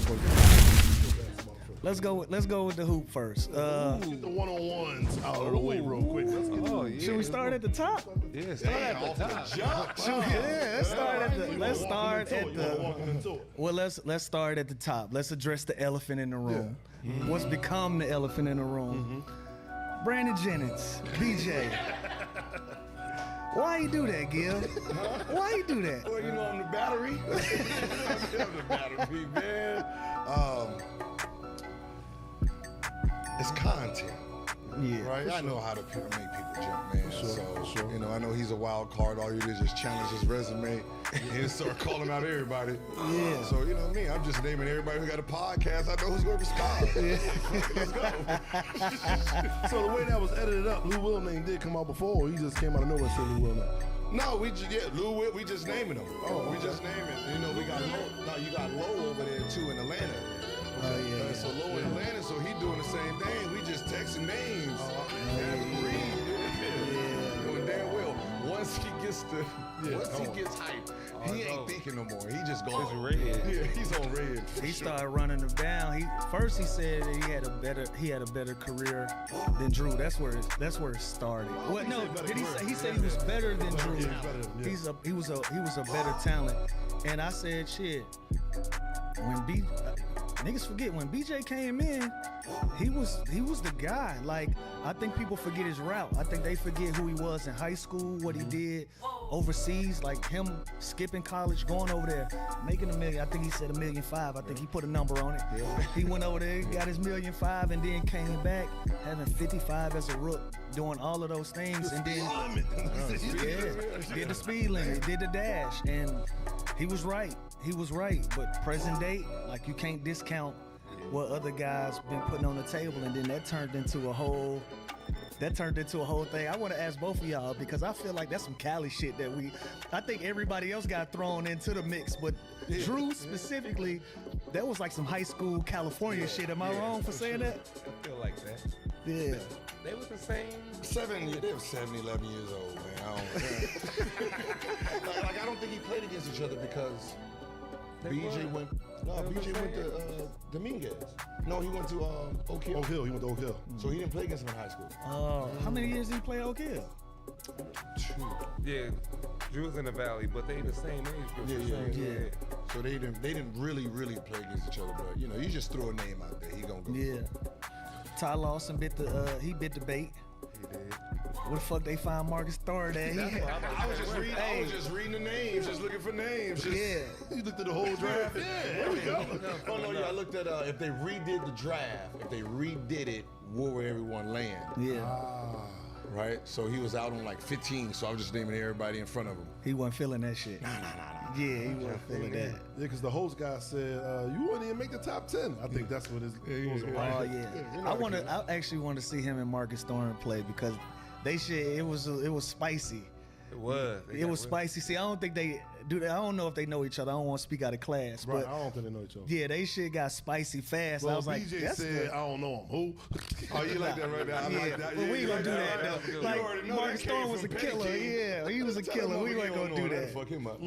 before you. Let's go with the hoop first. Get the one-on-ones out of the way real quick. Let's get Should we start at the top? Yeah, start at the top. Let's start at the top. Let's address the elephant in the room. Yeah. What's become the elephant in the room? Brandon Jennings, BJ. Why you do that, Gil? Why you do that? Well, you know I'm the battery. I'm the battery, man. It's content. Yeah. Right? I know how to make people jump, man. Sure. You know, I know he's a wild card. All you do is just challenge his resume and start calling out everybody. Yeah. So, you know me, I'm just naming everybody who got a podcast. I know who's going to respond. Let's go. So the way that was edited up, Lou Will name did come out before, or he just came out of nowhere and said Lou Will name? No, Lou Will, we just naming them. Oh, we just naming. You know, we got Low. Now you got Low over there too in Atlanta. Yeah. So Low in Atlanta, so he doing the same thing. We just texting names. Doing damn well. Once he gets hyped, he ain't thinking no more. He just goes red. Yeah, he's on red. He started running them down. First he said that he had a better career than Drew. That's where it started. Well, no, he said he was better than Drew. He was a better talent. And I said, shit. Niggas forget when BJ came in, he was the guy. Like, I think people forget his route. I think they forget who he was in high school, what he did overseas, like him skipping college, going over there, making $1 million. I think he said $1.5 million. I think he put a number on it. Yeah. He went over there, got his $1.5 million, and then came back having 55 as a rook, doing all of those things, and then did the speed limit, did the dash, and he was right. He was right, but present day, like, you can't discount what other guys been putting on the table, and then that turned into a whole thing. I want to ask both of y'all, because I feel like that's some Cali shit I think everybody else got thrown into the mix, but Drew specifically, that was like some high school California shit. Am I wrong for saying that? I feel like that. Yeah. They was the same. They were 7, 11 years old, man. I don't think he played against each other because BJ went to Dominguez. No, he went to Oak Hill. He went to Oak Hill. So he didn't play against him in high school. How many years did he play Oak Hill? 2. Yeah, Drew's in the Valley, but they the same age group. Yeah. So they didn't really play against each other, but you know, you just throw a name out there, he gonna go. Yeah. Ty Lawson bit the bait. He did. Where the fuck they find Marcus Thorne at? I was just reading the names, just looking for names. Yeah. You looked at the whole draft. There we go. I looked at if they redid the draft, if they redid it, where would everyone land? Yeah. Right? So he was out on like 15, so I was just naming everybody in front of him. He wasn't feeling that shit. Nah. Yeah, he wasn't feeling that. Yeah, because the host guy said, you wouldn't even make the top 10. I think that's what it was about. Oh, yeah. I actually want to see him and Marcus Thorne play, because it was spicy. It was. It was spicy. See, I don't think they do that. I don't know if they know each other. I don't want to speak out of class. Right, but I don't think they know each other. Yeah, they shit got spicy fast. Well, I was like, BJ that's said, good. I don't know him. Who? Oh, you like that right now? I like that. But we ain't gonna do that, though. You Like, already know Marcus that came Thorne was a from killer. Petty. Yeah, he was a killer. We ain't gonna do that. Fuck him up.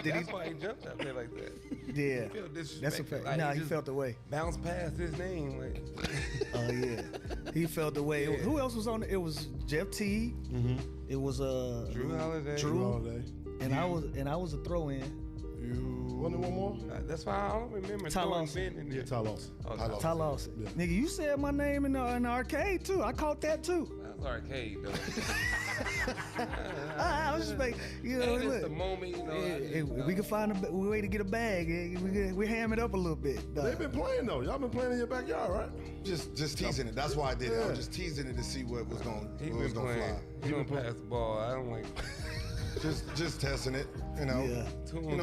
That's why he jumped out there like that. Yeah. He felt That's a disrespected. fact. Nah, he just felt the way. bounced past his name. Like. Oh, yeah. He felt the way. Yeah. Who else was on it? It was Jeff T. Mm-hmm. It was Drew Holiday. And I was a throw-in. You wanted one more? That's why I don't remember. Ty Lawson. Yeah, Ty Lawson. Oh, Ty Lawson. Yeah. Nigga, you said my name in the arcade too. I caught that too. That was arcade though. I was just like, you know, And it's look. the moment, you know. We can find a way to get a bag. We ham it up a little bit. They've been playing though. Y'all been playing in your backyard, right? Just teasing it. That's why I did it. I was just teasing it to see what was going He to been fly. playing. He been pass the ball. I don't like. Just testing it, you know. Yeah.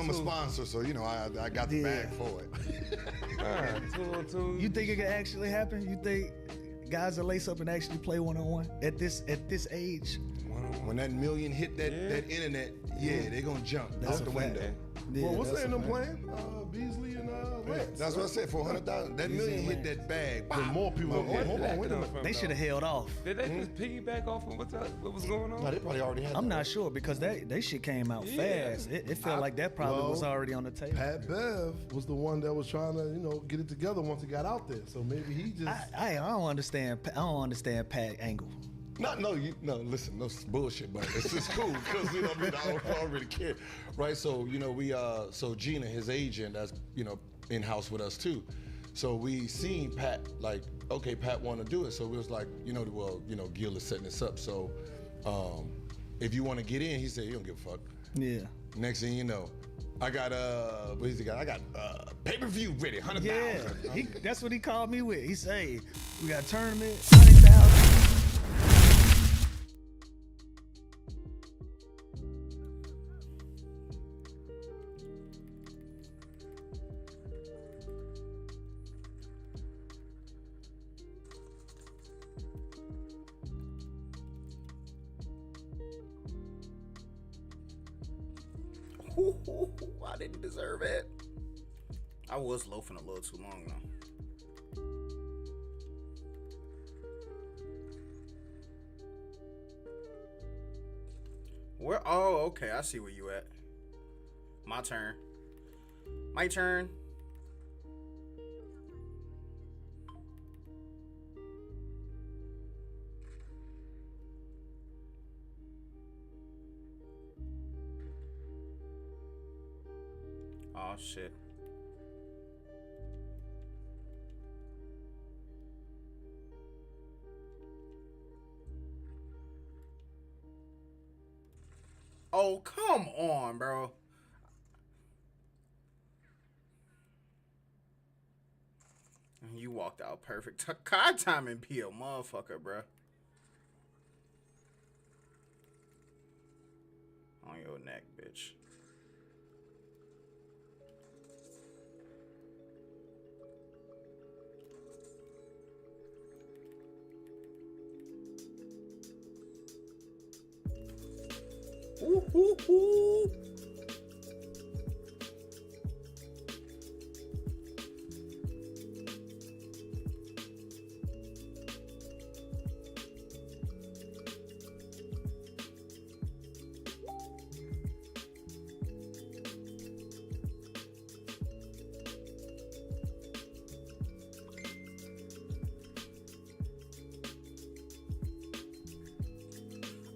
I'm a sponsor, so you know I got the bag for it. 2-on-2. You think it could actually happen? You think guys will lace up and actually play one-on-one at this age? When that million hit that internet, they gonna jump That's out the a fact. window. Yeah, Well, what's that's that in a them fact. playing? Beasley and Yeah, Lance. that's what I said. For 100,000, that million hit that bag. But more people. More Hold people. on, wait a minute. They should have held off. Did they just piggyback off of what was going on? No, they probably already had. I'm that. not sure because they shit came out Yeah. fast. It felt like that probably was already on the table. Pat Bev was the one that was trying to, get it together once it got out there. So maybe he just. I don't understand. I don't understand Pat Angle. Listen, no bullshit, but it's just cool because I mean, I don't really care, right? So so Gina, his agent, that's in house with us too. So we seen Pat like, okay, Pat want to do it. So we was like, Gil is setting this up. So if you want to get in, he said he don't give a fuck. Yeah. Next thing you know, I got I got pay-per-view ready, 100,000. Yeah, that's what he called me with. He said, we got a tournament, 100,000. I didn't deserve it. I was loafing a little too long though. Where? Oh, okay. I see where you at. My turn. My turn. Oh shit. Oh, come on, bro. You walked out perfect. Card timing be a motherfucker, bro. On your neck, bitch. Ooh, ooh, ooh.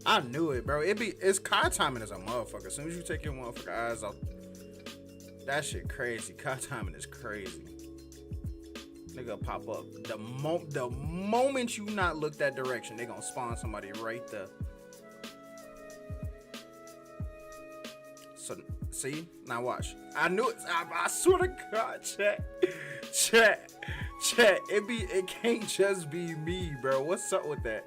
I knew it, bro. It's card timing as a motherfucker. As soon as you take your motherfucker eyes off, that shit crazy. Card timing is crazy. Nigga pop up. The moment you not look that direction, they gonna spawn somebody right there. So see, now watch. I knew it. I swear to God, chat. It can't just be me, bro. What's up with that?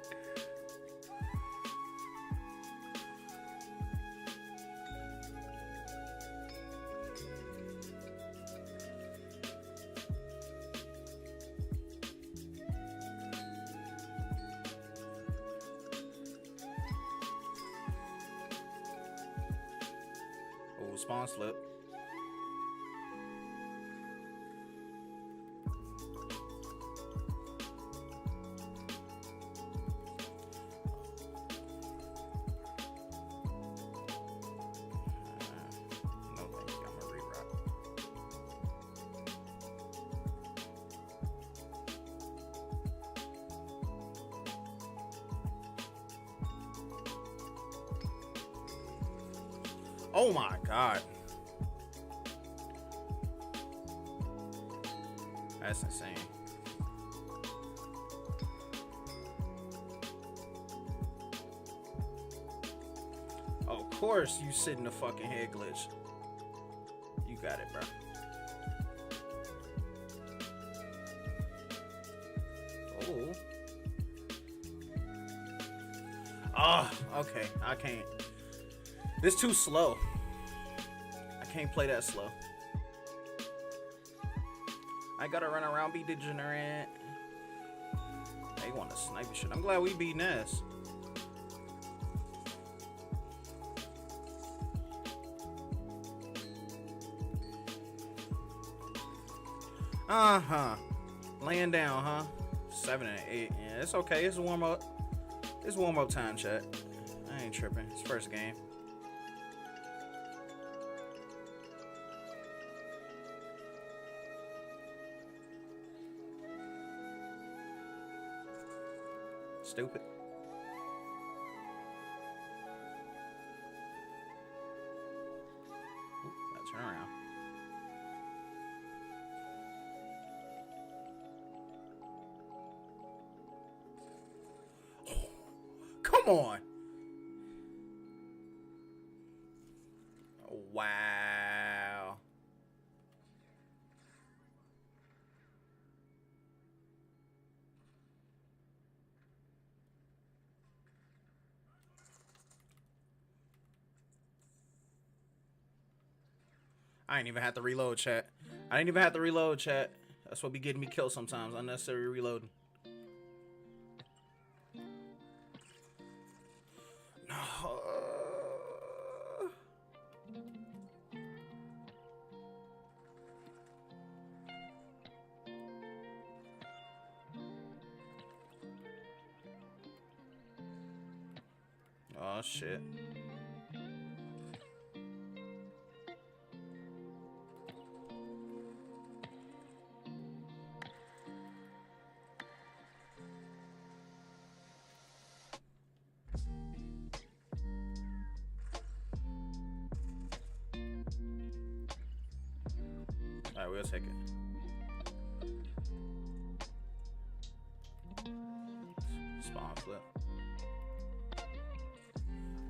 Spawn slip. No thank you, I'm gonna reroute. Oh my God. That's insane. Of course you sit in the fucking head glitch. You got it, bro. Oh. Ah, okay. I can't. This too slow. I can't play that slow. I gotta run around, be degenerate. They want to snipe shit. I'm glad we beat Ness. Laying down, huh? 7 and 8. Yeah, it's okay. It's warm up. It's warm up time, chat. I ain't tripping. It's first game. Stupid. Oop, gotta turn around. Come on. Wow. I ain't even have to reload, chat. I didn't even have to reload, chat. That's what be getting me killed sometimes. Unnecessary reloading. No. Oh, shit. All right, we'll take it. Spawn flip.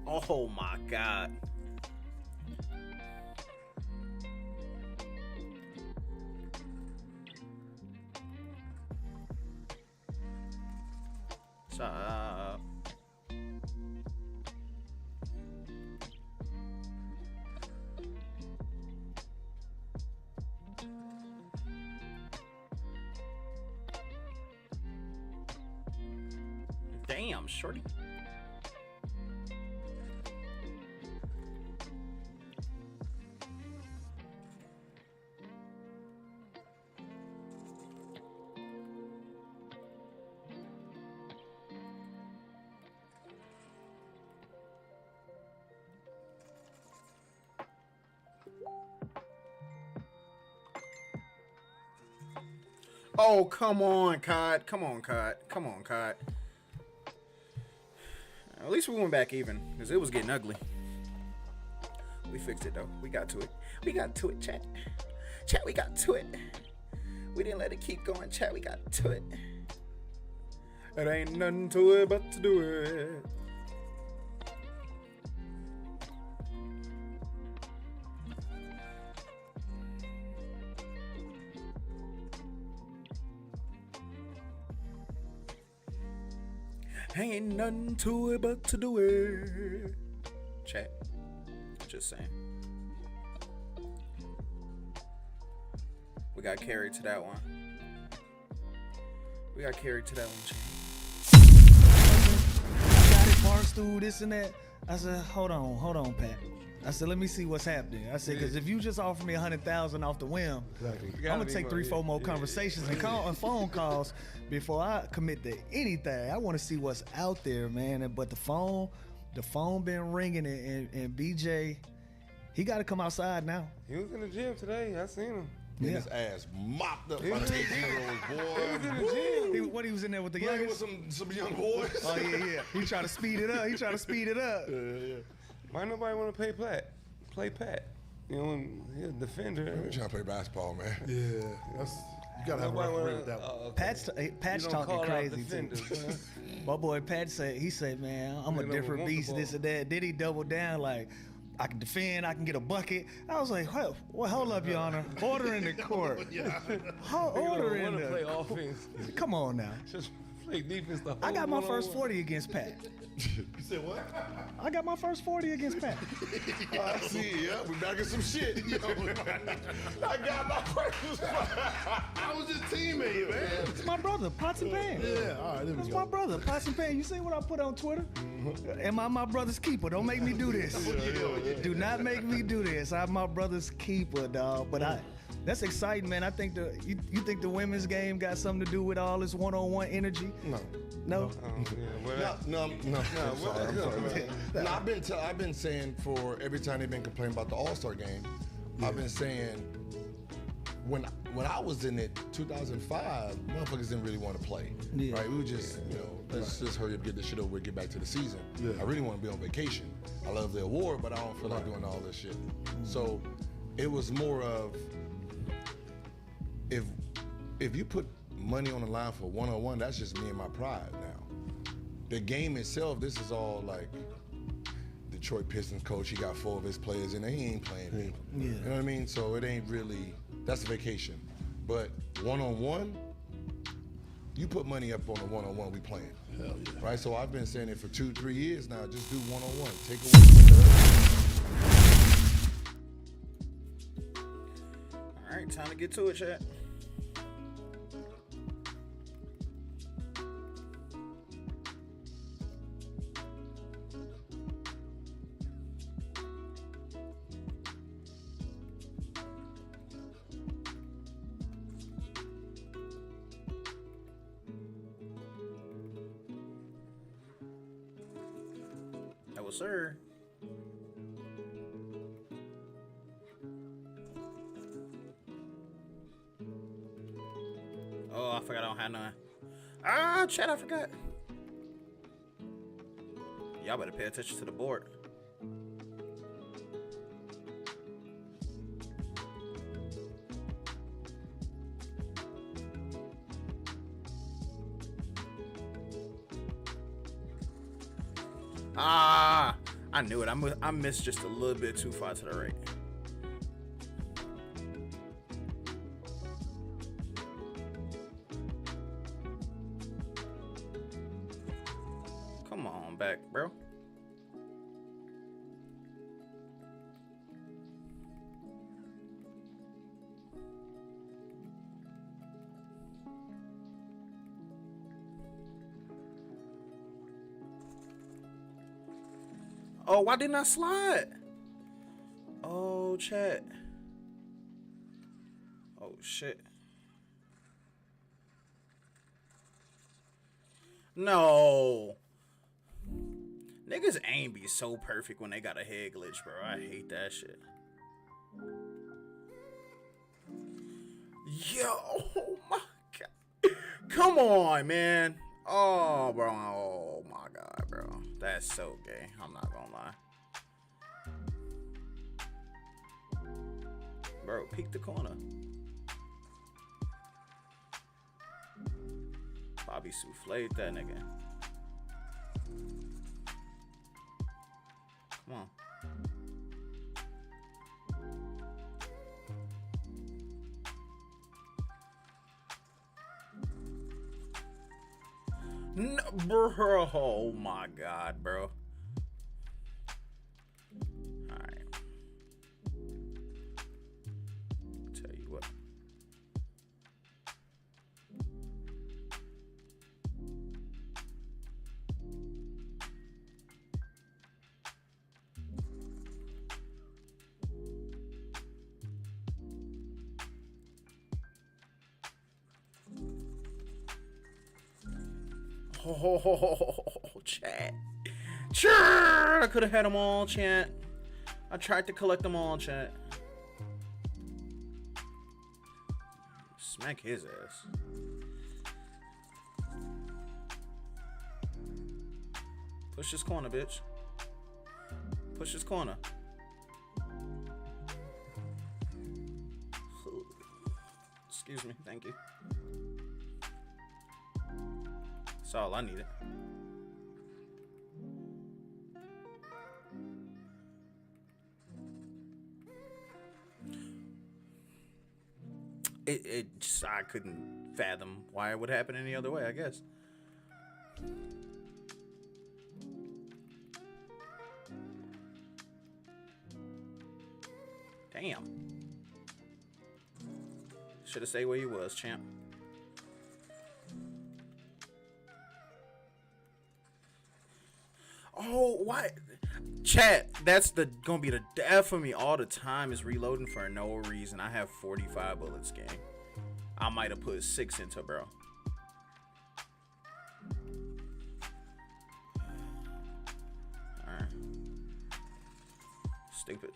Oh my God. Stop. Damn, shorty. Oh, come on, COD. Come on, COD. Come on, COD. At least we went back even, because it was getting ugly. We fixed it, though. We got to it. We got to it, chat. Chat, we got to it. We didn't let it keep going, chat. We got to it. There ain't nothing to it but to do it. Ain't nothing to it but to do it. Chat. Just saying. We got carried to that one. We got carried to that one, chat. Got it, Barstool, this and that. I said, hold on, Pat. I said, let me see what's happening. I said, because if you just offer me 100,000 off the whim, I'm gonna take 3-4 more conversations and phone calls before I commit to anything. I want to see what's out there, man. But the phone been ringing, and BJ, he got to come outside now. He was in the gym today. I seen him. Yeah. His ass mopped up by was the in the 18-year-old boy. He was in the gym. He was in there with the Playing youngest. with some young boys. Oh yeah. He trying to speed it up. Yeah. Why nobody want to play Pat? You know, he's a defender. We're trying to play basketball, man. Yeah, that's, you gotta have a referee with that one. Pat's talking crazy too. My boy Pat said, man, I'm a different beast, this and that. Then he doubled down like, I can defend, I can get a bucket. I was like, well, hold up, Your Honor. Order in the court. Order in the play offense. Come on now. Just play defense the whole I got my first one-on-one. 40 against Pat. You said what? I got my first 40 against Pat. I see, yeah, we back in some shit. I got my first. I was his teammate, man. It's my brother, Pots and Pans. Yeah, all right, there we That's go. my brother, Pots and Pans. You see what I put on Twitter? Am I my brother's keeper? Don't make me do this. Do not make me do this. I'm my brother's keeper, dog. But That's exciting, man. I think you think the women's game got something to do with all this one-on-one energy? No. No. No. I'm sorry. No, I've been saying for every time they've been complaining about the All-Star game, I've been saying when I was in it, 2005, motherfuckers didn't really want to play. Yeah. Right? We were just, let's just hurry up, get this shit over with, get back to the season. Yeah. I really want to be on vacation. I love the award, but I don't feel like doing all this shit. So it was more of if you put money on the line for one-on-one, that's just me and my pride now. The game itself, this is all like Detroit Pistons coach, he got 4 of his players and he ain't playing me. Yeah. You know what I mean? So it ain't really, that's a vacation. But one-on-one, you put money up on the one-on-one, we playing. Hell yeah. Right? So I've been saying it for 2-3 years now, just do one-on-one. Take away. All right, time to get to it, chat. That was sir. Oh, I forgot I don't have none. Ah, chat, I forgot. Y'all better pay attention to the board. Ah, I knew it. I missed just a little bit too far to the right. Come on back, bro. Oh, why didn't I slide? Oh, chat. Oh, shit. No. Niggas aim be so perfect when they got a head glitch, bro. I hate that shit. Yo, oh my God. Come on, man. Oh, bro. Oh, my God, bro. That's so gay. I'm not gonna lie. Bro, peek the corner. Bobby souffled that nigga. Come on. No, bro. Oh my God, bro. Alright. Tell you what. Oh, chat. Sure, I could have had them all, chat. I tried to collect them all, chat. Smack his ass. Push this corner, bitch. Push this corner. Excuse me, thank you. That's all I needed. It just, I couldn't fathom why it would happen any other way, I guess. Damn. Should have stayed where you was, champ. Oh, why? Chat, that's gonna be the death for me all the time is reloading for no reason. I have 45 bullets, gang. I might have put 6 into, bro. Alright. Stupid.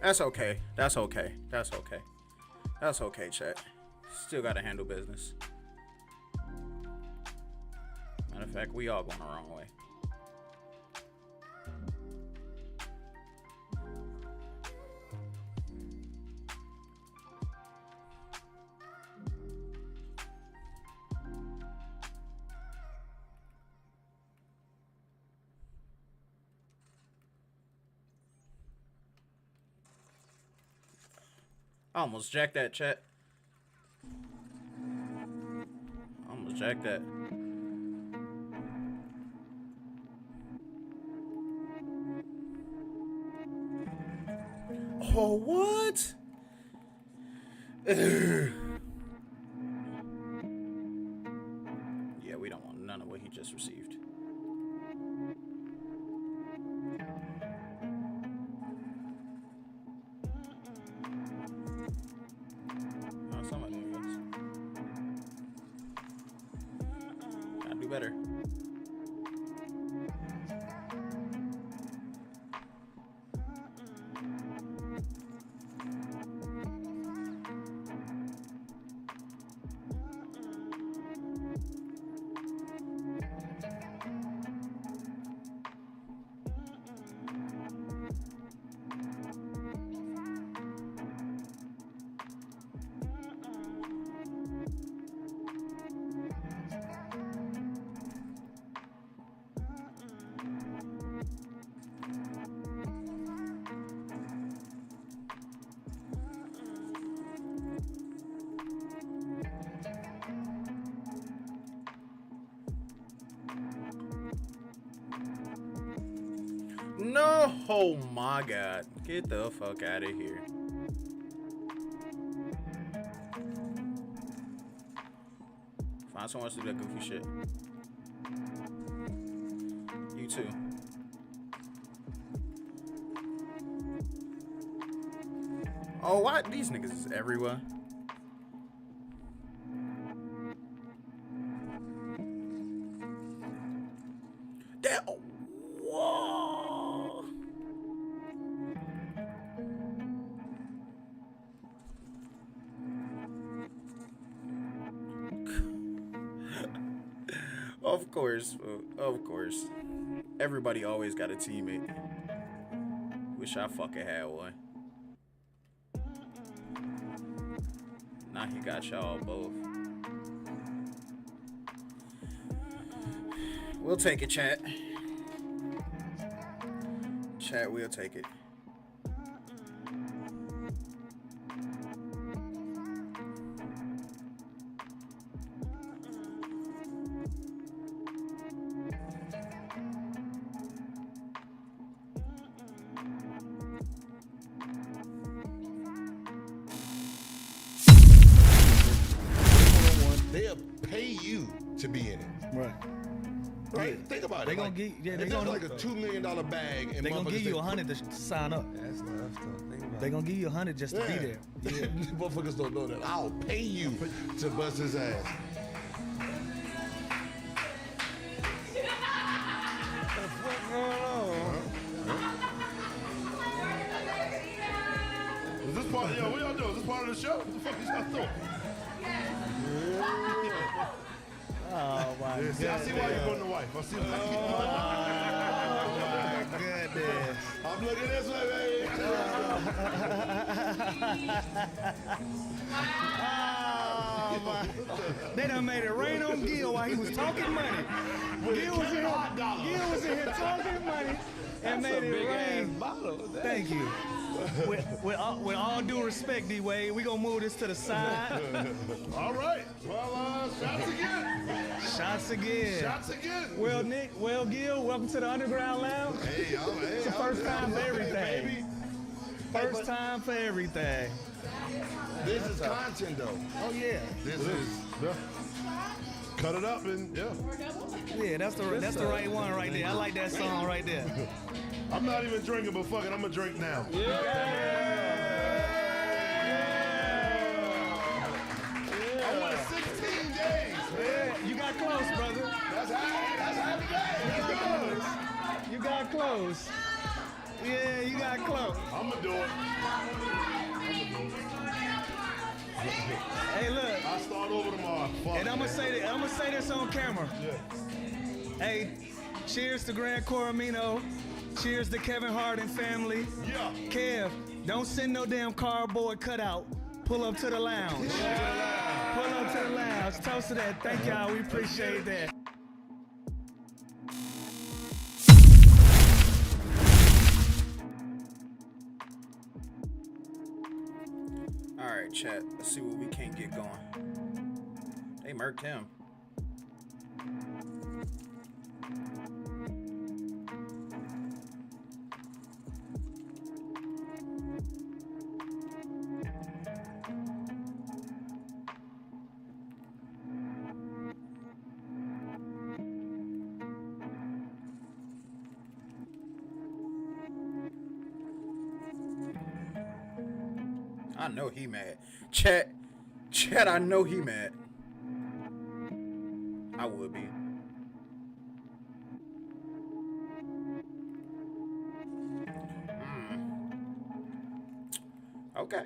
That's okay. That's okay. That's okay. That's okay, chat. Still gotta handle business. Matter of fact, we all going the wrong way. I almost jacked that, chat. Almost jacked that. Oh, what? Yeah, we don't want none of what he just received. Better. No, oh my god. Get the fuck out of here. Find someone else to do that goofy shit. You too. Oh, why? These niggas is everywhere. That, whoa. Of course, of course. Everybody always got a teammate. Wish I fucking had one. Now he got y'all both. We'll take it, chat. Chat, we'll take it. They'll pay you to be in it. Right. Right? Think about it. They gonna get, yeah, they if gonna there's like a $2 million bag, and they gonna give you motherfuckers 100 to sign up. That's enough stuff. Think about They gonna give you 100 just to be there. Yeah. Motherfuckers don't know that. I'll pay you to bust his ass. what's going on. Is this part? Yo, what y'all doing? Is this part of the show? What the fuck is y'all doing? Oh my god. See, I see why you're going to wife. I see why Oh my goodness. I'm looking this way, baby. Oh my. They done made it rain on Gil while he was talking money. Gil was in here talking money and made it rain. Thank you. With all due respect, D-Wade, we gonna move this to the side. All right. Well, shots again. Shots again. Shots again. Well, Nick, well, Gil, welcome to the Underground Lounge. Hey, It's the first time for everything. Baby. First time for everything. This is content though. Oh, yeah. This is. Yeah. Cut it up and yeah. Yeah, that's the right one right there. I like that song right there. I'm not even drinking, but fuck it, I'm gonna drink now. I went 16 days, man. Yeah, you got close, brother. That's happy day. That's good. You got close. Yeah, you got close. I'm gonna do it. Hey, look, I'll start over tomorrow. Fuck and I'm gonna say this on camera. Yeah. Hey, cheers to Grand Coramino. Cheers to Kevin Hart and family. Yeah. Kev, don't send no damn cardboard cutout. Pull up to the lounge. Pull up to the lounge. Toast to that. Thank y'all. We appreciate that. All right, chat. Let's see what we can't get going. They murked him. I know he mad. Chat, I know he mad. I would be. Okay.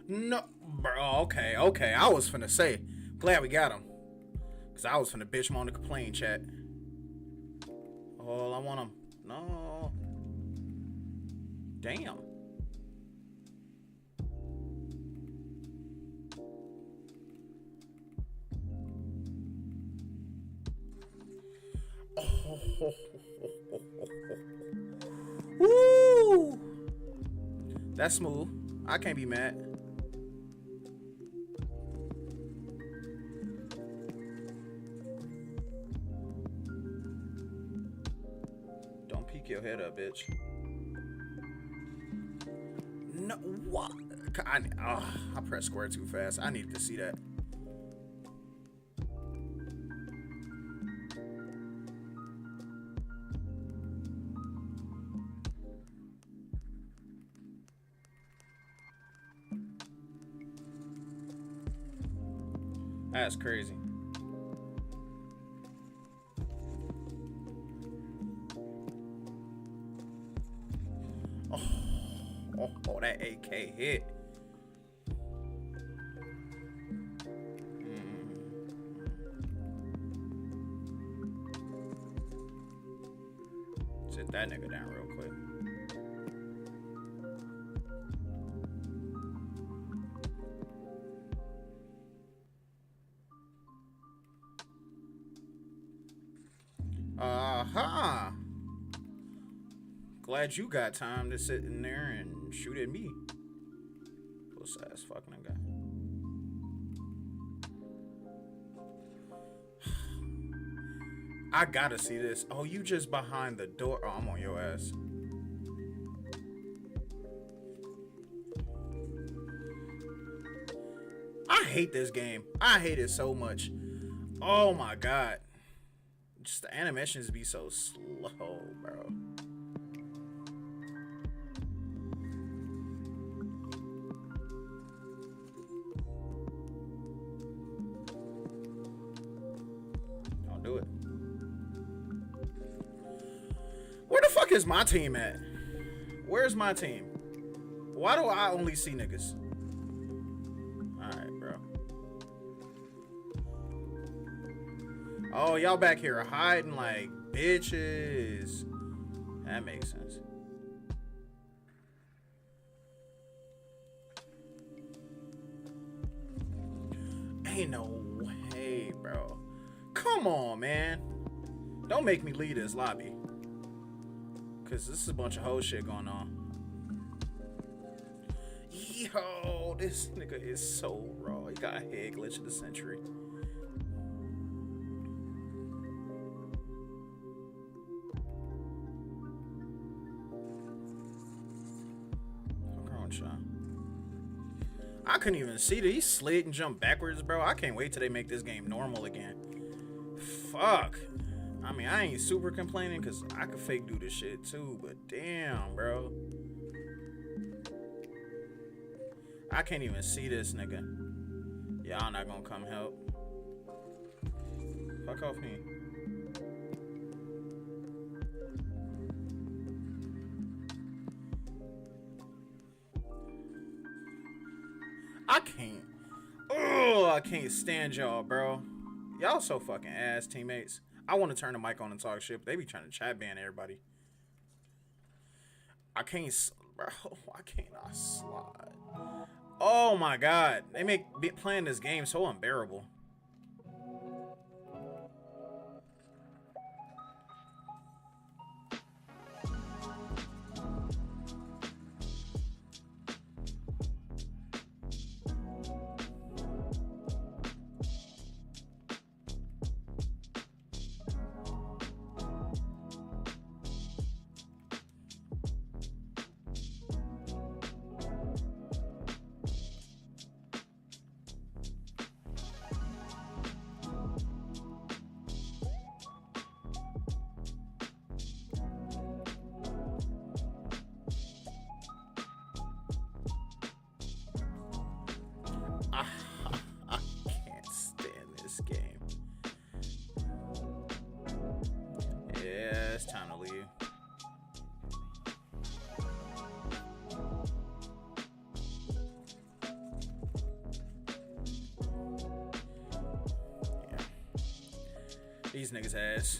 No, bro. Okay. I was finna say, glad we got him, cause I was finna bitch him on the complaint chat. Oh, I want him. No. Damn. Oh. Woo. That's smooth. I can't be mad. Don't peek your head up, bitch. No, what? I pressed square too fast. I needed to see that. That's crazy. Oh, that AK hit. Sit that nigga down real quick. Glad you got time to sit in there and shoot at me. Puss ass fucking guy. I gotta see this. Oh, you just behind the door. Oh, I'm on your ass. I hate this game. I hate it so much. Oh my god. Just the animations be so slow, bro. Don't do it. Where the fuck is my team at? Where's my team? Why do I only see niggas? Alright, bro. Oh, y'all back here hiding like bitches. That makes sense. Ain't no way, bro. Come on, man. Don't make me leave this lobby. Cause this is a bunch of whole shit going on. Yo, this nigga is so raw. He got a head glitch of the century. What's wrong, Sean? I couldn't even see that he slid and jumped backwards, bro. I can't wait till they make this game normal again. Fuck. I mean, I ain't super complaining because I could fake do this shit too, but damn, bro. I can't even see this nigga. Y'all not gonna come help. Fuck off me. I can't. Oh, I can't stand y'all, bro. Y'all so fucking ass, teammates. I want to turn the mic on and talk shit, but they be trying to chat ban everybody. I can't, bro. Why can't I slide? Oh my god, they make playing this game so unbearable. I can't stand this game. Yeah, it's time to leave. Yeah. These niggas ass.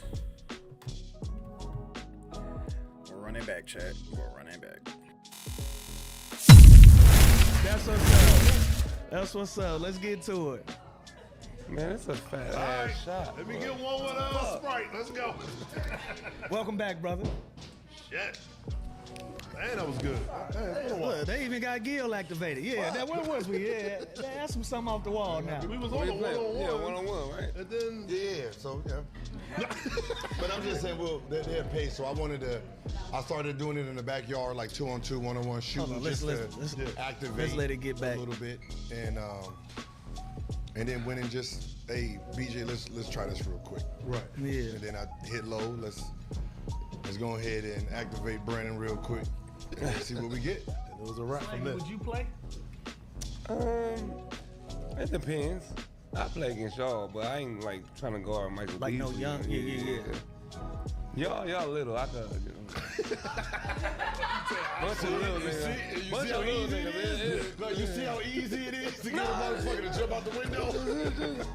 We're running back, chat. We're running back. That's what's up. That's what's up. Let's get to it. Man, that's a fat All ass right, shot. let me get one with Sprite. Let's go. Welcome back, brother. Shit. Man, that was good. Look, they even got Gil activated. Yeah, that where was we? Yeah, that's something off the wall now. We was on the one-on-one. Yeah, one-on-one, right? And then Yeah, so yeah. But I'm just saying, well, they're paid, so I started doing it in the backyard, like 2-on-2, 1-on-1 shooting, on, just let's to activate. let's let it get back a little bit, and then went and just, hey, BJ, let's try this real quick. right. Yeah. And then I hit low. Let's go ahead and activate Brandon real quick and see what we get. And it was a wrap from there. Would you play? It depends. I play against y'all, but I ain't like trying to go out Michael Like no Beasley. young- yeah. Y'all little. I could, bunch of little niggas. Bunch of little niggas. Like, you see how easy it is to get a motherfucker to jump out the window?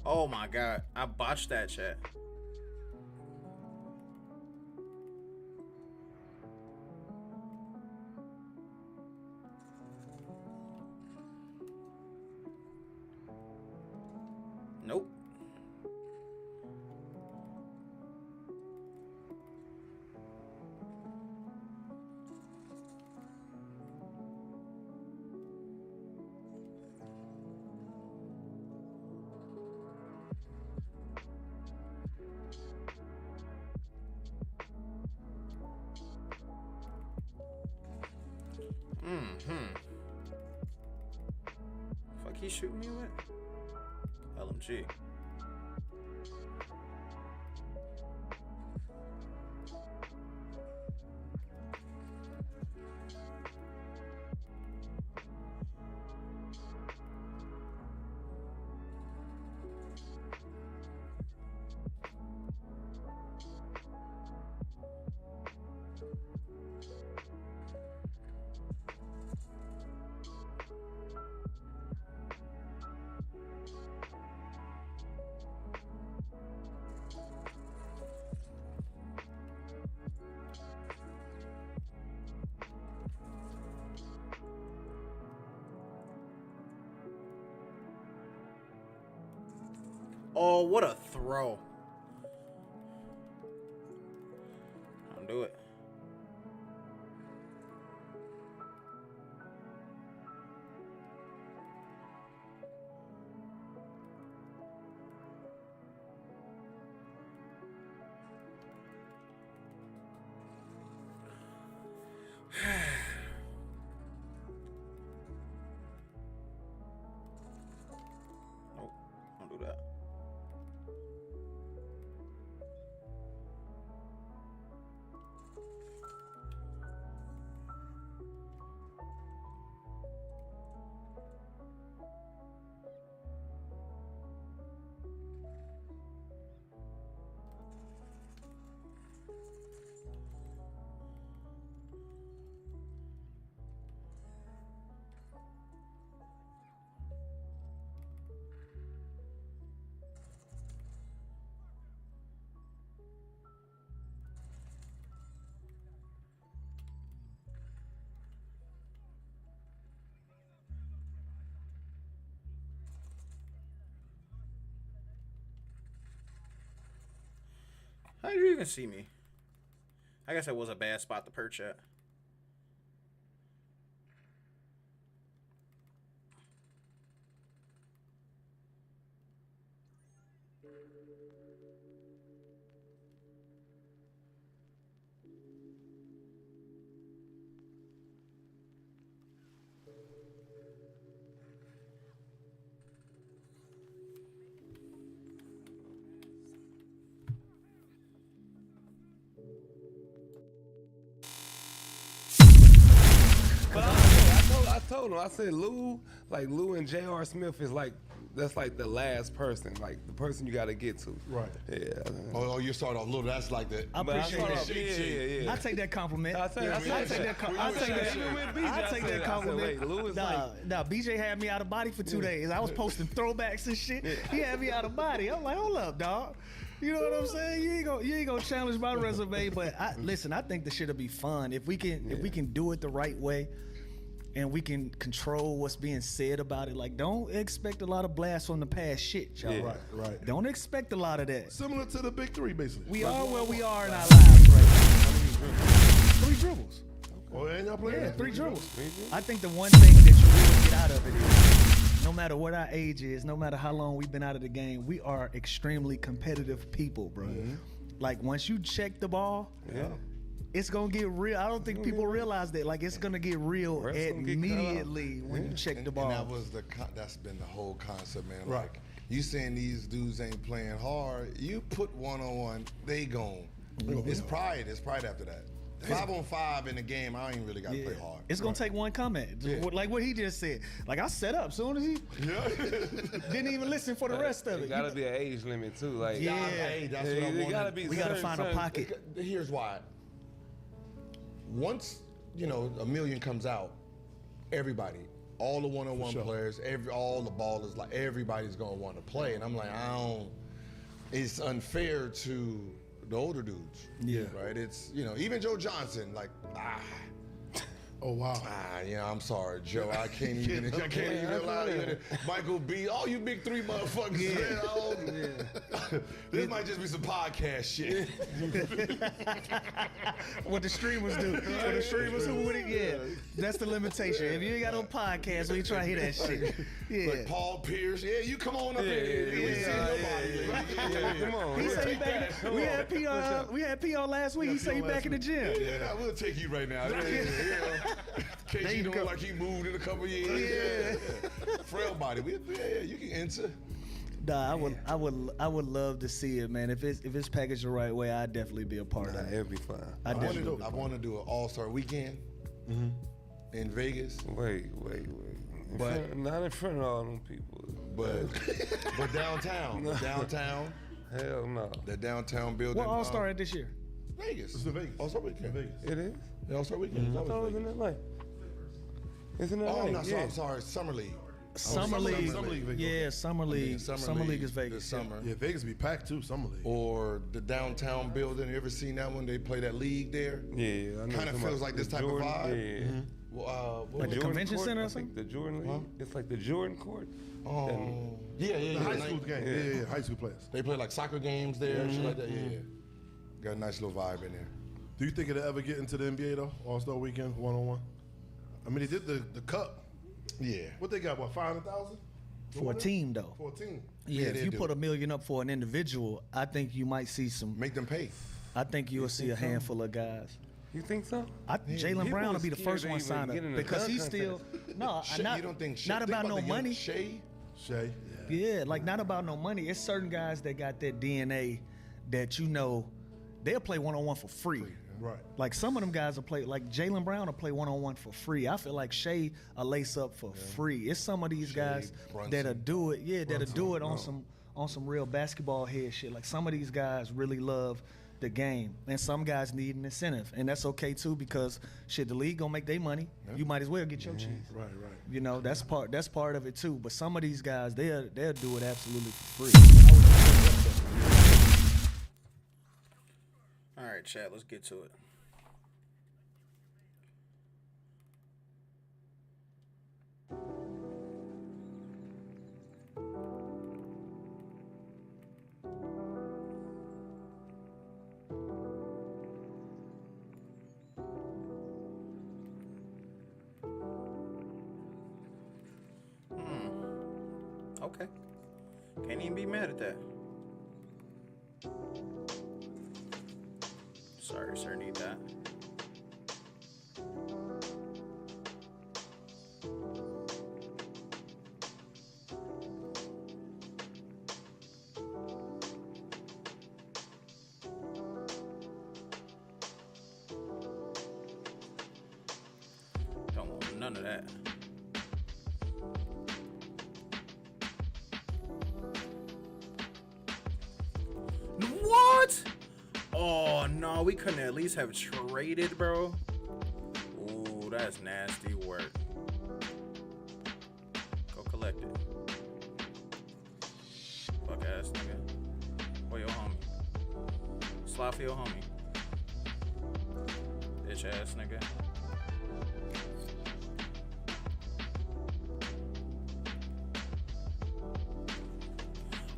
Oh my god, I botched that chat. Nope. Fuck, he shooting me with? LMG. Oh, what a throw. Don't do it. Nope, don't do that. How did you even see me? I guess that was a bad spot to perch at. But I told him, I said Lou and J.R. Smith is like, that's like the last person, like the person you got to get to. Right. Yeah. Oh, you start off little. That's like the. I appreciate that. Yeah. I take that compliment. I take that compliment. Wait, Lou is Nah, BJ had me out of body for 2 days. I was posting throwbacks and shit. He had me out of body. I'm like, hold up, dog. You know what I'm saying? You ain't gonna challenge my resume, but listen, I think the shit'll be fun if we can do it the right way. And we can control what's being said about it. Like, don't expect a lot of blasts from the past shit, y'all. Yeah. Right. Don't expect a lot of that. Similar to the big three, basically. We are where we are in our lives right now. 3 dribbles. Oh, and y'all playing? Yeah, 3 dribbles. I think the one thing that you really get out of it is, no matter what our age is, no matter how long we've been out of the game, we are extremely competitive people, bro. Like, once you check the ball, it's gonna get real. I don't think people realize that. Like, it's gonna get real immediately when you check the ball. And that was that's been the whole concept, man. Right. Like, you saying these dudes ain't playing hard. You put 1-on-1, they gone. It's pride. It's pride after that. 5-on-5 in the game, I ain't really got to play hard. It's gonna take one comment, like what he just said. Like, I set up soon as he didn't even listen for the rest of it. It gotta be an age limit too. Like, Hey, that's what I it want. gotta be. We gotta find a pocket. Here's why. Once, 1 million comes out, everybody, all the one-on-one sure. players, all the ballers, like everybody's gonna want to play. And I'm like, it's unfair to the older dudes. Yeah. Right? It's, even Joe Johnson, like, Oh wow. I'm sorry, Joe. I can't even allow you to. Michael B. Oh, you big three motherfuckers. Man. This might just be some podcast shit. What the streamers do. What the streamers who would it? Yeah. That's the limitation. If you ain't got no podcast, we try to hear that shit. Yeah. Like Paul Pierce. Yeah, you come on up here. We see nobody. Come on. He said he back in the, we had P on last week. He said he back in the gym. Yeah, we'll take you right now. KG don't like he moved in a couple years. Yeah. Frail body. You can enter. Nah, I would love to see it, man. If it's packaged the right way, I'd definitely be a part of it. It'll be fun. I want to do an all-star weekend in Vegas. Wait. Not in front of all them people. But downtown. Hell no. The downtown building. What all-star at this year? Vegas. It's in Vegas. All-star weekend. Vegas. It is? Yeah, all-star weekend. I thought it was in LA. It's in LA. Oh, no, I'm sorry. Summer League. Summer League. Vegas. Yeah, Summer League. Summer League is Vegas. This summer. Yeah, Vegas be packed too. Summer League. Or the downtown building. You ever seen that one? They play that league there. Yeah, I know. Kind of feels like this type of vibe. Yeah. Well, Like the Jordan convention court, center or I think something? the Jordan League. It's like the Jordan court. Yeah. The high school game. Yeah. High school players. They play like soccer games there and shit like that. Yeah. Got a nice little vibe in there. Do you think it'll ever get into the NBA though? All-Star Weekend, one-on-one. I mean, they did the cup. Yeah. What they got? What, 500,000 For a team, though. For a team. Yeah, they if you do. put $1 million up for an individual, I think you might see some. Make them pay. I think you'll see a handful of guys. You think so? Jalen People Brown will is be the scared first to one even signed get in up the because dunk he's still Shea, not you don't think Shea, not think about no the young money. Shea? Shay. Yeah, like not about no money. It's certain guys that got that DNA that they'll play one-on-one for free. Right. Like some of them guys will play, like Jalen Brown will play one-on-one for free. I feel like Shea a lace up for free. It's some of these guys Brunson. that'll do it. That'll do it on some real basketball head shit. Like some of these guys really love the game, and some guys need an incentive, and that's okay too because shit, the league gonna make their money. You might as well get your cheese. Right. That's part of it too. But some of these guys, they'll do it absolutely for free. All right, chat. Let's get to it. Okay. Can't even be mad at that. Sorry, sir, need that. Don't want none of that. What? Oh no, we couldn't at least have traded, bro. Ooh, that's nasty work. Go collect it. Fuck ass nigga. Where your homie? Slide for your homie. Bitch ass nigga.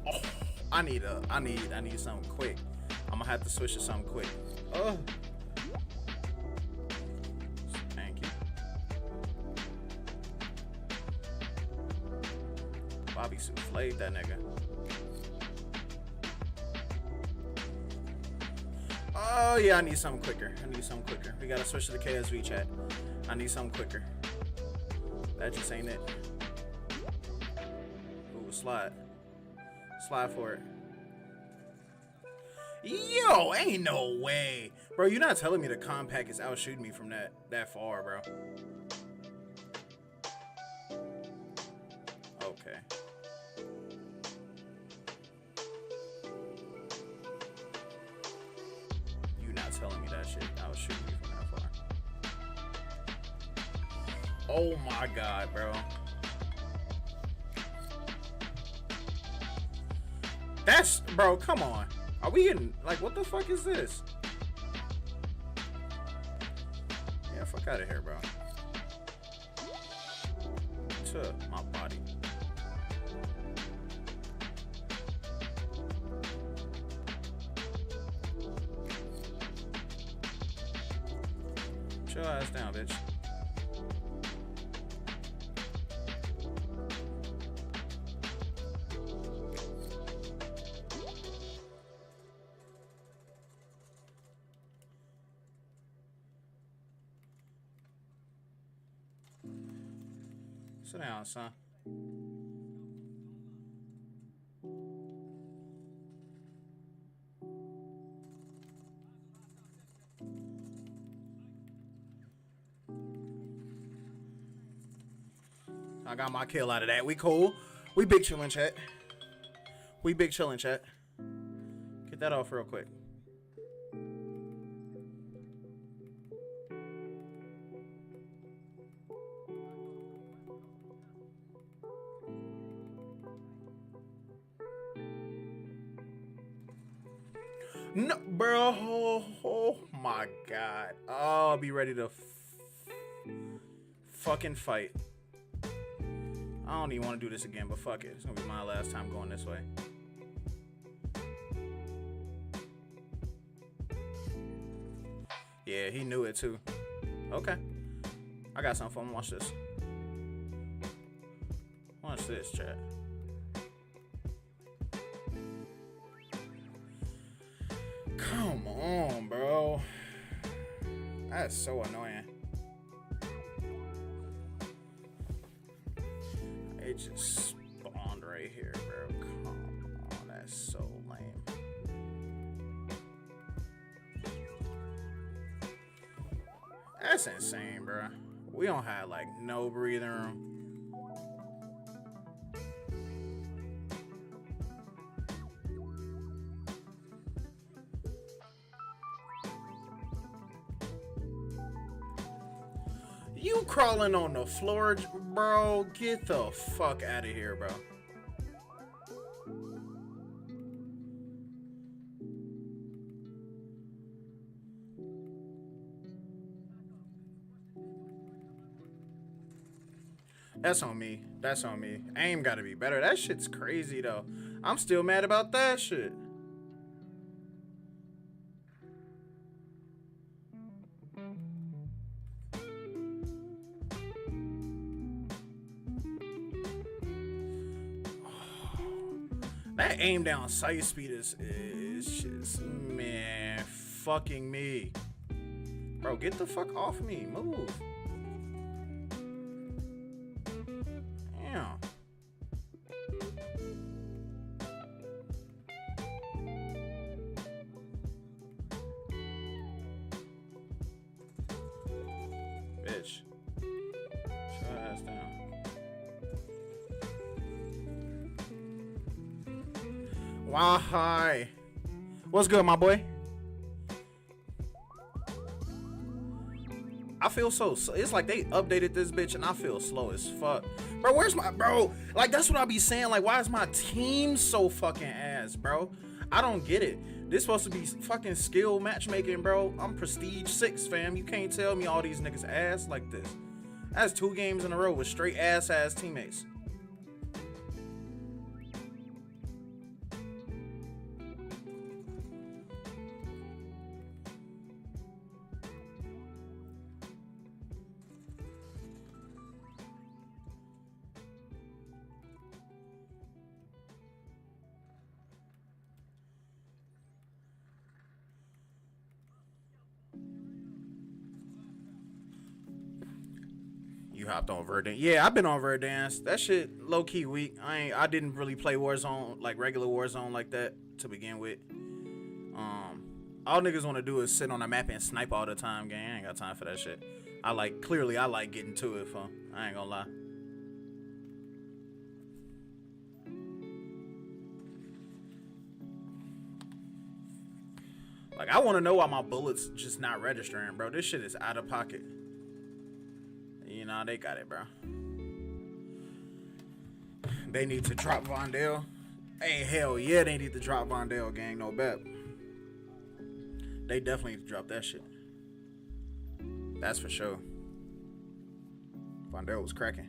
Oh, I need something quick. I'm gonna have to switch to something quick. Thank you. Bobby souffled that nigga. Oh yeah, I need something quicker. We gotta switch to the KSV chat. I need something quicker. That just ain't it. Ooh, slide. Slide for it. Yo, ain't no way. Bro, you're not telling me the compact is out shooting me from that far, bro. Okay. You not telling me that shit out shooting me from that Oh my God, bro. That's, bro, come on. Are we in, like, what the fuck is this? Yeah, fuck out of here, bro. To my body. Chill ass down, bitch. Sit down, son. I got my kill out of that. We cool. We big chillin', chat. We big chillin', chat. Get that off real quick. No, bro. Oh my God. Oh, I'll be ready to fucking fight. I don't even want to do this again, but fuck it. It's gonna be my last time going this way. Yeah, he knew it too. Okay. I got something for him. Watch this. Watch this, chat. Come on, bro. That's so annoying. It just spawned right here, bro. Come on, that's so lame. That's insane, bro. We don't have like no breathing room. You crawling on the floor, bro? Get the fuck out of here, bro. That's on me. That's on me. Aim gotta be better. That shit's crazy, though. I'm still mad about that shit. That aim down sight speed is just, man, fucking me. Bro, get the fuck off me. Move. Damn. Bitch. Shut your ass down. Why? What's good, my boy? I feel so it's like they updated this bitch and I feel slow as fuck. Bro, where's my bro? Like, that's what I be saying. Like, why is my team so fucking ass, bro? I don't get it. This supposed to be fucking skill matchmaking, bro. I'm prestige 6, fam. You can't tell me all these niggas ass like this. That's 2 games in a row with straight ass teammates. You hopped on Verdansk. Yeah, I've been on Verdansk. That shit low key weak. I didn't really play Warzone, like regular Warzone like that to begin with. All niggas want to do is sit on a map and snipe all the time, gang. I ain't got time for that shit. I like getting to it, fam. I ain't gonna lie. Like, I want to know why my bullets just not registering, bro. This shit is out of pocket. You know Nah, they got it, bro. They need to drop Vondale. Hey, hell yeah, they need to drop Vondale, gang. No bet. They definitely need to drop that shit. That's for sure. Vondale was cracking.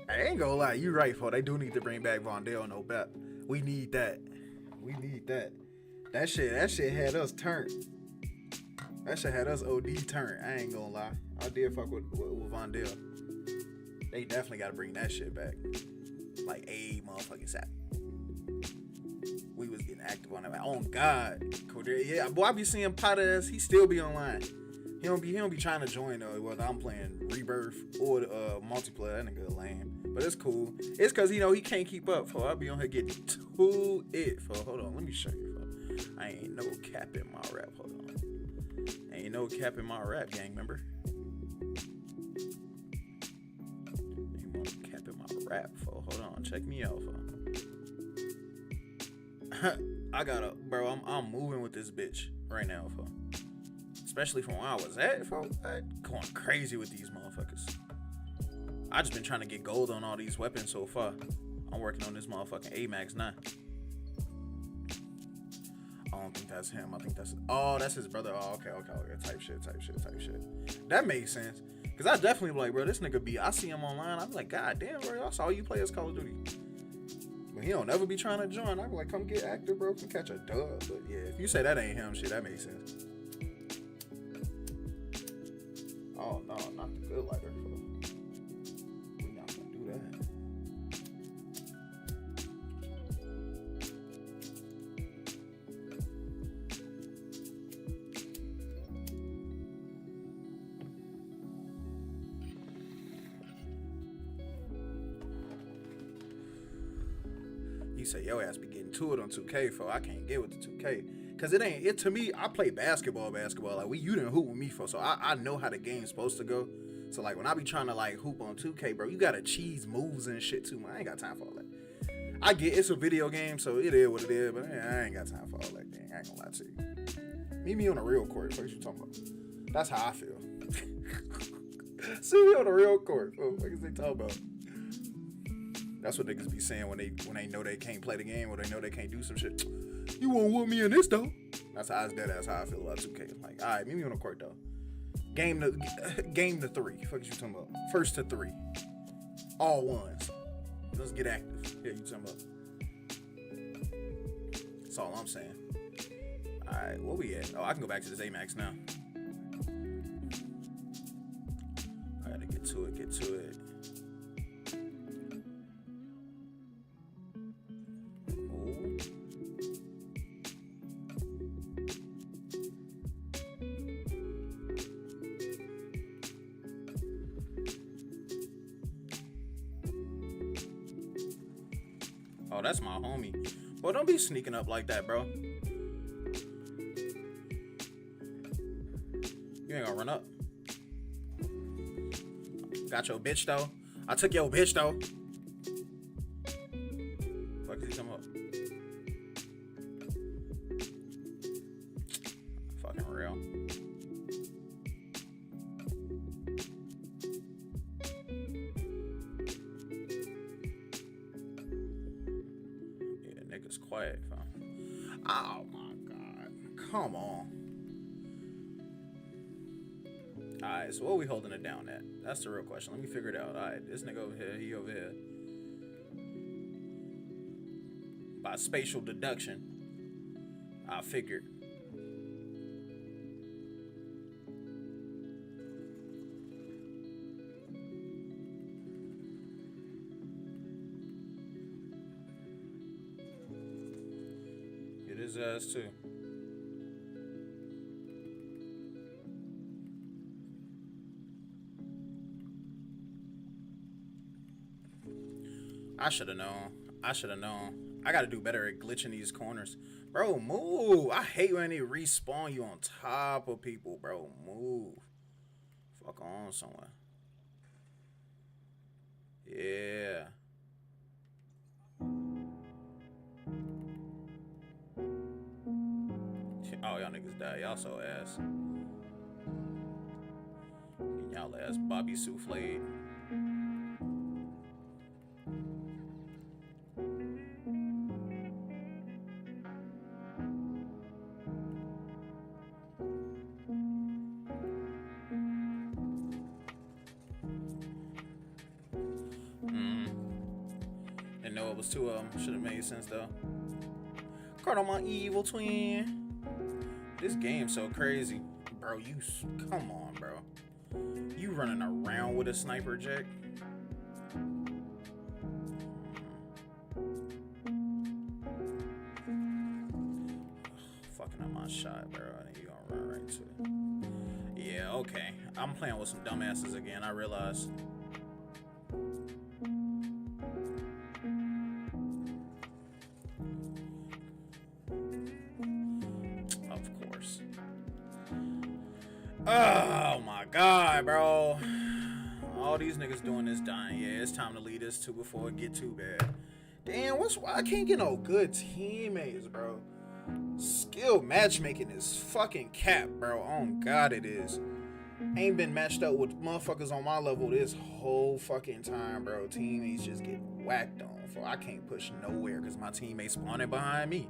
I ain't gonna lie, you right, for they do need to bring back Vondale, no bet. We need that. We need that. That shit had us turned. That shit had us OD turned. I ain't gonna lie. I did fuck with Vondale. They definitely gotta bring that shit back. Like a motherfucking sap. We was getting active on that. Oh God, Cordelia. Yeah, boy, I be seeing Potters. He still be online. He don't be trying to join though. Whether I'm playing Rebirth or multiplayer, that nigga lame. But it's cool. It's cause he can't keep up. For I be on here getting to it. For hold on, let me show you. For I ain't no cap in my rap. Hold on. Ain't no cap in my rap, gang member. You want to cap in my rap? For hold on, check me out. For I gotta, bro. I'm moving with this bitch right now. For especially from where I was at. For going crazy with these motherfuckers. I just been trying to get gold on all these weapons so far. I'm working on this motherfucking AMAX 9. I don't think that's him. I think that's his brother. Oh, okay. Type shit. That makes sense. Cause I definitely be like, bro, this nigga I see him online. I'm like, God damn, bro, I saw you play as Call of Duty. But he don't never be trying to join. I be like, come get active, bro. Come catch a dub. But yeah, if you say that ain't him, shit, that makes sense. Oh no, not the good lighter. We not gonna do that. You say your ass be getting to it on 2K, for I can't get with the 2K. Cause it ain't it to me. I play basketball. Like you didn't hoop with me for, so I know how the game's supposed to go. So like when I be trying to like hoop on 2K, bro, you gotta cheese moves and shit too, man. I ain't got time for all that. I get it's a video game, so it is what it is, but I ain't got time for all that thing. I ain't gonna lie to you. Meet me on the real court. What you talking about? That's how I feel. See me on the real court. What is they talking about? That's what niggas be saying when they know they can't play the game or they know they can't do some shit. You won't whoop me in this though. That's how I feel about 2K. Like, all right, meet me on the court though. Game to 3. Fuck you talking about? First to 3. All ones. Let's get active. Yeah, you talking about? That's all I'm saying. All right, where we at? Oh, I can go back to this AMAX now. I gotta get to it. Oh, that's my homie. Boy, don't be sneaking up like that, bro. You ain't gonna run up. Got your bitch, though. I took your bitch, though. Fuck is he come up? Fucking real. Niggas quiet, fam. Oh my God. Come on. Alright, so what are we holding it down at? That's the real question. Let me figure it out. Alright, this nigga over here, he over here. By spatial deduction, I figured. His ass too. I should have known. I gotta do better at glitching these corners. Bro, move. I hate when they respawn you on top of people, bro. Move. Fuck on somewhere. Yeah. Oh, y'all niggas die. Y'all so ass. Getting y'all That's Bobby Soufflé. Didn't know it was two of them. Should have made sense though. Caught on my evil twin. This game's so crazy, bro. Come on, bro. You running around with a sniper, Jack? Fucking up my shot, bro. I think you gonna run right to it. Yeah, okay. I'm playing with some dumbasses again. I realize. Of course. Oh my god, bro. All these niggas doing this dying. Yeah, it's time to lead this to before it get too bad. Damn, I can't get no good teammates, bro. Skill matchmaking is fucking cap, bro. Oh god, it is. Ain't been matched up with motherfuckers on my level this whole fucking time, bro. Teammates just get whacked on. I can't push nowhere because my teammates spawning behind me.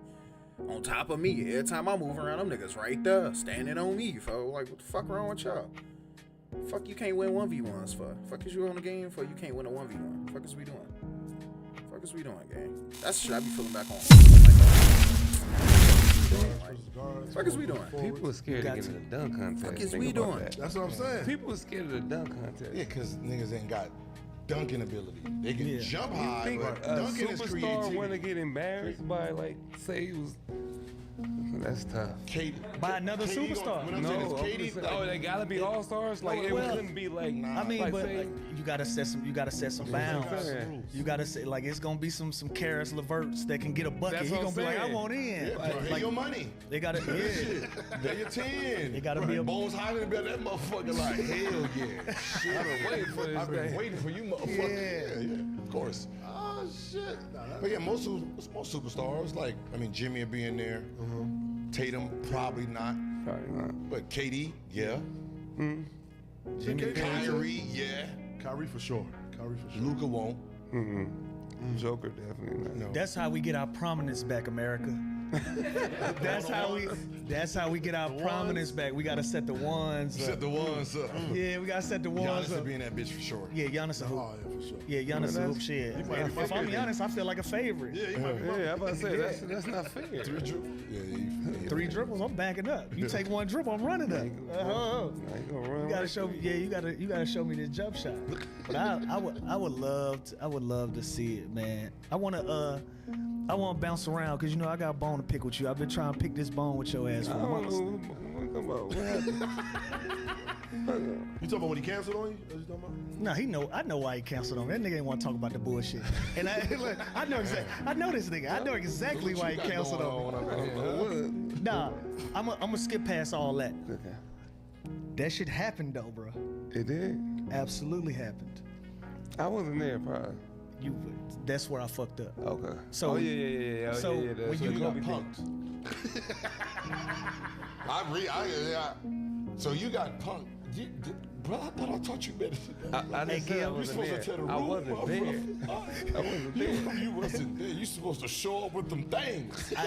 On top of me. Every time I move around, them niggas right there, standing on me, fo. Like, what the fuck wrong with y'all? Fuck, you can't win 1v1s for. Fuck is you on the game for? You can't win a 1v1. Fuck is we doing? Fuck is we doing, gang? That's shit I be feeling back on. Fuck is we doing? People are scared to get in the dunk contest. Fuck is Think we about doing? that. That's what I'm saying. People are scared of the dunk contest. Yeah, because niggas ain't got dunking ability. They can jump You high, think but a dunking is superstar creativity. want to get embarrassed by, like, say he was... That's tough. Katie, By another Katie superstar. What I'm No, saying is I'm Katie, just saying, they gotta be all stars. Like it well, couldn't be like. I mean, like, but say, like, you gotta set some bounds. saying. You gotta say like it's gonna be some Karis LeVerts that can get a bucket. That's He what gonna I'm be like, I saying. want in. pay Like, your money. they gotta They're your 10. It gotta be a- Bones Highland, that motherfucker like, hell yeah. Shit. I've been waiting for this I've been day. waiting for you motherfucker. Yeah, of course. Oh shit. But yeah, most superstars, like, I mean, Jimmy will be in there. Tatum, probably not. Probably not. But KD, yeah. Jimmy. Kyrie, yeah. Kyrie for sure. Luka won't. Joker definitely not. No. That's how we get our prominence back, America. That's how we get our prominence back. We gotta set the ones Set up. the ones up. Yeah, we gotta set the ones Giannis will up. be in that bitch for sure. Yeah, Giannis a hoop. Oh yeah, for sure. Yeah, Giannis a hoop shit. If I'm Giannis, I feel like a favorite. Yeah, he might be. Yeah, I'm about to say that's not fair. Yeah, 3 dribbles, I'm backing up. You take 1 dribble, I'm running up. Now you gonna run You gotta right show me. Yeah, you gotta show me this jump shot. But I would love to see it, man. I wanna bounce around because you know I got a bone to pick with you. I've been trying to pick this bone with your ass for I don't months. know what happened. You talking about when he canceled on you? That's what you talking about? No, I know why he canceled on me. That nigga ain't want to talk about the bullshit. And look, I know this nigga. I know exactly why he canceled on me. Nah, I'm gonna skip past all that. Okay. That shit happened though, bro. It did. Absolutely happened. I wasn't there, probably. That's where I fucked up. Okay. So- yeah. so yeah, that's when the you You got Kobe thing. punked. So you got punked. Bro, I thought I taught you better. I didn't say I Gil, You wasn't supposed there. to tell the I rule, wasn't bro. there. I wasn't there. You wasn't there. You supposed to show up with them things. I I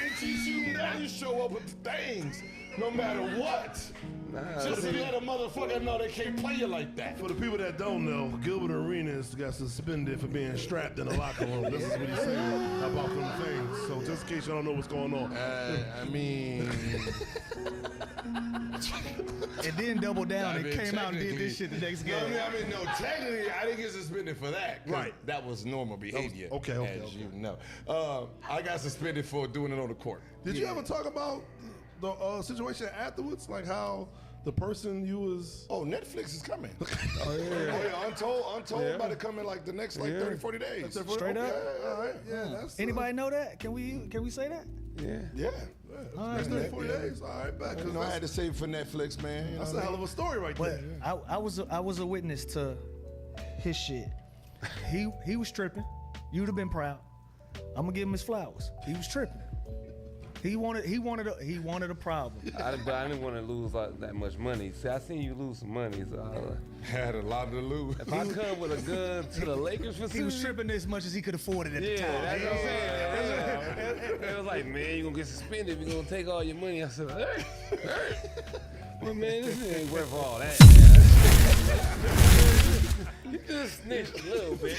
ain't teach you now. You show up with the things, no matter what. Just to let a motherfucker know they can't play you like that. For the people that don't know, Gilbert Arenas got suspended for being strapped in the locker room. This is what he's saying about them things. So just in case y'all don't know what's going on. I mean, and then double down and came out and did this shit the next game. No, technically, I didn't get suspended for that. 'Cause Right. That was normal behavior. Okay. As you know. I got suspended for doing it on the court. Did you ever talk about the situation afterwards? Like how the person you was... Oh, Netflix is coming. Oh yeah. Untold Yeah. about to come in like the next 30, 40 days. Straight up? All right. Yeah, that's... Anybody know that? Can we say that? Yeah. Yeah. Next 30, 40 days. All right, back. You know, I had to save for Netflix, man. You know That's what a I hell mean? of a story right But there. I was a witness to his shit. He was tripping. You'd have been proud. I'm gonna give him his flowers. He was tripping. He wanted a problem. But I didn't want to lose that much money. See, I seen you lose some money, so Had a lot to lose. if I come with a gun to the Lakers facility, He was stripping as much as he could afford it at the time. that's what I'm saying. It was like, man, you gonna get suspended if you gonna take all your money. I said, hey. Well, man, this ain't worth all that. Man. You just snitched a little bit.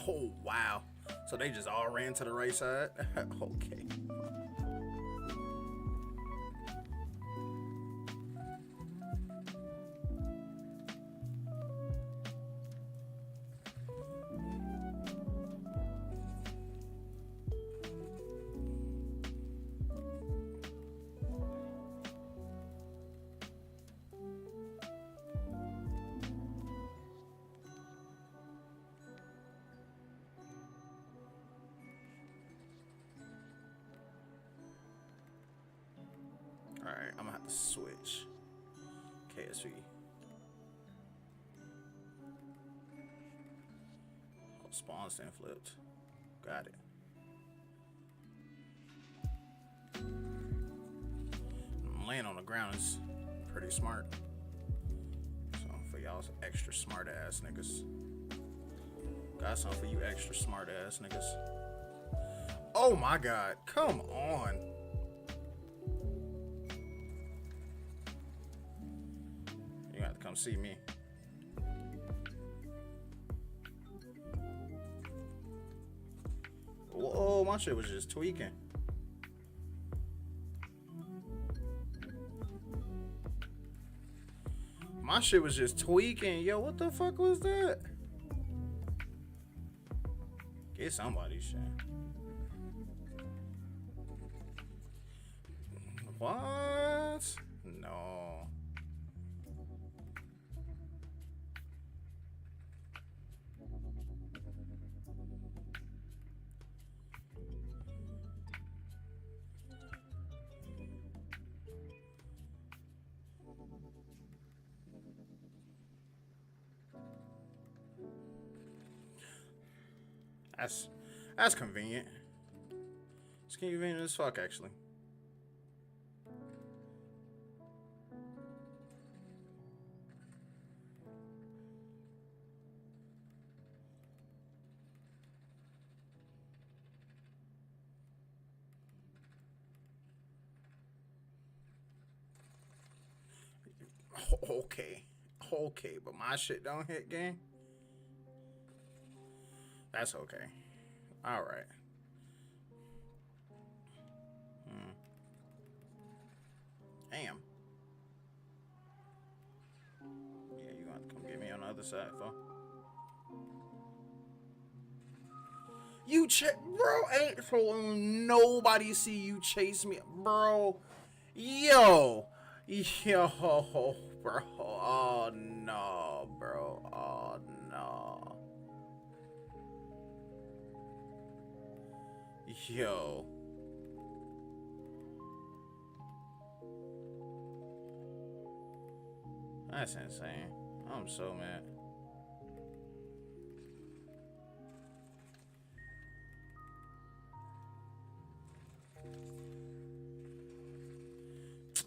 Oh, wow. So they just all ran to the right side? Okay. Alright, I'm gonna have to switch. KSV. Oh, spawn stand flipped. Got it. Laying on the ground is pretty smart. So for y'all extra smart ass niggas. Got something for you extra smart ass niggas. Oh my god, come on. You have to come see me. Whoa, my shit was just tweaking. My shit was just tweaking. Yo, what the fuck was that? Get somebody's shit. What? No. That's convenient. It's convenient as fuck, actually. Okay, but my shit don't hit, gang. That's okay. All right. Damn. Yeah, you gonna have to come get me on the other side, fo. You bro, ain't for nobody see you chase me, bro. Yo, bro. Oh no, bro. Oh no. Yo. That's insane. I'm so mad.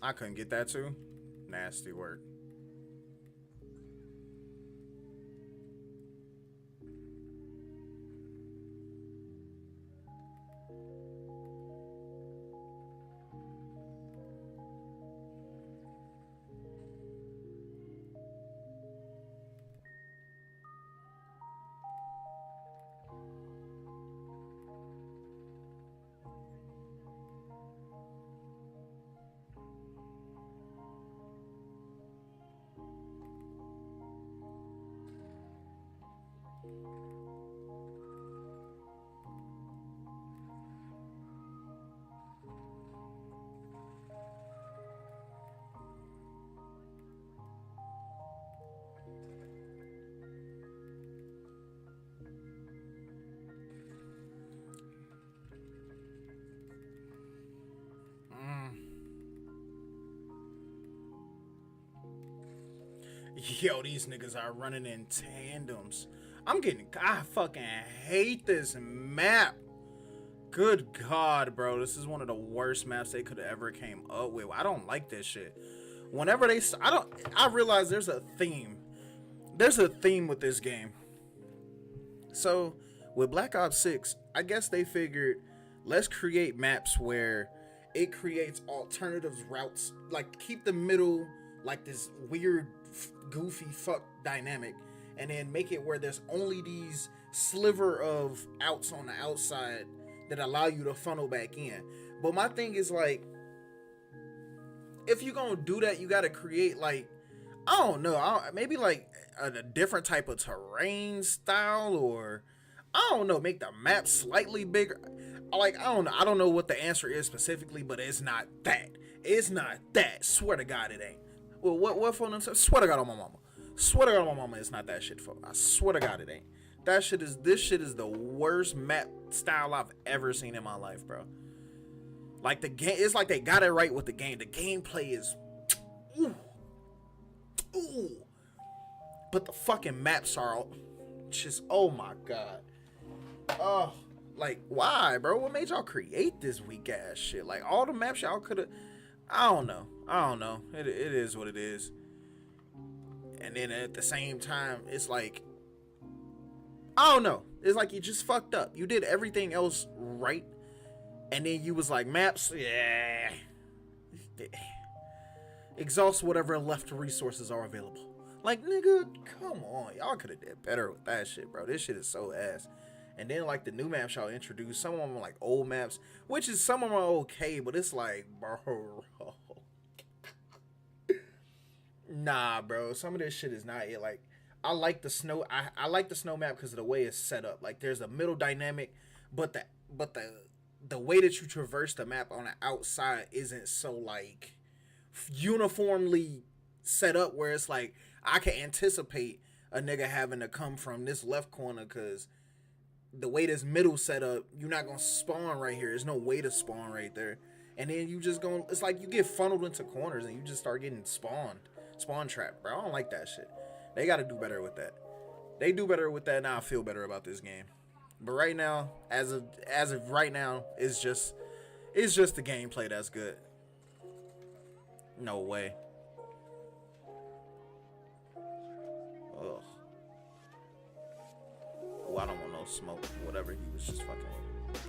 I couldn't get that too. Nasty work. Yo, these niggas are running in tandems. I fucking hate this map. Good God, bro. This is one of the worst maps they could have ever came up with. I don't like this shit. Whenever I realize there's a theme. There's a theme with this game. So, with Black Ops 6, I guess they figured, let's create maps where it creates alternative routes. Like, keep the middle, like, this weird, goofy fuck dynamic. And then make it where there's only these sliver of outs on the outside that allow you to funnel back in. But my thing is, like, if you're gonna do that, you gotta create, like, I don't know, maybe like a different type of terrain style, or I don't know, make the map slightly bigger. Like, I don't know what the answer is specifically, but it's not that. It's not that. Swear to God, it ain't. Well, what phone them? Swear to God on my mama. Swear to God on my mama, it's not that shit, folks. I swear to God, it ain't. This shit is the worst map style I've ever seen in my life, bro. Like, the game, it's like they got it right with the game. The gameplay is, ooh. But the fucking maps are just, oh my God. Oh, like, why, bro? What made y'all create this weak ass shit? Like, all the maps y'all could have, I don't know. It is what it is. And then at the same time, it's like, I don't know. It's like you just fucked up. You did everything else right. And then you was like, maps, yeah. Exhaust whatever left resources are available. Like, nigga, come on. Y'all could have did better with that shit, bro. This shit is so ass. And then, like, the new maps y'all introduced, some of them are like old maps, which is, some of them are okay, but it's like, bro. Nah, bro. Some of this shit is not it. Like, I like the snow. I like the snow map because of the way it's set up. Like, there's a middle dynamic, but the way that you traverse the map on the outside isn't so, like, uniformly set up where it's like I can anticipate a nigga having to come from this left corner, because the way this middle set up, you're not gonna spawn right here. There's no way to spawn right there. And then you just gonna, it's like you get funneled into corners and you just start getting spawn trapped, bro. I don't like that shit. They gotta do better with that. They do better with that, now I feel better about this game. But right now, as of right now, it's just the gameplay that's good. No way. Ugh. Oh, I don't want no smoke. Whatever he was just fucking with.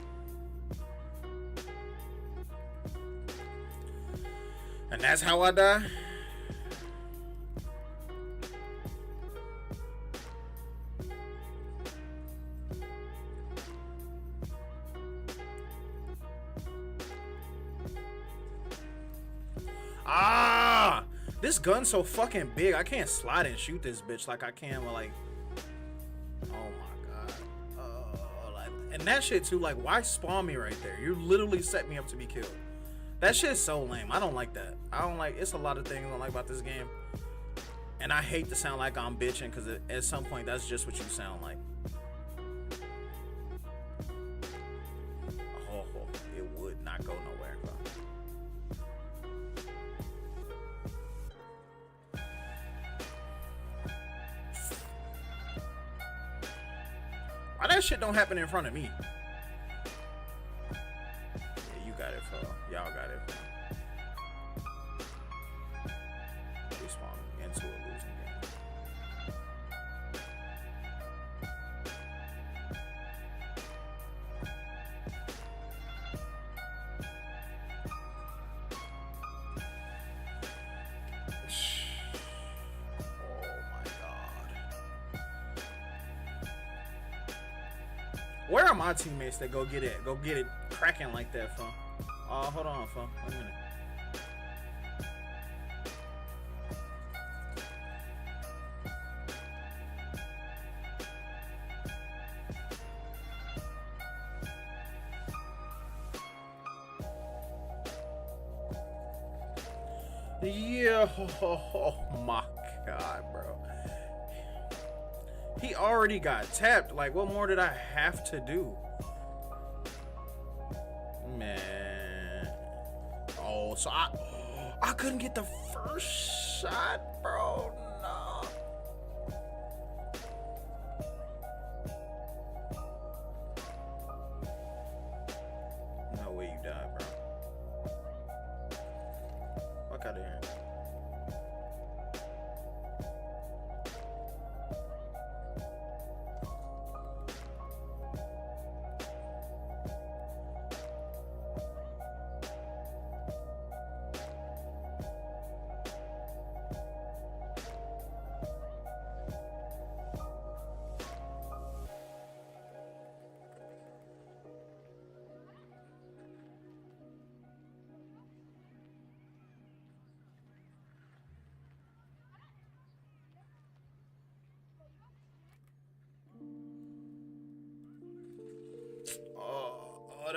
And that's how I die? Ah! This gun's so fucking big, I can't slide and shoot this bitch like I can with, like, oh my God. Like, and that shit too, like, why spawn me right there? You literally set me up to be killed. That shit's so lame. I don't like that. It's a lot of things I don't like about this game. And I hate to sound like I'm bitching, because at some point that's just what you sound like. Oh, it would not go nowhere, bro. Why that shit don't happen in front of me? Yeah, you got it, fella. Y'all got it, fella. We spawn into a losing game. Where are my teammates that go get it cracking like that, fam? Hold on, fam. 1 minute. Yeah, oh my God, bro. He already got tapped. Like, what more did I have to do? Man. Oh, so I couldn't get the first shot, bro. No.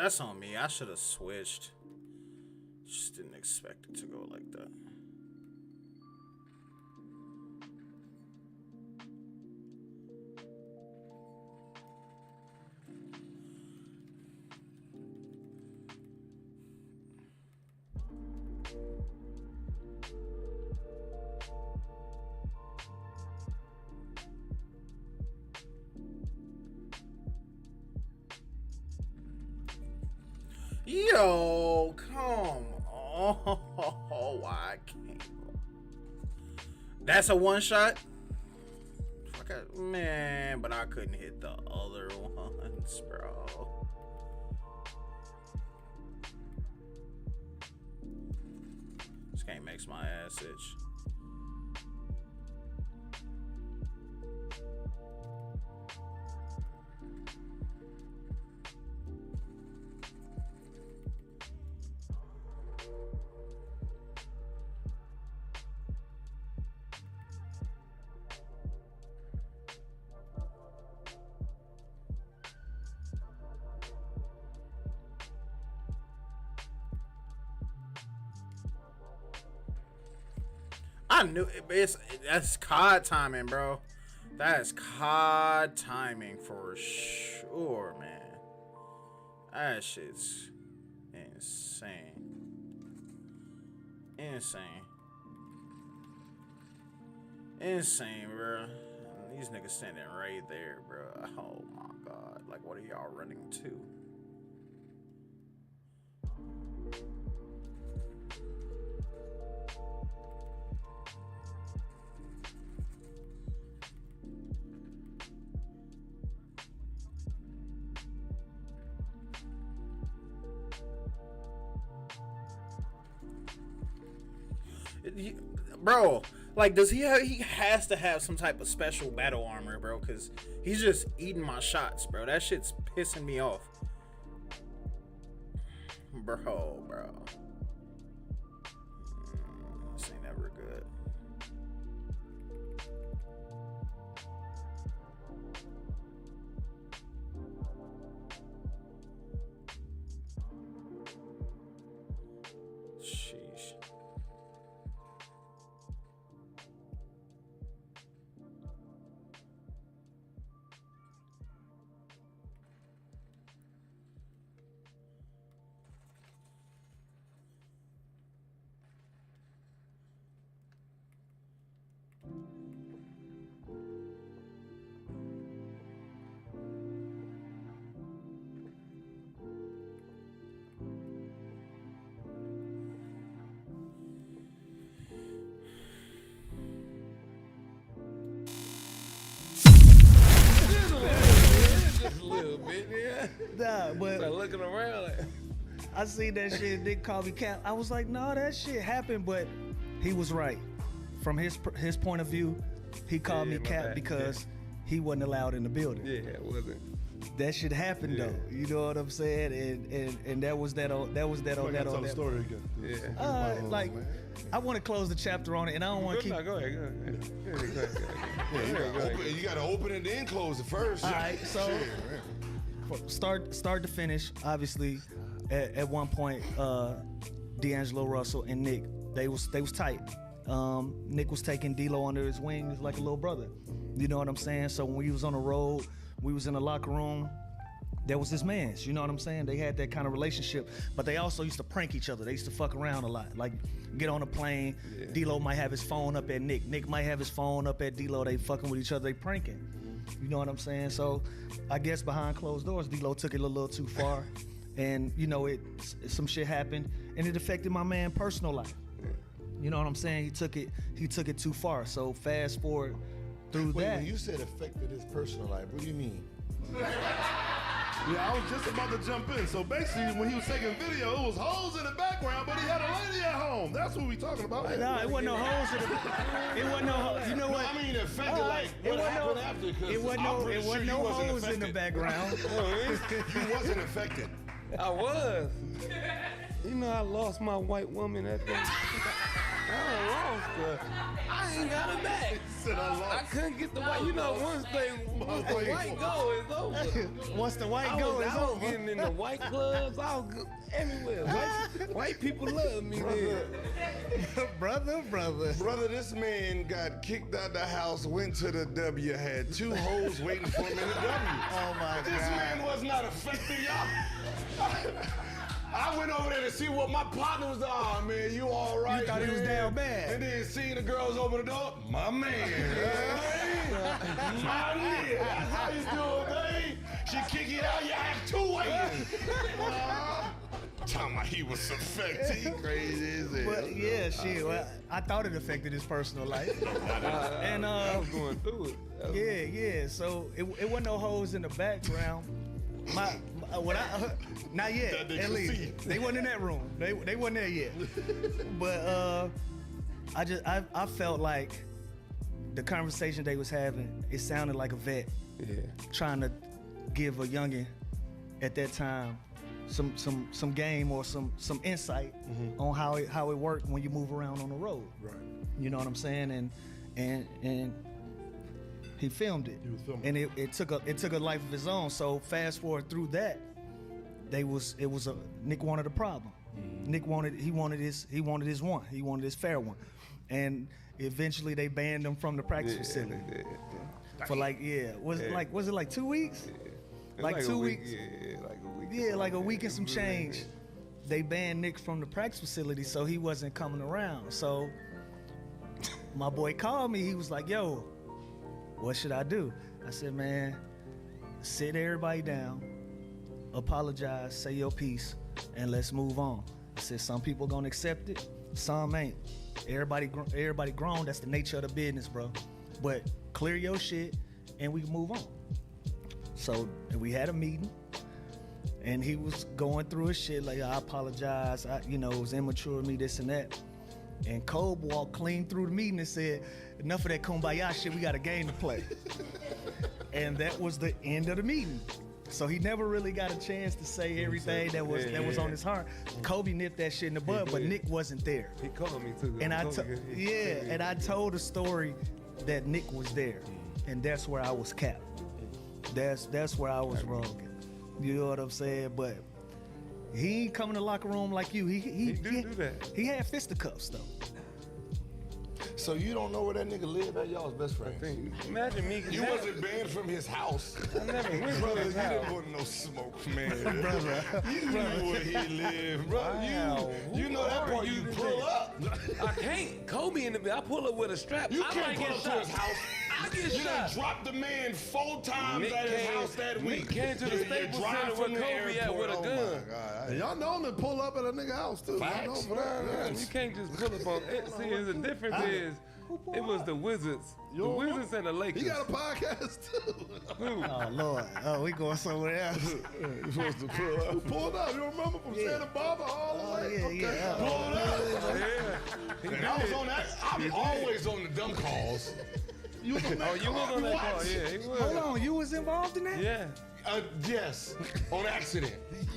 That's on me. I should have switched. Just didn't expect it to go like that. Yo, come on. Why can't? That's a one shot? Fuck it. Man, but I couldn't hit the other ones, bro. This game makes my ass itch. I knew it, that's COD timing, bro. That's COD timing for sure, man. That shit's insane. Insane, bro. These niggas standing right there, bro. Oh my god. Like, what are y'all running to? Bro, like, does he has to have some type of special battle armor, bro, because he's just eating my shots, bro. That shit's pissing me off. Bro. This ain't ever good. Sheesh. Just a little bit, yeah. Nah, but Start looking around like, I seen that shit. Nick called me cap. I was like, no, that shit happened, but he was right. From his point of view, he called me my cap bad. because he wasn't allowed in the building. yeah, it wasn't. That shit happened Yeah. though. You know what I'm saying? And that was that on that I gotta tell the that. story again. Yeah. Like, I want to close the chapter on it, and I don't want to keep. Go ahead. Go ahead. Yeah, you gotta open it then close it first. All right, so start to finish. Obviously, at one point, D'Angelo Russell and Nick, they was tight. Nick was taking D'Lo under his wings like a little brother. You know what I'm saying? So when we was on the road, we was in the locker room. That was his man's, you know what I'm saying? They had that kind of relationship, but they also used to prank each other. They used to fuck around a lot. Like, get on a plane, D'Lo might have his phone up at Nick. Nick might have his phone up at D'Lo. They fucking with each other, they pranking. You know what I'm saying? So, I guess behind closed doors, D'Lo took it a little too far. And, you know, some shit happened, and it affected my man's personal life. You know what I'm saying? He took it too far. So, fast forward through Wait, that. when you said affected his personal life, what do you mean? Yeah, I was just about to jump in. So basically, when he was taking video, it was hoes in the background, but he had a lady at home. That's what we talking about. Nah, it wasn't no hoes in the. It wasn't no. You know what? I mean, affected like It what wasn't happened no- after? 'Cause It wasn't I'm no. pretty It sure wasn't you no wasn't hoes in the affected. background. You wasn't affected. I was. You know, I lost my white woman that day. I lost her. I ain't got it back. I couldn't get the white. You know, once the white go, it's over. Once the white go, it's I was over. getting in the white clubs. I was everywhere. White people love me there. brother. Brother, this man got kicked out the house, went to the W, had 2 hoes waiting for him in the W. Oh my God. This man was not affected, y'all. I went over there to see what my partner was. Oh man, you all right? You thought he was man? down bad. And then seeing the girls open the door, my man, my nigga. That's how you do it, man. She kick you out, you have 2 waiting. Talking about he was affected, he crazy as hell. But yeah, shit. Well, I thought it affected his personal life. And I was going through it. yeah. So it wasn't no hoes in the background. Not yet. That they At could least see. they wasn't in that room. They wasn't there yet. But I felt like the conversation they was having, it sounded like a vet trying to give a youngin at that time some game or some insight on how it worked when you move around on the road. Right. You know what I'm saying? And he filmed it. He was filming. And it took a life of his own. So fast forward through that, Nick wanted a problem. Nick wanted his one. He wanted his fair one. And eventually they banned him from the practice facility. For was it like 2 weeks? Like 2 weeks. Yeah, like a week and some change. They banned Nick from the practice facility, so he wasn't coming around. So my boy called me. He was like, yo, what should I do? I said, man, sit everybody down, apologize, say your piece, and let's move on. I said, some people gonna accept it, some ain't. Everybody grown, that's the nature of the business, bro. But clear your shit, and we can move on. So we had a meeting, and he was going through his shit, like, I apologize, it was immature of me, this and that. And Kobe walked clean through the meeting and said, enough of that kumbaya shit, we got a game to play. And that was the end of the meeting. So he never really got a chance to say everything that was on his heart. Kobe nipped that shit in the bud, but Nick wasn't there. He called me too. And I told a story that Nick was there, and that's where I was capped. That's where I was wrong. You know what I'm saying? But he ain't coming to the locker room like you. He do that. He had fisticuffs though. So you don't know where that nigga live at? Y'all's best friends. Imagine me. You wasn't banned from his house. I never went to Brother, his you house. didn't want no smoke, man. Brother. You knew where he lived, bro. Wow. You know that Who part. are You you pull today? up. I can't. Kobe in the bed. I pull up with a strap. You I can't might pull get up to shot. his house. I get You done shot. dropped the man 4 times Nick at his came- house that Nick week. came to the You Staples drive Center from where the Kobe at airport. with a Oh, gun. my God. And y'all know him to pull up at a nigga house too. Facts. Y'all know for that. You can't just pull up on it. See, the difference is, it was the Wizards. The Yo, Wizards and the Lakers. He got a podcast too. Oh Lord. Oh, we going somewhere else. You supposed to pull up. Who pulled up? You remember from Santa Barbara all the way? Oh, yeah. Pull up. Yeah. And I was on that. I'm always on the dumb calls. You was Oh, you was on that call. Yeah, he was. Hold on, you was involved in that? Yeah. Yes, on accident.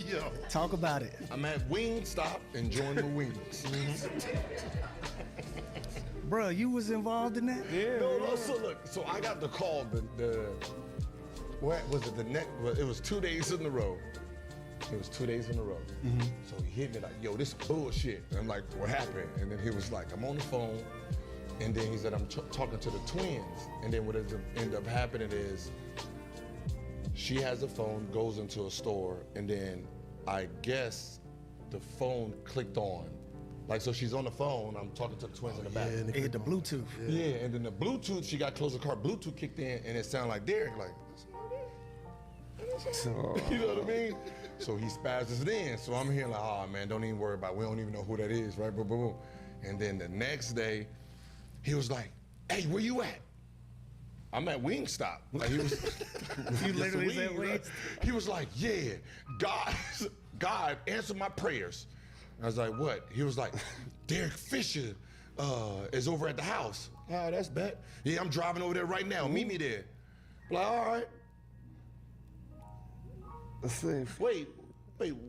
Yo. Talk about it. I'm at Wingstop enjoying the wings. Bruh, you was involved in that? Yeah. No, so look, so I got the call, what was it, it was 2 days in a row. It was 2 days in a row. So he hit me like, yo, this is bullshit. And I'm like, what happened? And then he was like, I'm on the phone. And then he said, I'm talking to the twins. And then what ended up happening is, she has a phone, goes into a store, and then I guess the phone clicked on. Like, so she's on the phone, I'm talking to the twins in the back. It hit the Bluetooth. Yeah, and then the Bluetooth, she got close to the car, Bluetooth kicked in, and it sounded like Derek, like, you know what I mean? So he spazzes it in. So I'm here like, oh man, don't even worry about it. We don't even know who that is, right? Boom, boom, boom. And then the next day, he was like, hey, where you at? I'm at Wingstop. Like he was, You literally said right? He was like, yeah, God answered my prayers. I was like, what? He was like, Derek Fisher is over at the house. Oh, that's bad. Yeah, I'm driving over there right now. Meet me there. I'm like, all right. Let's see. Wait,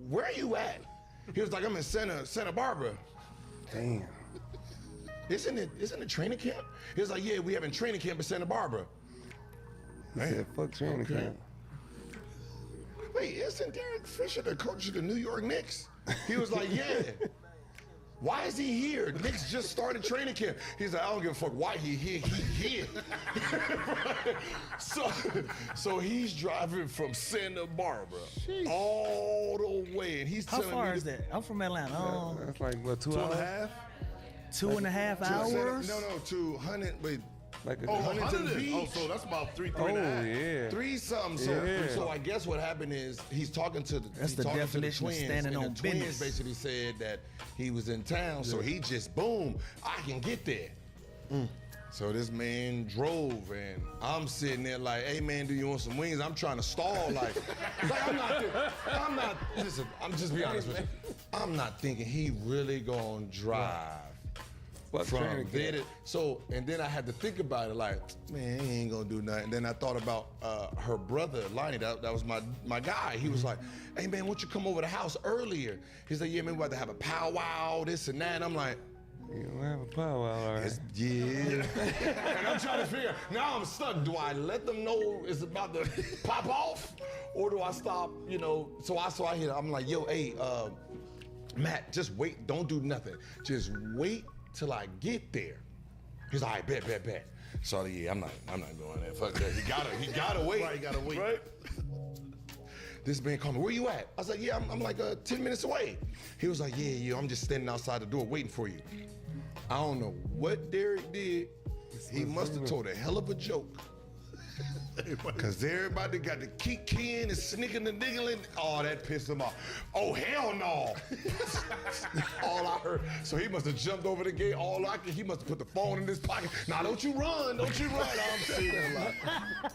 where are you at? He was like, I'm in Santa Barbara. Damn. isn't it training camp? He was like, yeah, we having training camp in Santa Barbara. He said, fuck training camp. Wait, isn't Derek Fisher the coach of the New York Knicks? He was like, yeah. Why is he here? Knicks just started training camp. He's like, I don't give a fuck why he here. He here. So he's driving from Santa Barbara all the way, and he's How telling far me is that? I'm from Atlanta. That's like, what, 2 2 hours? and a half? 2.5 hours? No, to 100. Wait, Like a Oh, Huntington 100. Beach. Oh, so that's about three oh, and a half. yeah. 3 something. So I guess what happened is he's talking to the That's the definition of twins, standing and on the twins business. basically said that he was in town, so he just boom, I can get there. So this man drove, and I'm sitting there like, hey man, do you want some wings? I'm trying to stall, like I'm not. Listen, I'm just be honest with you. I'm not thinking he really gonna drive. Fuck From training there camp. so, and then I had to think about it like, man, he ain't gonna do nothing. Then I thought about her brother, Lonnie, that was my guy. He was like, hey man, won't you come over to the house earlier? He's like, yeah, man, we about to have a powwow, this and that. And I'm like, You don't have a powwow, all right. yeah. And I'm trying to figure, now I'm stuck. Do I let them know it's about to pop off? Or do I stop, you know? So I hit, I'm like, yo, hey, Matt, just wait, don't do nothing. Just wait till I get there. He's like, all right, bet. So yeah, I'm not going there. Fuck that. He gotta wait. Right, you gotta wait. Right? This man called me, where you at? I was like, yeah, I'm like 10 minutes away. He was like, yeah, I'm just standing outside the door waiting for you. I don't know what Derek did. He must have told a hell of a joke. Cause everybody got the keying and snicking and diggling. Oh, that pissed him off. Oh, hell no. All I heard. So he must have jumped over the gate. He must have put the phone in his pocket. Nah, don't you run. I'm sitting there like,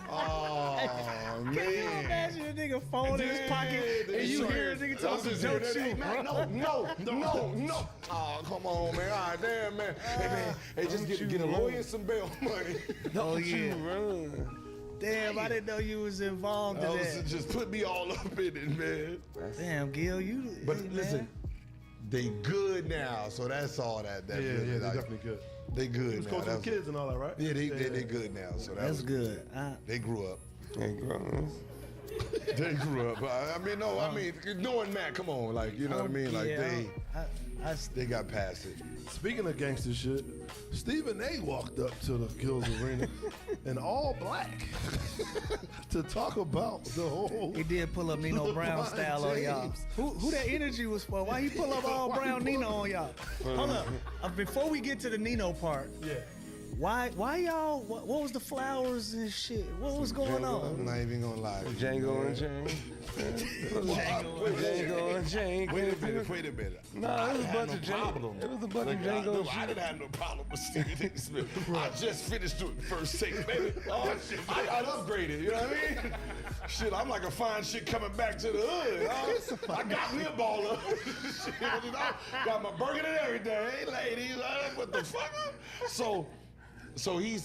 oh, man. Can you imagine a nigga phone in his pocket and you hear a nigga talk some joke shit? No. Oh, come on, man. All right, damn, man. Hey, man. Hey, just get a lawyer and some bail money. Oh, yeah. You run. Damn, I didn't know you was involved in that. Just put me all up in it, man. Damn, Gil, you. But hey, listen, man. they good now, so that's all that. Yeah, really, they're like, definitely good. They good He was now. coaching That's- the kids and all that, right? Yeah, they good now. So That's good. They grew up. Hey, grown. They grew up. I mean, knowing Matt, come on, like, you know what I mean? Like, they got past it. Speaking of gangster shit, Stephen A. walked up to the Gills Arena in all black to talk about the whole. He did pull up Nino Brown LeBron style on y'all. James. Who that energy was for? Why he pull up all Why brown he pull Nino on y'all? Hold up. Before we get to the Nino part, Yeah. why y'all? What was the flowers and shit? What was going I'm on? not even gonna lie. to you, Django man. and Jane. Django and Jane. Wait a minute. Nah, it was a I bunch had of no Django. problem. It was a bunch of Like, Django I shit. didn't have no problem with Stephen A. Smith. I just finished doing the first take, baby. I upgraded, you know what I mean? Shit, I'm like a fine shit coming back to the hood. I got me a baller. Shit, you know? Got my burger and everything. Hey, ladies, what the fuck? So he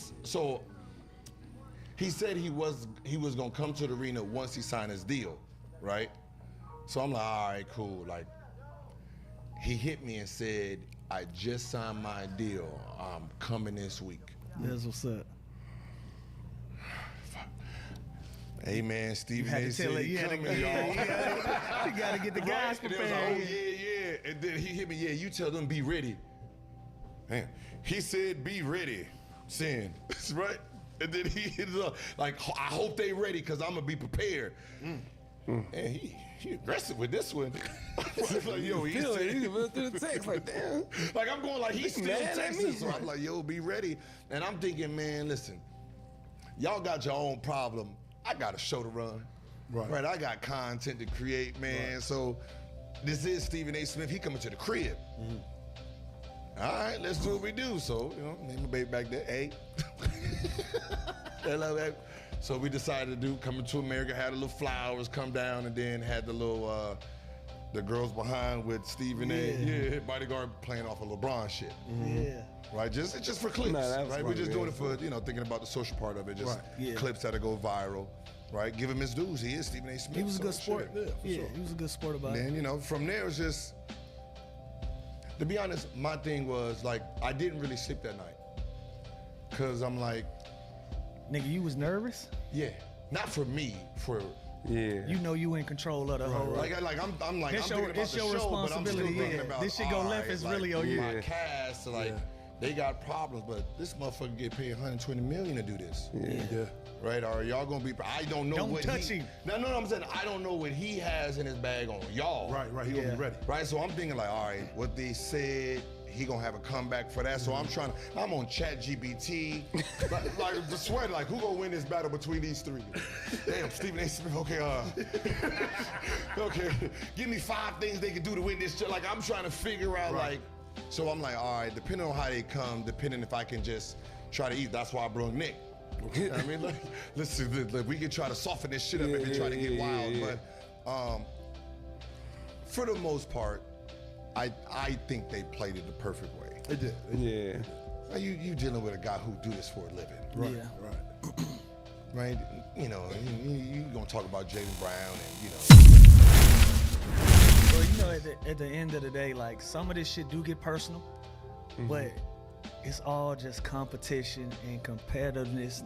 said he was gonna come to the arena once he signed his deal, right? So I'm like, all right, cool. Like, he hit me and said, I just signed my deal. I'm coming this week. That's what's up. Hey man, Stephen You had A. to tell said her. he You had to coming, y'all. You gotta get the guys And they was like, oh prepared. yeah. And then he hit me, yeah, you tell them be ready. Man, he said be ready, saying, right? And then he hit it up, like, I hope they ready, because I'm gonna be prepared. And he aggressive with this one. Like, yo, he Feel it. said, He went through the text like, damn. like I'm going like he's still mad at texting. me. So I'm like, yo, be ready. And I'm thinking, man, listen, y'all got your own problem. I got a show to run. Right. I got content to create, man. So this is Stephen A. Smith. He coming to the crib. All right, let's do what we do. So, you know, name my baby back there, A. Hello, baby. So we decided to do Coming to America, had the little flowers come down, and then had the little, the girls behind with Stephen A. Yeah, bodyguard playing off of LeBron shit. Yeah. Right, it's just for clips, Nah, that was right? We're just funny, doing it for, thinking about the social part of it, just Yeah. clips that'll go viral, right? Give him his dues. He is Stephen A. Smith. He was a so good sport. shit. Yeah, he was a good sport about it. Then, from there, it was just, To be honest, my thing was like I didn't really sleep that night, cause I'm like, Nigga, you was nervous? yeah, not for me, for Yeah. You know you in control of the whole. like I'm like It's I'm your- thinking about it's the your show, but I'm still responsibility, thinking yeah. about This shit go all left, right, it's like, really on you. my Yeah. cast, like they got problems, but this motherfucker get paid 120 million to do this. Yeah. Right? Or y'all gonna be? I don't know Don't what touch he. him. No, I'm saying I don't know what he has in his bag on y'all. Right. He gonna be ready. Right. So I'm thinking like, all right, what they said. He gonna have a comeback for that. So I'm on ChatGPT. like the sweat, like who gonna win this battle between these three? Damn, Stephen A. Smith, okay, okay. Give me 5 things they can do to win this shit. Like I'm trying to figure out like, so I'm like, all right, depending on how they come, depending if I can just try to eat, that's why I brought Nick. You know what I mean? Like, listen, we can try to soften this shit up if they try to get wild. But for the most part, I think they played it the perfect way. They did. Yeah. Now, you dealing with a guy who do this for a living, Yeah. right? You know, you gonna talk about Jaylen Brown and But you know, at the end of the day, like some of this shit do get personal, but it's all just competition and competitiveness.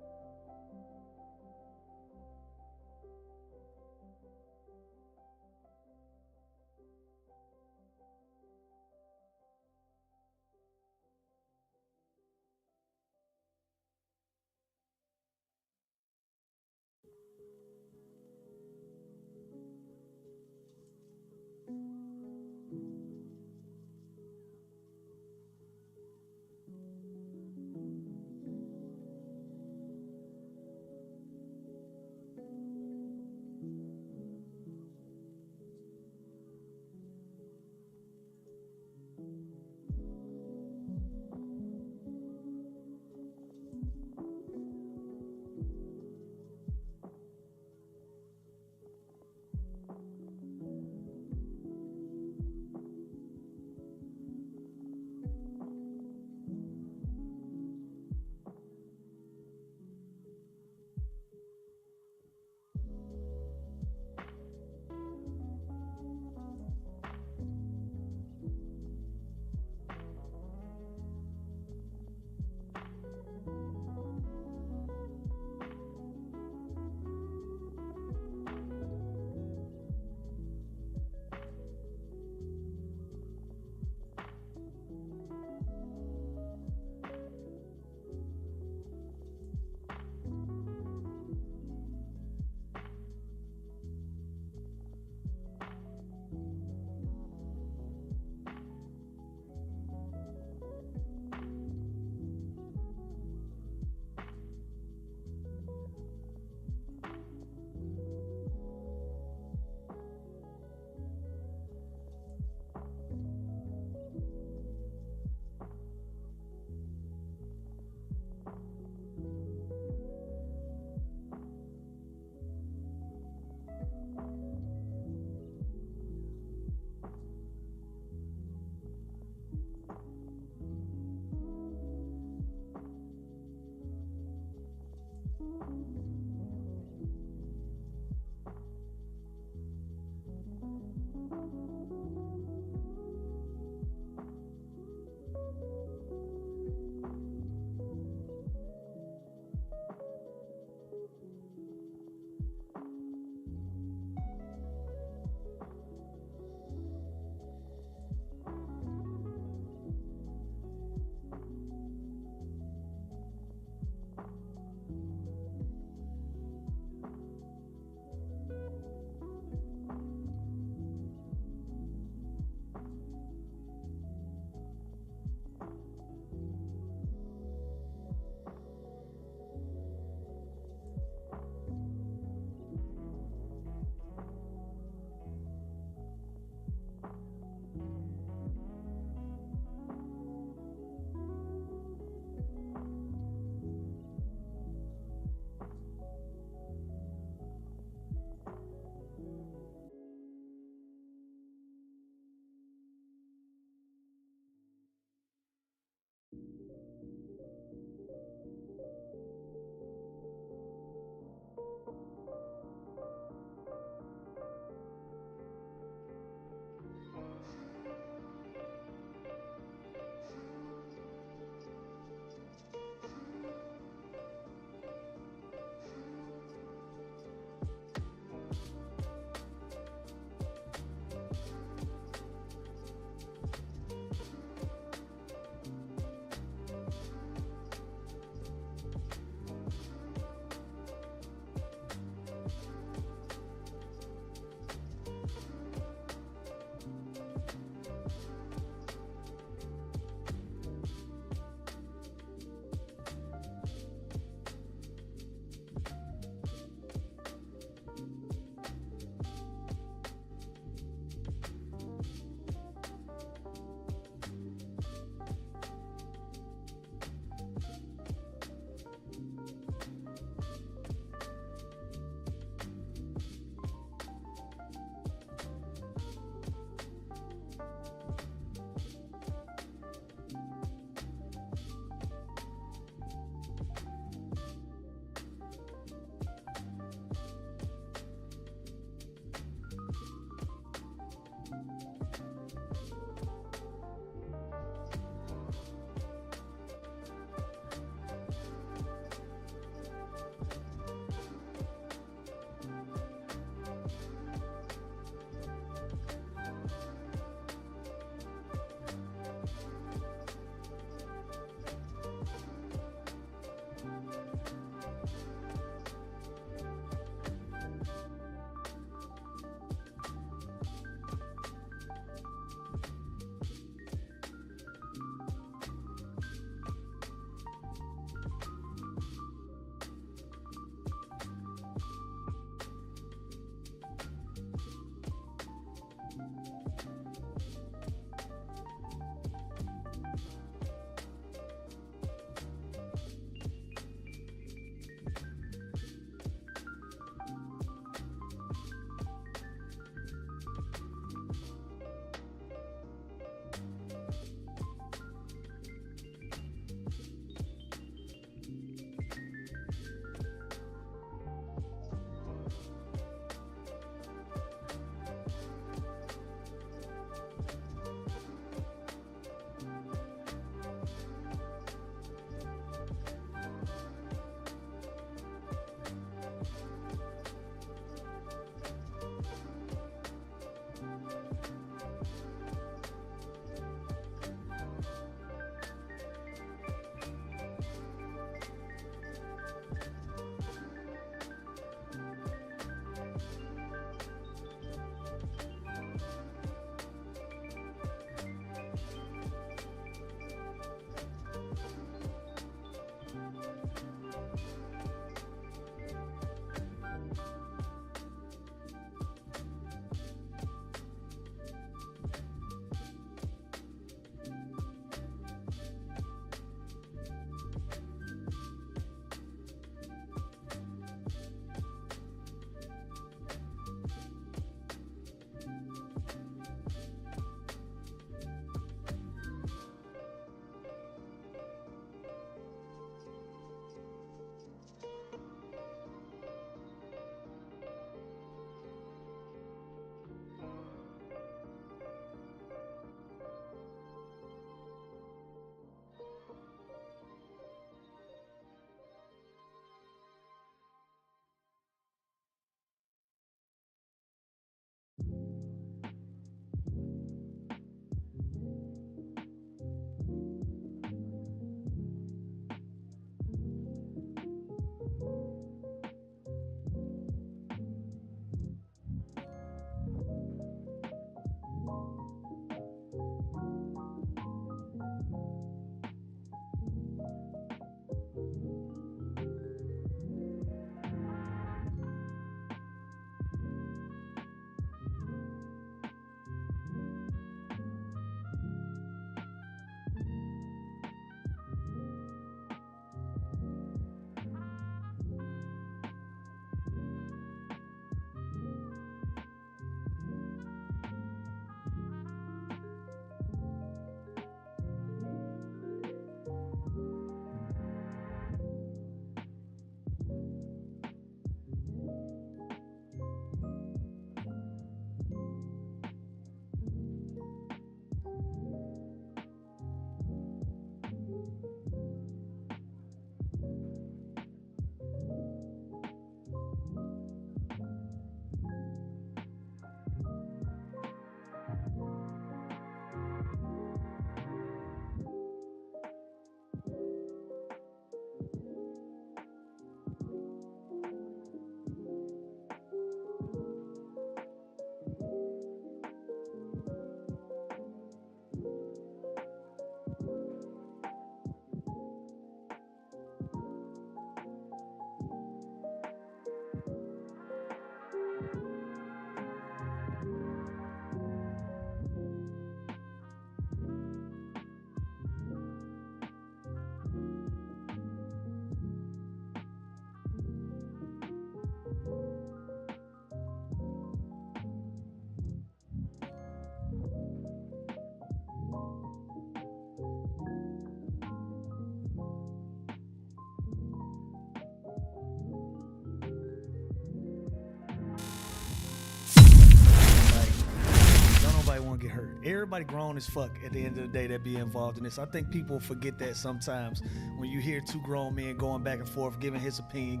Everybody grown as fuck at the end of the day that be involved in this. I think people forget that sometimes when you hear two grown men going back and forth, giving his opinion.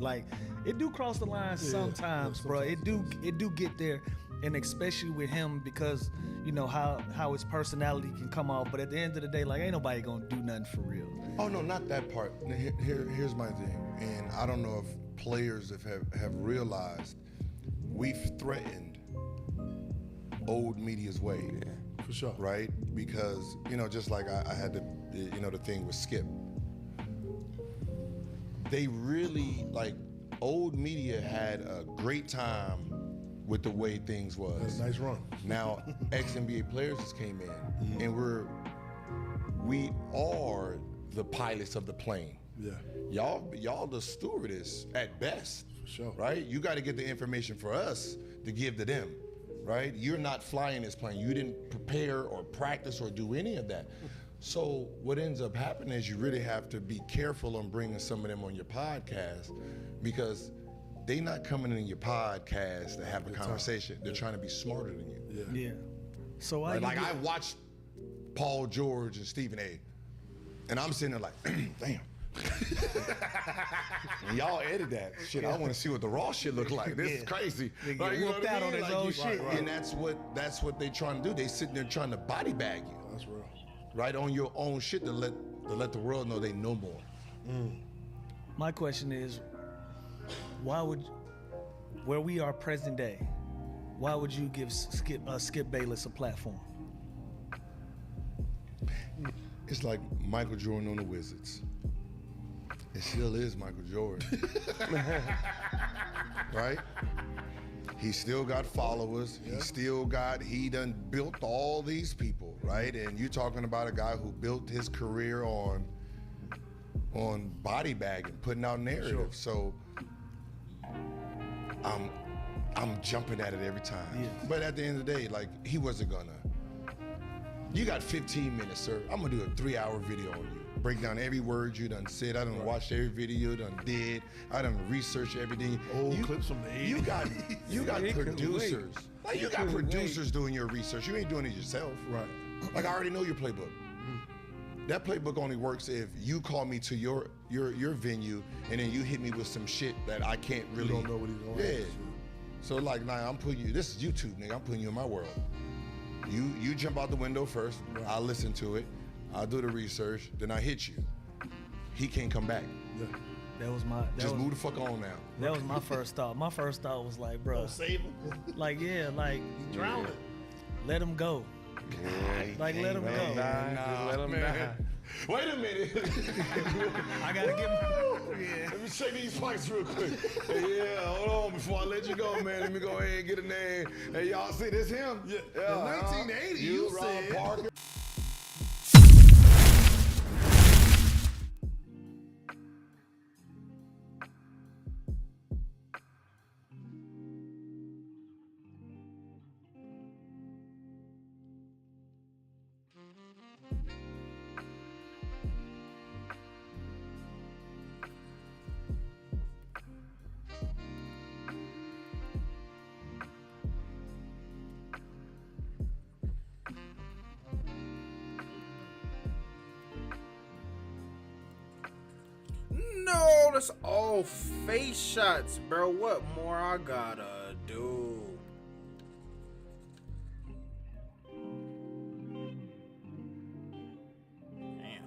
Like, it do cross the line sometimes, bro. It do get there, and especially with him because you know how his personality can come off. But at the end of the day, like, ain't nobody gonna do nothing for real. Oh no, not that part. Here's my thing, and I don't know if players have realized we've threatened old media's way. For sure. Right? Because, you know, just like I had the thing with Skip. They really, like, old media had a great time with the way things was. That's a nice run. Now, ex-NBA players just came in, and we are the pilots of the plane. Yeah. Y'all the stewardess at best. For sure. Right? You got to get the information for us to give to them. Right? You're not flying this plane. You didn't prepare or practice or do any of that. So what ends up happening is you really have to be careful on bringing some of them on your podcast because they not coming in your podcast to have a conversation. They're trying to be smarter than you. Yeah. So Right? Like, I watched Paul George and Stephen A. And I'm sitting there like, damn. And y'all edit that shit. I want to see what the raw shit look like. This is crazy. They get Like, you know whooped what I out on mean? his Like, own you- shit. And that's what they trying to do. They sitting there trying to body bag you. That's real. Right on your own shit to let the world know they know more. My question is, where we are present day, why would you give Skip Bayless a platform? It's like Michael Jordan on the Wizards. It still is Michael Jordan. Right? He still got followers. He done built all these people, right? And you talking about a guy who built his career on body bagging, putting out narrative. So I'm jumping at it every time. Yeah. But at the end of the day, like, he wasn't gonna. You got 15 minutes, sir. I'm gonna do a 3-hour video on you. Break down every word you done said. I done watched every video you done did. I done researched everything. Old clips from the 80s. You got producers. Like, you got producers doing your research. You ain't doing it yourself. Right. Like, I already know your playbook. That playbook only works if you call me to your venue and then you hit me with some shit that I can't really. You don't know what he's going Yeah. So like, nah, I'm putting you. This is YouTube, nigga. I'm putting you in my world. You jump out the window first. Right. I'll listen to it. I'll do the research. Then I hit you. He can't come back. Yeah. Just move the fuck on now. That was my first thought. My first thought was like, bro, Save him. like, yeah, like, Drown it. let him go. Like, let him go. Just let him die. Wait a minute. I gotta get yeah. Let me check these pipes real quick. Hey, yeah, hold on before I let you go, man. Let me go ahead and get a name. Hey, y'all see this him? Yeah. In 1980, you Rob said. Parker. No, that's all face shots, bro. What more I gotta do? Damn.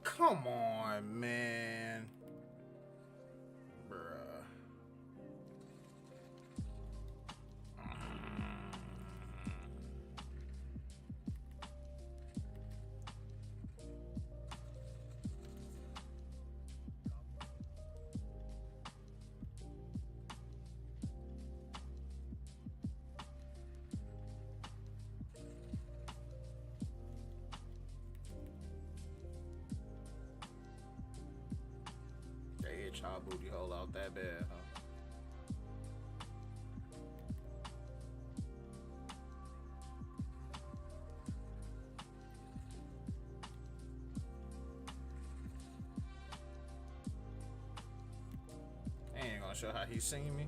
Come on, man. Bruh. child booty hole out that bad, huh? I ain't gonna show how he seen me.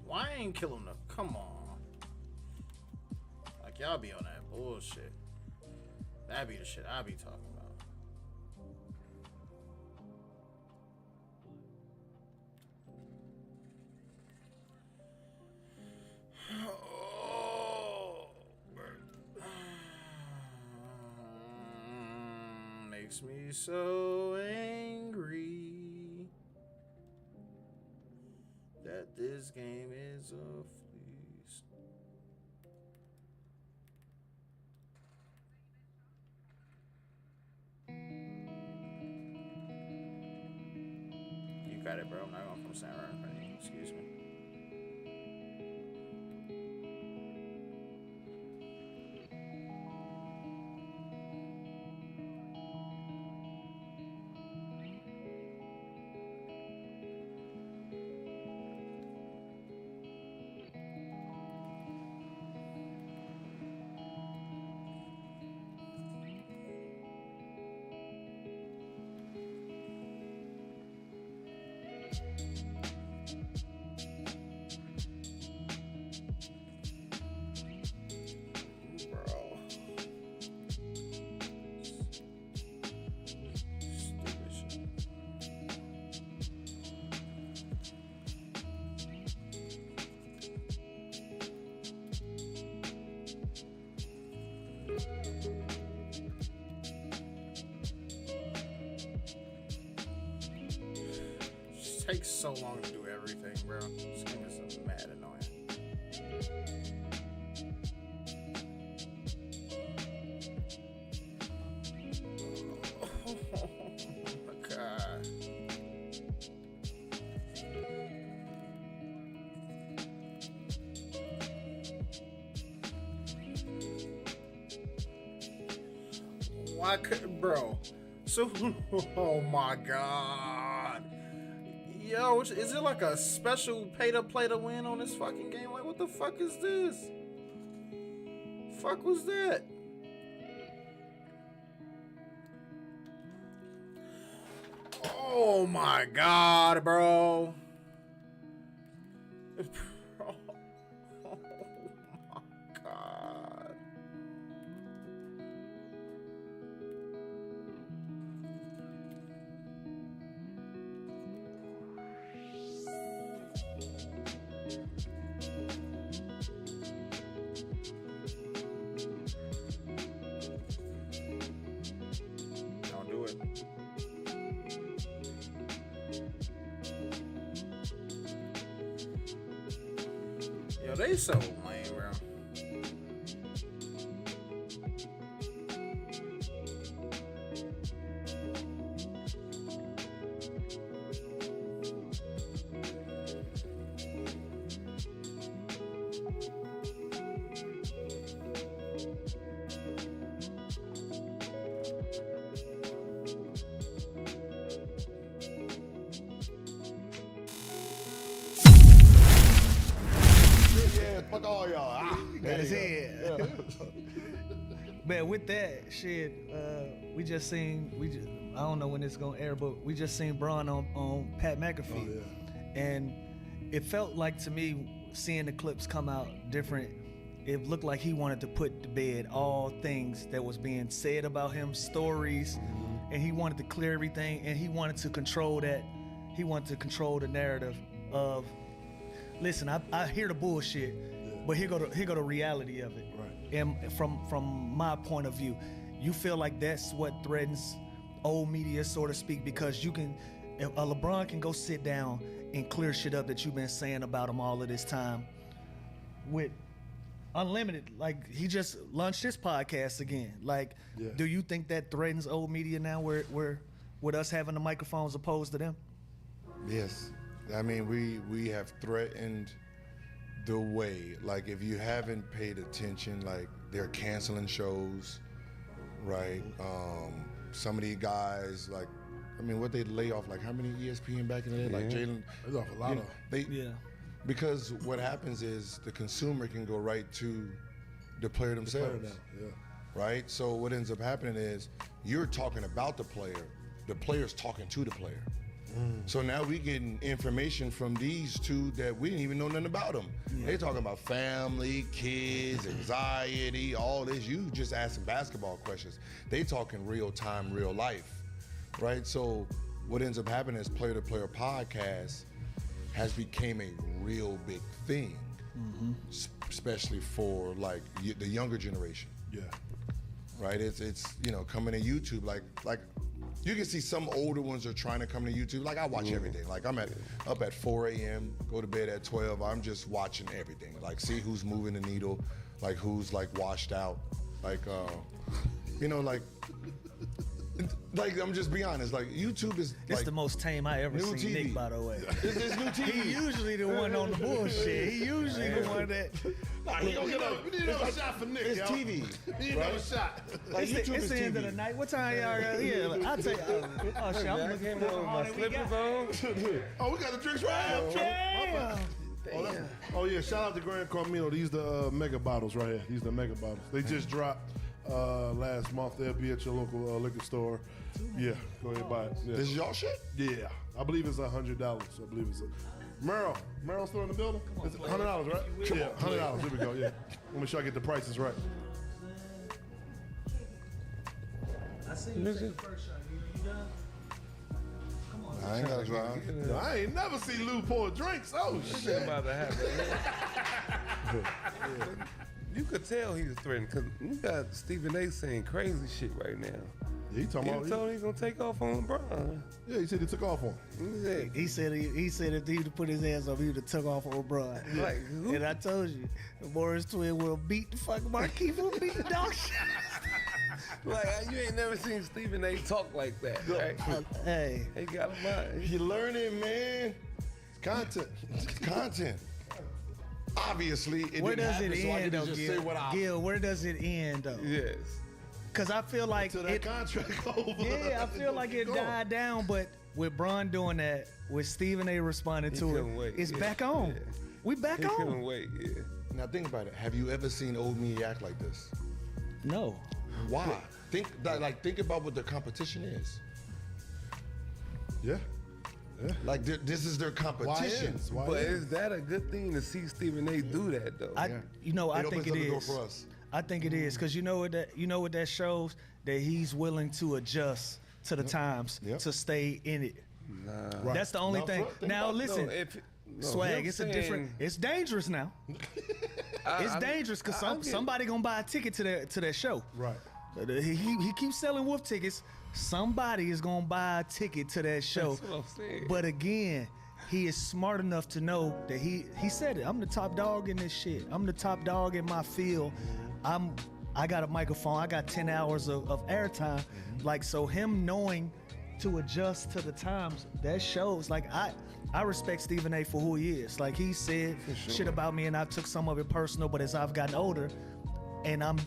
Why I ain't killing them? Come on. Like, y'all be on that bullshit. That be the shit I be talking about. Makes me so angry that this game is a fleece. You got it, bro. I'm not going from stand right in front of you. Excuse me. Takes so long to do everything, bro. This game is so mad annoying. Oh my god. Why could, bro? So, oh my god. Yo, is it like a special pay-to-play to win on this fucking game? Like, what the fuck is this? Fuck was that? Oh my god, bro. Oh my god. Don't do it. Yo, they so lame, bro. his head. Man, with that shit, we just seen, I don't know when it's gonna air, but we just seen Braun on Pat McAfee. And it felt like to me, seeing the clips come out different, it looked like he wanted to put to bed all things that was being said about him, stories, and he wanted to clear everything, and he wanted to control that. He wanted to control the narrative of, listen, I hear the bullshit, but here go the reality of it. Right. And from my point of view, you feel like that's what threatens old media, so to speak, because LeBron can go sit down and clear shit up that you've been saying about him all of this time with unlimited. Like, he just launched his podcast again. Like, do you think that threatens old media now, where with us having the microphones opposed to them? Yes. I mean, we have threatened the way, like, if you haven't paid attention, like, they're canceling shows, right? Some of these guys, like, I mean, what they lay off, like, how many ESPN back in the day? Like, Jalen. They off a lot of. Because what happens is the consumer can go right to the player themselves, right? So what ends up happening is you're talking about the player's talking to the player. So now we getting information from these two that we didn't even know nothing about them. They talking about family, kids, anxiety, all this. You just asking basketball questions. They talking real time, real life, right? So what ends up happening is player-to-player podcast has became a real big thing, especially for like the younger generation. Yeah. Right. It's coming to YouTube like. You can see some older ones are trying to come to YouTube. Like, I watch everything. Like, I'm up at 4 a.m., go to bed at 12. I'm just watching everything. Like, see who's moving the needle, like who's like washed out. Like, like I'm just be honest. Like, YouTube is It's like the most tame I ever seen TV. Nick, by the way. It's new TV. He usually the one on the bullshit. He usually the one that. We need another shot for Nick, It's yo. TV. We need another shot. Like, YouTube It's is the end of the TV. night. What time y'all got here? Like, I'll tell you. Oh shit, I'm I looking came for over with my slippers on. Oh, we got the drinks right here. Damn. Oh yeah, shout out to Grand Carmino. These the mega bottles right here. These the mega bottles. They just dropped last month. They'll be at your local liquor store. Yeah, go ahead and buy it. Yeah. This is y'all shit? Yeah, I believe it's $100. I believe it's Meryl's still in the building? It's $100, right? Yeah, $100. Here we go, yeah. Let me sure I get the prices right. I see you take the first shot. You done? Come on. I ain't gotta drive. Yo, I ain't never seen Lou pour drinks. Oh, Shit shit. about to happen. You could tell he was threatened because you got Stephen A. saying crazy shit right now. Yeah, he talking He about told he's gonna take off on LeBron. Yeah, he said he took off on him. He said if he would have put his hands up, he would have took off on LeBron. Like, who? And I told you, the Morris twin will beat the fucking Marquise, will beat the dog shit. Like, you ain't never seen Stephen A. talk like that, right? Hey. He got a mind. You learning, man. Content. Content. Obviously, it Where didn't does happen, it so I end, get though, to just say what I. Gil, where does it end, though? Yes. Because I feel like Till that contract over. yeah, I feel like it Go. died down, but with Bron doing that, with Stephen A. responding He to couldn't it, wait, it's yeah, back on. yeah. We back He couldn't on. wait, yeah. Now think about it. Have you ever seen old media act like this? No. Why? Think about what their competition is. Yeah. Like this is their competition. Why But ends? is that a good thing to see Stephen A. do that, though? I think opens it up the door is. for us. I think it is because you know what that shows, that he's willing to adjust to the times to stay in it. Right. That's the only Now, thing. think Now about- listen, swag. him It's a different. saying- It's dangerous now. It's dangerous because somebody gonna buy a ticket to that show. Right. He keeps selling wolf tickets. Somebody is gonna buy a ticket to that show. That's what I'm saying. But again, he is smart enough to know that he said it. I'm the top dog in this shit. I'm the top dog in my field. I got a microphone. I got 10 hours of airtime. Like, so him knowing to adjust to the times, that shows. Like, I respect Stephen A. for who he is. Like, he said shit about me and I took some of it personal, but as I've gotten older and I'm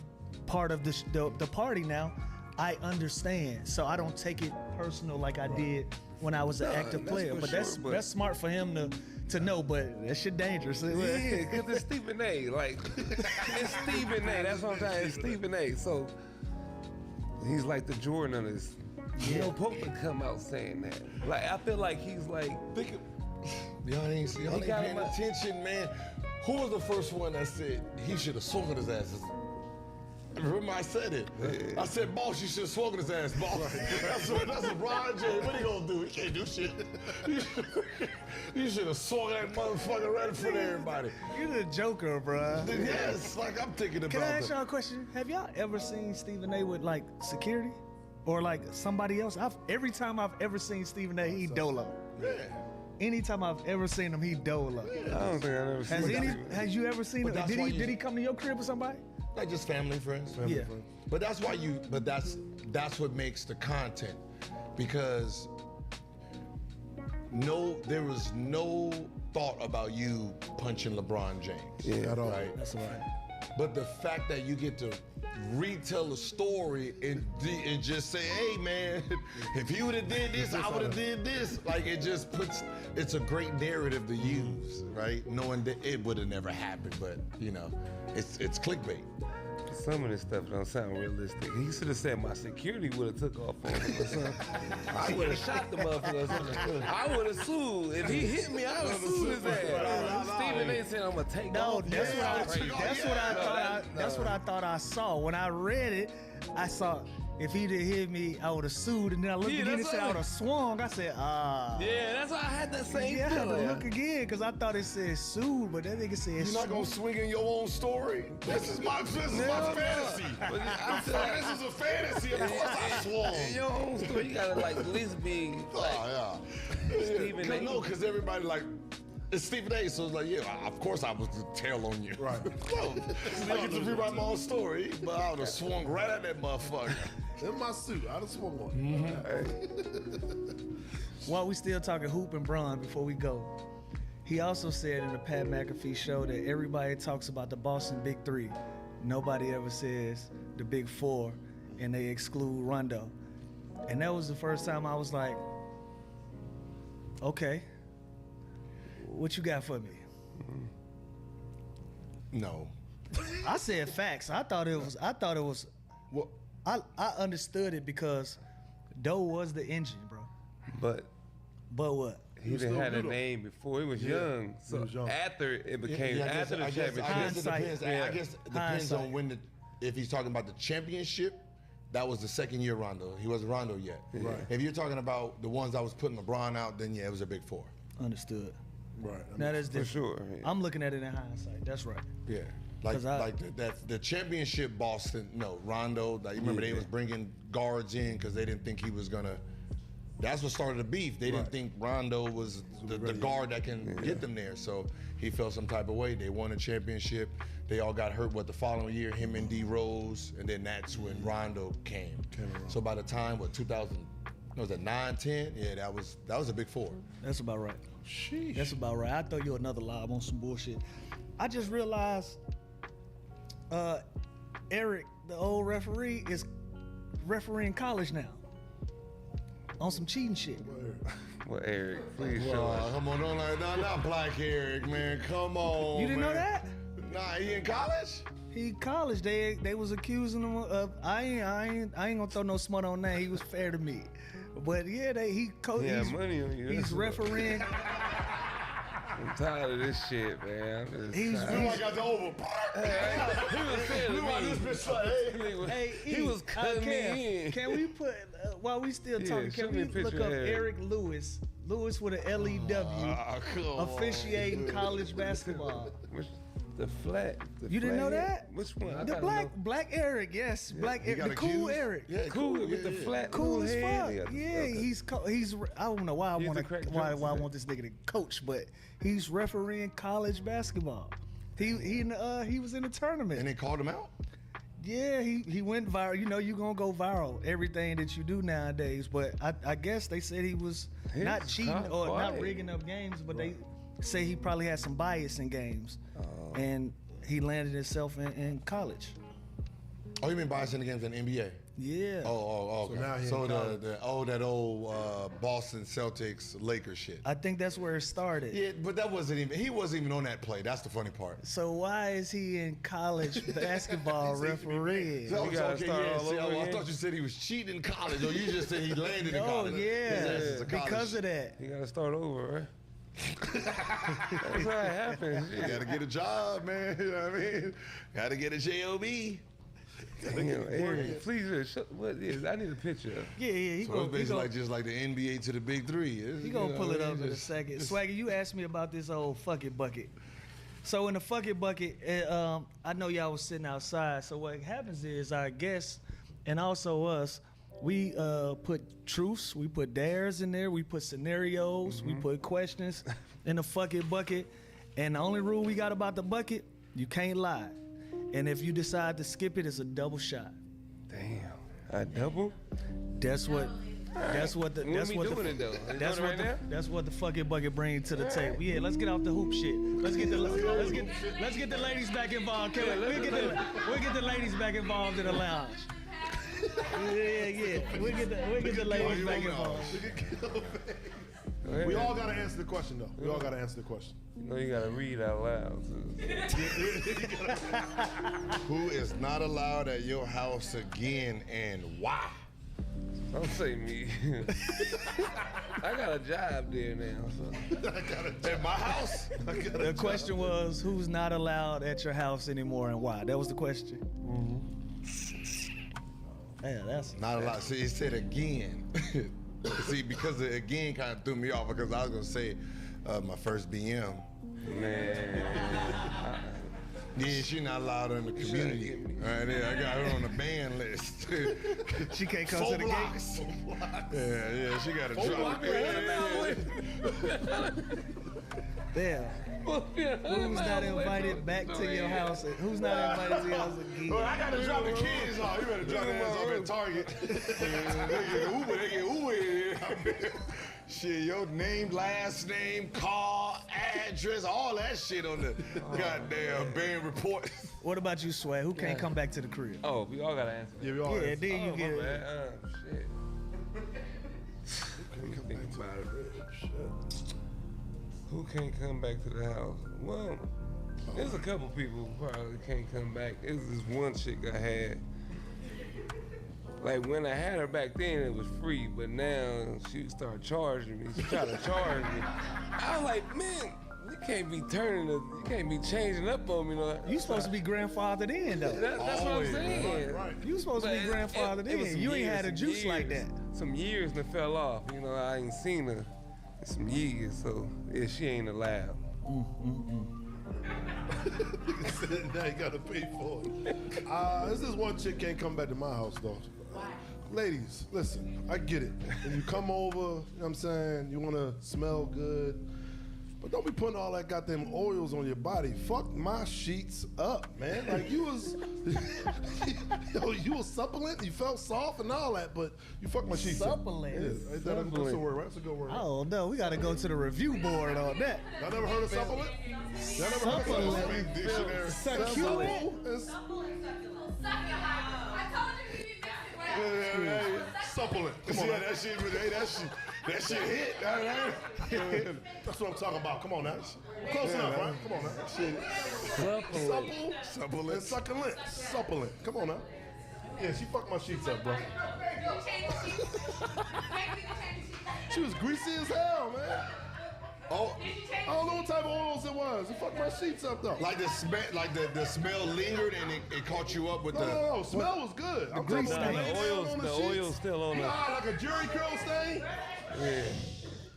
part of the party now, I understand. So I don't take it personal like I did when I was an active that's player. for But sure, but- that's smart for him to know. But that shit dangerous. Yeah, because it's Stephen A. Like, it's Stephen A. That's what I'm saying. It's Stephen A. So he's like the Jordan of this. You don't supposed to come out saying that. Like, I feel like he's like, Y'all ain't got paying him- attention, man. Who was the first one that said he should have swung on his ass? Remember I said it. I said, boss, you should have swung on his ass, boss. That's what Ron James. What he gonna do? He can't do shit. You should have swung that motherfucker right in front of everybody. You're the Joker, bruh. Yes, like I'm thinking about Can I ask that. y'all a question? Have y'all ever seen Stephen A. with like security? Or like somebody else? Every time I've ever seen Stephen A., he dolo. Yeah. Anytime I've ever seen him, he dolo. I don't think I've ever seen Has you ever seen But him? that's why Did he come to your crib with somebody? Like just family, friends. Yeah. But that's why that's what makes the content. Because there was no thought about you punching LeBron James. Yeah. At all. Right? That's right. But the fact that you get to retell the story and just say, hey man, if he would have did this, I would have did this. Like it's a great narrative to use, right? Knowing that it would have never happened, but you know, it's clickbait. Some of this stuff don't sound realistic. He should have said my security would have took off on him or something. I would have shot the motherfucker or something. I would have sued. If he hit me, I would have sued his ass. Stephen A. said I'm gonna take No, off. that's That's what I thought I saw. When I read it, I saw if he'd have hit me, I would have sued. And then I looked Yeah, again and that's said I right. would have swung. I said, ah. Yeah, that's why I had that same Yeah, I had to feeling. look again because I thought it said sued, but that nigga said You're not gonna swing in your own story. This is my fantasy. But I feel like This is a fantasy. Of course I swung. in your own story, you gotta like at least be like Oh yeah. Stephen A. No, because everybody like. It's Stephen A. So it's like, yeah, of course I was the tail on you. Right. No, I get to rewrite my own story, but I would have swung right at that motherfucker. In my suit, I'd have swung on. While we still talking hoop and Bron before we go, he also said in the Pat McAfee show that everybody talks about the Boston Big Three. Nobody ever says the Big Four, and they exclude Rondo. And that was the first time I was like, okay, what you got for me? No. I said facts. I thought it was. Well, I understood it because Doe was the engine, bro. But But what? he was didn't still have a little. name before. He was young. So was young. after it became I after the guess championship. it Hindsight. depends. I Yeah. guess it depends Hindsight. on when if he's talking about the championship. That was the second year Rondo. He wasn't Rondo yet. Right. If you're talking about the ones I was putting LeBron out, then yeah, it was a Big Four. Understood. Right. Now that's For different. sure. Yeah. I'm looking at it in hindsight. That's right. Yeah. Like 'Cause I- the championship Boston, no, Rondo, like, you remember they was bringing guards in because they didn't think he was gonna. That's what started the beef. They didn't Right. think Rondo was the guard that can get them there. So he felt some type of way. They won a championship. They all got hurt. The following year, him and D Rose, and then that's when Rondo came. So by the time 2000, was that 9-10? Yeah, that was a Big Four. That's about right. That's about right. I throw you another lob on some bullshit. I just realized Eric, the old referee, is refereeing college now. On some cheating shit. Well, Eric, please show us. Come on, not Black Eric, man. Come on. You didn't know man. that? Nah, he in college? He college. They was accusing him of. I ain't gonna throw no smut on that. He was fair to me. But yeah, He had he's, money on you. he's That's what- refereeing. I'm tired of this shit, man. I'm just He's tired. I got the over. He was saying to me. Hey, he was cutting me in. Can we put while we still Yeah, talking? show Can me we a picture look of up Eric. Eric Lewis? Lewis with an LEW, officiating college basketball. The flat. You didn't know flat head? that? Which one? I The gotta black Eric, yes, black He Eric, got the cool accused? Eric. Yeah, Cool with the yeah. flat. Cool as little fuck. head. Yeah, he's I don't know why I He's want the crack why jokes, I man. want this nigga to coach, but he's refereeing college basketball. He was in the tournament. And they called him out? Yeah, he went viral. You know, you gonna go viral everything that you do nowadays. But I guess they said he was He not was cheating kinda or not quiet. rigging up games, but they say he probably had some bias in games, Oh. and he landed himself in college. Oh, you mean bias in the games in the NBA? Yeah. Oh, okay. So now he in So college. that old Boston Celtics Lakers shit. I think that's where it started. Yeah, but that wasn't even. He wasn't even on that play. That's the funny part. So why is he in college basketball referee? So, You gotta start all over I again? thought you said he was cheating in college, or you just said he landed in Oh college. His ass yeah, is a college because of that. You gotta start over, right? That's how it happens. You gotta get a job, man. You know what I mean? Gotta get a job. Damn, Aaron, please, what is? I need a picture. Yeah, he So gonna, it's basically just like the NBA to the Big Three. he gonna pull it up in a second. Swaggy, you asked me about this old fuck it bucket. So in the fuck it bucket, I know y'all was sitting outside. So what happens is our guests and also us, we put truths, we put dares in there, we put scenarios, we put questions in the fuck it bucket. And the only rule we got about the bucket, you can't lie. And if you decide to skip it, it's a double shot. Damn, a double? That's what the When that's we what doing the it though? Are you that's doing what it right the, that's what the fucking bucket brings to the table. Yeah, let's get off the hoop shit. Let's get the ladies back involved. We'll get the ladies back involved in the lounge. Yeah. We'll get the ladies back involved. We all gotta answer the question though. We all gotta answer the question. You know you gotta read out loud. Who is not allowed at your house again, and why? Don't say me. I got a job there now. So. At my house? The question was, who's not allowed at your house anymore and why? That was the question. Yeah, that's Not allowed. See, it said again. See, because the again kind of threw me off because I was gonna say my first BM. Man. Yeah, she not allowed in the community. All right, yeah, I got her on the ban list. she can't come to Four the blocks. Yeah, she got to drop. Damn. Who's not invited back to your house? Who's not invited to your house again? Well, I gotta drop the kids off. You better drop their ass off at Target. They get Uber in here. Shit, your name, last name, car, address, all that shit on the goddamn band report. What about you, Sway? Who can't come back to the crib? Oh, we all gotta answer. Yeah, we all Yeah, answer. then you get it. Shit. Think about it. Who can't come back to the house? Well, there's a couple people who probably can't come back. There's this one chick I had. Like when I had her back then, it was free, but now she started charging me. She tried to charge me. I was like, man, you can't be you can't be changing up on me. You know? You supposed to be grandfathered in though. That's what I'm saying. You supposed to be grandfathered it was in. some You ain't years, had a some juice like years. that. Some years and it fell off. You know, I ain't seen her in some years, so yeah, she ain't allowed. Now you gotta pay for it. This is one chick can't come back to my house though. Ladies, listen, I get it. When you come over, you know what I'm saying, you wanna smell good. But don't be putting all that goddamn oils on your body. Fuck my sheets up, man. Like you was you was supplent, you felt soft and all that, but you fucked my sheets Supplent? up. Yeah, that's a word, right? That's a good word. Oh no, we gotta go to the review board on that. Y'all never heard of supplement? Y'all never heard of supplement? Dictionary. Succulent? Supplement. Come on, See, man. that shit hit. That's what I'm talking about. Come on now. Close enough, right? Come on now. Supple and succulent. Supplement. Come on now. Yeah, she fucked my sheets up, bro. She was greasy as hell, man. Oh, I don't know what type of oils it was. It fucked my sheets up though. like the smell lingered and it caught you up with No. Smell was good. I'm talking about stain. laying down on The sheets. oil's still on You know her. how like a Jerry curl stain? Yeah.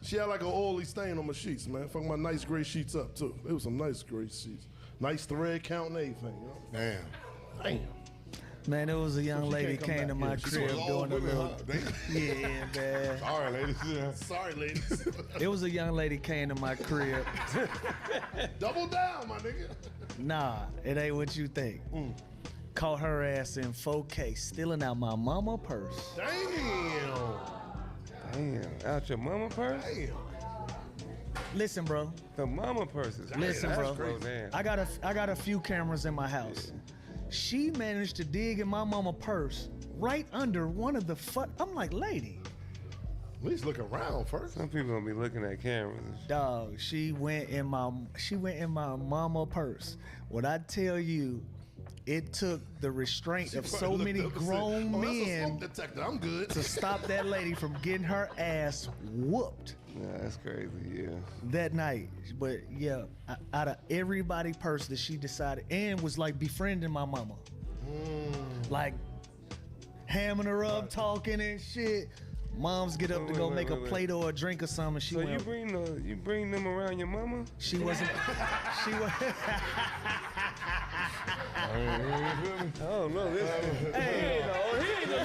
She had like an oily stain on my sheets, man. Fuck my nice gray sheets up too. It was some nice gray sheets. Nice thread count and everything, you know? Damn. Damn. Man, there was a young she lady can't come came to back. my Yeah, she's crib all doing a women, little. huh? Yeah, man. Sorry, ladies. Yeah. Sorry, ladies. It was a young lady came to my crib. Double down, my nigga. Nah, it ain't what you think. Caught her ass in 4K, stealing out my mama purse. Damn. Damn. Out your mama purse? Damn. Listen, bro. The mama purse is Listen, that's bro. crazy. Damn. I got a few cameras in my house. She managed to dig in my mama purse right under one of the I'm like, lady. At least look around first. Some people gonna be looking at cameras. And shit. Dog, she went in my mama purse. What I tell you, it took the restraint of so many grown That's a men smoke detector. I'm good. to stop that lady from getting her ass whooped Yeah, that's crazy. Yeah. that night. But yeah, out of everybody purse that she decided, and was like befriending my mama, like hamming her up, talking and shit. Moms get up to go make a plate or a drink or something. She So went, you bring them around your mama? she wasn't. She was. I don't know this. Hey, he ain't the Lou I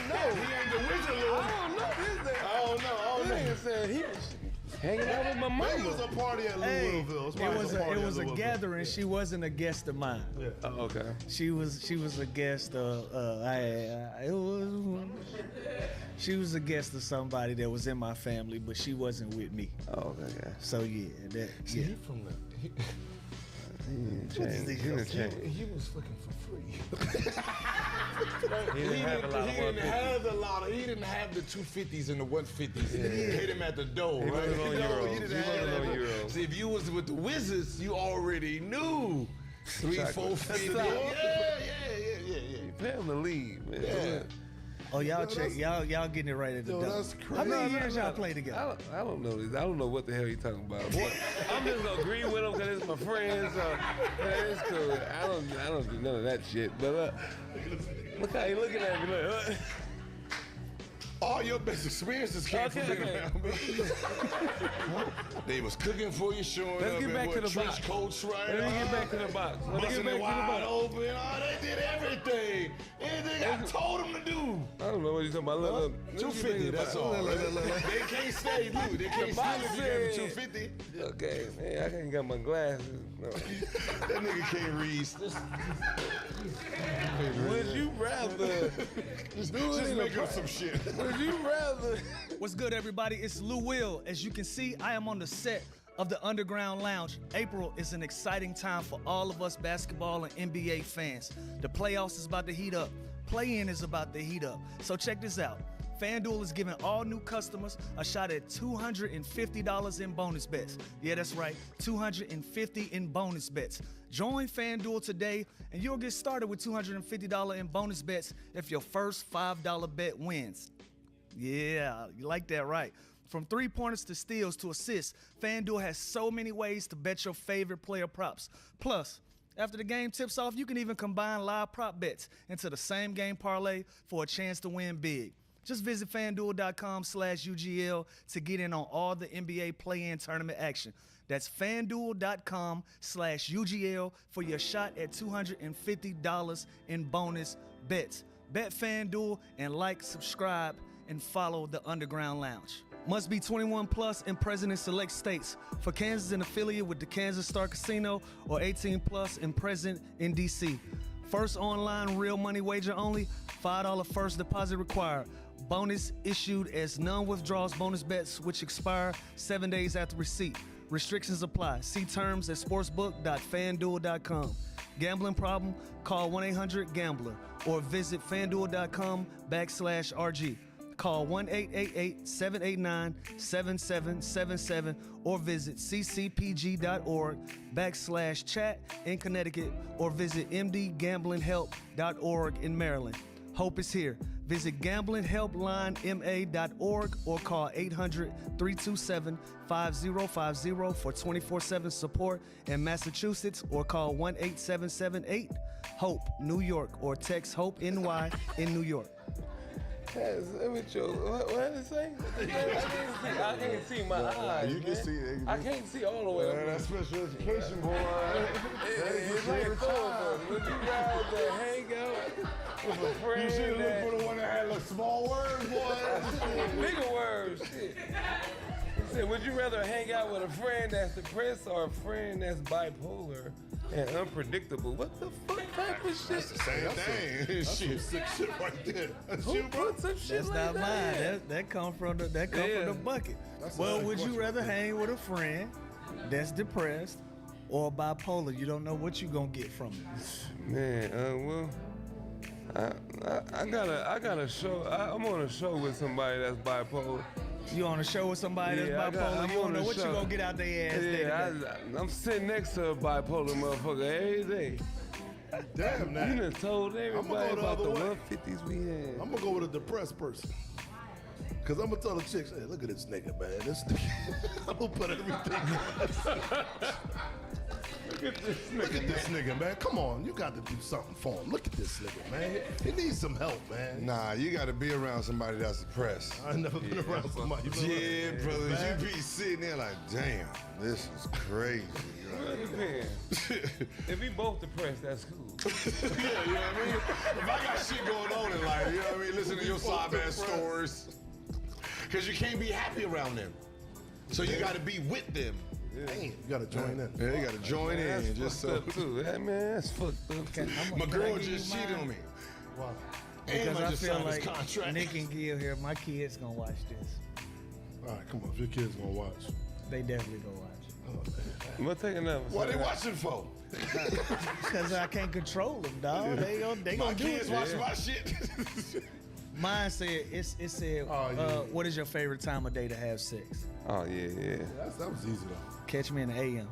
know. He ain't the wizard, Lou. I don't know this nigga. I don't know. This nigga said he was hanging out with my Maybe it mama. was a party at Hey, Louisville. it was a gathering. She wasn't a guest of mine. Yeah. Oh, okay. She was a guest of she was a guest of somebody that was in my family, but she wasn't with me. Oh, okay. So yeah, that See, yeah. he from the. He was looking for free. He didn't have a lot of work. He didn't have the 250s and the 150s. Hit him at the door. He right? wasn't on You know, Euros. he didn't He have wasn't that, on but- Euros. See, if you was with the Wizards, you already knew. 3, 4, 50. That's Yeah, right. yeah. Pay him to leave, man. Yeah. Oh, y'all check, y'all getting it right at the Yo, door. that's How many crazy. years y'all play together? I don't know this. I don't know what the hell you talking about. I'm just gonna agree with him because it's my friend. So it's cool. I don't do none of that shit. But look how he looking at me. Like, All your best experiences came from being around me. They was cooking for you, showing Let's up get in back what, to the trench box. coats, right? Let me get back to the box. Let me get Busting back it to the wide box. open. Oh, they did everything. Anything I told them to do. I don't know what you're talking about. Look, let me get back 250, to the that's box. all. They can't stay, Lou. They can't box steal if you have said- 250. Okay, man, I ain't got my glasses. No. That nigga can't read. Would you rather Just make up some shit. Would you rather? What's good, everybody? It's Lou Will. As you can see, I am on the set of the Underground Lounge. April is an exciting time for all of us basketball and NBA fans. The playoffs is about to heat up. Play-in is about to heat up. So check this out. FanDuel is giving all new customers a shot at $250 in bonus bets. Yeah, that's right, $250 in bonus bets. Join FanDuel today, and you'll get started with $250 in bonus bets if your first $5 bet wins. Yeah, you like that, right? From three-pointers to steals to assists, FanDuel has so many ways to bet your favorite player props. Plus, after the game tips off, you can even combine live prop bets into the same game parlay for a chance to win big. Just visit FanDuel.com/UGL to get in on all the NBA play-in tournament action. That's FanDuel.com/UGL for your shot at $250 in bonus bets. Bet FanDuel and like, subscribe, and follow the Underground Lounge. Must be 21 plus and present in select states. For Kansas, an affiliate with the Kansas Star Casino, or 18 plus and present in DC. First online real money wager only, $5 first deposit required. Bonus issued as non-withdrawals bonus bets which expire 7 days after receipt. Restrictions apply. See terms at sportsbook.fanduel.com. Gambling problem? Call 1-800-GAMBLER or visit fanduel.com/RG. Call 1-888-789-7777 or visit ccpg.org/chat in Connecticut or visit mdgamblinghelp.org in Maryland. Hope is here. Visit gamblinghelplinema.org or call 800-327-5050 for 24/7 support in Massachusetts or call 1-8778-HOPE, New York, or text HOPE NY in New York. Let me show. What did it say? I can't see my eyes. You can man. see it. I can't see all the way. up. That special education, boy. It's like a thought. Would you rather hang out with a You friend should look that for the one that had the small words, boy. bigger words? Shit. He said, would you rather hang out with a friend that's depressed or a friend that's bipolar and unpredictable? What the fuck type of shit? Same thing. That's some sick shit right there. That's Who you, bro. put some shit That's like not that? mine. That come from the Yeah. bucket. That's Well, another would you question. rather hang with a friend that's depressed or bipolar. You don't know what you gonna get from it. Man, well, I got a show. I'm on a show with somebody that's bipolar. You on a show with somebody that's bipolar, I'm you don't on know a what you show. gonna get out their ass day to day. I'm sitting next to a bipolar motherfucker every day. Damn, You now. done told everybody the about the other way. 150s we had. I'm gonna go with a depressed person. Cause I'm gonna tell the chicks, hey, look at this nigga, man. This nigga, I'm gonna put everything on. Look at this Look at this nigga, man. Come on, you got to do something for him. Look at this nigga, man. He needs some help, man. Nah, you got to be around somebody that's depressed. I ain't never been around somebody. Yeah, brother, you be sitting there like, damn, this is crazy. Well, it depends. If we both depressed, that's cool. Yeah, you know what I mean? If I got shit going on in life, you know what I mean? Listen to your side ass stories. Because you can't be happy around them. So you got to be with them. Damn, you gotta join in. Yeah, you got to join That's in. Just fucked so. up too. That man, that's fucked up too. My Can I girl give just you cheated mine? on me. Wow. And Because I I just feel signed this like contract. Nick and Gil here, my kids gonna watch this. All right, come on. If your kids gonna watch. They definitely gonna watch. Oh, man. I'm gonna take another. What they watching for? Because I can't control them, dog. They My gonna do kids it. watch my shit. Mine said, it said, Oh, yeah. what is your favorite time of day to have sex? Oh yeah, yeah. That was easy though. Catch me in the AM.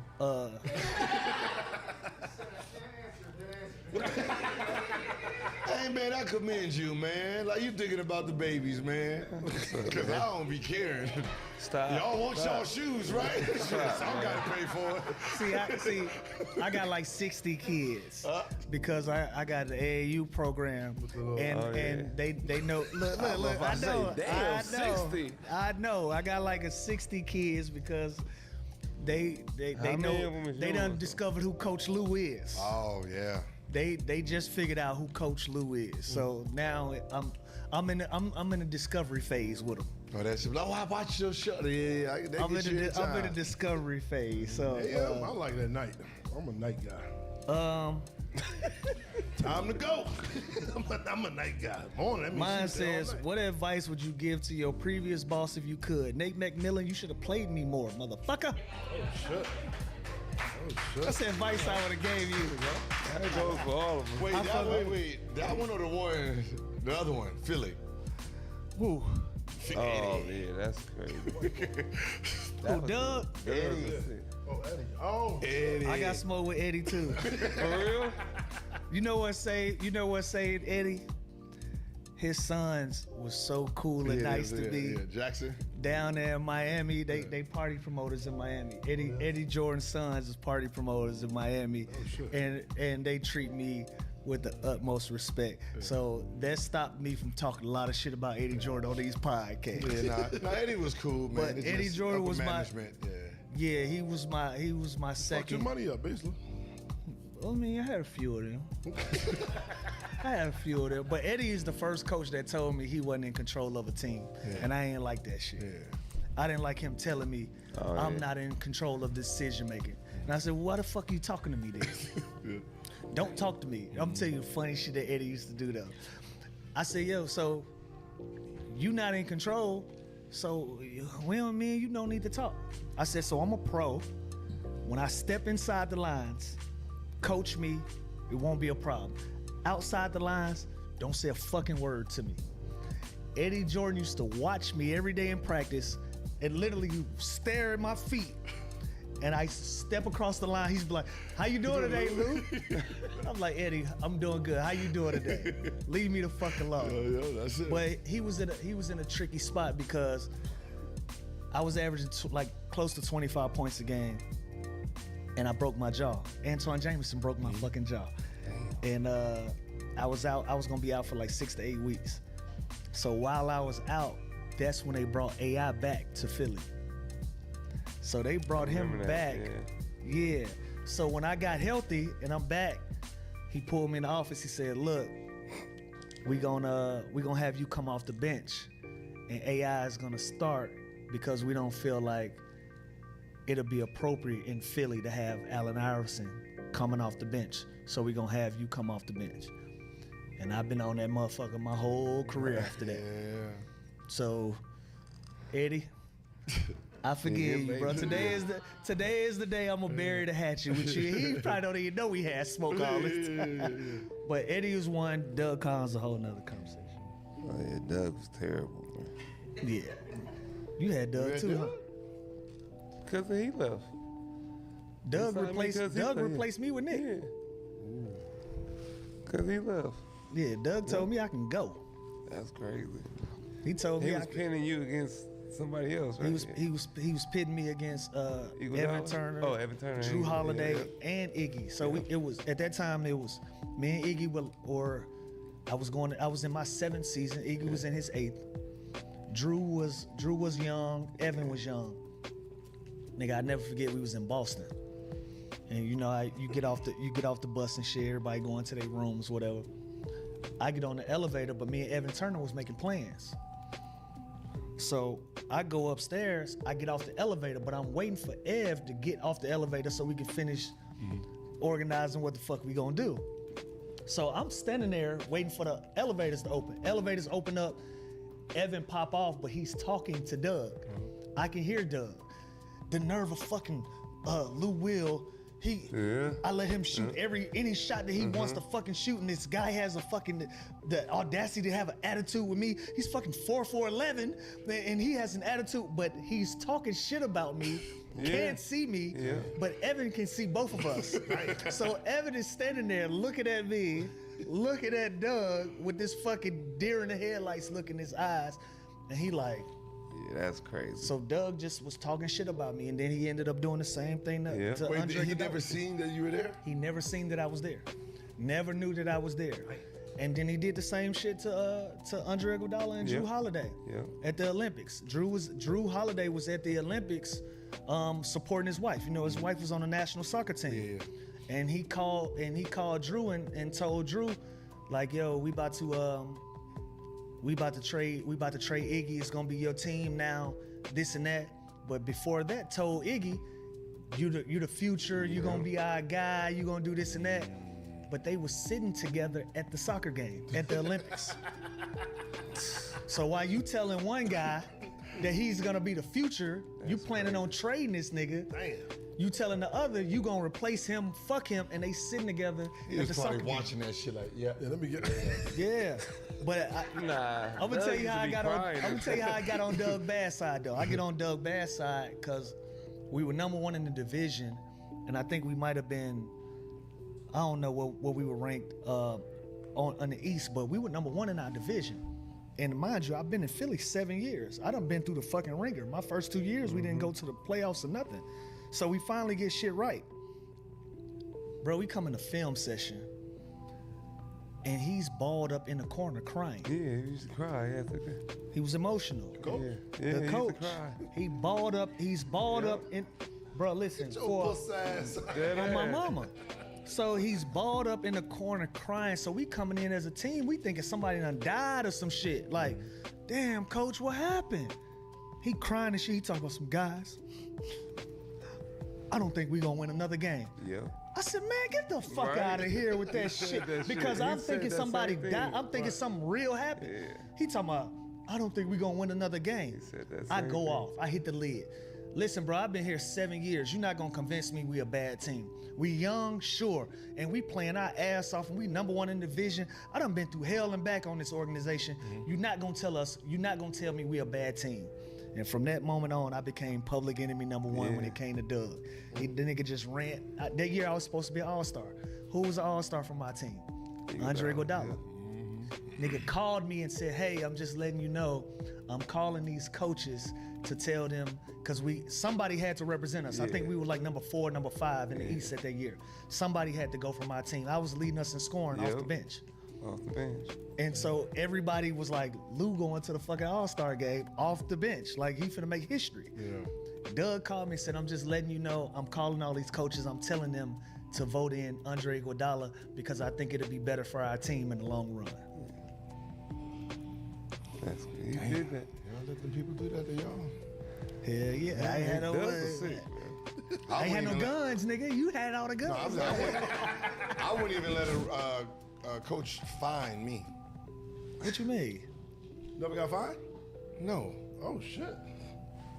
Hey man, I commend you, man. Like you thinking about the babies, man. Cause I don't be caring. Stop. Y'all want y'all shoes, right? So I gotta pay for it. See, I got like 60 kids because I got the AAU program, and Oh, yeah. and they know. Look, if I say, damn, 60. I know. I got like a 60 kids because they How many of them know is they done yours? discovered who Coach Lou is. Oh yeah. They just figured out who Coach Lou is. So now I'm in the discovery phase with them. Oh, that's oh, I watched your show. Yeah, I'm in the discovery phase. So Yeah, I like that night. I'm a night guy. Time to go. I'm a night guy. Morning. That means Mine she's there all says, night. what advice would you give to your previous boss if you could? Nate McMillan, you should have played me more, motherfucker. Shit. Oh, shit. That's the advice I would have gave you. That goes for all of them. Wait, that one or the one, the other one, Philly. Who? Oh yeah, that's crazy. Who, Doug? Eddie. Oh, Eddie. Oh, Eddie. I got smoke with Eddie too. For real? You know what saved Eddie? His sons was so cool and nice to be. Yeah, Jackson. Down there in Miami, they party promoters in Miami. Eddie Jordan's sons is party promoters in Miami, and they treat me with the utmost respect. So that stopped me from talking a lot of shit about Eddie Jordan on these podcasts. Yeah, nah, Eddie was cool, man. But It's Eddie just Jordan upper was my- management. Yeah. Yeah, he was my fuck your second. money up, basically. I mean, I had a few of them. But Eddie is the first coach that told me he wasn't in control of a team, and I ain't like that shit. Yeah. I didn't like him telling me I'm not in control of decision making. And I said, well, why the fuck are you talking to me then? Don't talk to me. I'm telling you funny shit that Eddie used to do though. I said, yo, so you not in control, so me and you don't need to talk. I said, so I'm a pro. When I step inside the lines, coach me, it won't be a problem. Outside the lines, don't say a fucking word to me. Eddie Jordan used to watch me every day in practice and literally stare at my feet. And I step across the line, he's like, how you doing today, Lou? I'm like, Eddie, I'm doing good. How you doing today? Leave me the fuck alone. Yeah, that's it. But he was in a tricky spot because I was averaging like close to 25 points a game, and I broke my jaw. Antoine Jameson broke my fucking jaw, and I was out. I was gonna be out for like 6 to 8 weeks. So while I was out, that's when they brought AI back to Philly. So they brought him Remember back. that, Yeah. So when I got healthy and I'm back, he pulled me in the office. He said, "Look, we gonna have you come off the bench, and AI is gonna start because we don't feel like it'll be appropriate in Philly to have Allen Iverson coming off the bench. So we gonna have you come off the bench." And I've been on that motherfucker my whole career after that. Yeah. So, Eddie, I forgive you, bro. Today is the day I'm gonna bury the hatchet with you. He probably don't even know we had smoke all this time. But Eddie was one. Doug Collins a whole nother conversation. Oh yeah, Doug was terrible, man. Yeah, you had Doug too, huh? Cause he left. Doug replaced me with Nick. Yeah. Cause he left. Yeah, Doug told me I can go. That's crazy. He told He me was pinning you against somebody else, right? he was pitting me against Evan Turner, Evan Turner, Drew Holiday, yeah. and Iggy. So it was at that time it was me and Iggy I was in my 7th season. Iggy was in his 8th. Drew was young. Evan was young. Nigga, I never forget we was in Boston, and you know you get off the bus and shit. Everybody going to their rooms, whatever. I get on the elevator, but me and Evan Turner was making plans. So I go upstairs, I get off the elevator, but I'm waiting for Ev to get off the elevator so we can finish organizing what the fuck we gonna do. So I'm standing there waiting for the elevators to open. Elevators open up, Evan pop off, but he's talking to Doug. I can hear Doug. The nerve of fucking Lou Will. I let him shoot any shot that he wants to fucking shoot, and this guy has the audacity to have an attitude with me. He's fucking 4'11", and he has an attitude, but he's talking shit about me. Can't see me, but Evan can see both of us. So Evan is standing there looking at me, looking at Doug with this fucking deer in the headlights look in his eyes, and he like. Yeah, that's crazy. So Doug just was talking shit about me, and then he ended up doing the same thing to Wait, Andre. he never seen that you were there? He never seen that I was there. Never knew that I was there. And then he did the same shit to Andre Iguodala and Drew Holiday at the Olympics. Drew Holiday was at the Olympics supporting his wife. You know, his wife was on the national soccer team. Yeah. And he called Drew and told Drew, like, yo, we about to trade Iggy. It's gonna be your team now, this and that. But before that, told Iggy, you the future. You gonna be our guy. You gonna do this and that. But they were sitting together at the soccer game at the Olympics. So while you telling one guy that he's gonna be the future, you planning on trading this nigga. Damn. You telling the other you gonna replace him, fuck him, and they sitting together at the soccer game. He was probably watching that shit like, yeah, let me get that. Yeah. But I'm gonna tell you how I got on Doug Bass side though. I get on Doug Bass side because we were number 1 in the division, and I think we might have been, I don't know what we were ranked on the East, but we were number 1 in our division. And mind you, I've been in Philly 7 years. I done been through the fucking ringer. My first 2 years, we didn't go to the playoffs or nothing. So we finally get shit right. Bro, we come in the film session, and he's balled up in the corner crying. Yeah, he used to cry. He was emotional. Yeah, the coach. He's balled up in. Bro, listen. On my mama. So he's balled up in the corner crying. So we coming in as a team, we thinking somebody done died or some shit. Like, damn, coach, what happened? He crying and shit. He talking about some guys. I don't think we gonna win another game. Yeah. I said, man, get the fuck out of here with that shit. Because I'm thinking somebody died. I'm thinking something real happened. Yeah. He talking about, I don't think we gonna win another game. I go off. I hit the lid. Listen, bro, I've been here 7 years. You're not gonna convince me we a bad team. We young, sure, and we playing our ass off, and we number 1 in the division. I done been through hell and back on this organization. You're not gonna tell me we a bad team. And from that moment on, I became public enemy number 1 when it came to Doug. The nigga just ran. That year I was supposed to be an all-star. Who was an all-star from my team? Andre Iguodala. Nigga called me and said, hey, I'm just letting you know, I'm calling these coaches to tell them, because somebody had to represent us. I think we were like number 4, number 5 in the East at that year. Somebody had to go from my team. I was leading us in scoring off the bench. Off the bench. And so everybody was like, Lou going to the fucking All-Star game off the bench. Like, he finna make history. Yeah. Doug called me and said, I'm just letting you know, I'm calling all these coaches, I'm telling them to vote in Andre Iguodala because I think it'll be better for our team in the long run. That's good. He did that. Y'all let them people do that to y'all? Hell yeah. I ain't had no I ain't had no guns, nigga. You had all the guns. No, I wouldn't even let a coach fine me. What you mean? Never got fined? No. Oh, shit.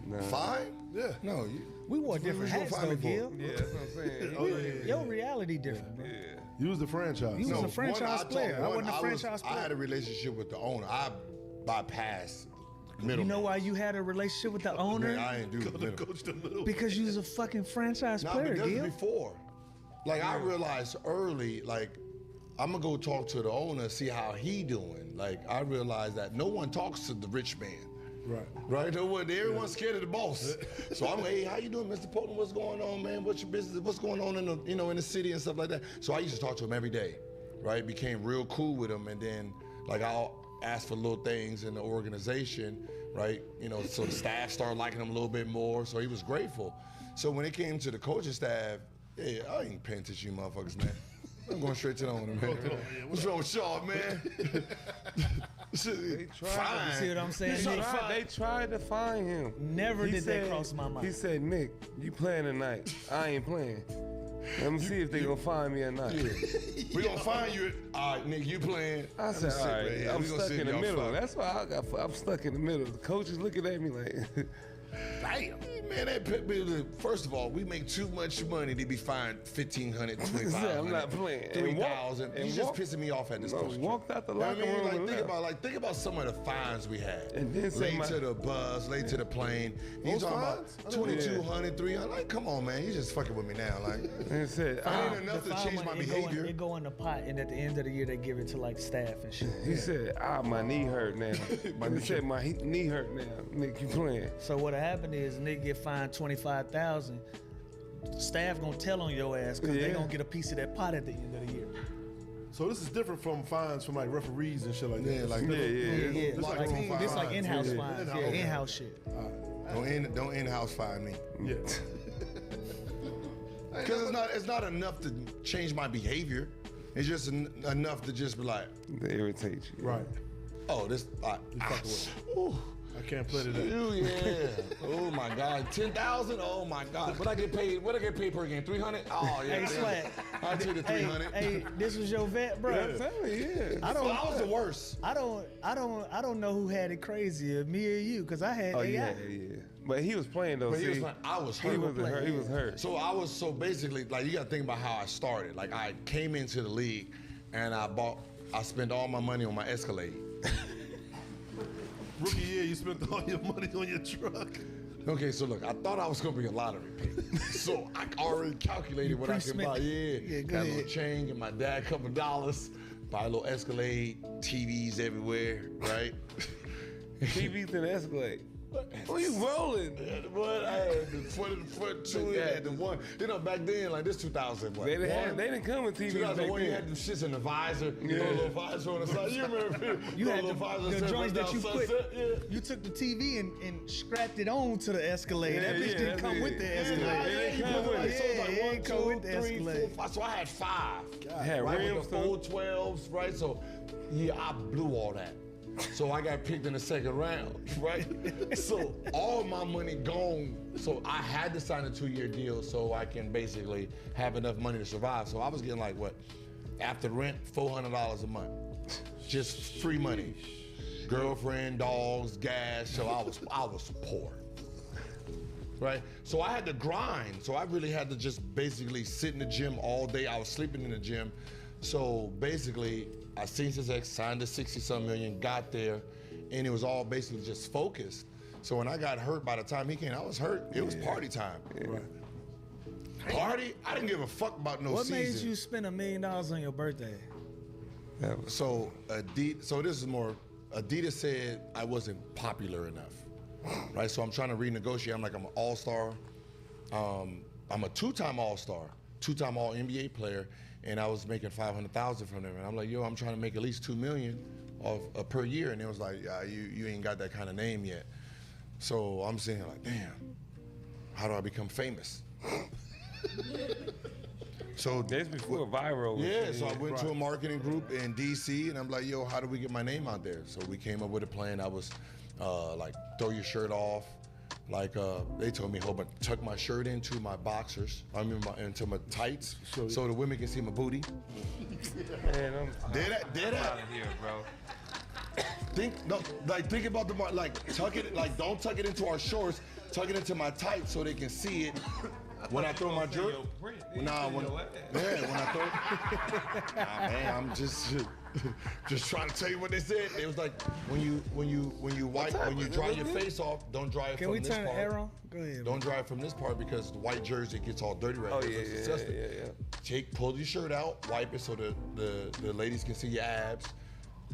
Nah. Fine? Yeah. No, We wore different gonna hats find though, me for? Gil. Yeah, that's what I'm saying. Oh, yeah. Your reality different, bro. Yeah. You was the franchise. You was a franchise one, player. I wasn't a I franchise I had player. a relationship with the owner. I bypassed middle. You know why you had a relationship with the owner? I ain't do the middle. Coach the middle. Because you was a fucking franchise Nah, player, because Gil. before. Like I realized early, like I'm gonna go talk to the owner, see how he doing. Like I realized that no one talks to the rich man. Right. Right? No one, everyone's scared of the boss. So I'm like, hey, how you doing, Mr. Poland? What's going on, man? What's your business? What's going on in the, in the city and stuff like that? So I used to talk to him every day, right? Became real cool with him, and then like I'll ask for little things in the organization, right? So the staff started liking him a little bit more. So he was grateful. So when it came to the coaching staff, yeah, I ain't paying attention to you motherfuckers, man. I'm going straight to the owner, man. What's wrong with y'all, man? They tried. Fine. You see what I'm saying? They tried to find him. Never did that cross my mind. He said, Nick, you playing tonight. I ain't playing. Let me see if they gonna find me at night. Yeah. We gonna find you. All right, Nick, you playing. I said, sit all right right, here. I'm We gonna stuck sit in the y'all middle. fuck. That's why I'm stuck in the middle. The coach is looking at me like, Damn. Man, that pit bull, first of all, we make too much money to be fined $1,500, $2,500, I'm not playing. $3,000. And He's just walk- pissing me off at this No, point. walked out the You know locker what I mean? room Like and think about some of the fines we had. And then late somebody- to the bus, late to the plane. He's Those talking about fines? $2,200, $300. Like, come on, man. He's just fucking with me now. Like, and said, ain't enough to The change fine my money, behavior. It go in the pot, and at the end of the year, they give it to like staff and shit. he said, my knee hurt now. He said, my knee hurt now. Nick, you playing. So what happened is, nigga get fined $25,000. Staff gonna tell on your ass because they Yeah. gonna get a piece of that pot at the end of the year. So this is different from fines from like referees and shit like that. Yeah, like- Yeah, yeah. Yeah, This like like, team this like fines. in-house Yeah. fines. In-house. Yeah, Okay. in-house shit. don't in-house fine me. Yeah. Because it's not enough to change my behavior. It's just enough to just be like, They irritate you. Right. oh, this. Ooh. I can't play today. Ooh, yeah. Oh my God. 10,000. Oh my God. What I get paid? What I get paid per game? 300. Oh yeah. Hey, Swag. I take the 300. Hey, this was your vet, bro. I'm telling you, yeah. I Well, I don't. was the worst. I don't know who had it crazier, me or you, because I had Oh, AI. yeah. But he was playing though. But he see, was like, I was he hurt. was hurt. He was hurt. So basically, like, you got to think about how I started. Like, I came into the league, and I spent all my money on my Escalade. Rookie year, you spent all your money on your truck. Okay, so look, I thought I was gonna be a lottery pick. So I already calculated what I could buy. Yeah, go got a little ahead. chain, give my dad a couple dollars, buy a little Escalade, TVs everywhere, right? TV's in the Escalade. Who you rolling? What? I had the front two, I had the one. Back then, like this 2000, what? They didn't come with TVs back 2001, you then. had them shits in the visor, you know, a little visor on the side. You remember? You had little visor the set joints right that you down put. Sunset, yeah. You took the TV and strapped it on to the Escalade. That bitch didn't that's come it. with the Yeah, Escalade. it you come put with like, it. so it's like Yeah, one, it come two, with the three, Escalade. 4, 5. So I had 5. Had Right, rims with the too. 412s, right? So yeah, I blew all that. So I got picked in the second round, right? So all my money gone. So I had to sign a 2-year deal so I can basically have enough money to survive. So I was getting like what? After rent, $400 a month. Just free money. Girlfriend, dogs, gas. So I was poor. Right? So I had to grind. So I really had to just basically sit in the gym all day. I was sleeping in the gym. So basically, I seen his ex, signed the 60-some million, got there, and it was all basically just focused. So when I got hurt, by the time he came, I was hurt. It was party time. Right. Party? I didn't give a fuck about no What season. made you spend $1 million on your birthday? That was, So this is more, Adidas said I wasn't popular enough, right? So I'm trying to renegotiate. I'm an all-star. I'm a 2-time all-star, 2-time all-NBA player, and I was making $500,000 from them. And I'm like, yo, I'm trying to make at least $2 million per year. And it was like, you ain't got that kind of name yet. So I'm sitting here like, damn, how do I become famous? So that's before viral. yeah, so I went to a marketing group in DC, and I'm like, yo, how do we get my name out there? So we came up with a plan. I was like, throw your shirt off. Like they told me, tuck my shirt into my boxers, into my tights, so the women can see my booty. Man, I'm Did out of here, bro. think about the like tuck it, like don't tuck it into our shorts, tuck it into my tights so they can see it when I throw my jersey. Nah, when I throw. Nah, man, I'm just trying to tell you what they said. It was like when you dry your face off, don't dry it from this part. Can we turn the air on? Go ahead. Don't dry it from this part because the white jersey gets all dirty right there. It's disgusting. Pull your shirt out, wipe it so the ladies can see your abs.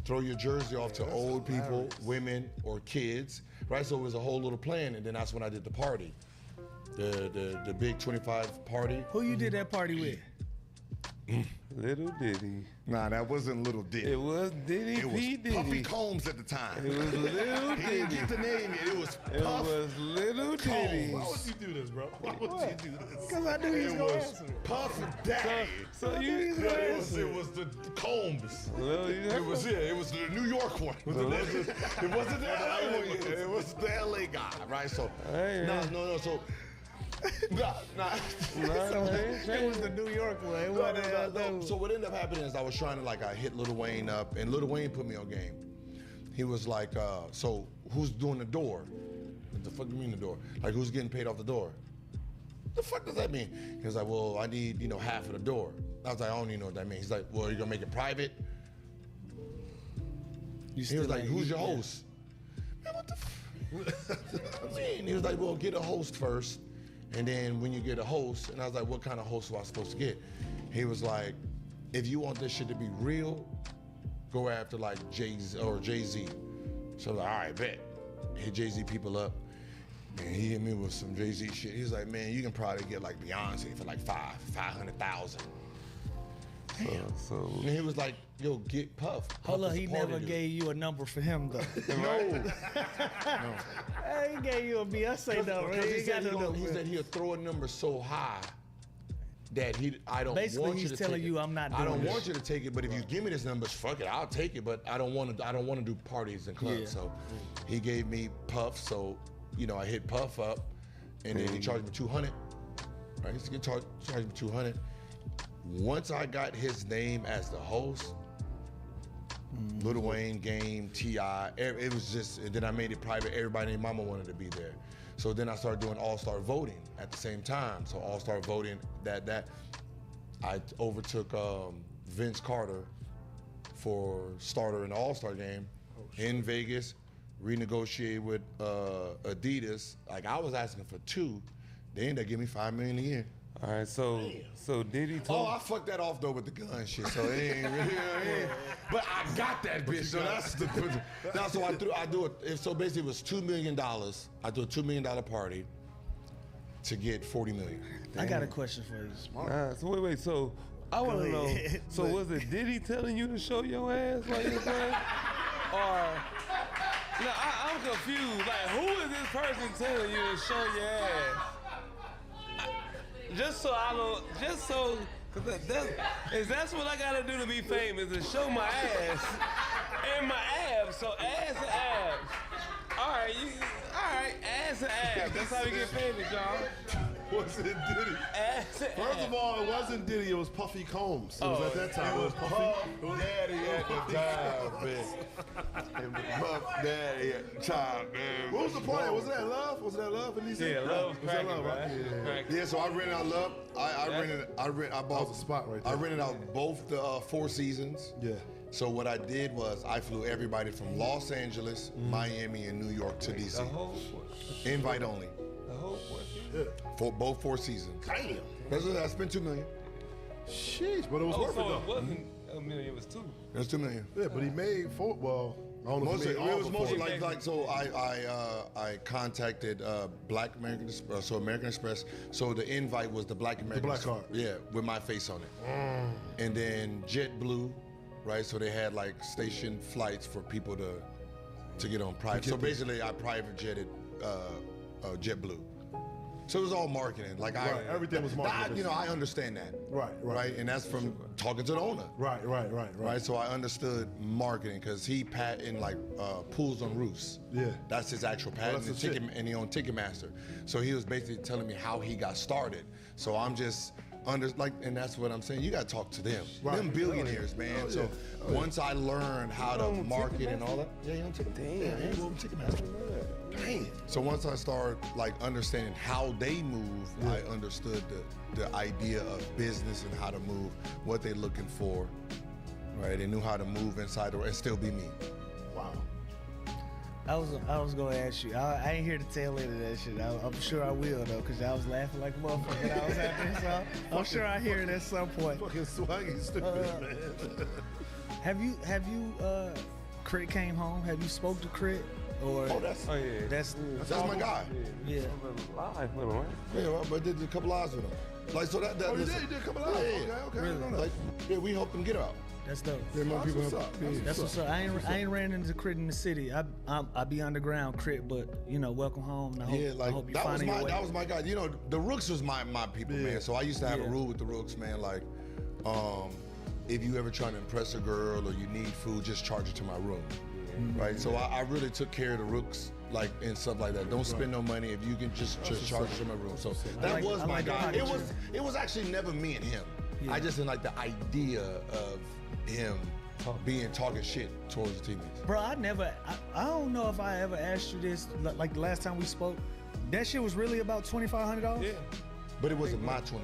Throw your jersey off to old people, women, or kids, right? So it was a whole little plan, and then that's when I did the party, the big 25 party. Who you did that party with? Little Diddy. Nah, that wasn't Little Diddy. It was Diddy It was P. Diddy. Puffy Combs at the time. It was Little He Diddy. didn't get the name yet. It was It Puff was Little Diddy. Why would you do this, bro? Why would you do this? Because I knew he was It going to was answer. Puff Daddy. So you. It was the Combs. Well, It was the New York one. It wasn't the LA one. It was the LA guy, right? So Hey, no. So nah. It was the New York one. It wasn't the other So what ended up happening is I was trying to I hit Lil Wayne up, and Lil Wayne put me on game. He was like, so who's doing the door? What the fuck do you mean the door? Like who's getting paid off the door? The fuck does that mean? He was like, well, I need half of the door. I was like, I don't even know what that means. He's like, well, you're gonna make it private? He was like, who's your host? Man, what the I mean, he was like, well, get a host first, and then when you get a host, and I was like, what kind of host was I supposed to get? He was like, if you want this shit to be real, go after like Jay-Z or Jay-Z. So I was like, all right, bet. Hit Jay-Z people up, and he hit me with some Jay-Z shit. He was like, man, you can probably get like Beyonce for like 500,000. So And he was like, yo, get Puff. Hold Puff on, is he a party never dude. gave you a number for him though. No. Hey, he gave you a Beyonce number. Because He he ain't said, got no he number. said he'll throw a number so high that I don't Basically, want you he's to telling take you, it. I'm not I doing don't this. want you to take it, but if you give me this number, fuck it, I'll take it. But I don't want to do parties and clubs. Yeah. So he gave me Puff. So I hit Puff up, and then he charged me 200. Right, he's gonna charge me 200. Once I got his name as the host, Lil Wayne, Game, T.I., it was just, and then I made it private. Everybody and mama wanted to be there. So then I started doing all-star voting at the same time. So all-star voting, that I overtook Vince Carter for starter in the all-star game in Vegas, renegotiated with Adidas. Like I was asking for 2, they ended up giving me $5 million a year. all right, so Diddy Oh, told. I fucked that off though with the gun shit. So it ain't really. But I got that bitch. So that's the. Now, so I do it. So basically, it was $2 million. I do a $2 million party to get $40 million. I got a question for you. So wait. So I want to Go know. ahead. So was it Diddy telling you to show your ass while you was playing, or? No, I'm confused. Like, who is this person telling you to show your ass? Just so, cause that's what I gotta do to be famous, is show my ass and my abs. So ass and abs. All right, ass and abs. That's how we get famous, y'all. Was it Diddy? Ass and First abs. of all, it wasn't Diddy, it was Puffy Combs. It was at that time. It was Puffy. Daddy at the time, man. It was Puff Daddy at the time, man. What was the party? Was it that Love? Was it that Love in DC? Yeah, Love Was that cracking, Love, right? right? Yeah. Cracking. Yeah, so I rented out Love. I bought was a spot right I there. rented out both the 4 seasons. Yeah. So what I did was I flew everybody from Los Angeles, Miami, and New York to The DC. whole, Invite only the whole portion. for both 4 seasons. Damn. That's what I spent $2 million. Sheesh, but it was Oh, worth it so it though. wasn't $1 million, it was 2. It was $2 million. Yeah, but he made 4. Well, I don't know if Mostly, he it made all was but mostly 4. like so. I contacted Black American Express, so American Express. So the invite was the Black American black Express, card. yeah, with my face on it. And then JetBlue, right? So they had like station flights for people to get on private. So basically, I private jetted JetBlue. So it was all marketing. Like Right, everything was marketing. I understand that. Right. And that's from talking to the owner. Right. Right, so I understood marketing because he patented like pools on roofs. Yeah. That's his actual patent, that's the shit. and he owned Ticketmaster. So he was basically telling me how he got started. So I'm just and that's what I'm saying. You got to talk to them, Right. them billionaires, man. Oh, So yeah. once I learned how to market and all that, yeah, you don't take Damn, yeah, you don't take Dang. So once I started like understanding how they move, I understood the idea of business and how to move, what they're looking for. Right, they knew how to move inside and still be me. Wow. I was gonna ask you. I ain't here to tell any of that shit. I'm sure I will though, cause I was laughing like a motherfucker when I was out there. So I'm sure I hear it at some point. Fucking swaggy stupid, man. Have you Crit came home? Have you spoke to Crit? Or That's Oh yeah. that's my guy. yeah. Live with him, right? Yeah, I did a couple lives with him. Like so that. Oh, you listen, did? You did a couple of Yeah, Okay. I didn't know that. Like yeah, we helped him get out. That's dope. Yeah, more That's people what's help. up. Yeah. That's what's up. I ain't ran into Crit in the city. I be underground Crit, but welcome home. And I hope, Yeah, like I hope you that was finding your way. that was my guy. You know, the Rooks was my people, man. So I used to have a rule with the Rooks, man. Like, if you ever trying to impress a girl or you need food, just charge it to my room, right? So I really took care of the Rooks, like and stuff like that. Don't spend no money if you can just charge it to my room. So that was I my like guy. that. It was actually never me and him. Yeah. I just didn't like the idea of him talking shit towards the teammates. Bro, I don't know if I ever asked you this, like the last time we spoke. That shit was really about $2,500? Yeah. But it wasn't my $2,500.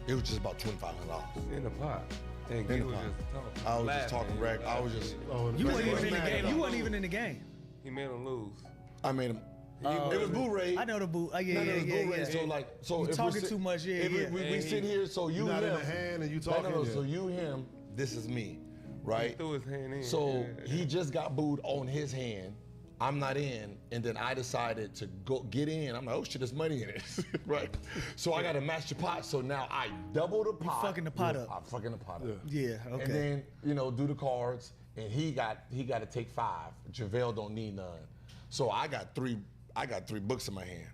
It was just about $2,500. In the pot. And In he the was pot. just talking. I was just laughing, talking rag. I was just. Oh, You weren't He even was in the mad game. at You him. weren't even in the game. He made him lose. I made him. Oh. It was Boo Ray. I know the boo. Yeah, No, yeah, it was yeah, Boo Ray. yeah. So You if talking we sit- too much, yeah, if yeah. we sit here, so you not him. in the hand and you No, talking. no, yeah. so you him. This is me, He right? threw his hand in. So yeah. he just got booed on his hand. I'm not in, and then I decided to go get in. I'm like, oh shit, there's money in it, right? So I got to match the pot. So now I double the pot. fucking the pot up. I'm fucking the pot up. Yeah, okay. And then do the cards, and he got to take 5. JaVale don't need none. So I got three books in my hand.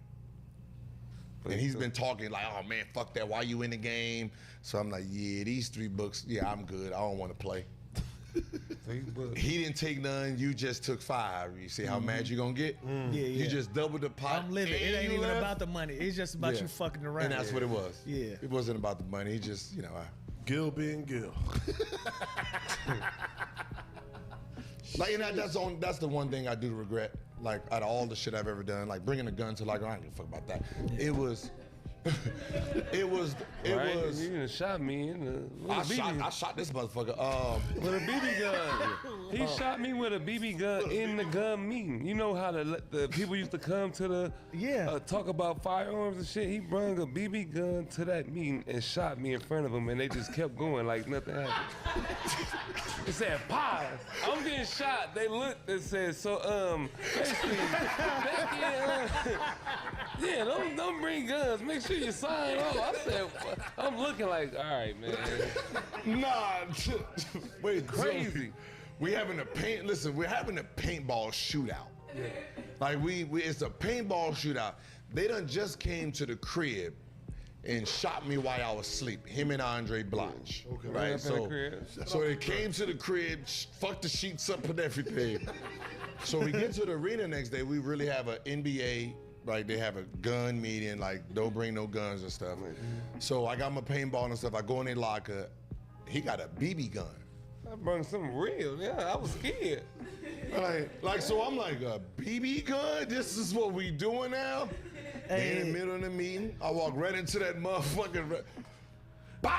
And he's been talking like, oh man, fuck that. Why you in the game? So I'm like, yeah, these 3 books, yeah, I'm good. I don't want to play. So he booked. He didn't take none. You just took 5. You see how mad you gonna get? Yeah, yeah. You just doubled the pot. I'm living. It and ain't you even left. about the money. It's just about Yeah. you fucking around. And that's what it was. Yeah. It wasn't about the money. He just, Gil being Gil. like, and that's the one thing I do regret. Like, out of all the shit I've ever done, like bringing a gun to like, I don't give a fuck about that. It was, it was. Right? You done shot me in the I shot this motherfucker. with a BB gun. He shot me with a BB gun in the gun meeting. You know how the people used to come to the talk about firearms and shit. He brought a BB gun to that meeting and shot me in front of them, and they just kept going like nothing happened. It said pause. I'm getting shot. They looked and said, so basically, yeah, don't bring guns. Make sure you sign off. I said, I'm looking like, all right, man. Nah, wait, Crazy. We're having a paintball shootout. Yeah. Like it's a paintball shootout. They done just came to the crib and shot me while I was asleep. Him and Andre Blanche. Okay. Right. Up in the crib. So they came to the crib, fucked the sheets up and everything. So we get to the arena next day. We really have an NBA. Right, they have a gun meeting, like don't bring no guns and stuff. So I got my paintball and stuff. I go in their locker. He got a BB gun. I brought something real. Yeah, I was scared. Like so I'm like, a BB gun? This is what we doing now? Hey. In the middle of the meeting, I walk right into that motherfucking. Bow!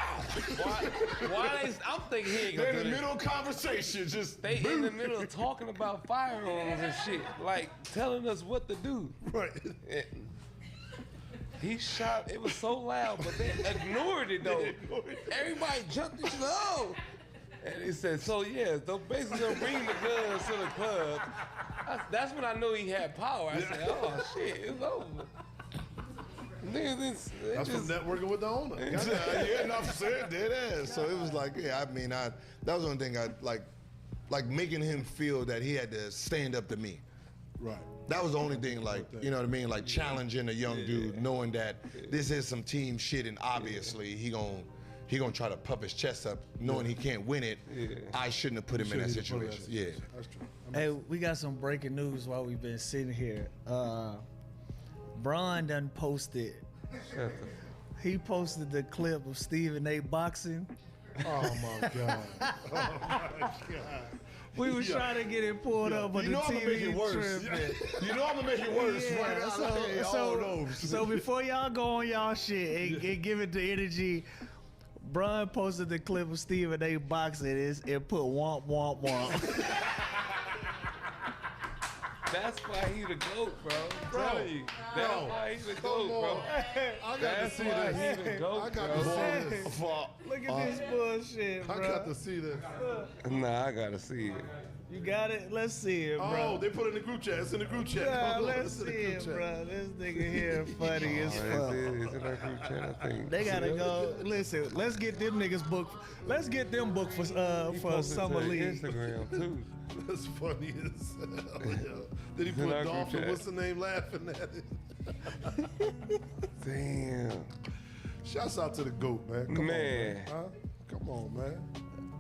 Why? I'm thinking he ain't They're gonna in do the this. middle of conversation, just They in the middle of talking about firearms and shit, like telling us what to do. Right. He shot. It was so loud, but they ignored it though. Everybody jumped and said, "Oh!" And he said, "So yeah, so basically they'll bring the guns to the club." That's when I knew he had power. I said, "Oh shit, it's over." Nigga, That's from networking with the owner. yeah, no, I'm saying dead ass. So it was like, yeah, I mean, that was the only thing I like making him feel that he had to stand up to me. Right. That was the only thing, like, you know what I mean? Like challenging a young dude, knowing that this is some team shit, and obviously he gonna try to puff his chest up, knowing he can't win it. I shouldn't have put him in that situation. Yeah. That's true. Hey, we got some breaking news while we've been sitting here. Bron done posted. He posted the clip of Stephen A. boxing. Oh my God. Oh my God. We was trying to get it pulled up, but You the know I'm gonna make TV it worse. tripping. You know I'm gonna make it worse. Yeah, Right? so before y'all go on y'all shit and give it the energy, Bron posted the clip of Stephen A. boxing and put womp womp womp. That's why he the GOAT, bro. I'm telling you. That's why he the GOAT, bro. I got to That's see why this. he the GOAT, I got bro. to see this. Look at this bullshit, bro. I got to see this. Nah, I gotta see it. You got it? Let's see it, bro. Oh, they put it in the group chat. It's in the group chat. Yeah, Hold on, let's it's in the see group it, chat. bro. This nigga here funny as Oh, fuck. it's in our group chat, I think. They gotta go. Listen, let's get them niggas booked. Let's get them booked for He for posted summer to league. Instagram too. That's funny as hell. Yo. Then he It's in put our group Dolphin, chat. what's the name, laughing at it. Damn. Shouts out to the GOAT, man. Come Man. on, man. Huh? Come on, man.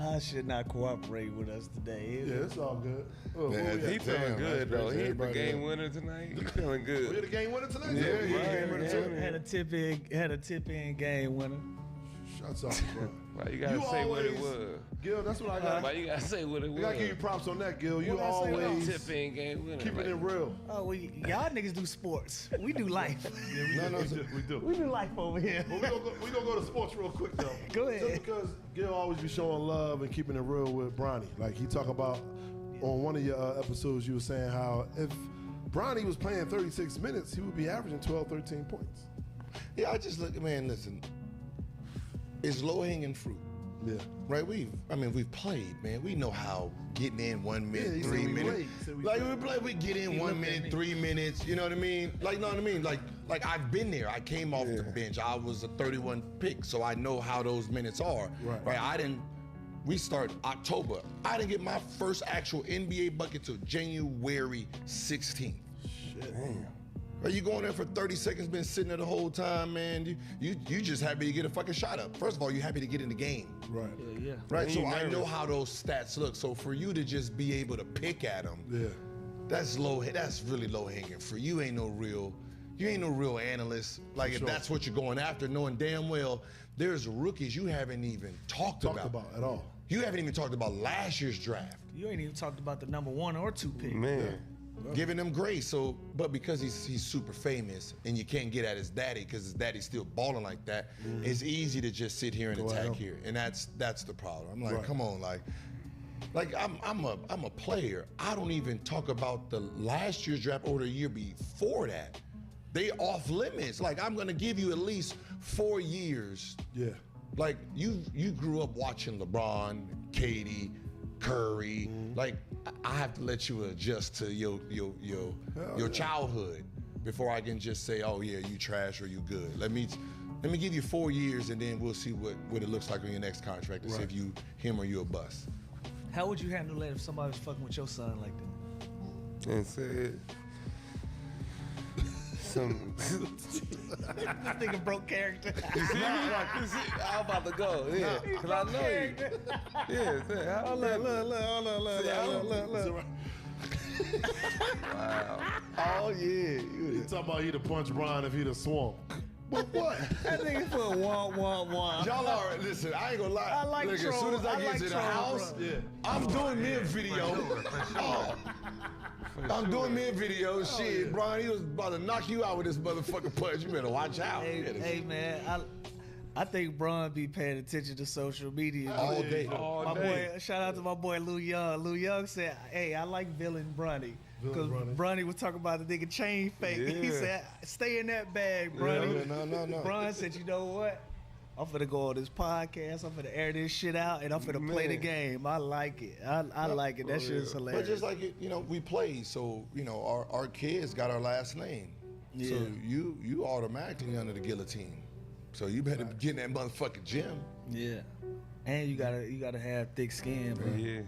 I should not cooperate with us today. Yeah, it's all good. Oh, Yeah, who we yeah. at? He feeling Damn, good that's though. crazy. He hit the Everybody game else. winner tonight. He feeling We had good. a game winner tonight? Yeah, he yeah, game winner yeah. too. Had a tip in game winner. Shouts out, bro. Why you gotta say what it was? Gil, that's what I got. Why you gotta say what it I gotta give you was? props on that, Gil. You What I say? always Tip in game winner. keep it in real. Oh, y'all niggas do sports. We do life. We do. we do life over here. But we gonna go to sports real quick though. Go ahead. Just because Gil always be showing love and keeping it real with Bronny. Like he talk about on one of your episodes, you were saying how if Bronny was playing 36 minutes, he would be averaging 12, 13 points. Yeah, I just look, man. Listen, it's low hanging fruit. Yeah. Right, we've played, man. We know how getting in 1 minute, he said 3 we minutes. played. He said we Like played. we get in He 1 looked at minute, me. 3 minutes. You know what I mean? Like, know what I mean? Like I've been there. I came off the bench. I was a 31 pick, so I know how those minutes are. Right. We start October. I didn't get my first actual NBA bucket till January 16th. Shit. Are you going there for 30 seconds, been sitting there the whole time, man? You just happy to get a fucking shot up. First of all, you happy to get in the game. Right. Yeah. Right, And so you I know nervous. how those stats look. So for you to just be able to pick at them, Yeah. that's really low hanging fruit. You ain't no real analyst. Like if sure. that's what you're going after, knowing damn well there's rookies you haven't even talked Talked about at all. You haven't even talked about last year's draft, You ain't even talked about the number 1 or 2 pick. Man. giving them grace. So, but because he's super famous and you can't get at his daddy because his daddy's still balling like that, it's easy to just sit here and Go at attack him. here, and that's the problem. I'm like, Right. come on, like I'm a player. I don't even talk about the last year's draft or the year before that. They off limits. Like I'm gonna give you at least 4 years. Yeah. Like you grew up watching LeBron, Katie, Curry. Like I have to let you adjust to your childhood before I can just say, oh yeah, you trash or you good. Let me give you 4 years and then we'll see what it looks like on your next contract to see if you him or you a bust. How would you handle that if somebody was fucking with your son like that? And said some. This nigga broke character. I'm about to go. Yeah, cause I know you. Yeah, say, how Look. Wow. Oh yeah. He talking about he'd have punched Brian if he'd have swung. But what? That nigga put womp. Y'all are listen. I ain't gonna lie. I like Look, as troll- soon as I I get like to the troll, house, bro. Yeah. I'm doing me a video. Oh. I'm doing me a video. Shit, Brian, he was about to knock you out with this motherfucking punch. You better watch out. Hey man, I think Bron be paying attention to social media. All day. My boy, shout out to my boy Lou Young. Lou Young said, "Hey, I like villain Bronny because Villain Bronny was talking about the nigga chain fake. He Yeah. said, "Stay in that bag, Bronny." No. Bron said, "You know what? I'm finna go on this podcast. I'm finna air this shit out, and I'm finna play the Man. game. I like it. I like it. That shit is hilarious." But just like it, we play, so our kids got our last name. Yeah. So you automatically under the guillotine. So you better get in that motherfucking gym. Yeah, and you gotta have thick skin, bro. Yeah.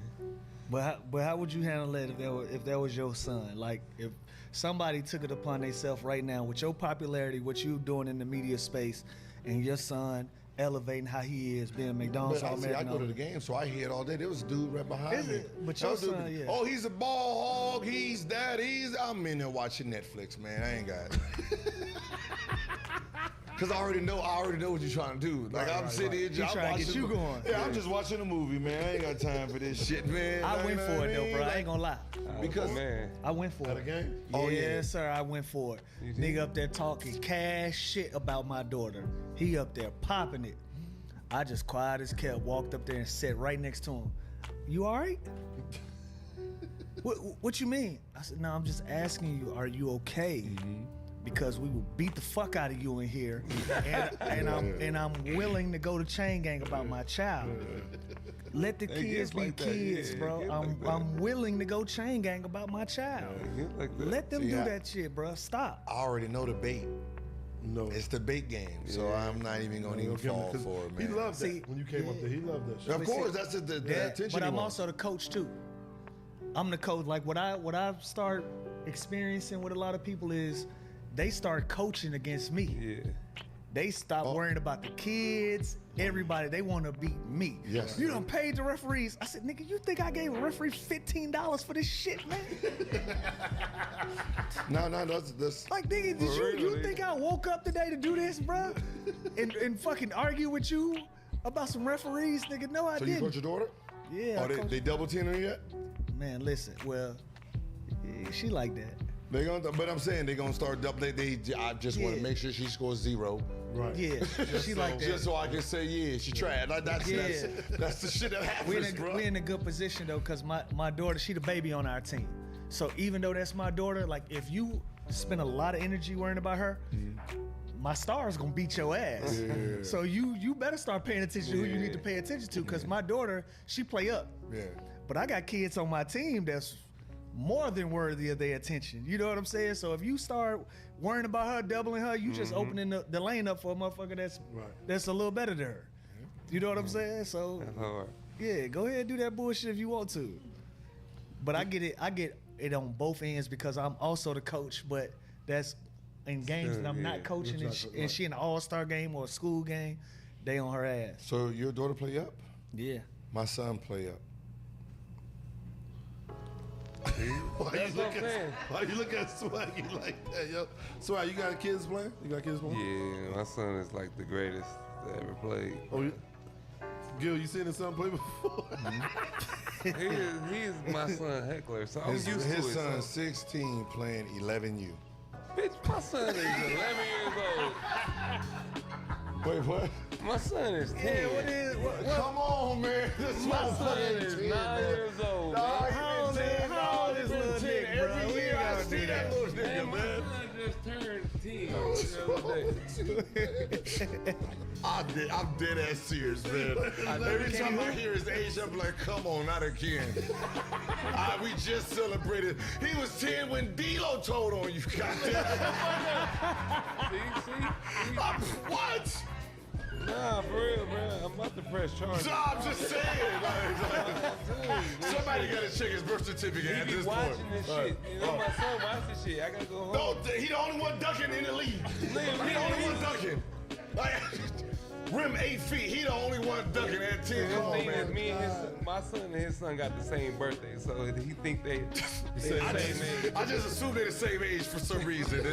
But how would you handle that if that was your son? Like if somebody took it upon themselves right now with your popularity, what you doing in the media space, and your son elevating how he is being McDonald's But I All-American. go to the game, so I hear it all day. There was a dude right behind Is me. it? But That your dude- son, yeah. Oh, he's a ball hog. He's that. I'm in there watching Netflix, man. I ain't got it. Cause I already know what you're trying to do. Like I'm sitting here, He I'm trying to get watching you the- going. Yeah, I'm just watching a movie, man. I ain't got time for this shit, man. I Like, went you know for what it though, mean? bro. I Like, ain't gonna lie. Because- man. I went for At it. a game? Oh, yeah, yeah. sir, I went for it. You did? Nigga up there talking cash shit about my daughter. He up there popping it. I just quiet as kept, walked up there and sat right next to him. You all right? What you mean? I said, no, I'm just asking you, are you okay? Because we will beat the fuck out of you in here, and I'm willing to go to chain gang about my child. Let the It kids gets be like that, kids, yeah, it bro. gets like that. I'm willing to go chain gang about my child. Yeah, like that. Let them See, do I- that shit, bro. Stop. I already know the bait. No. It's the bait game, so Yeah. I'm not even gonna even Don't give him- fall 'cause for it, He man. loved that. See, When you came up there, he loved that shit. Of course, that's the attention. But he I'm wants. also the coach too. I'm the coach. Like what I start experiencing with a lot of people is they start coaching against me. Yeah. They stop worrying about the kids, everybody. They want to beat me. Yes. You done paid the referees. I said, nigga, you think I gave a referee $15 for this shit, man? No, that's Like, nigga, did you really? think I woke up today to do this, bro? And fucking argue with you about some referees, nigga? No, I So you didn't. coach your daughter? Yeah. Oh, I coach- they double teaming her yet? Man, listen. Well, yeah, she like that. They gonna, but I'm saying they gonna start double. I just want to Yeah. make sure she scores 0. Right. Yeah, she like that. Just so I can say, yeah, she tried. Like, that's the shit that We happens, bro. in a good position though, cause my daughter, she the baby on our team. So even though that's my daughter, like if you spend a lot of energy worrying about her, my star is gonna beat your ass. Yeah. So you better start paying attention to who you need to pay attention to, cause my daughter, she play up. Yeah. But I got kids on my team that's more than worthy of their attention. You know what I'm saying? So if you start worrying about her, doubling her, you just opening the lane up for a motherfucker that's a little better than her. You know what I'm saying? So That's hard. yeah, go ahead and do that bullshit if you want to. But I get it on both ends because I'm also the coach, but that's in games that I'm not coaching and she in an all-star game or a school game, they on her ass. So your daughter play up? Yeah. My son play up. Why That's what I'm saying. Why you look at Swaggy like that, yo? Swag, you got kids playing? You got kids playing? Yeah, my son is like the greatest that ever played. Oh, yeah. Gil, you seen his son play before? He is my son heckler, so I'm used to it. His son's So. 16 playing 11U. Bitch, my son is 11 years old. Wait, what? My son is 10. Yeah, what is what? Come on, man. This My son is 9 years old. Man. How old is little nigga, bro? Every We year I gotta see do that that. little Man, nigga, my man. son just turned 10 the other day. I'm dead ass serious, man. Every time I hear his age, I'm like, come on, not again. We just celebrated. He was 10 when D-Lo told on you, goddamn. See? What? Nah, for real, bro. I'm about to press charges. So I'm just saying. Somebody got to check his birth certificate at He be this watching point. this shit. You know, my son watch this shit. I gotta go home. No, he the only one ducking in the league. He the only one ducking. Like, rim 8 feet. He the only one ducking at 10. Come The on, thing is, man. me and his son, my son and his son got the same birthday, so he think they the same age. I just assume they're the same age for some reason.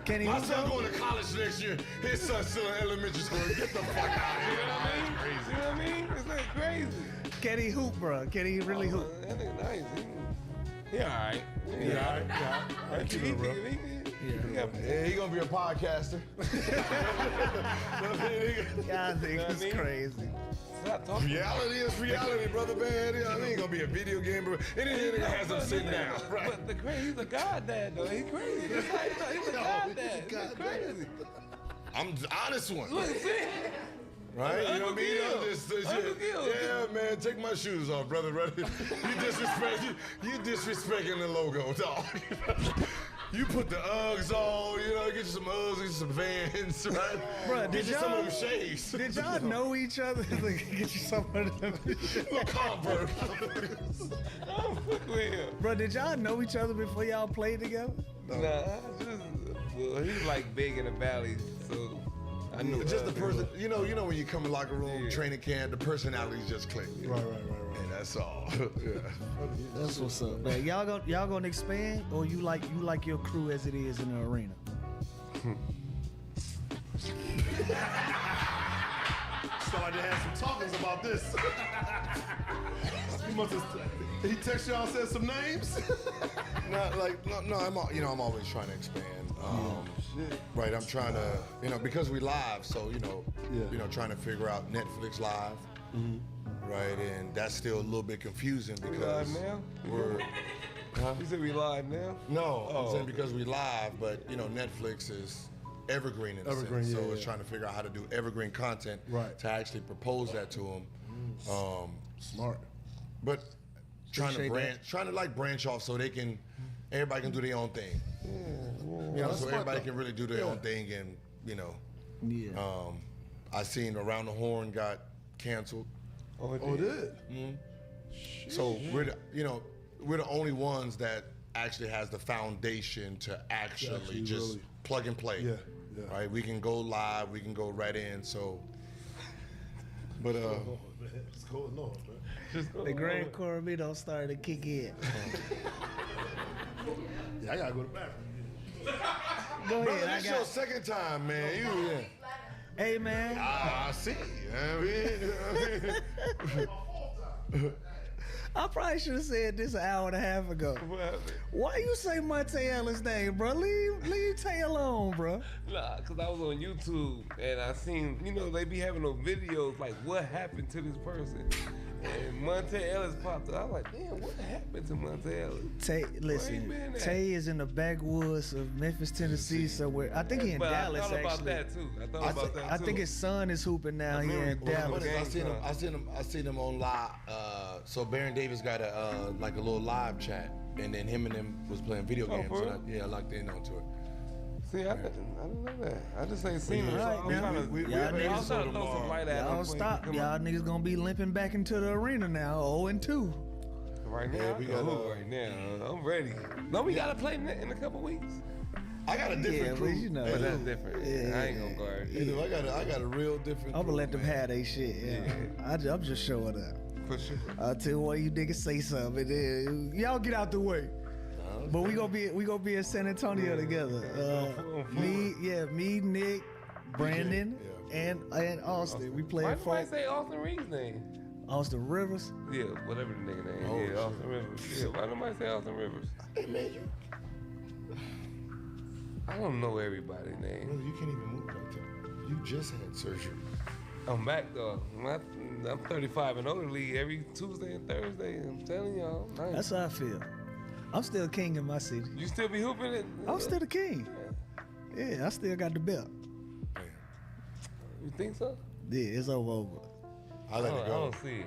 Kenny, My who son go? going to college next year. His son's still in elementary school. Get the fuck out of You here. know what I mean? You know what I mean? It's like crazy. Kenny hoop, bro. Kenny really hoop. That nigga nice. He alright. I keep it real. Yeah, he gonna be a podcaster. Y'all think You know what I it's mean? crazy. Stop talking. Reality is reality, brother, man. You know what I mean? Gonna be a video game, bro. Any nigga has him sitting down, right? But the crazy, he's a god dad though. He's crazy. He's a god dad. He's crazy. I'm the honest one. Look, see? Right? You know what I mean? Uncle I'm Gil. just, Uncle Gil. yeah, man, take my shoes off, brother. You disrespecting the logo, dog. You put the Uggs on, you know, get you some Uggs, get you some Vans, right? Bruh, get did you some of y'all- them shades. Did y'all know each other? Like, get you some of them. Little Converse. I'm fuck with him. Bro, did y'all know each other before y'all played together? Nah, well, he's like big in the valley, so I knew just the person. You know when you come in locker room, training camp, the personalities just click. Right. And that's all. Yeah. That's what's up, man. Y'all gonna expand, or you like your crew as it is in the arena? Felt like they had some talkings about this. He text y'all, said some names. No, I'm always trying to expand. Right, I'm trying to, because we live, so trying to figure out Netflix live. Right, and that's still a little bit confusing because live now? we're. Huh? You said we live now? No, I'm saying because we live, but Netflix is evergreen in a Evergreen, sense. So yeah, it's trying to figure out how to do evergreen content Right. to actually propose that to them. Smart. But trying Appreciate to branch off so everybody can do their own thing. That's So smart, everybody though. can really do their own thing, and Yeah. I seen Around the Horn got canceled. Oh, Oh, it did? So we're the only ones that actually has the foundation to actually just really- plug and play. Yeah. Right, we can go live, we can go right in. So, but Oh, man, what's going on, man? The Grand Coromino started to kick in. Yeah, I gotta go to the bathroom. Go brother, ahead. this your second time, man. Hey, man. I see. I probably should have said this an hour and a half ago. What happened? Why you say Monte Ellis' name, bro? Leave Tay alone, bro. Nah, cause I was on YouTube and I seen, they be having those videos like what happened to this person. And Monte Ellis popped up. I was like, damn, what happened to Monte Ellis? Tay, been listen, at? Tay is in the backwoods of Memphis, Tennessee, somewhere. I think he in But Dallas, I thought about actually. that too. I thought about that too. I think his son is hooping now here in remember- Dallas. I seen him on live. So Baron Davis got a like a little live chat, and then him and them was playing video games. for So I locked in onto it. See, I didn't know that. I just ain't seen him. All right, so now. I'm We- trying we- to, we- I was trying to we- throw some light at him. Y'all stop. Y'all niggas gonna be limping back into the arena now, 0-2. Right now, Yeah, we we got got, right now. I'm ready. No, we gotta play in a couple weeks. I got a different Yeah, crew. but But that's different. I ain't gonna guard. Hey, dude, I got a real different. I'm gonna crew, let them man. have they shit. Yeah. I'm just showing up. For sure. I'll tell one of you niggas say something, and then y'all get out the way. But we gonna be in San Antonio together. Me, Nick, Brandon, and Austin. We Why playing do I for say Austin Reed's name? Austin Rivers. Yeah, whatever the nigga name. Oh, Yeah, shit. Austin Rivers. Yeah, why nobody say Austin Rivers? Hey man, I don't know everybody's name. brother, you can't even move like that. You just had surgery. I'm back though. I'm 35 and older league every Tuesday and Thursday. I'm telling y'all. Nice. That's how I feel. I'm still king in my city. You still be hooping it? I'm still the king. Yeah, I still got the belt. You think so? Yeah, it's over. I let it I go. don't see it.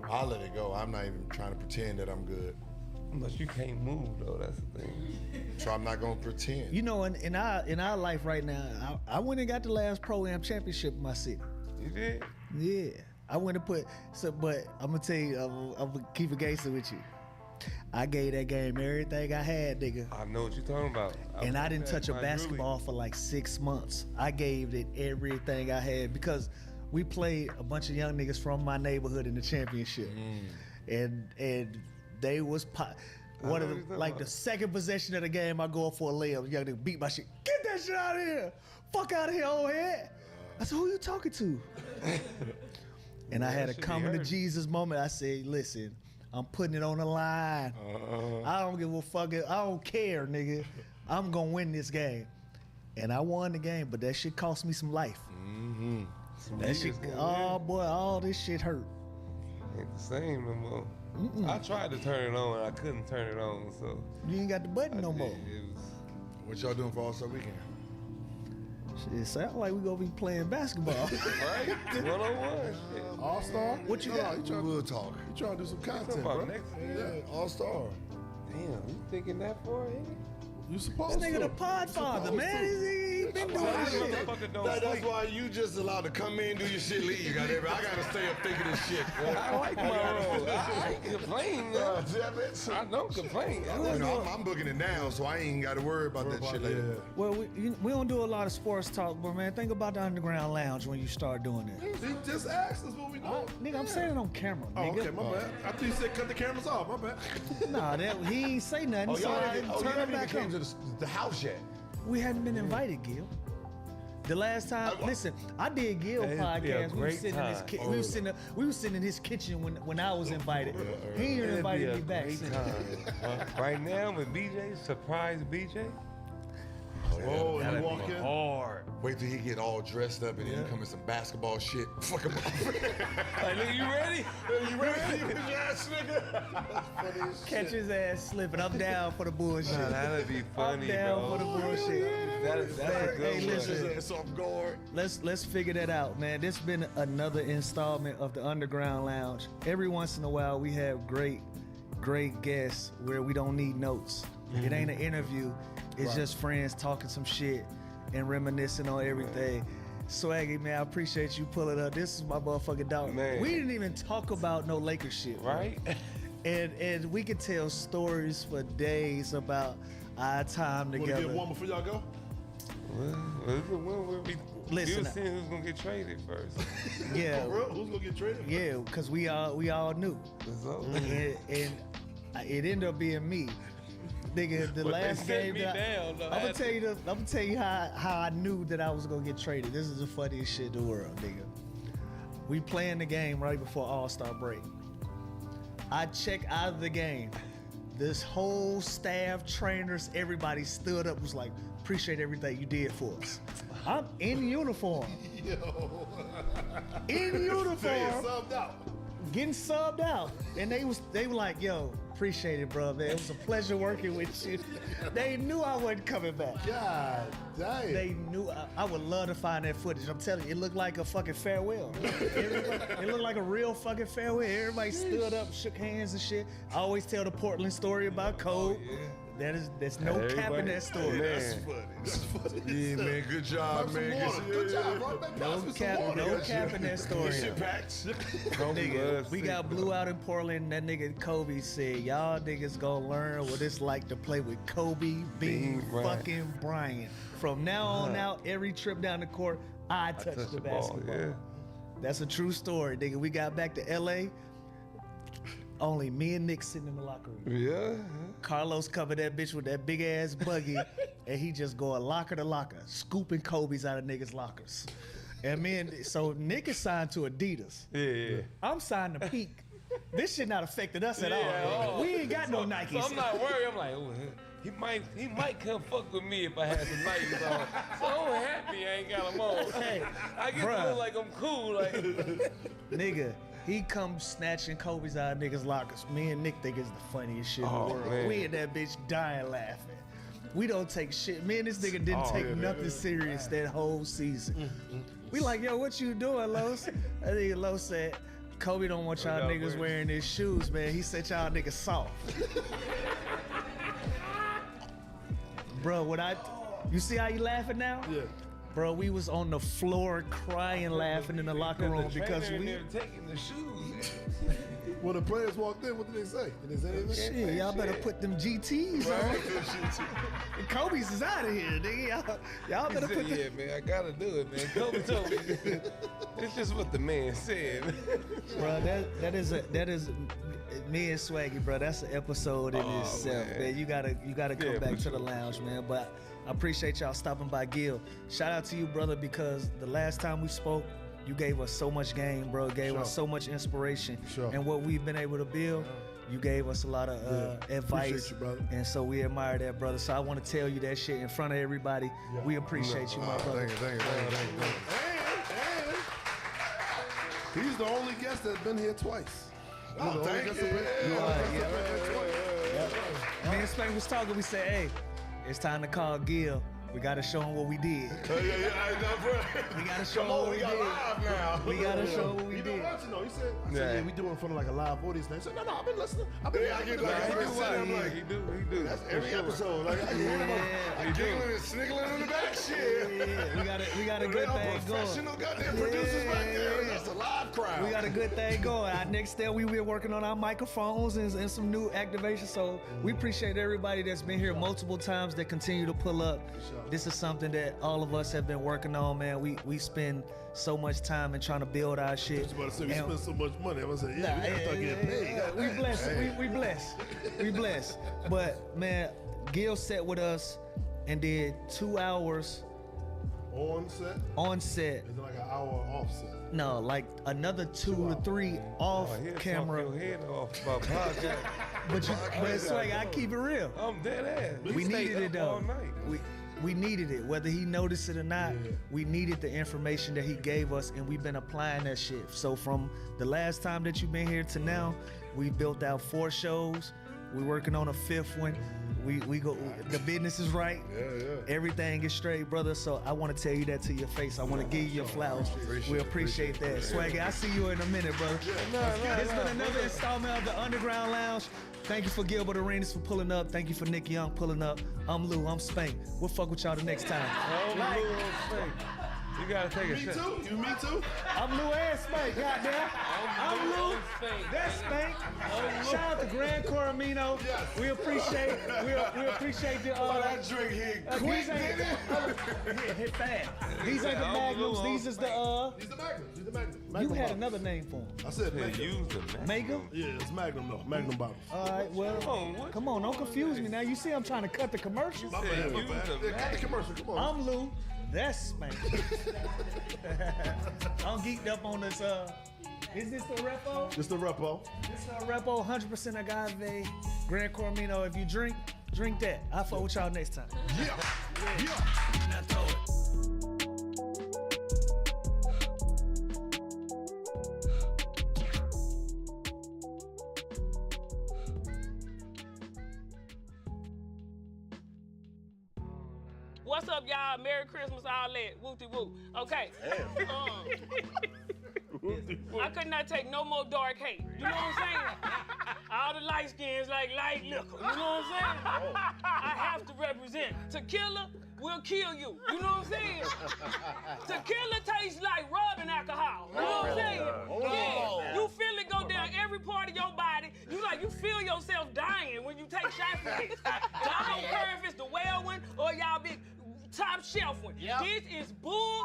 I'll let it go. I'm not even trying to pretend that I'm good. Unless you can't move though, that's the thing. So I'm not gonna pretend. You know, in our life right now, I went and got the last Pro-Am championship in my city. You did? Yeah, I went and but I'm gonna tell you, I'm gonna keep it gangster with you. I gave that game everything I had, nigga. I know what you're talking about. And I didn't touch a basketball for like 6 months. I gave it everything I had because we played a bunch of young niggas from my neighborhood in the championship, and they was one of what the you're talking like about. the second possession of the game. I go up for a layup. Young nigga beat my shit. Get that shit out of here! Fuck out of here, old head. I said, who you talking to? And I had a should be coming to heard. Jesus moment. I said, listen, I'm putting it on the line. I don't give a fuck. I don't care, nigga. I'm gonna win this game. And I won the game, but that shit cost me some life. That shit, oh boy, all this shit hurt. Ain't the same no more. I tried to turn it on and I couldn't turn it on, so You ain't got the button no more. it was What y'all doing for All-Star Weekend? Shit, sound like we gonna be playing basketball. right. 101. Shit. All Star? What you got? We will talk. You trying to do some Talking content, about bro? next Yeah, year. All-Star. Damn, you thinking that far ahead? You supposed This to. nigga the podfather, man. He We've been doing That's this shit. that's why you just allowed to come in, do your shit, leave. I gotta stay up thinking this shit. I like my role. I ain't complain, man. I don't complain. I'm booking it now, so I ain't got to worry about that shit later. Well, we don't do a lot of sports talk, but man, think about the Underground Lounge when you start doing it. He just asked us what we doing. Nigga, I'm saying it on camera, Oh, nigga. okay, my bad. I thought you said cut the cameras off. My bad. Nah, he ain't say nothing, Oh, so y'all I ain't turn it even back came on. to the house yet. We hadn't been invited, Gil. The last time, listen, I did Gil That'd be a podcast. We was great sitting in his time. kitchen. We was sitting in his kitchen when I was invited. He ain't It'd be invited a me back. great since. time. Right now with BJ, surprise BJ. Oh, and That'd you walk be in. hard. Wait till he get all dressed up and then he come in some basketball shit. Fuck him up. Like, nigga, you ready? You ready? You bitch ass nigga. Catch his ass slipping. I'm down for the bullshit. Nah, that'd be funny, I'm down bro. for the bullshit. That's a good Hey, one. listen. His ass off guard. Let's figure that out, man. This has been another installment of the Underground Lounge. Every once in a while, we have great guests where we don't need notes. It ain't an interview. It's just friends talking some shit and reminiscing on everything. Swaggy, man, I appreciate you pulling up. This is my motherfucking dog. Man. We didn't even talk about no Lakers shit, bro. Right? And we could tell stories for days about our time Want to together. get one before y'all go? When we Listen, seeing who's gonna get traded first. Yeah, For real? Who's gonna get traded? yeah, because we all knew. So, and it ended up being me. Nigga, the But they last set game me that down, though. I'm gonna tell you how I knew that I was gonna get traded. This is the funniest shit in the world, nigga. We playing the game right before All-Star break. I check out of the game. This whole staff, trainers, everybody stood up, was like, appreciate everything you did for us. I'm in uniform. Yo. In They uniform. subbed out. Getting subbed out, and they were like, "Yo, appreciate it, bro, man. It was a pleasure working with you." They knew I wasn't coming back. God damn. They knew I would love to find that footage. I'm telling you, it looked like a fucking farewell. It looked like a real fucking farewell. Everybody stood up, shook hands and shit. I always tell the Portland story about Cole. There's no cap in that story. That's funny. That's funny. Yeah, man. Good job, Have some man. water. Good job, bro. Man, pass me some water. No cap in that story. Shit packs. Nigga, we got blew out in Portland. That nigga Kobe said, y'all niggas gonna learn what it's like to play with Kobe Bean Bryant. fucking Bryant. From now on out, every trip down the court, I touch touch the the ball, basketball. yeah. That's a true story, nigga. We got back to LA. Only me and Nick sitting in the locker room. yeah. Carlos covered that bitch with that big ass buggy, and he just going locker to locker, scooping Kobe's out of niggas' lockers. And so Nick is signed to Adidas. Yeah. I'm signed to Peak. This shit not affected us at all. We ain't got no Nikes. So I'm not worried. I'm like, oh, he might come fuck with me if I had some Nikes on. So I'm happy I ain't got them on. Hey, I get to bruh. look like I'm cool. Like, Nigga, he comes snatching Kobe's out of niggas' lockers. Me and Nick think it's the funniest shit in Oh, the world. man. We in that bitch dying laughing. We don't take shit. Me and this nigga didn't take nothing serious that whole season. We like, yo, what you doing, Los? That nigga Los said, Kobe don't want y'all niggas wearing his shoes, man. He said y'all niggas soft. Bro, you see how you laughing now? Yeah. Bro, we was on the floor crying, laughing in the locker room because we we. taking the shoes. When the players walked in, what did they say? Did they say anything? Shit, y'all better put them GTs on. Kobe's is out of here, nigga. Y'all He better said, put them. yeah, man, I gotta do it, man. Kobe told me. It's just what the man said. Bro, that is me and Swaggy, bro. That's an episode in itself, man. You gotta come Yeah, back for to the sure. lounge, man. But I appreciate y'all stopping by, Gil. Shout out to you, brother, because the last time we spoke, you gave us so much game, bro. Gave us so much inspiration, and what we've been able to build. You gave us a lot of advice, Appreciate you, brother. and so we admire that, brother. So I want to tell you that shit in front of everybody. We appreciate you, my brother. Thank you. And he's the only guest that's been here twice. He's the only thank guest you. that's been- Me and Spank was talking. We said, hey, it's time to call Gil. We gotta show him what we did. We gotta show him what we did. now. We gotta show him what we He been did. watching though. He said, I Yeah. said, yeah, we doing it in front of like a live audience now. He said, no, I've been listening. I've been Yeah, I get like He every do, time, I'm like, he do. That's every episode. Like, I Yeah. giggling and sniggling in the back. Shit. We got a They good are thing going. professional goddamn producers back there. That's a live crowd. We got a good thing going. Our next step, we been working on our microphones and some new activation. So we appreciate everybody that's been here multiple times that continue to pull up. This is something that all of us have been working on, man. We spend so much time in trying to build our shit. I was about to say we And- spend so much money. I was like, yeah, we gotta start getting paid. yeah. We blessed. We blessed. We blessed. But man, Gil sat with us and did 2 hours On set? on set. Is it like an hour offset? No, like another 2 to 3 off He'll camera. talk your head off about podcast. But it's like I keep it real. I'm dead ass. We stayed needed it up though. all night. We needed it, whether he noticed it or not. We needed the information that he gave us, and we've been applying that shit. So from the last time that you've been here to now, we built out 4 shows. We're working on a 5th one. We go. The business is right. Yeah. Everything is straight, brother. So I want to tell you that to your face. I want to give you your flowers. We appreciate that, Swaggy. I see you in a minute, brother. It's been another installment of the Underground Lounge. Thank you for Gilbert Arenas for pulling up. Thank you for Nick Young pulling up. I'm Lou. I'm Spank. We'll fuck with y'all the next time. Like, You gotta take a Me shot. too? You me too? I'm Lou and Spank, goddamn. I'm Lou. That's Spank. Shout out to Grand Coramino. Yes. We appreciate the That drink here quick, these ain't nigga. hit fast. These ain't the I'm magnums. Lou, These is the He's the Magnum. He's the Magnum. You Magnum had bottles. another name for him. I said Yeah, Magnum. use the man. Mega? Yeah, it's Magnum though. Magnum bottles. All right, well, come on, don't confuse me now. You see I'm trying to cut the commercial? My bad, my use bad. the Yeah, cut the commercial. Come on. I'm Lou. That's Spank. I'm geeked up on this. Is this the repo? Just the repo. This is a repo, 100% agave. Grand Coramino. If you drink that. I'll fuck with y'all next time. Yeah. Now throw it. What's up, y'all? Merry Christmas, all that. Whoop-de-whoop. Okay. I could not take no more dark hate. You know what I'm saying? All the light skins like light liquor. You know what I'm saying? I have to represent. Tequila will kill you. You know what I'm saying? Tequila tastes like rubbing alcohol. You know what I'm saying? Yeah. You feel it go down every part of your body. You feel yourself dying when you take shots of this. So I don't care if it's the well one or y'all big top shelf one. This is bull.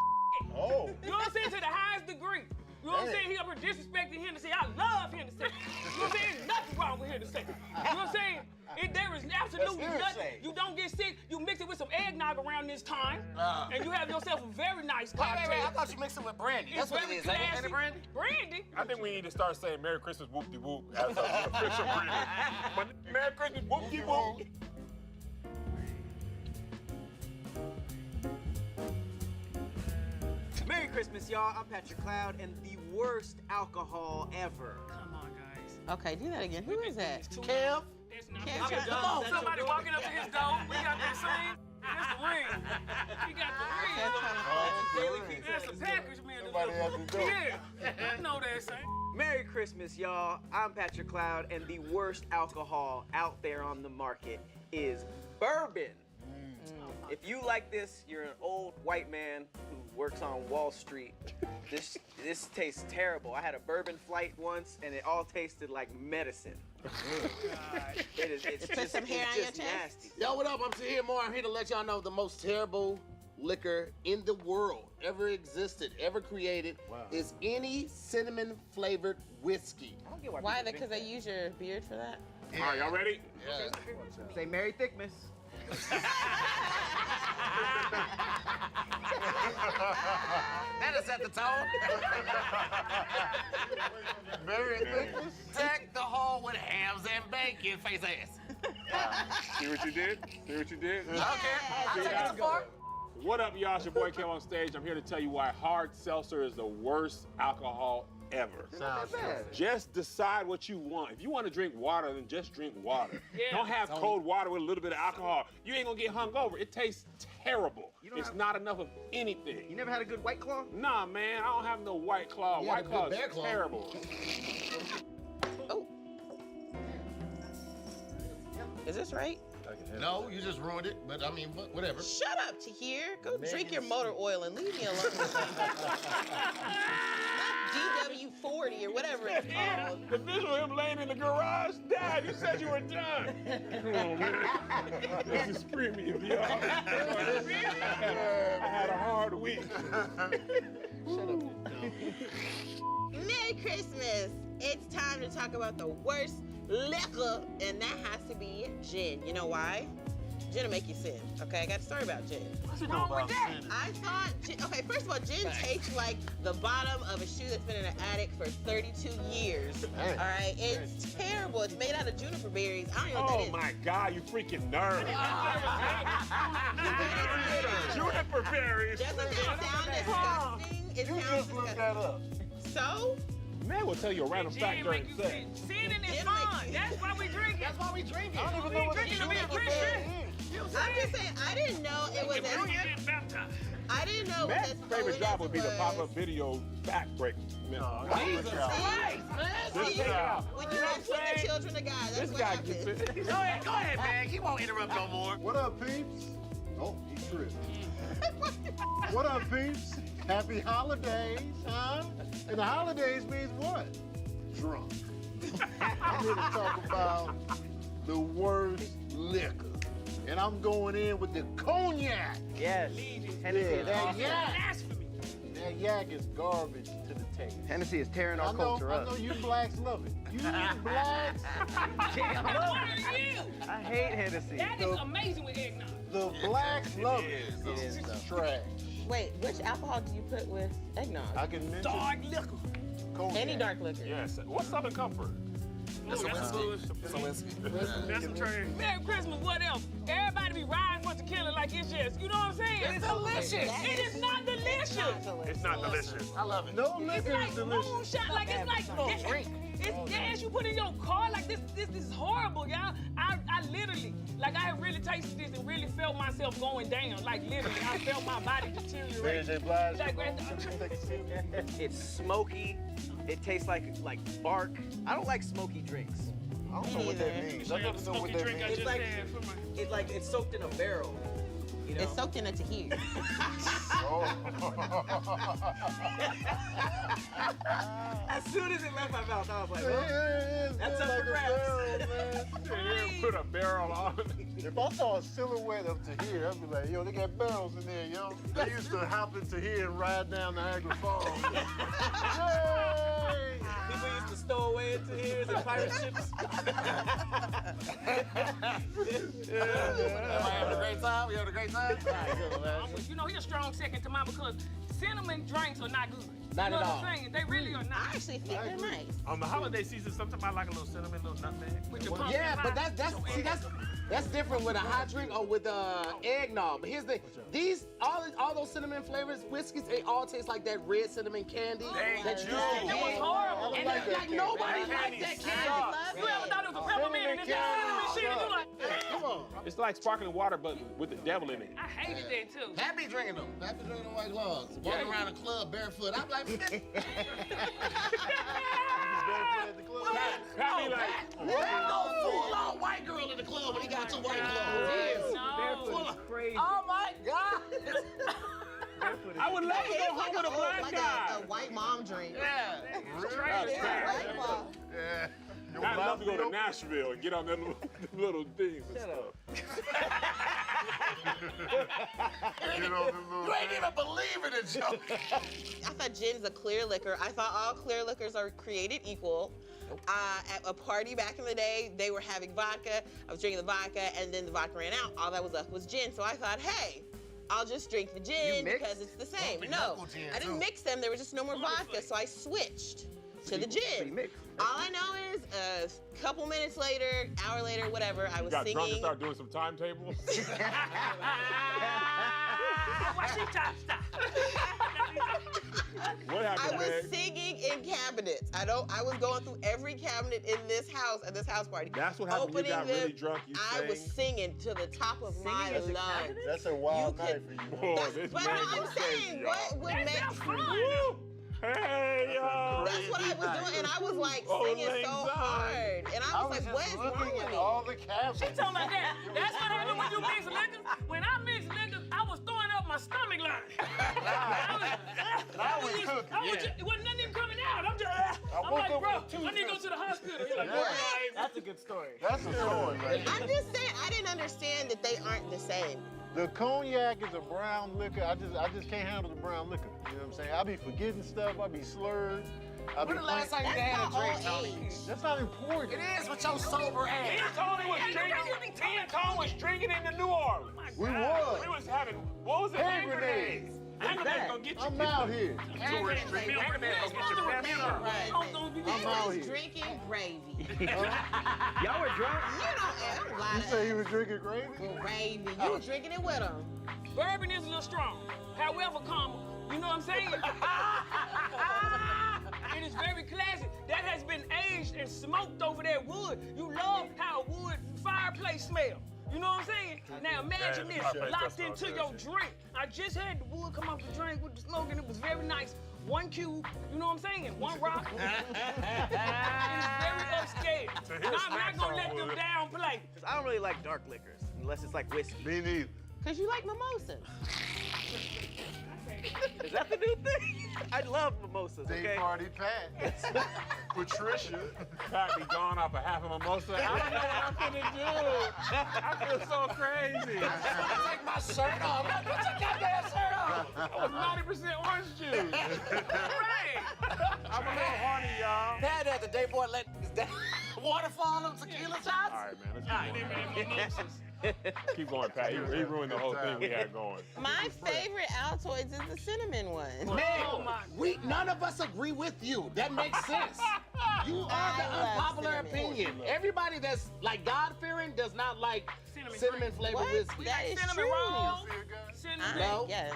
You know what I'm saying? To the highest degree. You know what I'm saying? He up here disrespecting Hennessy. I love Hennessy. You know what I'm saying? There's nothing wrong with Hennessy. You know what I'm saying? There is absolutely nothing. You don't get sick. You mix it with some eggnog around this time, and you have yourself a very nice cocktail. Wait, I thought you mixed it with brandy. It's That's what it very is. Ain't classy. it brandy? Brandy. I think we need to start saying Merry Christmas whoop-de-whoop as an official greeting. But Merry Christmas whoop-de-whoop. Merry Christmas, y'all. I'm Patrick Cloud, and the worst alcohol ever. Come on, guys. Okay, do that again. Who is that? Kev? That's not Kev, okay, come on. Somebody walking up to his door. We got that same. That's the ring. We got the ring. That's the package, man. Somebody at the door. Yeah, I know that, Saint. Merry Christmas, y'all. I'm Patrick Cloud, and the worst alcohol out there on the market is bourbon. If you like this, you're an old white man who works on Wall Street. This tastes terrible. I had a bourbon flight once, and it all tasted like medicine. It's Put just, some hair it's on your just chest? nasty. Yo, what up? I'm Tahir Moore. I'm here to let y'all know the most terrible liquor in the world ever existed, ever created, is any cinnamon flavored whiskey. I don't get why Why? people Because they use your beard for that? All right, y'all ready? say Merry Thickness. That'll set the tone. Very Thickness? Deck the hall with hams and bacon, face ass. See what you did? See what you did? I don't care. I'll take it too far. What up, y'all? It's your boy Kev on stage. I'm here to tell you why hard seltzer is the worst alcohol ever. Just decide what you want. If you want to drink water, then just drink water. Don't have cold water with a little bit of alcohol. You ain't gonna get hungover. It tastes terrible. It's not enough of anything. You never had a good White Claw? Nah, man, I don't have no White Claw. You White had a good Claw is Bear Claw. terrible. Oh. Is this right? No, you just ruined it. But I mean, whatever. Shut up, Tahir. Go drink your motor oil and leave me alone. Not DW40 or whatever it's called. The visual of him laying in the garage, Dad, you said you were done. Come on, man. This is premium, y'all. I had a hard week. Shut up. Merry Christmas. It's time to talk about the worst liquor, and that has to be gin. You know why? Gin will make you sin. Okay, I got a story about gin. What's wrong with that? I thought, okay, first of all, gin tastes like the bottom of a shoe that's been in an attic for 32 years. All right, it's terrible. It's made out of juniper berries. I don't know what that is. Oh my God, you freaking nerd. Juniper berries. Doesn't that sound disgusting? It sounds disgusting. that up. So? Man will tell you a random fact during sex. Sinning is fun. That's why we drink it. That's why we drink it. I don't even know what drinking to be a Christian. I'm just saying, I didn't know it was I didn't know it was Matt's as favorite job would be to pop up. up video fact break. Jesus Christ, man. When you don't put the children to God, that's This what guy happens. gets it. Go ahead, man. He won't interrupt no more. What up, peeps? Oh, he tripped. What up, peeps? Happy holidays, huh? And the holidays means what? Drunk. I'm here to talk about the worst liquor. And I'm going in with the cognac. Yes. Yeah, that yak. That yak is garbage to the taste. Hennessy is tearing I know you blacks love it. You blacks I hate Hennessy. That is amazing with eggnog. The blacks love it. It's trash. Wait, which alcohol do you put with eggnog? I can mention Dark liquor. cognac. Any dark liquor. Yes. What's Southern Comfort? That's a whiskey. That's a train. Merry Christmas, whatever. Everybody be riding for tequila like it's just, you know what I'm saying? It's delicious. It is not delicious. It's not delicious. I love it. No It's liquor is like delicious. moonshine, like it's like drink. It's gas you put in your car. Like this is horrible, y'all. I literally, like I have really tasted this and really felt myself going down. Like literally, I felt my body deteriorate. It's smoky. It tastes like bark. I don't like smoky drinks. I don't know what that means. I don't know what that means. It's like, It's soaked in a barrel. You know? It's soaked in a tahir. As soon as it left my mouth, I was like, That's up for grabs. Put a barrel on. If I saw a silhouette of Tahir, I'd be like, yo, they got barrels in there, yo. They used to hop in Tahir and ride down Niagara Falls. Yay! People used to stow away into here and pirate ships. Having a great time? We having a great time? you know, he's a strong second to mine because cinnamon drinks are not good. Not you know at what all. I'm saying? They really are I not. actually think they're nice. On the holiday season, sometimes I like a little cinnamon, a little nutmeg. With your pumpkin Yeah, but pie. that's different with a hot drink or with eggnog. But here's the all those cinnamon flavors whiskeys, they all taste like that red cinnamon candy. That That was horrible. And like nobody likes that candy. You ever thought it was a peppermint and it's cinnamon shit and you like, Come on. It's like sparkling water, but with the devil in it. I hated that too. Happy drinking them. Happy drinking them white claws. Walking around the club barefoot. I'm like, Happy like, no full-on white girl in the club when he got two white clothes. No. Oh my God. I would love to go home with a black like guy. a white mom drink. Yeah. White mom. I'd love to go to Nashville and get on them little things and stuff. You ain't even believing it, Joe. I thought gin's a clear liquor. I thought all clear liquors are created equal. At a party back in the day, they were having vodka. I was drinking the vodka, and then the vodka ran out. All that was left was gin. So I thought, hey, I'll just drink the gin because it's the same. No, I didn't mix them. There was just no more vodka, so I switched to the gin. All I know is a couple minutes later, hour later, whatever, I was Got drunk and singing. started doing some timetables. Why she top stop? What I happened, was Meg? singing in cabinets. I was going through every cabinet in this house at this house party. That's what happened when you got Opening really them, drunk, you I was sang. singing to the top of my lungs. That's a wild You night could- for you. Boy, this But man I'm is crazy, saying, y'all. what would make Woo! Hey, yo. That's what I was doing, and I was like singing so hard, and I was like, "What is wrong with me?" All the cabinets. She told me that. That's what happened when you mix liquor. When I mix liquor, I was throwing up my stomach line. Wasn't nothing even coming out. I'm like, bro, I need to go to the hospital. He's like, That's a good story. That's the story, man. I'm just saying, I didn't understand that they aren't the same. The cognac is a brown liquor. I just can't handle the brown liquor. You know what I'm saying? I be forgetting stuff. I be slurred. When the last time you had a drink, Tony? That's not important. It is with your sober ass. Me and Tony was drinking in the New Orleans. We We was. was having, what was it? Hand grenades. Hand grenades gonna get you. I'm out here. Tourist drink. Hand grenades gonna get you messed up. I'm out He was here. drinking gravy. Y'all were drunk? You don't ever lie You to say he was drinking gravy? gravy. You were drinking it with him. bourbon is a little strong. However, you know what I'm saying? It is very classic. That has been aged and smoked over that wood. You love how a wood fireplace smell. You know what I'm saying? Now imagine this locked into your drink. I just had the wood come off the drink with the smoke, and it was very nice. One cube, you know what I'm saying? One rock. It is very upscale. And I'm not gonna let them downplay. I don't really like dark liquors unless it's like whiskey. Me neither. Cause you like mimosas. Is that the new thing? I love mimosas, Day okay? party Pat. Patricia. Pat be gone off a half a mimosa. I don't know what I'm finna do. I feel so crazy. Take my shirt off. Put your goddamn shirt off. I was 90% orange juice. Right. I'm a little horny, y'all. Dad had the day boy let his waterfall on tequila shots. All right, man. Let's keep going, Pat. He ruined the whole thing we had going. My favorite Altoids is the cinnamon one. Man, none of us agree with you. That makes sense. You are I the love unpopular cinnamon. opinion. Everybody that's like God-fearing does not like cinnamon flavored What? whiskey. That is Cinnamon true. rolls. Cinnamon. No. Yes,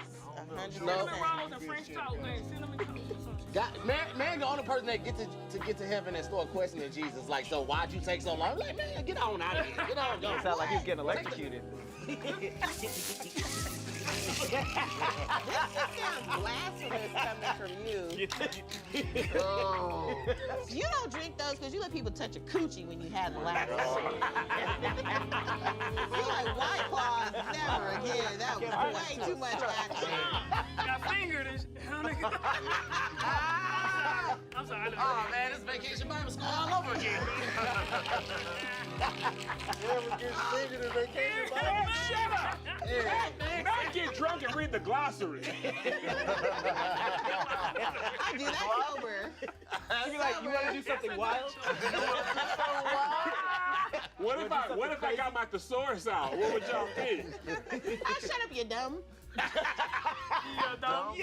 100%. Cinnamon rolls and French toast, man. Cinnamon toast. Man, the only person that get to heaven and start questioning Jesus, like, so why'd you take so long? I'm like, man, get on out of here. Get on, go. Sound like he's getting electrocuted. This sounds blasphemous coming from you. You don't drink those because you let people touch your coochie when you have the last. You're like, White Claws, never again. That was way too much action. Got fingered and I'm sorry. Oh, man, this vacation Bible school all over again. Shut up! Not get drunk and read the glossary. I do that sober. You be like, you want to do something wild? What if I got my thesaurus out? What would y'all think? Shut up, you dumb. You're dumb.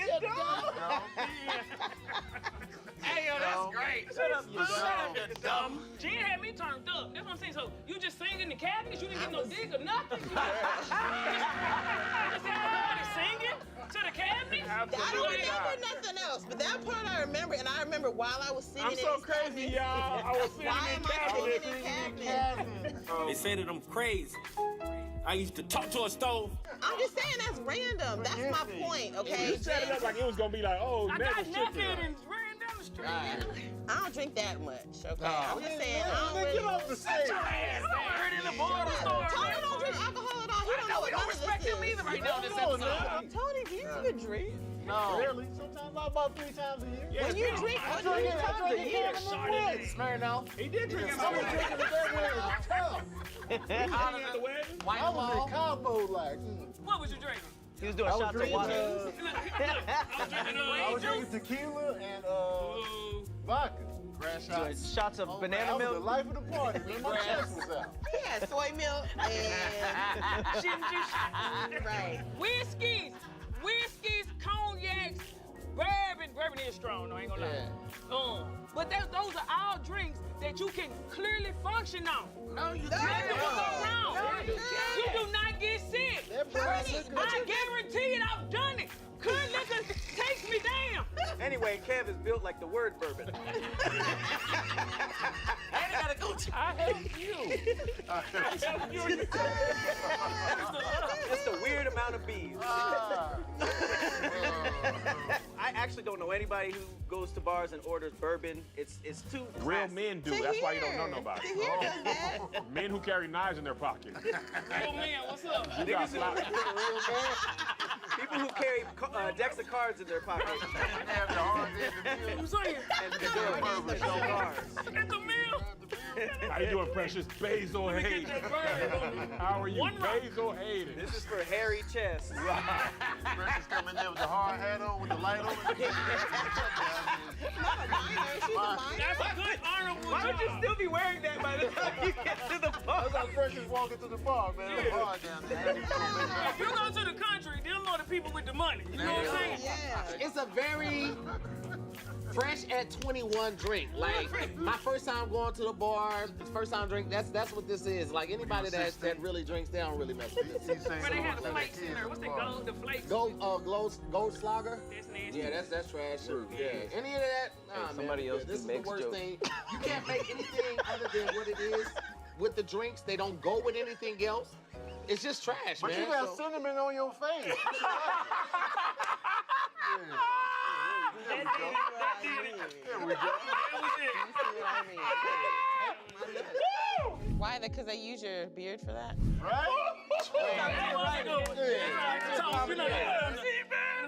Hey, yo, that's great. Shut up, you dumb. Jen had me turned up. That's what I'm saying. So you just sing in the cabinets? You didn't get no dick or nothing? You just had everybody singing to the cabinets? I don't remember nothing else, but that part I remember, and I remember while I was singing I'm in so these crazy, cabinets. y'all. I was sitting Why in am I cabinets. singing in cabinets? They say that I'm crazy. I used to talk to a stove. I'm just saying that's random. That's my point, okay? You set it up like it was gonna be like, oh, I never got shit naked there. and ran down the street. I don't drink that much, okay? I'm just saying I don't really... Get off the stage. I heard in the boiler store. Tony don't drink alcohol at all. He don't know what none of this is. Right now, this episode. Tony, do you even drink? No. Really? Sometimes about 3 times a year. When you drink, what do you I drink a can of Luxxe. Smirnoff. He did drink it. I was drinking it that way. Tough. At the wedding? White I was Claw. in combo like. What was you drinking? He was doing I was shots of drinking, water. I was drinking tequila and vodka. Grass Doing shots of I banana was the milk. life of the party. Man, my chest was out. He had soy milk and... Right. Whiskeys, cognacs, bourbon. Bourbon is strong, though, I ain't gonna lie. But those are all drinks that you can clearly function on. No, you Nothing can't. will go wrong. you You do not get sick. Tony, I guarantee it, I've done it. Clear liquor takes me down. Anyway, Kev is built like the word bourbon. And he got a Gucci. I hate you. Just a weird amount of bees. I I actually don't know anybody who goes to bars and orders bourbon. It's too Real classy. men do. That's why you don't know nobody. Men who carry knives in their pocket. Real man, what's up? You got sloppy. People who carry decks of cards in their pocket. I'm saying. And the bars. At the meal. How you doing, Precious? Basil Hayden. How are you? Basil Hayden. This is for hairy chest. Precious coming there with the hard hat on, with the light on. That's a good honorable Why would you job. still be wearing that by the time you get to the bar? That's how Precious walking to the bar, man. It's hard down there. If you go to the country, them are the people with the money. You know what I'm saying? It's a very fresh at 21 drink. Like my first time going to the bar, first time drink. That's what this is. Like anybody that really drinks, they don't really mess with this. But they have the flakes in there. What's the gold? The flakes. Gold slogger. That's nasty. Yeah, that's trash. Yeah, any of that? Nah, somebody man. else This is can the make worst jokes. thing. You can't make anything other than what it is with the drinks. They don't go with anything else. It's just trash, But man. you got cinnamon on your face. There we go. Why? Because they use your beard for that? Right?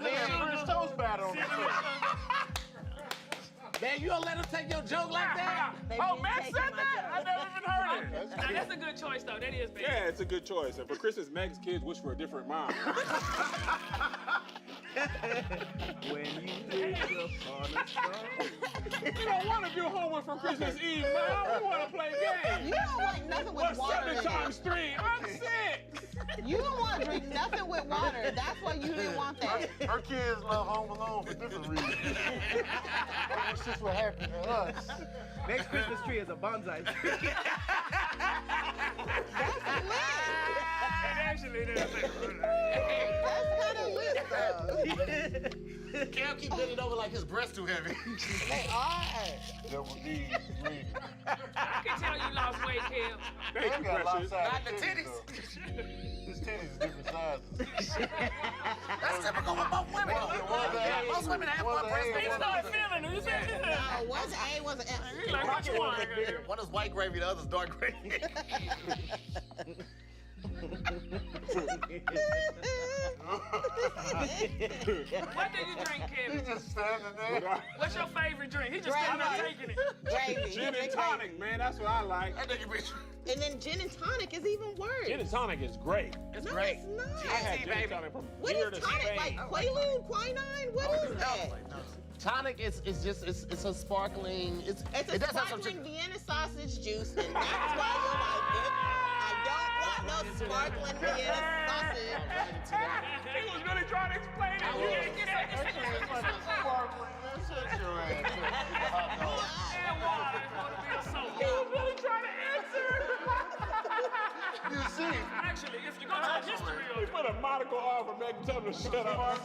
Man, French toast batter on the face. Man, you don't let them take your joke like that? Oh, Max said that? I never even heard it. Now, that's a good choice, though. That is bad. Yeah, it's a good choice. And for Christmas, Meg's kids wish for a different mom. When you wake up on a star. We don't want to do homework for Christmas Eve, man. We want to play games. You don't want nothing with What's water 7 in times it. 3? I'm 6. You don't want to drink nothing with water. That's why you didn't want that. Her kids love Home Alone for different reasons. That's just what happened to us. Next Christmas tree is a bonsai tree. Actually, that's it. That's kind of lit, though. Cam keep bending over like his breast's too heavy. They are. That would be me. I can tell you lost weight, Kev. Thank you, got Precious. lopsided Not the titties. His titties is different sizes. That's typical with most women. Most women have one breast. He started feeling it. You said it. One's A, one's an F. He's like, what you want? One is white gravy, the other's dark gravy. What do you drink, Kevin? He's just standing there. What's your favorite drink? He just standing there taking it. Gravy. Gin and tonic, man. That's what I like. And then gin and tonic is even worse. Gin and tonic is great. It's great. It's not. I had gin and tonic from What here is to tonic? Spain. Like Quaalude, quinine? What is that? Tonic is just it's a sparkling. It's a it does have some sparkling Vienna sausage juice, and that's why you like it. I don't want no sparkling Vienna sausage. He was really trying to explain it. You didn't get it. And water is going to be a soda. He was really trying to answer. You see? Actually, if you go to the history of We put a monocle on for Meg, tell him to shut up.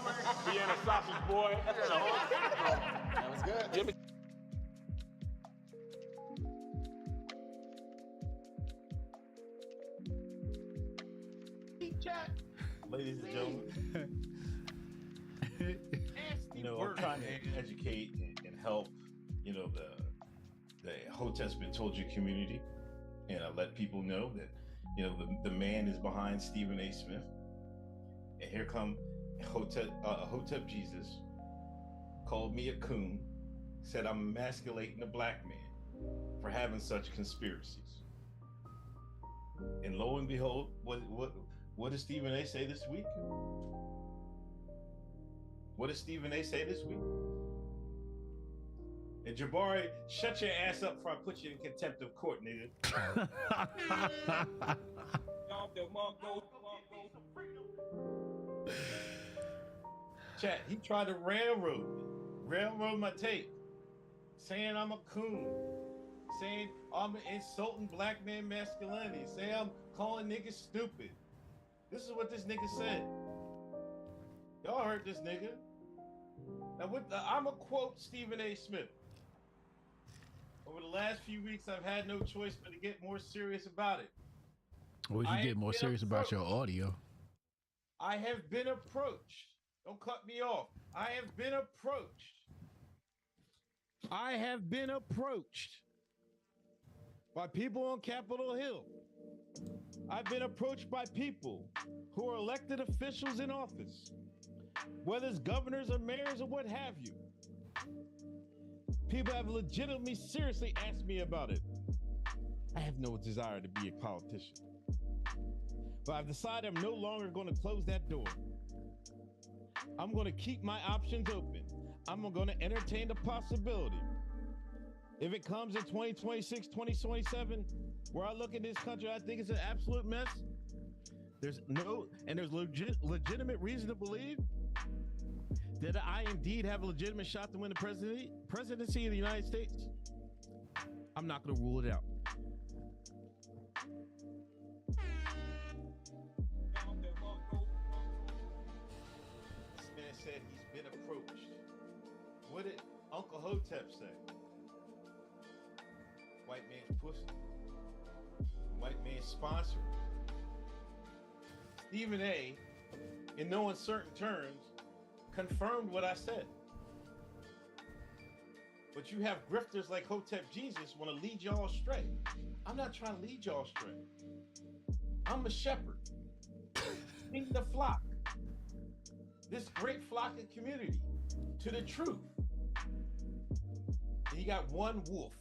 Vienna sausage boy. That was good. Give me Ladies and gentlemen, I'm trying to educate and help, the Hotep's Been Told You community, and I let people know that, the man is behind Stephen A. Smith, and here come Hotep Jesus, called me a coon, said I'm emasculating a black man for having such conspiracies, and lo and behold, what did Stephen A. say this week? What did Stephen A. say this week? And Jabari, shut your ass up before I put you in contempt of court, nigga. Chat, he tried to railroad my tape, saying I'm a coon, saying I'm insulting black man masculinity, saying I'm calling niggas stupid. This is what this nigga said. Y'all heard this nigga. Now, I'ma quote Stephen A. Smith. Over the last few weeks, I've had no choice but to get more serious about it. Or you get more serious about your audio. I have been approached Don't cut me off. I have been approached. I have been approached by people on Capitol Hill. I've been approached by people who are elected officials in office, whether it's governors or mayors or what have you. People have legitimately, seriously asked me about it. I have no desire to be a politician, but I've decided I'm no longer going to close that door. I'm going to keep my options open. I'm going to entertain the possibility. If it comes in 2026, 2027, where I look at this country, I think it's an absolute mess. There's legitimate reason to believe that I indeed have a legitimate shot to win the presidency of the United States. I'm not going to rule it out. This man said he's been approached. What did Uncle Hotep say? White man's pussy. White man's sponsor. Stephen A., in no uncertain terms, confirmed what I said. But you have grifters like Hotep Jesus want to lead y'all astray. I'm not trying to lead y'all astray. I'm a shepherd. Feed the flock. This great flock of community to the truth. And you got one wolf,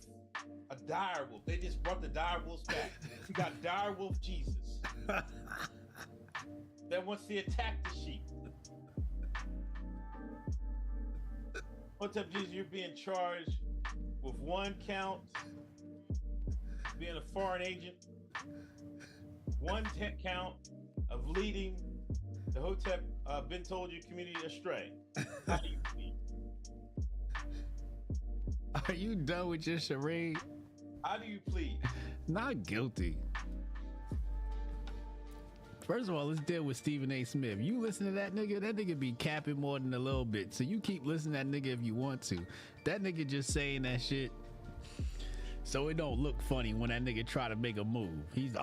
a dire wolf. They just brought the dire wolves back. You got dire wolf Jesus that wants to attack the sheep. Hotep Jesus, you're being charged with one count, being a foreign agent, one count of leading the Hotep been told you community astray. How do you plead? Are you done with your charade? How do you plead? Not guilty. First of all, let's deal with Stephen A. Smith. You listen to that nigga be capping more than a little bit. So you keep listening to that nigga if you want to. That nigga just saying that shit so it don't look funny when that nigga try to make a move. He's,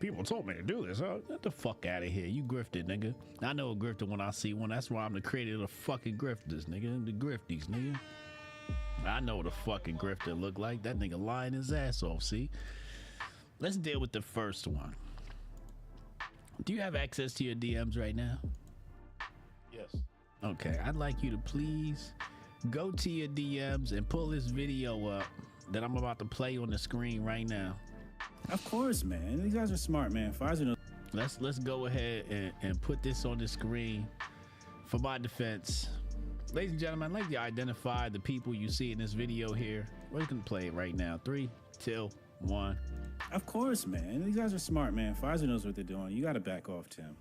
people told me to do this. Get the fuck out of here. You grifted, nigga. I know a grifter when I see one. That's why I'm the creator of the fucking grifters, nigga. The grifties, nigga. I know what a fucking grifter look like. That nigga lying his ass off, see? Let's deal with the first one. Do you have access to your DMs right now? Yes. Okay, I'd like you to please go to your DMs and pull this video up that I'm about to play on the screen right now. Of course, man. These guys are smart, man. Pfizer knows. Let's go ahead and put this on the screen for my defense. Ladies and gentlemen, I'd like to identify the people you see in this video here. We're going to play it right now. 3, 2, 1. Of course, man. These guys are smart, man. Pfizer knows what they're doing. You got to back off, Tim.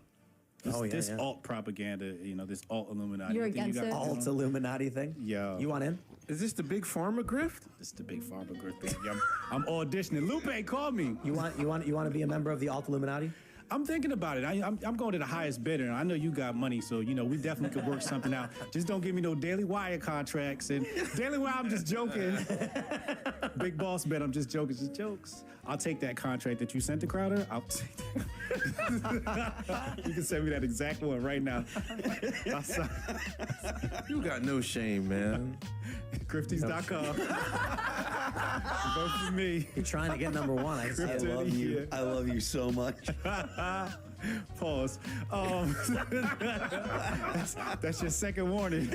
This alt propaganda, this alt Illuminati. You're against it? Alt Illuminati thing? Yeah. You want in? Is this the big pharma grift? This is the big pharma grift, baby. I'm auditioning. Lupe, call me. You want to be a member of the alt Illuminati? I'm thinking about it. I'm going to the highest bidder. I know you got money, so we definitely could work something out. Just don't give me no Daily Wire contracts. And Daily Wire, I'm just joking. Big boss bet, I'm just joking. Just jokes. I'll take that contract that you sent to Crowder. I'll take that. You can send me that exact one right now. You got no shame, man. Grifties.com. Vote for me. You're trying to get number one. I love you. I love you so much. Pause. That's your second warning.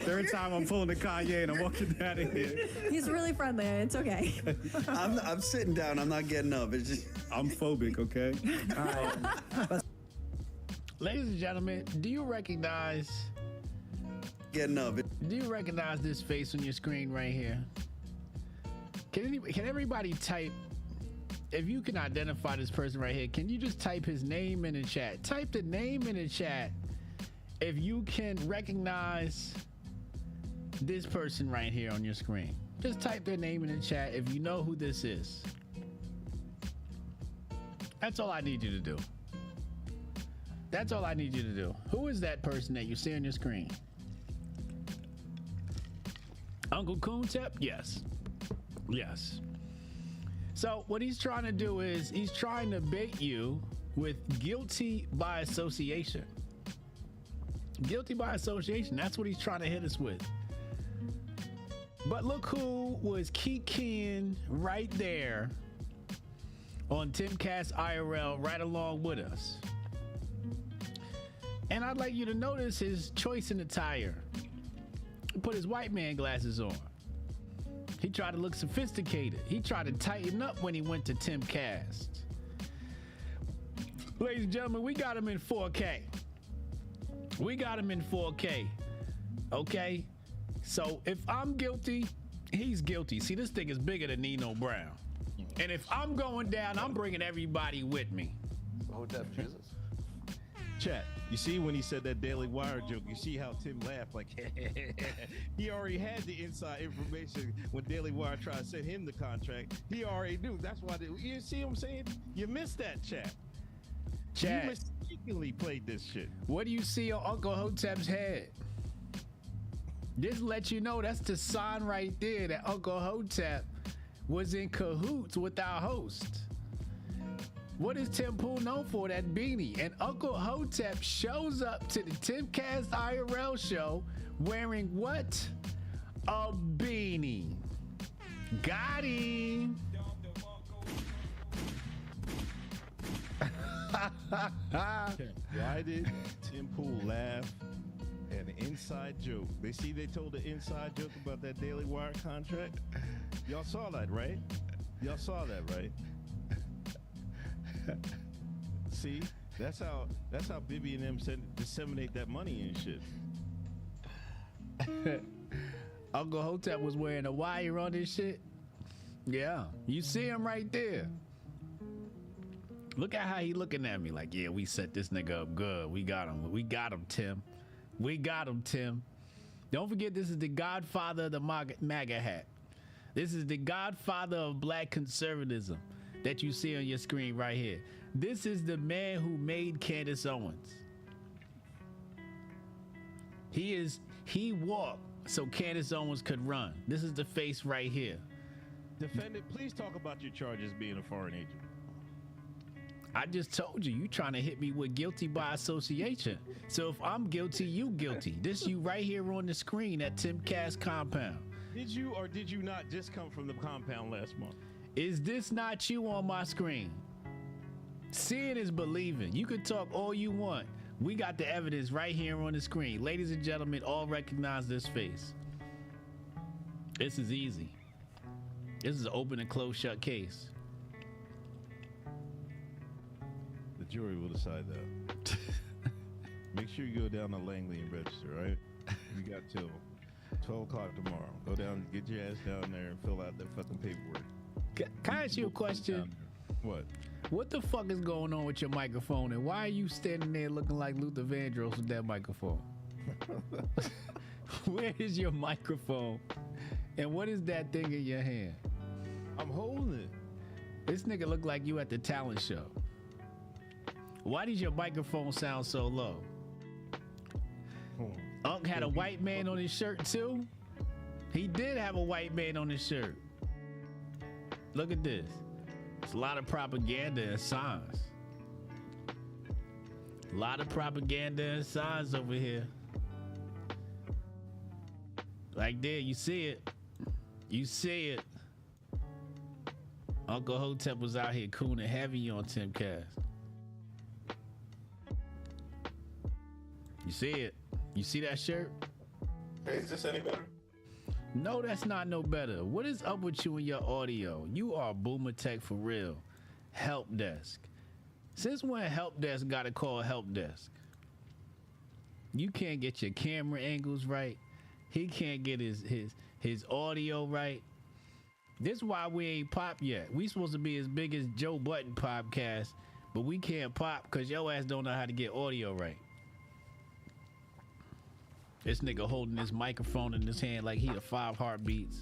Third time I'm pulling the Kanye and I'm walking out of here. He's really friendly. It's okay. I'm sitting down. I'm not getting up. It's just I'm phobic. Okay. All right. Ladies and gentlemen, do you recognize? Getting up. Do you recognize this face on your screen right here? Can everybody type? If you can identify this person right here, can you just type his name in the chat? Type the name in the chat if you can recognize this person right here on your screen. Just type their name in the chat if you know who this is. That's all I need you to do. That's all I need you to do. Who is that person that you see on your screen? Uncle Coontep? Yes. Yes. So what he's trying to do is he's trying to bait you with guilty by association. Guilty by association. That's what he's trying to hit us with. But look who was keying right there on Timcast IRL right along with us. And I'd like you to notice his choice in attire. He put his white man glasses on. He tried to look sophisticated. He tried to tighten up when he went to Timcast. Ladies and gentlemen, we got him in 4K. We got him in 4K. Okay? So if I'm guilty, he's guilty. See, this thing is bigger than Nino Brown. And if I'm going down, I'm bringing everybody with me. Hold up, Jesus. Chat, you see when he said that Daily Wire joke, you see how Tim laughed like, he already had the inside information when Daily Wire tried to send him the contract. He already knew. That's why, you see what I'm saying? You missed that, chat. Chat. You mistakenly played this shit. What do you see on Uncle Hotep's head? This lets you know that's the sign right there that Uncle Hotep was in cahoots with our host. What is Tim Pool known for? That beanie. And Uncle Hotep shows up to the Timcast IRL show wearing what? A beanie. Got him. Why did Tim Pool laugh at an inside joke? They told the inside joke about that Daily Wire contract. Y'all saw that, right? Y'all saw that, right? See, that's how Bibby and them disseminate that money and shit. Uncle Hotep was wearing a wire on this shit. Yeah, you see him right there. Look at how he looking at me like, yeah, we set this nigga up good. We got him. We got him, Tim. We got him, Tim. Don't forget, this is the godfather of the MAGA hat. This is the godfather of black conservatism that you see on your screen right here. This is the man who made Candace Owens. He walked so Candace Owens could run. This is the face right here. Defendant, please talk about your charges being a foreign agent. I just told you, you trying to hit me with guilty by association. So if I'm guilty, you guilty. This you right here on the screen at Timcast compound. Did you or did you not just come from the compound last month? Is this not you on my screen? Seeing is believing. You can talk all you want. We got the evidence right here on the screen. Ladies and gentlemen, all recognize this face. This is easy. This is an open and closed shut case. The jury will decide that. Make sure you go down to Langley and register, right? You got till 12 o'clock tomorrow. Go down, get your ass down there and fill out that fucking paperwork. Can I ask you a question? What? What the fuck is going on with your microphone, and why are you standing there looking like Luther Vandross with that microphone? Where is your microphone? And what is that thing in your hand? I'm holding it. This nigga look like you at the talent show. Why does your microphone sound so low? Unc had a white man on his shirt too? He did have a white man on his shirt. Look at this. It's a lot of propaganda and signs. A lot of propaganda and signs over here. Like there, you see it. You see it. Uncle Hotep was out here cooning heavy on Timcast. You see it. You see that shirt? Hey, is this any better? No, that's not no better. What is up with you and your audio? You are Boomer Tech for real. Help desk. Since when help desk gotta call help desk? You can't get your camera angles right. He can't get his audio right. This is why we ain't pop yet. We supposed to be as big as Joe Budden podcast, but we can't pop because your ass don't know how to get audio right. This nigga holding this microphone in his hand like he the 5 heartbeats.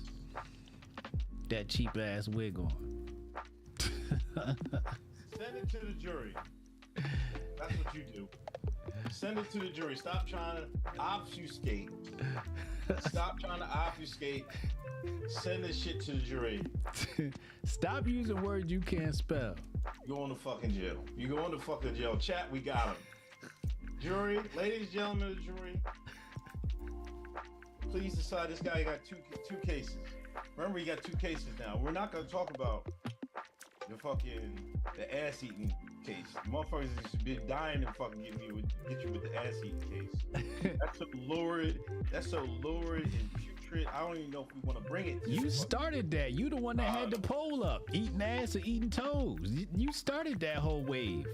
That cheap ass wig on. Send it to the jury. That's what you do. Send it to the jury. Stop trying to obfuscate. Stop trying to obfuscate. Send this shit to the jury. Stop using words you can't spell. You going to fucking jail. You going to fucking jail. Chat, we got him. Jury, ladies and gentlemen of the jury, please decide this guy got two cases. Remember, he got 2 cases now. We're not gonna talk about the ass eating case. Motherfuckers has been dying to fucking get you with the ass eating case. That's so lurid. That's so lurid and putrid. I don't even know if we want to bring it. You started that. You the one that had the poll up. Eating ass or eating toes. You started that whole wave.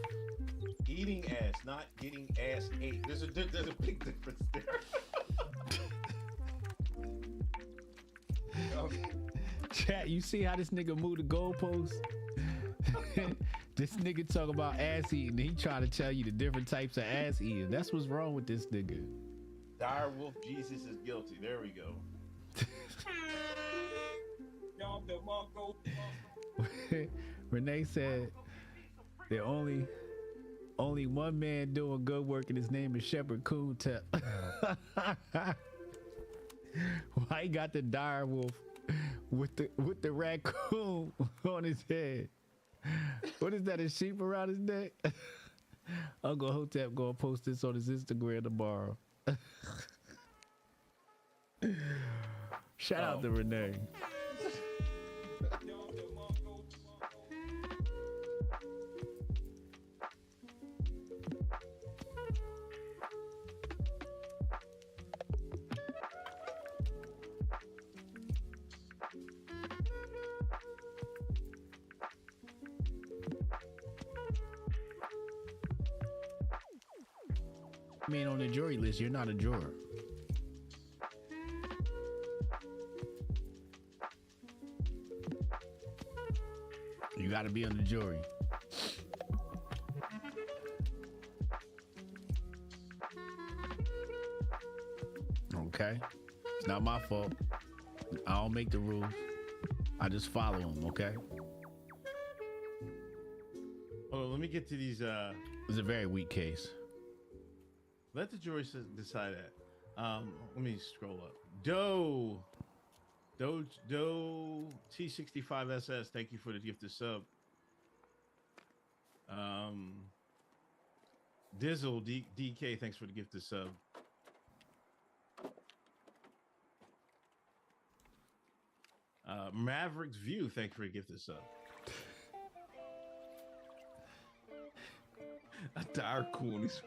Eating ass, not getting ass ate. There's a big difference there. Chat, you see how this nigga moved the goalposts? This nigga talk about ass eating. He trying to tell you the different types of ass eating. That's what's wrong with this nigga. Dire Wolf Jesus is guilty. There we go. Renee said there only one man doing good work and his name is Shepherd Kuntep. Why he got the dire wolf with the raccoon on his head? What is that, a sheep around his neck? Uncle Hotep gonna post this on his Instagram tomorrow. Shout out to Renee. I mean, on the jury list, you're not a juror. You got to be on the jury. Okay? It's not my fault. I don't make the rules. I just follow them, okay? Oh, let me get to these. It's a very weak case. Let the jury decide that. Let me scroll up. Doe T65SS, thank you for the gifted sub. Dizzle DK, thanks for the gifted sub. Maverick's View, thank you for the gifted sub. A dire coolies.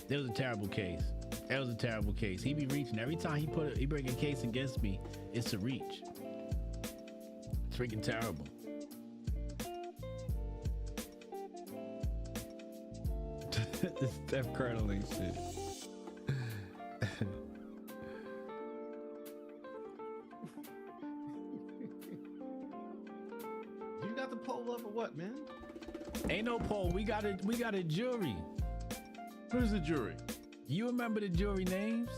That was a terrible case. That was a terrible case. He be reaching every time he bring a case against me. It's a reach. It's freaking terrible. The Steph Curdling shit. You got the poll up or what, man? Ain't no poll. We got a jury. Who's the jury? You remember the jury names?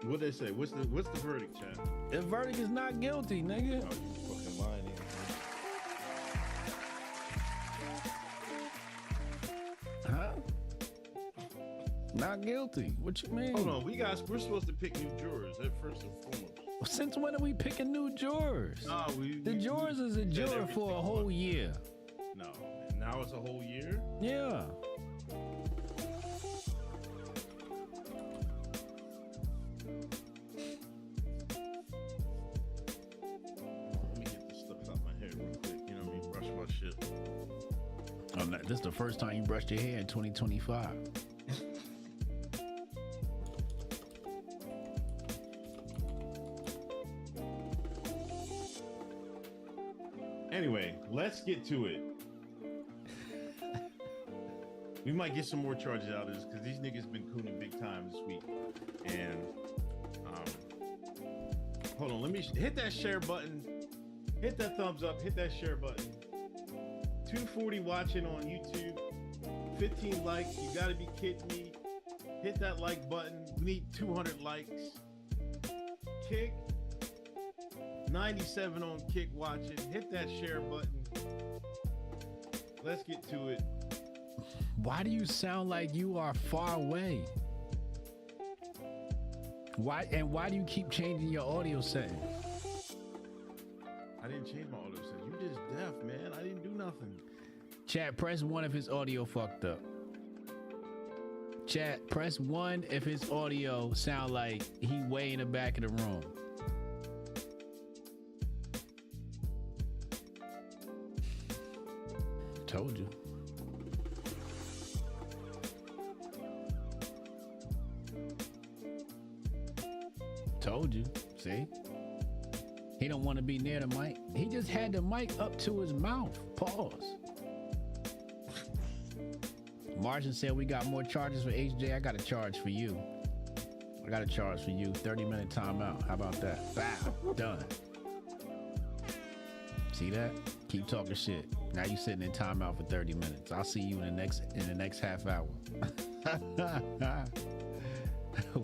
What they say? What's the verdict, Chad? The verdict is not guilty, nigga. Oh, you fucking lying. Huh? Not guilty. What you mean? Hold on, we're supposed to pick new jurors at first and foremost. Since when are we picking new jurors? No, the jurors is a juror for a whole year. No, now it's a whole year? Yeah. Let me get this stuff out my hair real quick. You know what I mean? Brush my shit. This is the first time you brushed your hair in 2025. Anyway, let's get to it. We might get some more charges out of this because these niggas been cooning big time this week. And hold on, let me hit that share button, hit that thumbs up, hit that share button. 240 watching on YouTube, 15 likes. You gotta be kidding me. Hit that like button. We need 200 likes. Kick 97 on Kick watching. Hit that share button. Let's get to it. Why do you sound like you are far away? Why do you keep changing your audio setting? I didn't change my audio setting. You just deaf, man. I didn't do nothing. Chat, press 1 if his audio fucked up. Chat, press 1 if his audio sound like he way in the back of the room. Told you. Told you. See? He don't want to be near the mic. He just had the mic up to his mouth. Pause. Martian said we got more charges for HJ. I got a charge for you. 30-minute timeout. How about that? Bow. Done. See that? Keep talking shit. Now you sitting in timeout for 30 minutes. I'll see you in the next half hour.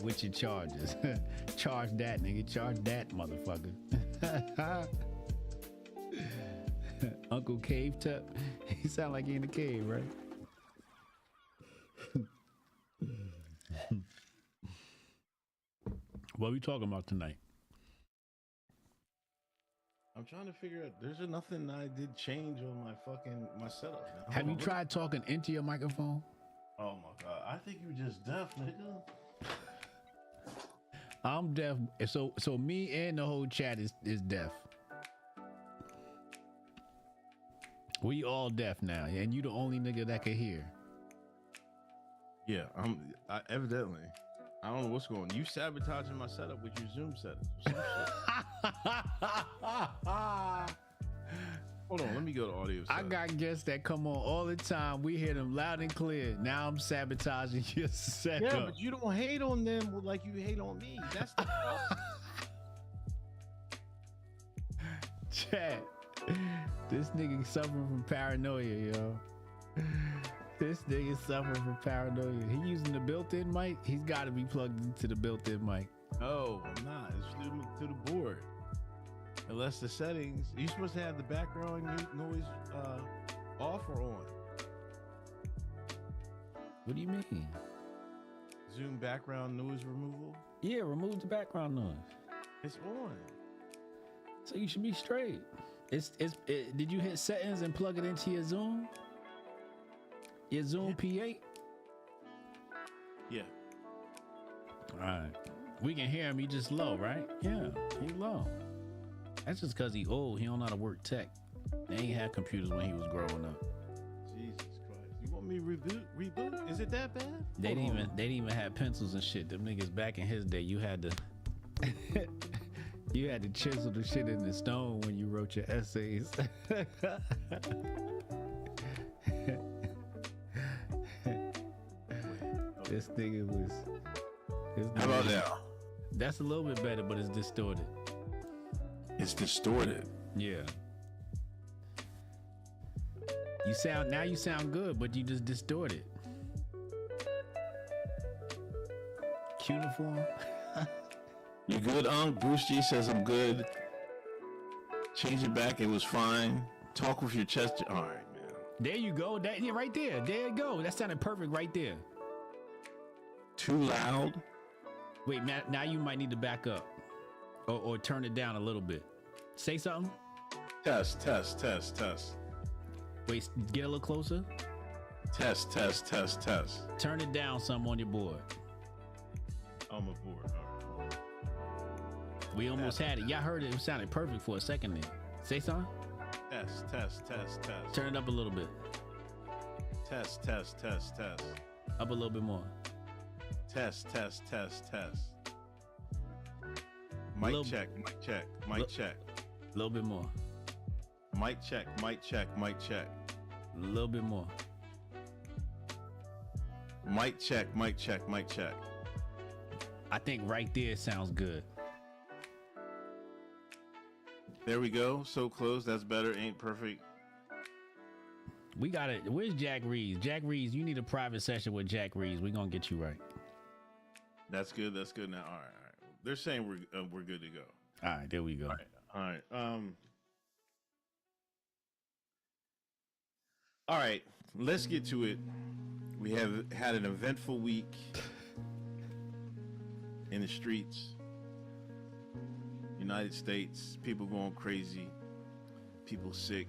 With your charges. Charge that, nigga. Charge that, motherfucker. Uncle Cave Tep. He sound like he in the cave, right? What are we talking about tonight? I'm trying to figure out. There's nothing I did change on my setup. Now. Have you tried talking into your microphone? Oh my god! I think you just deaf, nigga. I'm deaf. So me and the whole chat is deaf. We all deaf now, and you the only nigga that can hear. Yeah, evidently. I don't know what's going on. You sabotaging my setup with your Zoom setup. Hold on, let me go to audio setup. I got guests that come on all the time. We hear them loud and clear. Now I'm sabotaging your setup. Yeah, but you don't hate on them like you hate on me. That's the problem. Chat. This nigga suffering from paranoia, yo. This nigga suffering from paranoia. He using the built-in mic. He's got to be plugged into the built-in mic. Oh, I'm not. It's to the board. Unless the settings, you're supposed to have the background noise off or on. What do you mean? Zoom background noise removal? Yeah, remove the background noise. It's on. So you should be straight. Did you hit settings and plug it into your Zoom? Your Zoom P8? Yeah. All right. We can hear him. He just low, right? Yeah, he low. That's just because he old. He don't know how to work tech. They ain't had computers when he was growing up. Jesus Christ. You want me to reboot? Is it that bad? They didn't even have pencils and shit. Them niggas back in his day, you had to you had to chisel the shit in the stone when you wrote your essays. This nigga was. How about now? That's a little bit better, but it's distorted. It's distorted. Yeah. You sound good, but you just distorted. Cuneiform. You good, Bruce G says I'm good. Change it back. It was fine. Talk with your chest. All right, man. There you go. Right there. There you go. That sounded perfect right there. Too loud. Wait, Matt, now you might need to back up or turn it down a little bit. Say something. Test. Wait, get a little closer. Test. Turn it down some on your board. On my board. All right. We almost had it. Y'all heard it. It sounded perfect for a second there. Say something. Test. Turn it up a little bit. Test. Up a little bit more. Test. Mic check. A little bit more. Mic check. A little bit more. Mic check. I think right there sounds good. There we go. So close. That's better. Ain't perfect. We got it. Where's Jack Reeves? Jack Reeves, you need a private session with Jack Reeves. We're gonna get you right. That's good now. All right. They're saying we're good to go. All right, there we go. All right. Let's get to it. We have had an eventful week. in the streets, United States, people going crazy, people sick.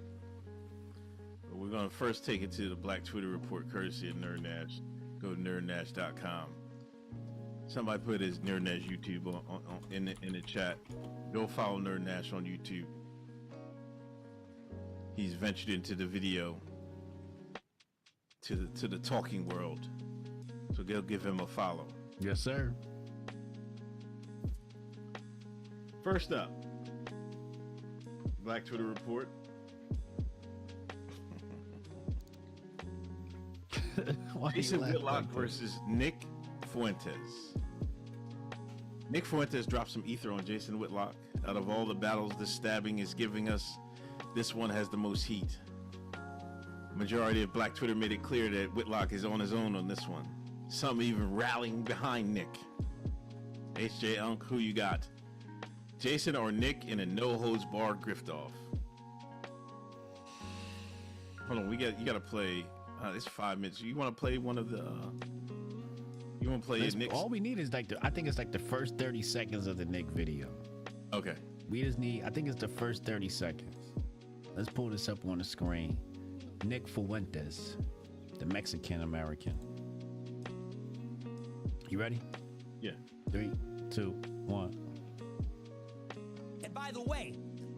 But we're gonna first take it to the Black Twitter Report, courtesy of Nerd Nash. Go to nerdnash.com. Somebody put his Nerd Nash YouTube in the chat. Go follow Nerd Nash on YouTube. He's ventured into the video, to the talking world. So go give him a follow. Yes, sir. First up, Black Twitter Report. Jason Whitlock versus Nick Fuentes. Nick Fuentes dropped some ether on Jason Whitlock. Out of all the battles this stabbing is giving us, this one has the most heat. Majority of Black Twitter made it clear that Whitlock is on his own on this one. Some even rallying behind Nick. HJ Unk, who you got? Jason or Nick in a no-holds-barred grift-off? Hold on, you gotta play. It's 5 minutes. You want to play one of the? You want to play Nick's? All we need is I think it's like the first 30 seconds of the Nick video. Okay. We just need. I think it's the first 30 seconds. Let's pull this up on the screen. Nick Fuentes, the Mexican American. You ready? Yeah. 3, 2, 1. And by the way,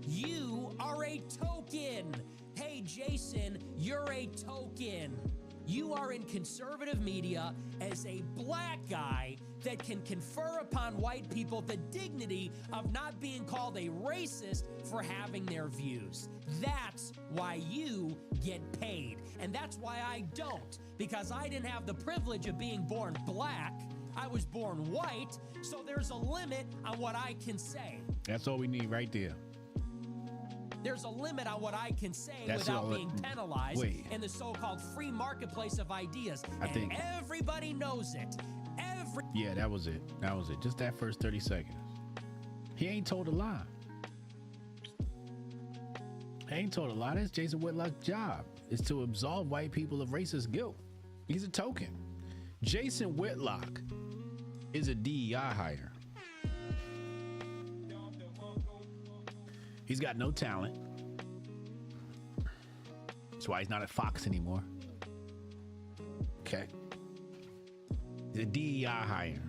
you are a token. Hey, Jason, you're a token. You are in conservative media as a black guy that can confer upon white people the dignity of not being called a racist for having their views. That's why you get paid. And that's why I don't, because I didn't have the privilege of being born black. I was born white, so there's a limit on what I can say. That's all we need right there. There's a limit on what I can say That's without all being penalized wait. in the so-called free marketplace of ideas. I and think- everybody knows it. Yeah, that was it. That was it. Just that first 30 seconds. He ain't told a lie. He ain't told a lie. That's Jason Whitlock's job, is to absolve white people of racist guilt. He's a token. Jason Whitlock is a DEI hire. He's got no talent. That's why he's not at Fox anymore. Okay. He's a DEI hire.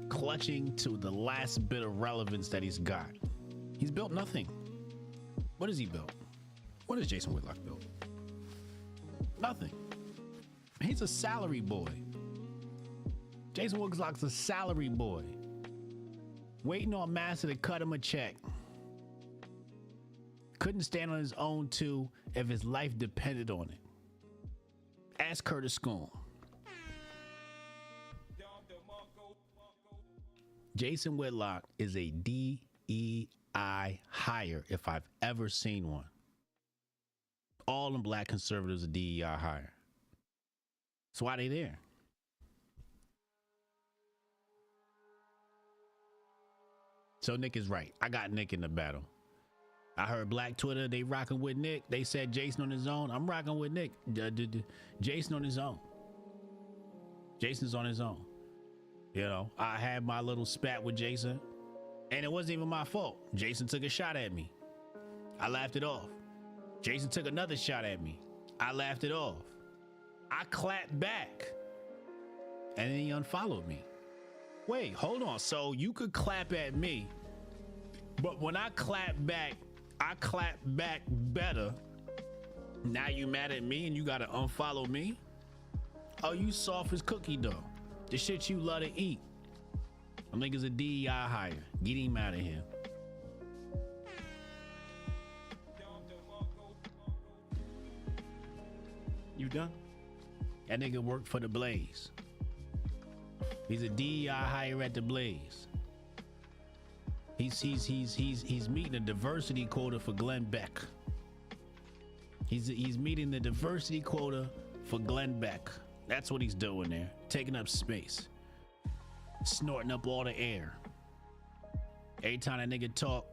Clutching to the last bit of relevance that he's got. He's built nothing. What has he built? What has Jason Whitlock built? Nothing. He's a salary boy. Jason Whitlock's a salary boy. Waiting on Master to cut him a check. Couldn't stand on his own too if his life depended on it. Ask Curtis Schoon. Jason Whitlock is a DEI hire if I've ever seen one. All them black conservatives are DEI hire. So why they there? So Nick is right. I got Nick in the battle. I heard Black Twitter, they rocking with Nick. They said Jason on his own. I'm rocking with Nick. Jason on his own. Jason's on his own. You know, I had my little spat with Jason, and it wasn't even my fault. Jason took a shot at me. I laughed it off. Jason took another shot at me. I laughed it off. I clapped back, and then he unfollowed me. Wait, hold on. So you could clap at me, but when I clap back better. Now you mad at me and you gotta unfollow me? Oh, you soft as cookie dough. The shit you love to eat. Them niggas a DEI hire. Get him out of here. You done? That nigga worked for the Blaze. He's a DEI hire at the Blaze. He's meeting a diversity quota for Glenn Beck. He's meeting the diversity quota for Glenn Beck. That's what he's doing there. Taking up space. Snorting up all the air. Every time that nigga talk,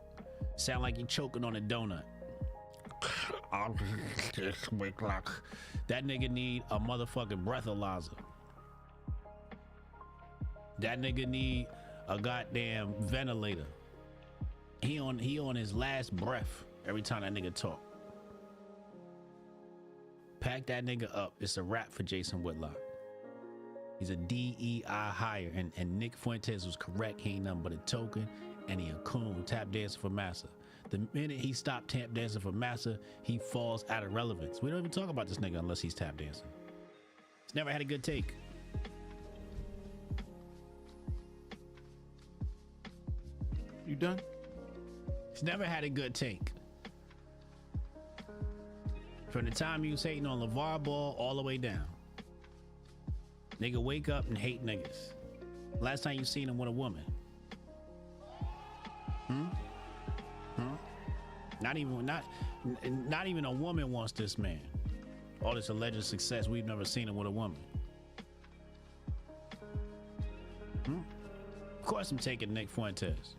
sound like he choking on a donut. That nigga need a motherfucking breathalyzer. That nigga need a goddamn ventilator. He on his last breath every time that nigga talk. Pack that nigga up. It's a wrap for Jason Whitlock. He's a DEI hire, and Nick Fuentes was correct. He ain't nothing but a token, and he a coon, tap dancer for Massa. The minute he stopped tap dancing for Massa, he falls out of relevance. We don't even talk about this nigga unless he's tap dancing. He's never had a good take. You done? He's never had a good take. From the time he was hating on LeVar Ball all the way down. Nigga wake up and hate niggas. Last time you seen him with a woman. Not even a woman wants this man. All this alleged success, we've never seen him with a woman. Of course I'm taking Nick Fuentes.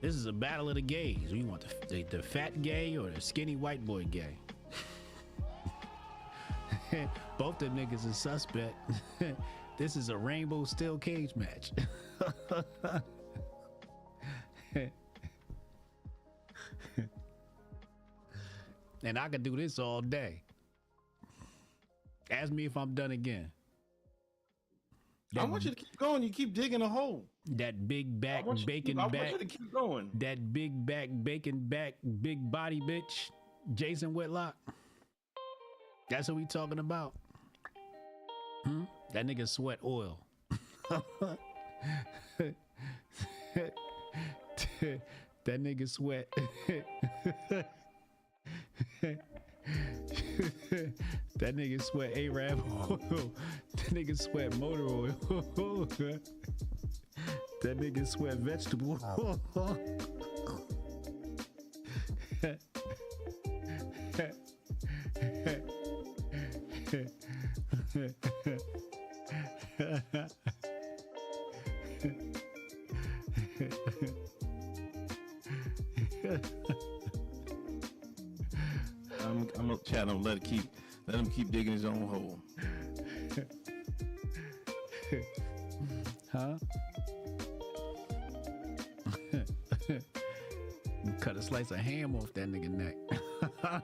This is a battle of the gays. You want the fat gay or the skinny white boy gay? Both them niggas is suspect. This is a rainbow steel cage match. And I could do this all day. Ask me if I'm done again. I want you to keep going. You keep digging a hole. That big back, bacon back. I want you to keep going. That big back, bacon back, big body bitch, Jason Whitlock. That's what we talking about. That nigga sweat oil. That nigga sweat. That nigga sweat Arab oil. That nigga sweat motor oil. That nigga sweat vegetable oil. I'm gonna chat him. Let him keep digging his own hole. Huh? Cut a slice of ham off that nigga neck. Huh?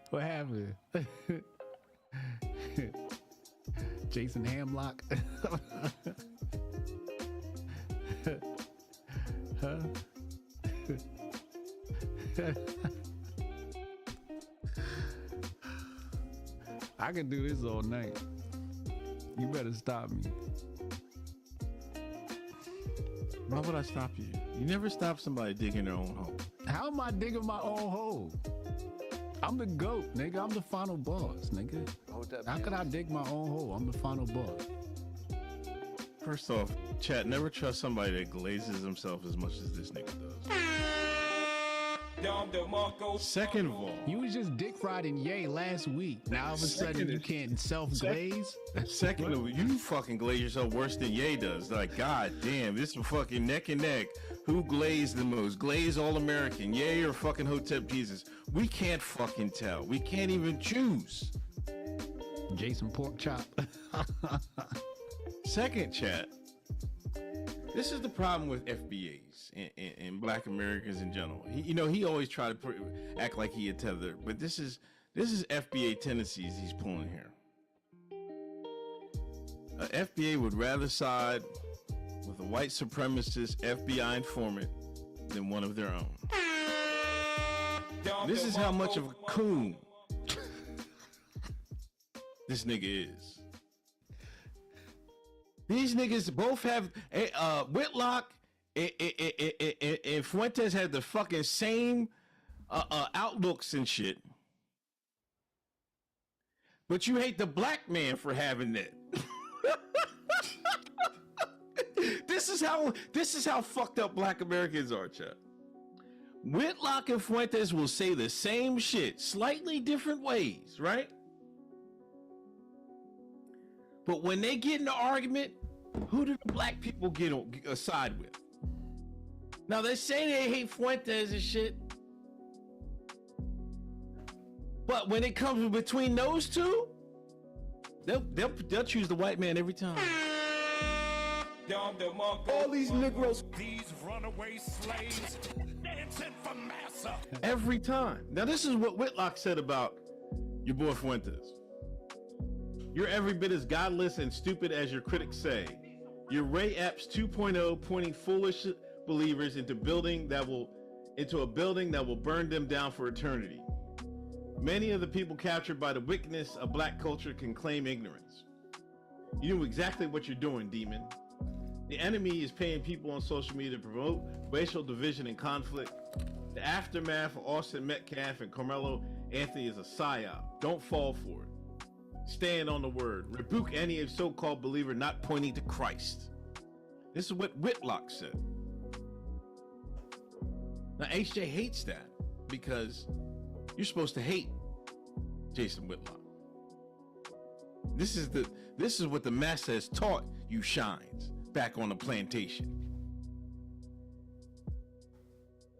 What happened? Jason Hamlock. Huh? I can do this all night. You better stop me. Why would I stop you? You never stop somebody digging their own hole. How am I digging my own hole? I'm the GOAT, nigga. I'm the final boss, nigga. How could I dig my own hole? I'm the final boss. First off, chat, never trust somebody that glazes himself as much as this nigga does. Second of all, you was just dick riding Ye last week. Now all of a sudden you can't self-glaze? Second of all, you fucking glaze yourself worse than Ye does. Like, god damn, this is fucking neck and neck. Who glazed the most? Glaze All-American, Ye or fucking Hotep Jesus? We can't fucking tell. We can't even choose. Jason Pork Chop. Second, chat. This is the problem with FBAs and Black Americans in general. He always try to act like he a tether, but this is FBA tendencies he's pulling here. FBA would rather side with a white supremacist FBI informant than one of their own. This is how much of a coon this nigga is. These niggas both have Whitlock and Fuentes had the fucking same outlooks and shit. But you hate the black man for having that. This is how fucked up Black Americans are, chat. Whitlock and Fuentes will say the same shit, slightly different ways, right? But when they get in an argument, who do the black people get on side with? Now they say they hate Fuentes and shit, But when it comes between those two, they'll choose the white man every time. All these Negroes, these runaway slaves dancing for massa. every time. Now this is what Whitlock said about your boy Fuentes. You're every bit as godless and stupid as your critics say. You're Ray Epps 2.0, pointing foolish believers into a building that will burn them down for eternity. Many of the people captured by the wickedness of black culture can claim ignorance. You know exactly what you're doing, demon. The enemy is paying people on social media to promote racial division and conflict. The aftermath of Austin Metcalf and Carmelo Anthony is a psyop. Don't fall for it. Stand on the word. Rebuke any so-called believer not pointing to Christ. This is what Whitlock said. Now HJ hates that because you're supposed to hate Jason Whitlock. This is what the master has taught you shines back on the plantation.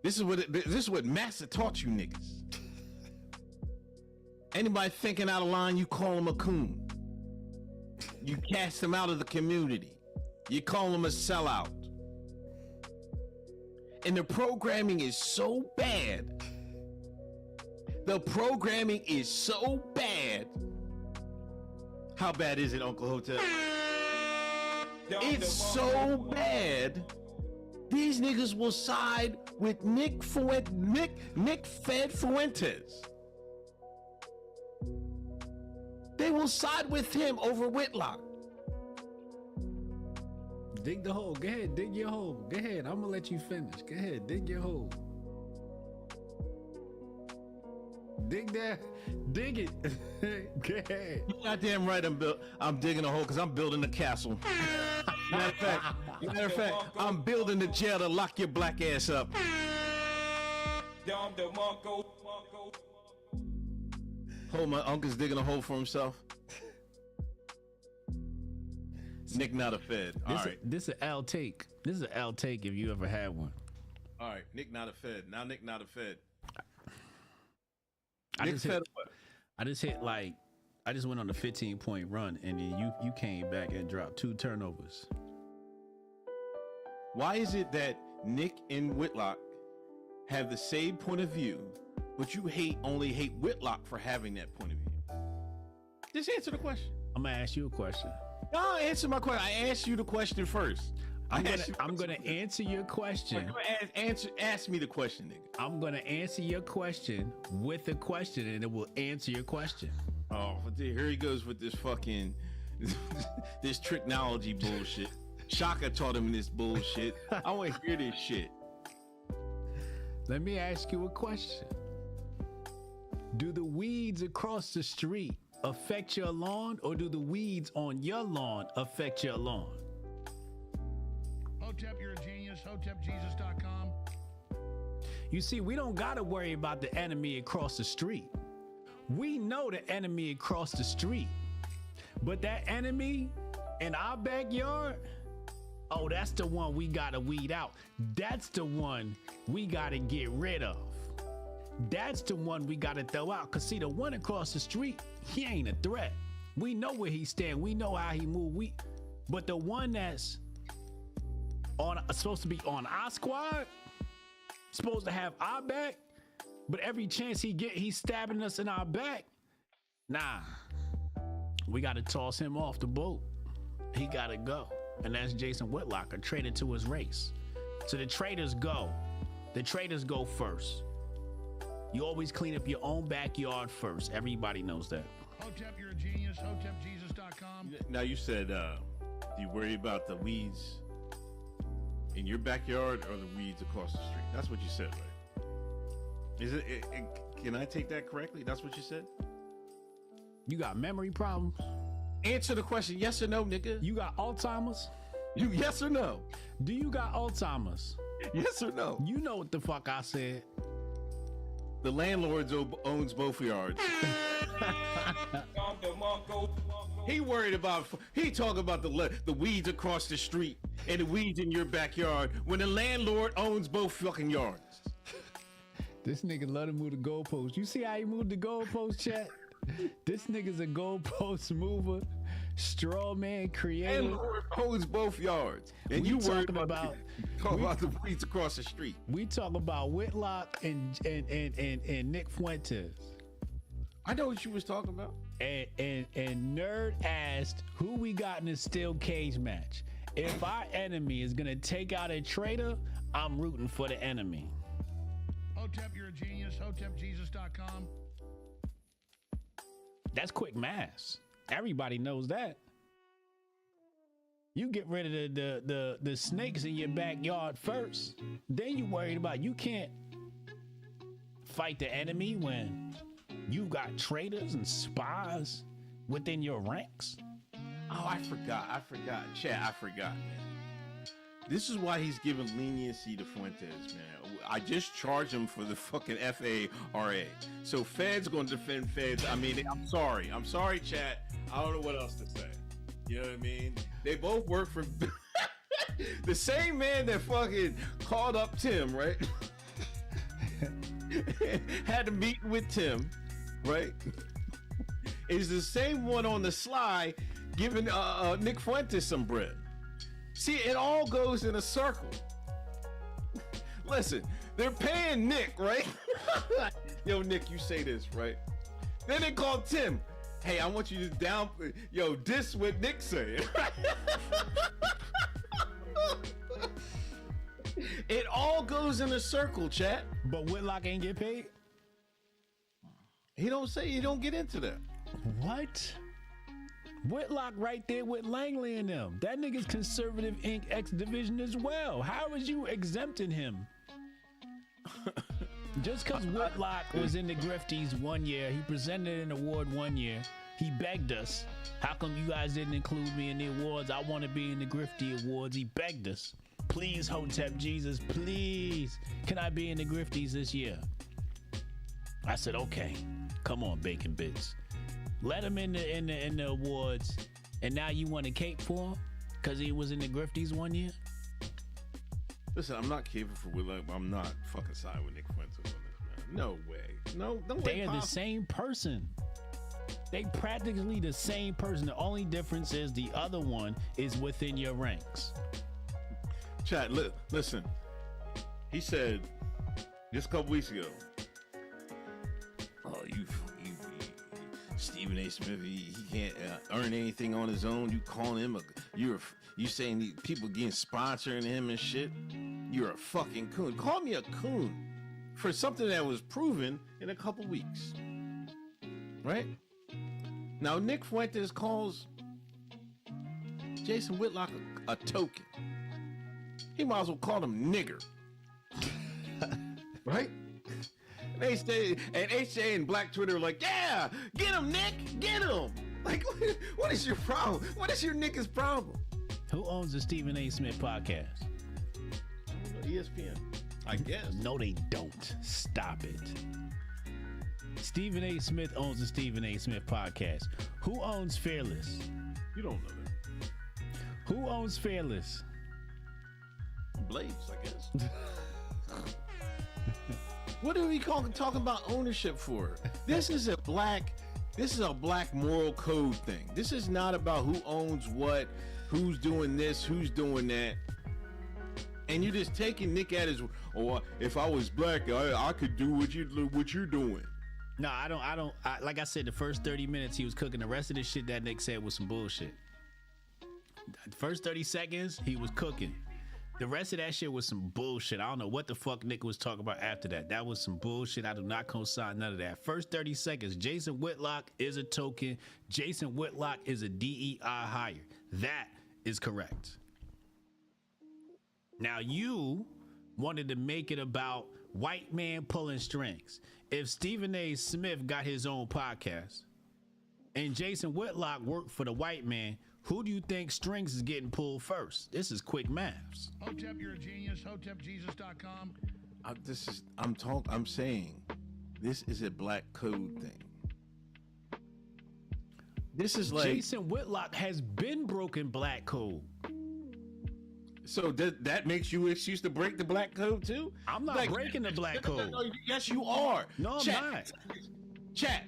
This is what master taught you niggas. Anybody thinking out of line, you call him a coon. You cast him out of the community. You call him a sellout. And the programming is so bad. The programming is so bad. How bad is it, Uncle Hotel? It's so bad. These niggas will side with Nick Fed Fuentes. They will side with him over Whitlock. Dig the hole. Go ahead, dig your hole. Go ahead. I'm gonna let you finish. Go ahead, dig your hole. Dig that. Dig it. Go ahead. You're goddamn right. I'm digging a hole because I'm building a castle. Matter of fact, I'm building the jail to lock your black ass up. Hold, my uncle's digging a hole for himself. Nick not a Fed. All right. This is an L take. This is an L take if you ever had one. All right. Nick not a Fed. Now Nick not a Fed. I just went on a 15-point run, and then you came back and dropped 2 turnovers. Why is it that Nick and Whitlock have the same point of view, but you only hate Whitlock for having that point of view? Just answer the question. I'm gonna ask you a question. No, answer my question. I asked you the question first. I'm gonna answer your question. Ask me the question, nigga. I'm gonna answer your question with a question, and it will answer your question. Oh, here he goes with this fucking this technology bullshit. Shaka taught him this bullshit. I want to hear this shit. Let me ask you a question. Do the weeds across the street affect your lawn, or do the weeds on your lawn affect your lawn? Hotep, you're a genius. HotepJesus.com. You see, we don't got to worry about the enemy across the street. We know the enemy across the street. But that enemy in our backyard, oh, that's the one we got to weed out. That's the one we got to get rid of. That's the one we got to throw out. Because, see, the one across the street, he ain't a threat. We know where he stand. We know how he move. But the one that's supposed to be on our squad, supposed to have our back, but every chance he get, he's stabbing us in our back. Nah, we got to toss him off the boat. He got to go. And that's Jason Whitlock, a traitor to his race. So the traitors go. The traitors go first. You always clean up your own backyard first. Everybody knows that. Hotep, you're a genius. HotepJesus.com. Now you said, do you worry about the weeds in your backyard or the weeds across the street? That's what you said, right? Is it can I take that correctly? That's what you said? You got memory problems? Answer the question, yes or no, nigga. You got Alzheimer's? You yes or no? Do you got Alzheimer's? Yes or no? You know what the fuck I said. The landlord owns both yards. He worried about, he talking about the weeds across the street and the weeds in your backyard when the landlord owns both fucking yards. This nigga love to move the goalpost. You see how he moved the goalpost, chat? This nigga's a goalpost mover, straw man creator. And Lord holds both yards. And We you worried talking about the weeds across the street. We talk about Whitlock and Nick Fuentes. I know what you was talking about. And Nerd asked who we got in a steel cage match. If our enemy is gonna take out a traitor, I'm rooting for the enemy. Hotep, you're a genius. HotepJesus.com. That's quick maths. Everybody knows that. You get rid of the snakes in your backyard first. Then you worried about you can't fight the enemy when you've got traitors and spies within your ranks. Oh, I forgot. Chat, I forgot, man. This is why he's giving leniency to Fuentes, man. I just charged him for the fucking FARA. So Fed's going to defend Feds. I mean, I'm sorry, chat. I don't know what else to say. You know what I mean? They both work for the same man that fucking called up Tim, right? Had a meeting with Tim, right? Is the same one on the sly giving Nick Fuentes some bread. See, it all goes in a circle. Listen, they're paying Nick, right? Yo, Nick, you say this, right? Then they call Tim. Hey, I want you to diss what Nick said. It all goes in a circle, chat. But Whitlock ain't get paid? He don't say, he don't get into that. What? Whitlock right there with Langley and them. That nigga's Conservative Inc. X division as well. How is you exempting him? Just because Whitlock was in the Grifties one year, he presented an award one year, he begged us, how come you guys didn't include me in the awards? I want to be in the Grifty Awards. He begged us. Please, Hotep Jesus, please, can I be in the Grifties this year? I said, okay, come on, Bacon Bits. Let him in the awards, and now you want a cape for him because he was in the Grifties one year? Listen, I'm not caping for Whitlock, but I'm not fucking side with Nick Fuentes on this, man. No way. No way. They are the same person. They practically the same person. The only difference is the other one is within your ranks. Chat, listen. He said just a couple weeks ago, oh, you Stephen A. Smith, he can't earn anything on his own. You calling him you saying people getting sponsoring him and shit. You're a fucking coon. Call me a coon for something that was proven in a couple weeks, right? Now Nick Fuentes calls Jason Whitlock a token. He might as well call him nigger, right? And HJ and Black Twitter are like, yeah, get him, Nick, get him. Like, what is your problem? What is your nigga's problem? Who owns the Stephen A. Smith podcast? ESPN, I guess. No, they don't. Stop it. Stephen A. Smith owns the Stephen A. Smith podcast. Who owns Fearless? You don't know that. Who owns Fearless? Blaze, I guess. What are we talking about ownership for? This is a black moral code thing. This is not about who owns what, who's doing this, who's doing that. And you're just taking Nick at his, if I was black, I could do what you're doing. No, I don't. Like I said, the first 30 minutes he was cooking. The rest of the shit that Nick said was some bullshit. The first 30 seconds, he was cooking. The rest of that shit was some bullshit. I don't know what the fuck Nick was talking about after that. That was some bullshit. I do not co-sign none of that. First 30 seconds, Jason Whitlock is a token. Jason Whitlock is a DEI hire. That is correct. Now you wanted to make it about white man pulling strings. If Stephen A. Smith got his own podcast and Jason Whitlock worked for the white man, who do you think strings is getting pulled first? This is quick maths. Hotep, you're a genius. HotepJesus.com. I'm saying this is a black code thing. This is like Jason Whitlock has been broken black code. So that makes you excuse to break the black code too? I'm not breaking the black code. No, yes, you are. No, I'm not. Chat.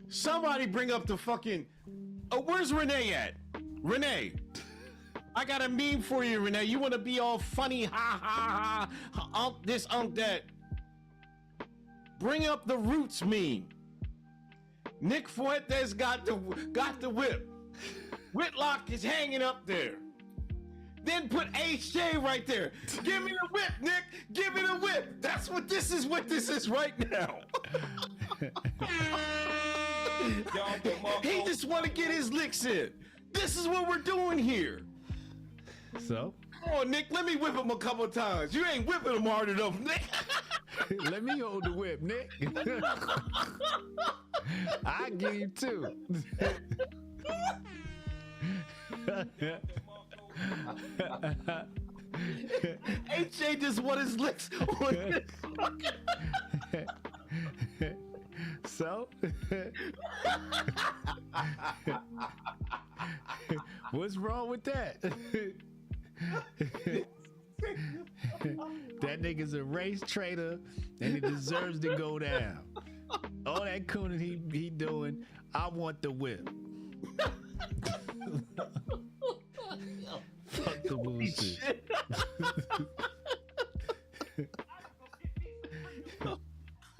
Somebody bring up the fucking. Oh, where's Renee at? Renee. I got a meme for you, Renee. You want to be all funny, ha, this, that. Bring up the Roots meme. Nick Fuentes got the whip. Whitlock is hanging up there. Then put HJ right there. Give me the whip, Nick. Give me the whip. That's what this is right now. He just want to get his licks in. This is what we're doing here. So? Come on, Nick. Let me whip him a couple of times. You ain't whipping him hard enough, Nick. Let me hold the whip, Nick. I give you two. HJ just want his licks on his So? What's wrong with that? That nigga's a race traitor and he deserves to go down. All that cooning he doing, I want the whip. Fuck the bullshit.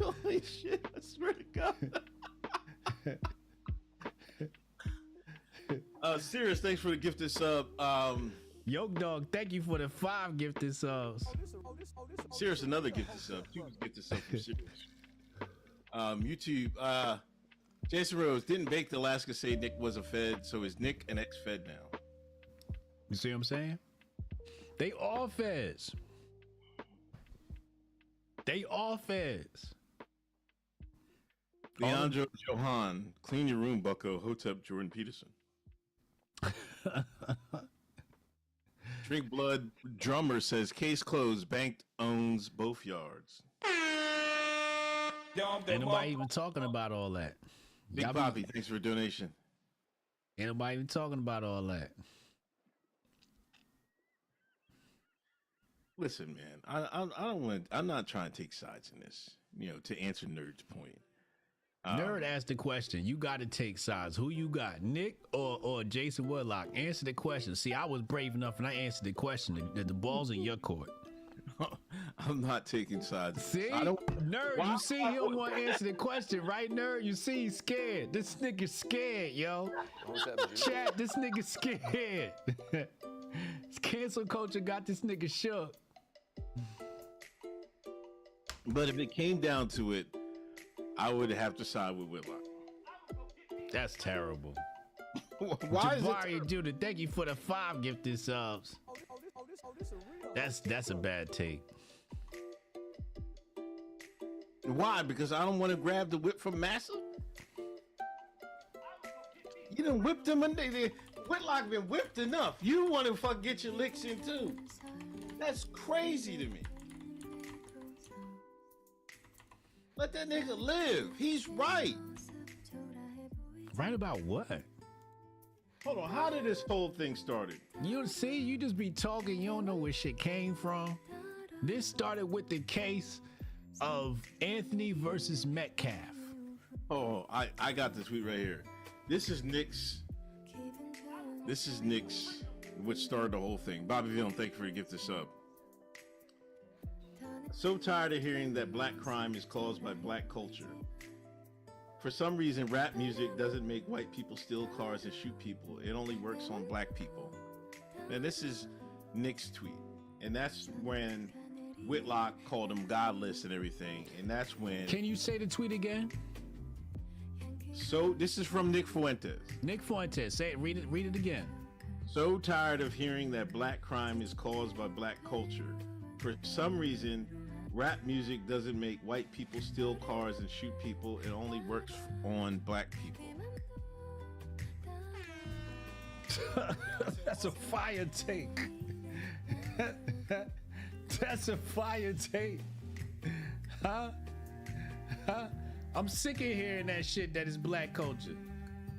Holy shit, I swear to God. Serious, thanks for the gifted sub. Yoke Dog, thank you for the 5 gifted subs. Serious, another gifted sub. 2 gifted subs from Serious. YouTube, Jason Rose, didn't Baked Alaska say Nick was a Fed, so is Nick an ex-Fed now? You see what I'm saying? They all feds. They all feds. Leandro Johan, clean your room, bucko. Hotep Jordan Peterson. Drink Blood Drummer says, case closed, bank owns both yards. Ain't nobody even talking about all that. Big Poppy, thanks for a donation. Ain't nobody even talking about all that. Listen, man, I don't want. I'm not trying to take sides in this. To answer Nerd's point. Nerd asked the question. You got to take sides. Who you got, Nick or Jason Woodlock? Answer the question. See, I was brave enough and I answered the question. The ball's in your court. I'm not taking sides. See, Nerd, you see he don't want to answer the question, right, Nerd? You see he's scared. This nigga's scared, yo. Chat, this nigga's scared. Cancel culture got this nigga shook. But if it came down to it, I would have to side with Whitlock. That's terrible. Why is it Jabari Judah, thank you for the 5 gifted subs. That's a bad take. Why? Because I don't want to grab the whip from Massa? You done whipped him and Whitlock been whipped enough. You want to fuck get your licks in too. That's crazy to me. Let that nigga live. He's right. Right about what? Hold on, how did this whole thing started? You see, you just be talking, you don't know where shit came from. This started with the case of Anthony versus Metcalf. Oh, I got the tweet right here. This is Nick's, which started the whole thing. Bobby Villain, thank you for the gift of sub. So tired of hearing that black crime is caused by black culture. For some reason, rap music doesn't make white people steal cars and shoot people. It only works on black people. Now, this is Nick's tweet. And that's when Whitlock called him godless and everything. And that's when... Can you say the tweet again? So, this is from Nick Fuentes. Nick Fuentes, say it, read it again. So tired of hearing that black crime is caused by black culture. For some reason, rap music doesn't make white people steal cars and shoot people. It only works on black people. That's a fire take. That's a fire take. Huh? I'm sick of hearing that shit that is black culture.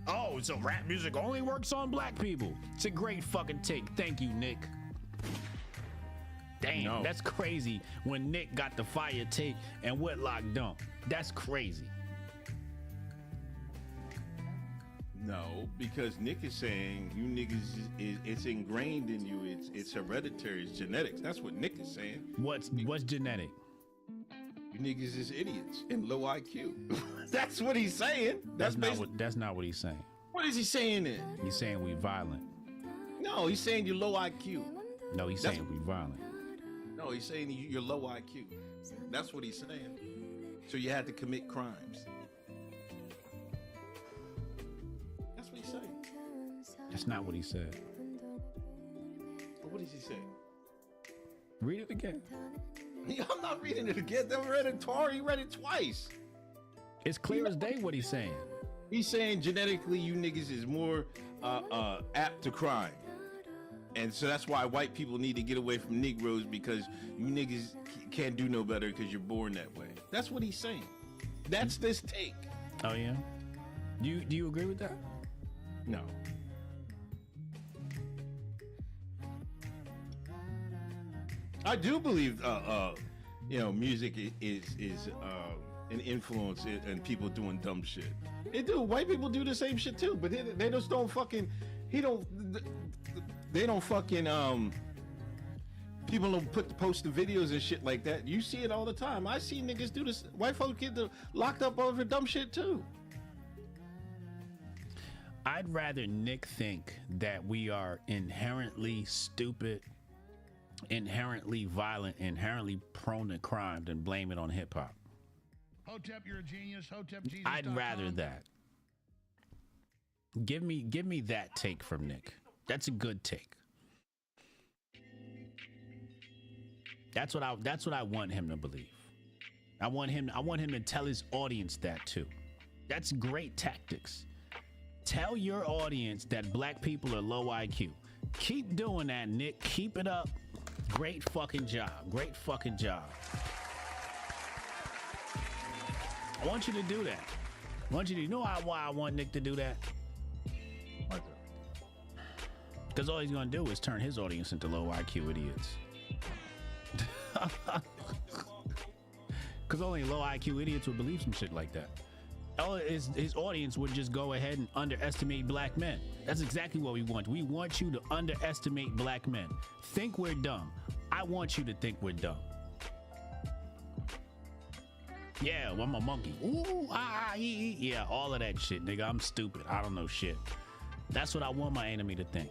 Oh, so rap music only works on black people. It's a great fucking take. Thank you, Nick. Damn, that's crazy. When Nick got the fire take and Whitlock don't. That's crazy. No, because Nick is saying you niggas it's ingrained in you. It's hereditary. It's genetics. That's what Nick is saying. What's genetic? You niggas is idiots and low IQ. That's what he's saying. That's not what he's saying. What is he saying then? He's saying we violent. No, he's saying you're low IQ. No, he's saying we violent. No, he's saying you're low IQ. That's what he's saying. So you had to commit crimes. That's what he's saying. That's not what he said. But what does he say? Read it again. I'm not reading it again. They read it twice. He read it twice. It's clear as day what he's saying. He's saying genetically you niggas is more apt to crime. And so that's why white people need to get away from Negroes, because you niggas can't do no better because you're born that way. That's what he's saying. That's this take. Oh yeah? Do you agree with that? No. I do believe music is an influence in people doing dumb shit. They do. White people do the same shit too, but they just don't fucking. They don't fucking people don't post the videos and shit like that. You see it all the time. I see niggas do this. White folks get locked up over dumb shit too. I'd rather Nick think that we are inherently stupid, inherently violent, inherently prone to crime than blame it on hip hop. Hotep, you're a genius. Hotep, Jesus. I'd rather that. Give me that take from Nick. That's a good take. That's what I want him to believe. I want him to tell his audience that too. That's great tactics. Tell your audience that black people are low IQ. Keep doing that, Nick. Keep it up. Great fucking job. Great fucking job. I want you to do that. I want you to know why I want Nick to do that. Because all he's gonna do is turn his audience into low IQ idiots. Because only low IQ idiots would believe some shit like that. His audience would just go ahead and underestimate black men. That's exactly what we want. We want you to underestimate black men. Think we're dumb. I want you to think we're dumb. Yeah, well, I'm a monkey. Ooh, yeah, all of that shit, nigga. I'm stupid. I don't know shit. That's what I want my enemy to think.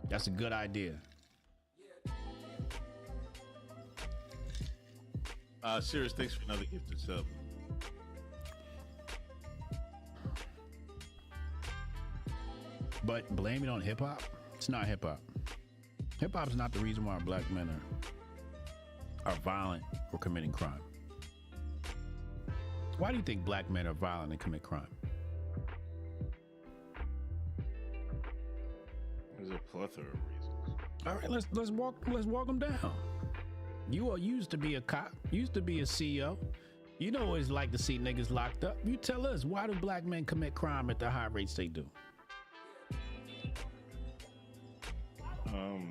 That's a good idea. Sirius, thanks for another gifted sub. But blame it on hip hop? It's not hip hop. Hip hop is not the reason why black men are violent or committing crime. Why do you think black men are violent and commit crime? There's a plethora of reasons. All right, let's walk them down. You used to be a cop, used to be a CEO. You know what it's like to see niggas locked up. You tell us, why do black men commit crime at the high rates they do?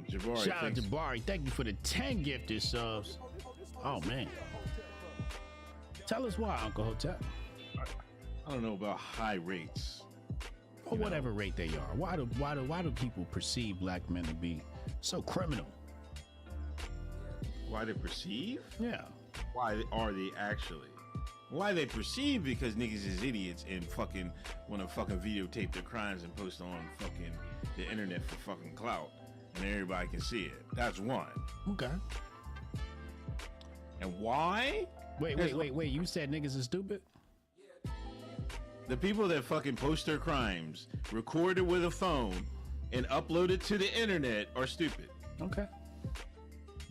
Jabari. Shout out to Jabari. Thank you for the 10 gifted subs. Oh man. Tell us why, Uncle Hotep. I don't know about high rates. Or whatever rate they are. Why do people perceive black men to be so criminal? Why they perceive? Yeah. Why are they actually? Why they perceive? Because niggas is idiots and fucking want to fucking videotape their crimes and post on fucking the internet for fucking clout, and everybody can see it. That's one. Okay. And why? Wait. You said niggas is stupid? The people that fucking post their crimes, record it with a phone, and upload it to the internet are stupid. Okay.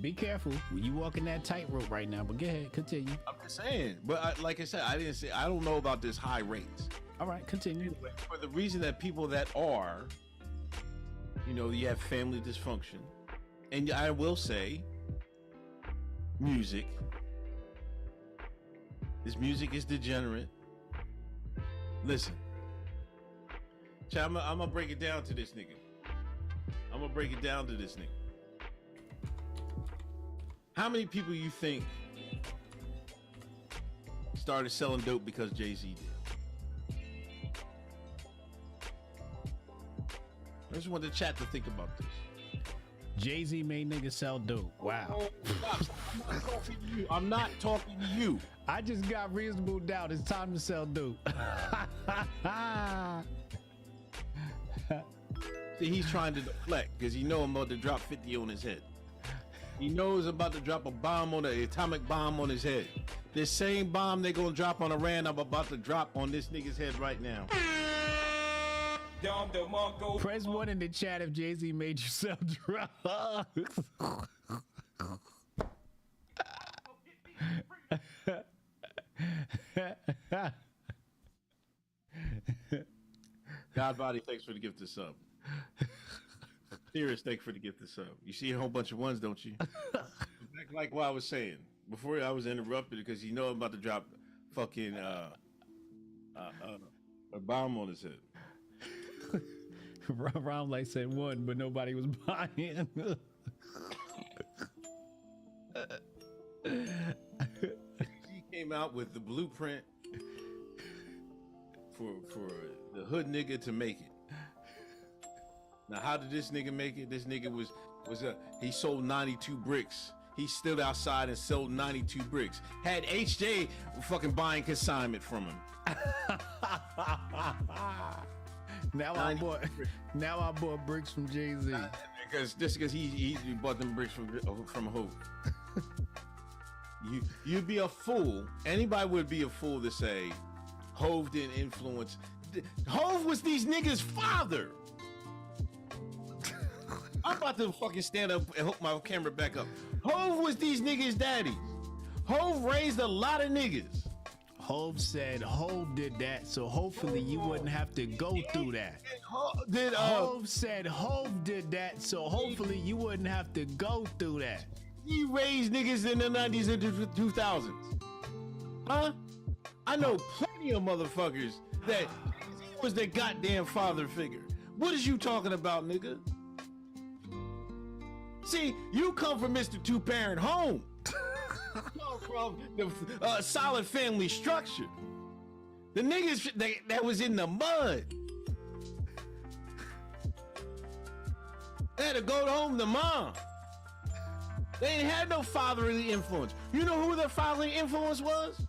Be careful. You walking that tightrope right now, but go ahead, continue. I'm just saying. But like I said, I don't know about this high rates. All right, continue. For the reason that people that are, you have family dysfunction. And I will say, music. This music is degenerate. Listen. I'm gonna break it down to this nigga. How many people you think started selling dope because Jay-Z did? I just want the chat to think about this. Jay-Z made niggas sell dope. Wow. I'm not talking to you. I just got reasonable doubt. It's time to sell dope. See, he's trying to deflect because he know I'm about to drop 50 on his head. He knows I'm about to drop a bomb on an atomic bomb on his head. This same bomb they gonna drop on Iran, I'm about to drop on this nigga's head right now. Press 1 in the chat if Jay-Z made you sell drugs. Godbody, thanks for the gift of sub. Serious, thanks for the gift of sub. You see a whole bunch of ones, don't you? like what I was saying before I was interrupted because you know I'm about to drop fucking a bomb on his head. Ron like said 1, but nobody was buying. He came out with the blueprint for the hood nigga to make it. Now, how did this nigga make it? This nigga he sold 92 bricks. He stood outside and sold 92 bricks. Had HJ fucking buying consignment from him. Now I bought bricks from Jay-Z. Because he bought them bricks from Hove. You'd be a fool. Anybody would be a fool to say Hove didn't influence. Hove was these niggas' father. I'm about to fucking stand up and hook my camera back up. Hove was these niggas' daddies. Hove raised a lot of niggas. Hove said Hove did that, so hopefully you wouldn't have to go through that. Hove said Hove did that, so hopefully you wouldn't have to go through that. He raised niggas in the 90s and the 2000s. Huh? I know plenty of motherfuckers that he was their goddamn father figure. What is you talking about, nigga? See, you come from Mr. Two-Parent home. Come from the solid family structure. The niggas that was in the mud. They had to go home to mom. They ain't had no fatherly influence. You know who their fatherly influence was?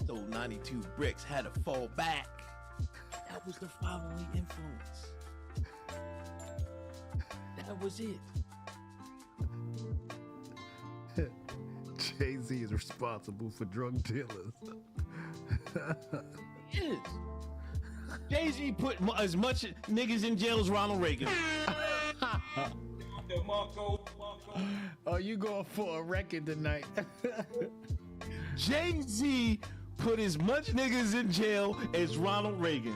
Those 92 bricks had to fall back. That was the fatherly influence. That was it. Jay-Z is responsible for drug dealers. Yes. Jay-Z put as much niggas in jail as Ronald Reagan. Oh, you going for a record tonight? Jay-Z put as much niggas in jail as Ronald Reagan.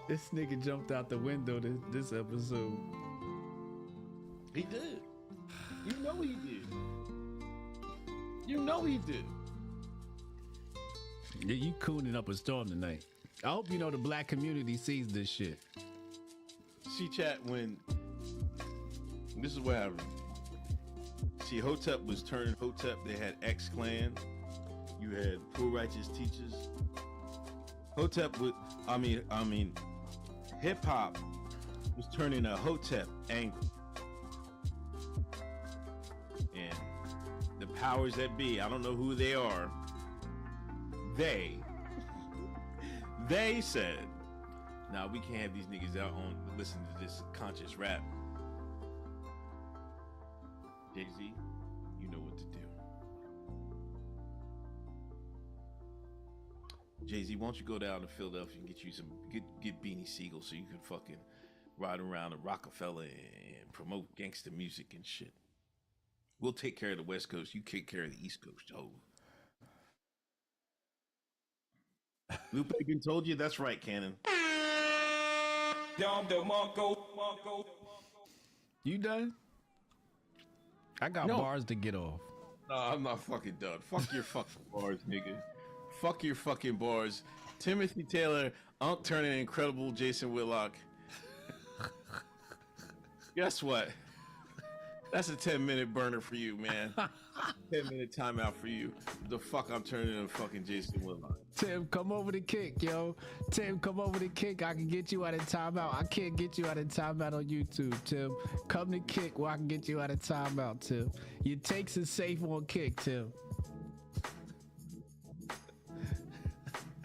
This nigga jumped out the window this episode. He did. You know he did. You know he did. Yeah, you cooning up a storm tonight. I hope you know the black community sees this shit. See, chat, when this is what happened. See, Hotep was turning Hotep. They had X-Clan. You had Poor Righteous Teachers. Hotep would, hip hop was turning a Hotep angle. And the powers that be, I don't know who they are, they said, nah, we can't have these niggas out on listen to this conscious rap. Jay-Z, you know what to do. Jay-Z, why don't you go down to Philadelphia and get you some get Beanie Siegel so you can fucking ride around at Rockefeller and promote gangster music and shit. We'll take care of the West Coast. You take care of the East Coast. Oh. Lupe been told you? That's right, Cannon. You done? I got bars to get off. No, I'm not fucking done. Fuck your fucking bars, nigga. Fuck your fucking bars. Timothy Taylor, Unc Turner, Incredible, Jason Whitlock. Guess what? That's a 10-minute burner for you, man. 10-minute timeout for you. The fuck I'm turning into fucking Jason Woodline. Tim, come over to kick, yo. Tim, come over to kick. I can get you out of timeout. I can't get you out of timeout on YouTube, Tim. Come to kick where I can get you out of timeout, Tim. Your takes is safe on kick, Tim.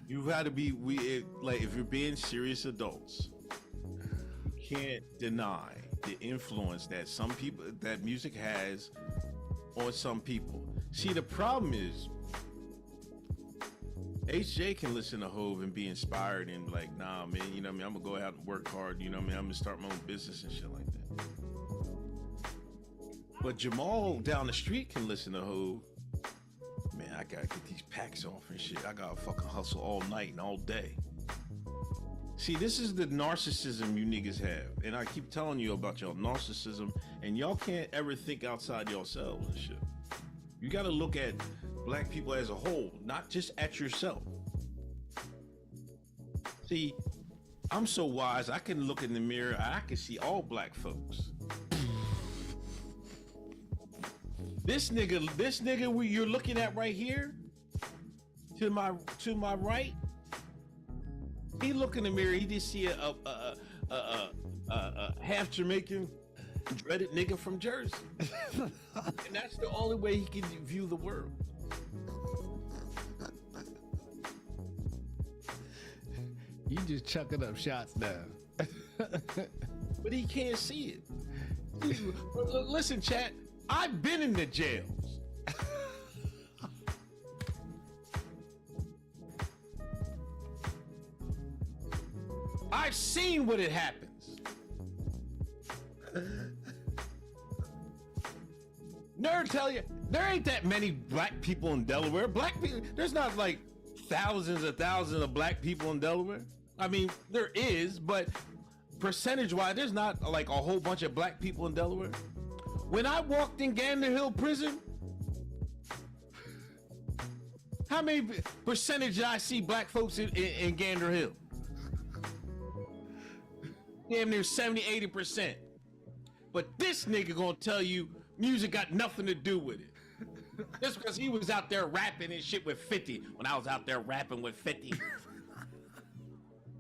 You've got to be, if you're being serious adults, you can't deny the influence that some people, that music has on some people. See, the problem is, HJ can listen to Hove and be inspired and be like, nah, man, you know what I mean? I'm gonna go out and work hard, you know what I mean? I'm gonna start my own business and shit like that. But Jamal down the street can listen to Hove. Man, I gotta get these packs off and shit. I gotta fucking hustle all night and all day. See, this is the narcissism you niggas have. And I keep telling you about y'all narcissism, and y'all can't ever think outside yourselves and shit. You gotta look at black people as a whole, not just at yourself. See, I'm so wise, I can look in the mirror, I can see all black folks. This nigga you're looking at right here, to my right, he look in the mirror, he just see a half Jamaican dreaded nigga from Jersey. And that's the only way he can view the world. You just chucking up shots now. But he can't see it. Listen, chat, I've been in the jails. I've seen what it happens. Nerd tell you, there ain't that many black people in Delaware. Black people, there's not like thousands of black people in Delaware. I mean, there is, but percentage-wise, there's not like a whole bunch of black people in Delaware. When I walked in Gander Hill Prison, how many percentage did I see black folks in Gander Hill? Damn near 70-80%. But this nigga gonna tell you music got nothing to do with it. Just because he was out there rapping and shit with 50 when I was out there rapping with 50.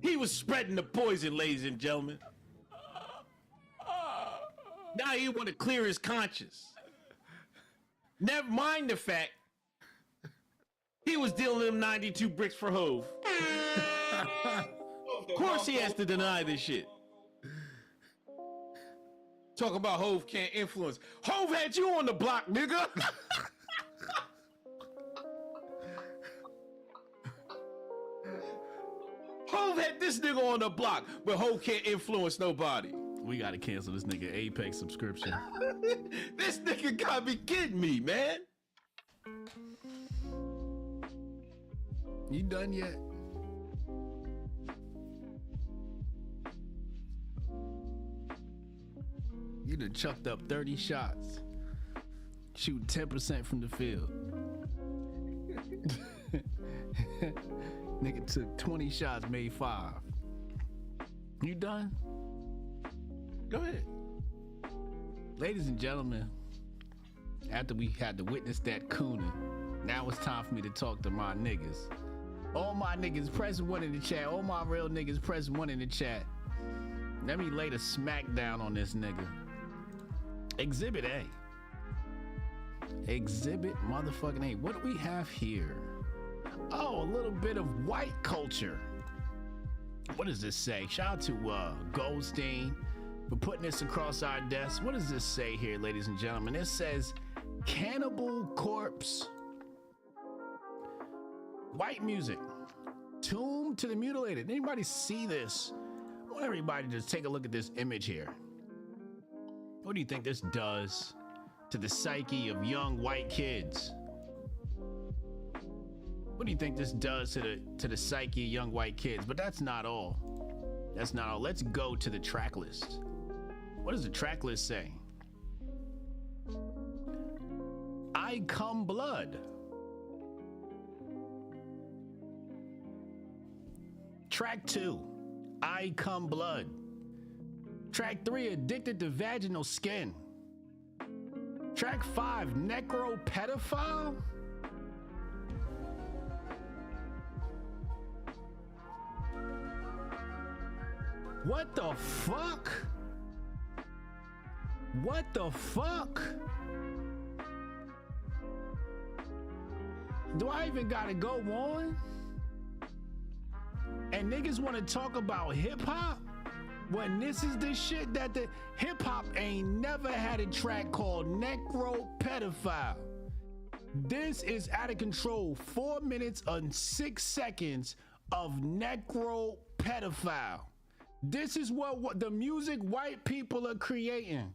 He was spreading the poison, ladies and gentlemen. Now he want to clear his conscience. Never mind the fact he was dealing them 92 bricks for Hove. Of course he has to deny this shit. Talk about Hove can't influence. Hove had you on the block, nigga. Hove had this nigga on the block, but Hove can't influence nobody. We gotta cancel this nigga Apex subscription. This nigga gotta be kidding me, man. You done yet? You done chucked up 30 shots. Shooting 10% from the field. Nigga took 20 shots, made 5. You done? Go ahead. Ladies and gentlemen, after we had to witness that cooning, now it's time for me to talk to my niggas. All my niggas, press 1 in the chat. All my real niggas, press 1 in the chat. Let me lay the smack down on this nigga. Exhibit A. Exhibit motherfucking A. What do we have here? Oh, a little bit of white culture. What does this say? Shout out to Goldstein for putting this across our desk. What does this say here, ladies and gentlemen? It says Cannibal Corpse. White music. Tomb to the Mutilated. Anybody see this? I want everybody to just take a look at this image here. What do you think this does to the psyche of young white kids? What do you think this does to the psyche of young white kids? But that's not all. That's not all. Let's go to the track list. What does the track list say? I Come Blood. Track 2, I Come Blood. Track 3, addicted to vaginal skin. Track 5, necro pedophile. What the fuck? What the fuck? Do I even gotta go on? And niggas wanna talk about hip hop? When this is the shit that the hip hop ain't never had a track called Necro Pedophile. This is out of control. 4 minutes and 6 seconds of Necro Pedophile. This is what the music white people are creating.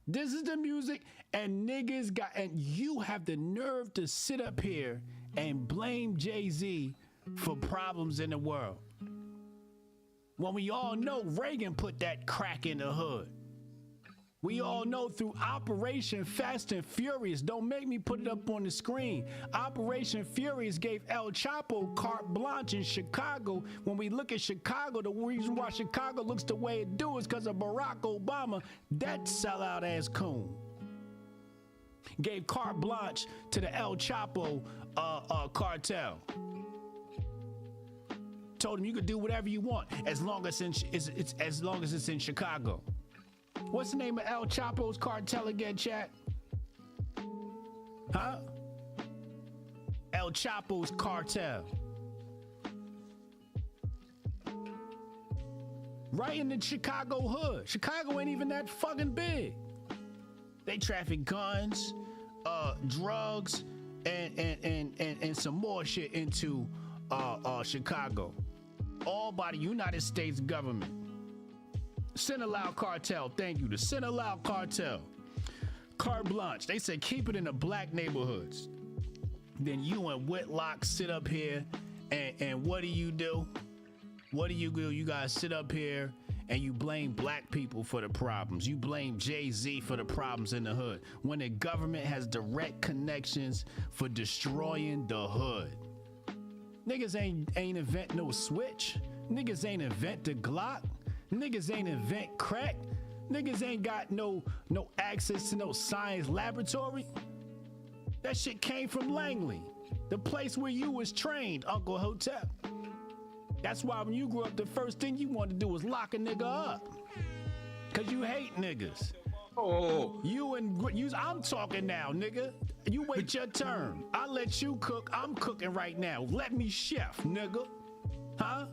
This is the music, and niggas got, and you have the nerve to sit up here and blame Jay-Z for problems in the world. When we all know Reagan put that crack in the hood. We all know through Operation Fast and Furious, don't make me put it up on the screen. Operation Furious gave El Chapo carte blanche in Chicago. When we look at Chicago, the reason why Chicago looks the way it do is because of Barack Obama, that sellout ass coon. Gave carte blanche to the El Chapo cartel. Told him you could do whatever you want as long as it's in Chicago. What's the name of El Chapo's cartel again, chat? Huh? El Chapo's cartel. Right in the Chicago hood. Chicago ain't even that fucking big. They traffic guns, drugs, and some more shit into Chicago. All by the United States government. Sinaloa cartel, thank you. The Sinaloa cartel. Carte blanche. They said keep it in the black neighborhoods. Then you and Whitlock sit up here and what do you do? What do? You guys sit up here and you blame black people for the problems. You blame Jay-Z for the problems in the hood. When the government has direct connections for destroying the hood. Niggas ain't invent no switch. Niggas ain't invent the Glock. Niggas ain't invent crack. Niggas ain't got no access to no science laboratory. That shit came from Langley, the place where you was trained, Uncle Hotep. That's why when you grew up, the first thing you wanted to do was lock a nigga up. Cause you hate niggas. Oh. I'm talking now, nigga. You wait your turn. I let you cook. I'm cooking right now. Let me chef, nigga. Huh?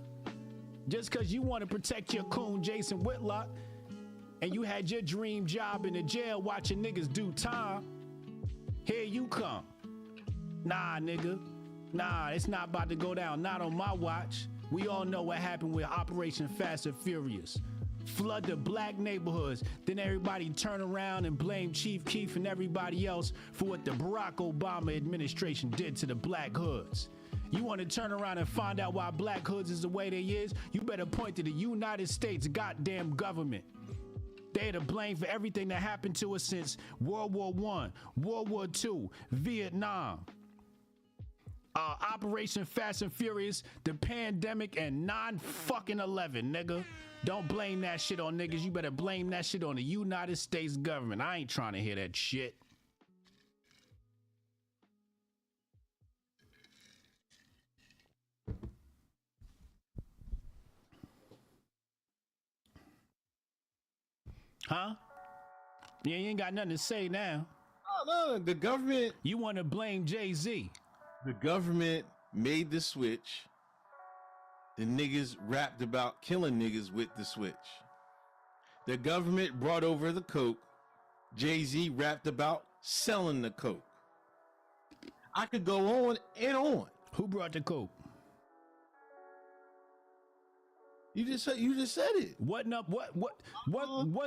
Just because you want to protect your coon, Jason Whitlock, and you had your dream job in the jail watching niggas do time, here you come. Nah, nigga. Nah, it's not about to go down. Not on my watch. We all know what happened with Operation Fast and Furious. Flood the black neighborhoods. Then everybody turn around and blame Chief Keef and everybody else for what the Barack Obama administration did to the black hoods. You want to turn around and find out why black hoods is the way they is? You better point to the United States goddamn government. They're to blame for everything that happened to us since World War I, World War II, Vietnam, Operation Fast and Furious, the pandemic, and 9-11, nigga. Don't blame that shit on niggas. You better blame that shit on the United States government. I ain't trying to hear that shit. Huh? Yeah, you ain't got nothing to say now. Oh, no, the government. You want to blame Jay-Z. The government made the switch. The niggas rapped about killing niggas with the switch. The government brought over the coke. Jay-Z rapped about selling the coke. I could go on and on. Who brought the coke? You just said it. What's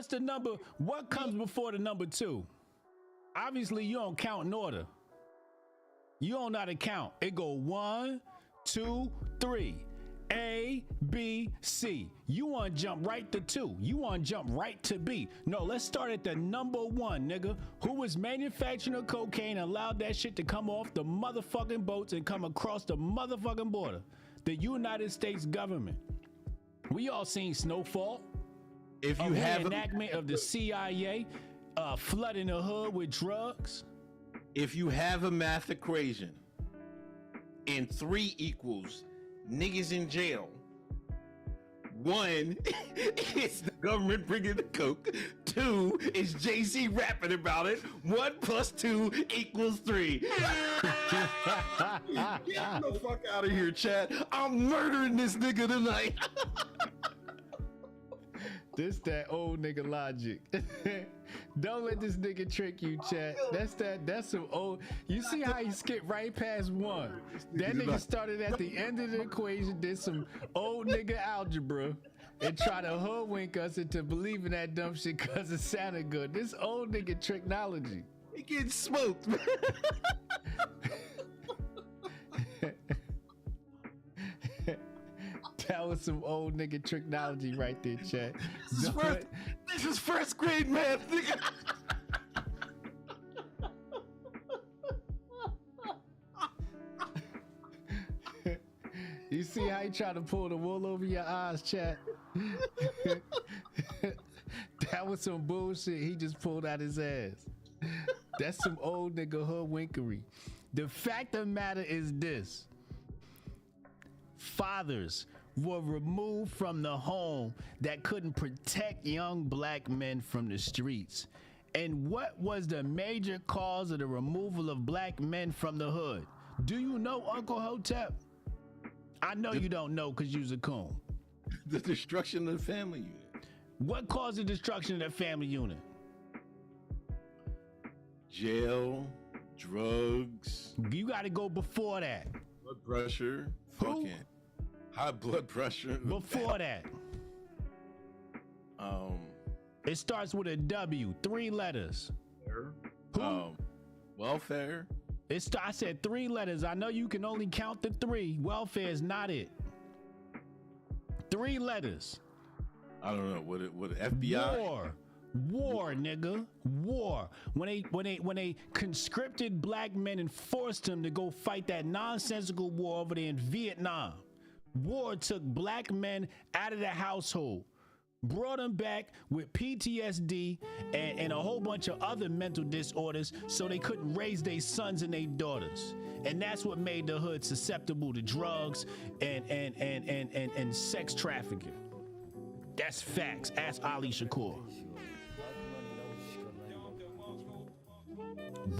the number? What comes before the number 2? Obviously, you don't count in order. You don't know how to count. It go 1, 2, 3. A, B, C. You want to jump right to 2. You want to jump right to B. No, let's start at the number 1, nigga. Who was manufacturing the cocaine and allowed that shit to come off the motherfucking boats and come across the motherfucking border? The United States government. We all seen Snowfall. If you a have reenactment of the CIA flooding the hood with drugs. If you have a math equation and 3 equals niggas in jail, 1 is the government bringing the coke, 2 is Jay-Z rapping about it, 1 + 2 = 3. Get the fuck out of here, Chad. I'm murdering this nigga tonight. This that old nigga logic. Don't let this nigga trick you, chat. That's some old. You see how he skipped right past 1. That nigga started at the end of the equation, did some old nigga algebra, and try to hoodwink us into believing that dumb shit because it sounded good. This old nigga tricknology. He getting smoked, man. That was some old nigga tricknology right there, chat. This is first grade math, nigga. You see how he tried to pull the wool over your eyes, chat? That was some bullshit he just pulled out his ass. That's some old nigga hoodwinkery. The fact of the matter is this. Fathers were removed from the home that couldn't protect young black men from the streets. And what was the major cause of the removal of black men from the hood? Do you know, Uncle Hotep? I know you don't know because you's a coon. The destruction of the family unit. What caused the destruction of the family unit? Jail, drugs. You got to go before that. Blood pressure. Fucking high blood pressure. Before that. It starts with a W, 3 letters. Welfare. I said 3 letters. I know you can only count the 3. Welfare is not it. 3 letters. I don't know what FBI. War, nigga. War. When they conscripted black men and forced them to go fight that nonsensical war over there in Vietnam. War took black men out of the household, brought them back with PTSD and a whole bunch of other mental disorders so they couldn't raise their sons and their daughters. And that's what made the hood susceptible to drugs and sex trafficking. That's facts. Ask Ali Shakur.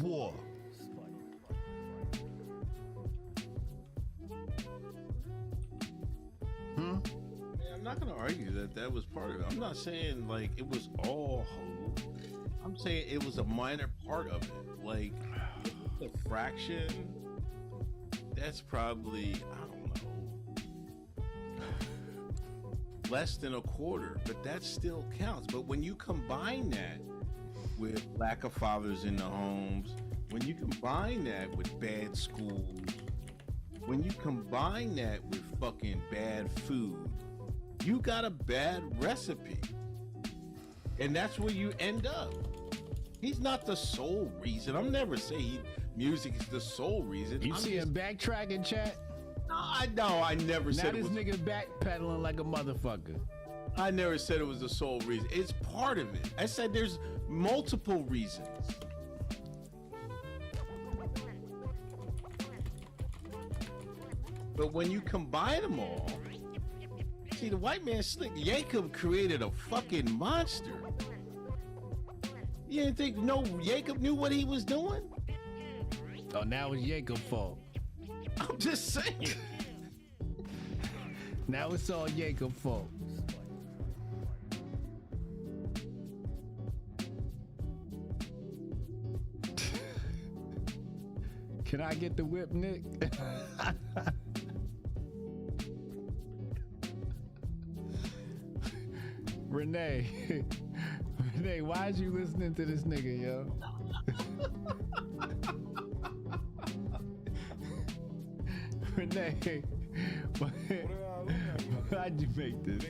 War. Man, I'm not gonna argue that was part of it. I'm not saying like it was all whole. I'm saying it was a minor part of it. Like the fraction, that's probably, I don't know, less than a quarter, but that still counts. But when you combine that with lack of fathers in the homes, when you combine that with bad schools, when you combine that with fucking bad food, you got a bad recipe. And that's where you end up. He's not the sole reason. I'm never saying music is the sole reason. You see him backtracking, chat? No, I never said it was. Now this nigga backpedaling like a motherfucker. I never said it was the sole reason. It's part of it. I said there's multiple reasons. But when you combine them all, see, the white man slick. Jacob created a fucking monster. You didn't think Jacob knew what he was doing? Oh, now it's Jacob's fault. I'm just saying. Now it's all Jacob's fault. Can I get the whip, Nick? Renee, why is you listening to this nigga, yo? Renee, why'd you make this?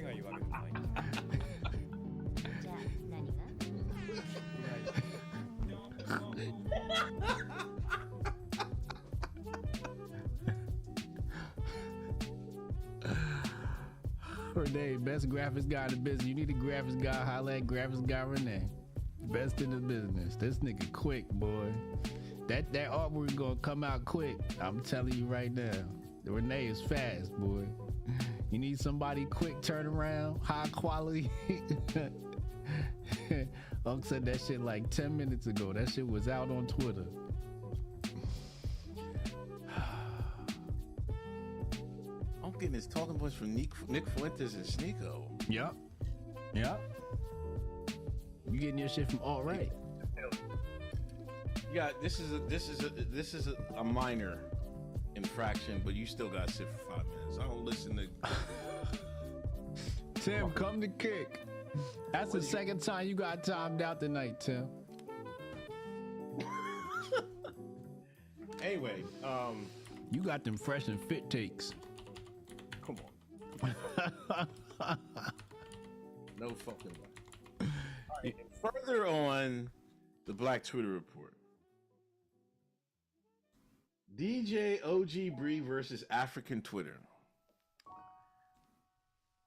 Renee, best graphics guy in the business. You need a graphics guy, holla at graphics guy Renee. Best in the business. This nigga quick, boy. That artwork gonna come out quick. I'm telling you right now. Renee is fast, boy. You need somebody quick turnaround, high quality. Unc said that shit like 10 minutes ago. That shit was out on Twitter. I'm getting his talking points from Nick Fuentes and Sneeko. Yep. You getting your shit from all right. Yeah, this is a minor infraction, but you still got to sit for 5 minutes. I don't listen to. Tim, come to kick. That's the second time you got timed out tonight, Tim. Anyway, you got them fresh and fit takes. Come on. No fucking way. Right, further on the Black Twitter report. DJ OG Bree versus African Twitter.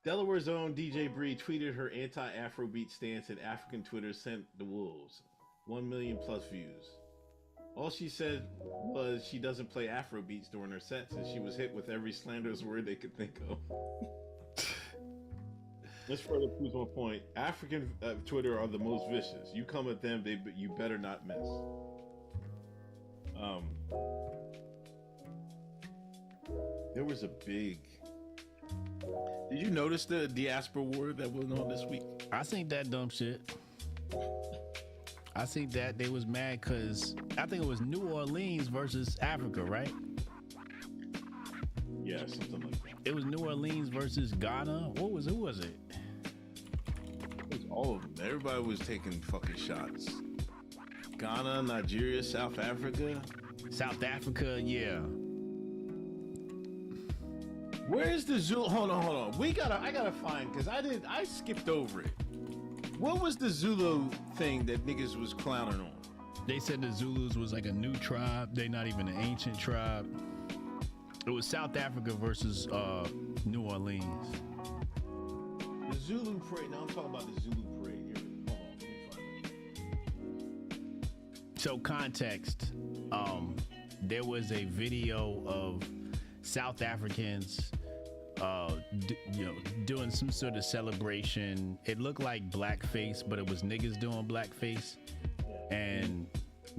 Delaware's own DJ Bree tweeted her anti-Afrobeat stance, and African Twitter sent the wolves. 1 million plus views. All she said was she doesn't play Afrobeats during her sets, and she was hit with every slanderous word they could think of. This further proves my point. African Twitter are the most vicious. You come at them, you better not miss. There was a big. Did you notice the diaspora war that went on this week? I seen that dumb shit. I seen that they was mad because I think it was New Orleans versus Africa, right? Yeah, something like that. It was New Orleans versus Ghana. Who was it? It was all of them. Everybody was taking fucking shots. Ghana, Nigeria, South Africa. South Africa, yeah. Where's the Zulu? Hold on. I gotta find, because I skipped over it. What was the Zulu thing that niggas was clowning on? They said the Zulus was like a new tribe. They not even an ancient tribe. It was South Africa versus New Orleans. The Zulu parade. Now I'm talking about the Zulu parade here. Hold on, let me find it. So context, there was a video of South Africans doing some sort of celebration. It looked like blackface, but it was niggas doing blackface. And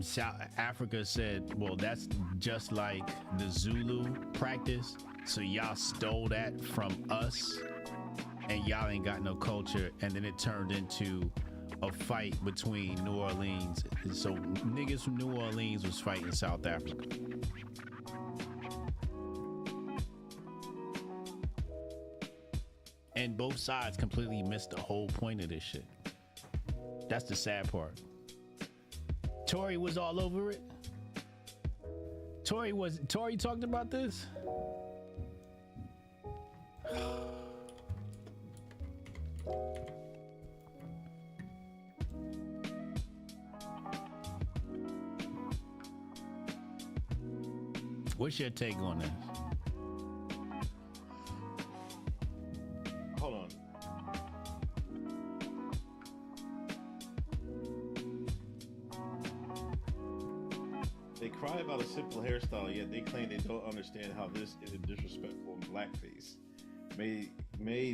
South Africa said, well, that's just like the Zulu practice. So y'all stole that from us and y'all ain't got no culture. And then it turned into a fight between New Orleans. So niggas from New Orleans was fighting South Africa. And both sides completely missed the whole point of this shit. That's the sad part. Tory was all over it. Tory talked about this. What's your take on this? Hold on. They cry about a simple hairstyle, yet they claim they don't understand how this is disrespectful in blackface. May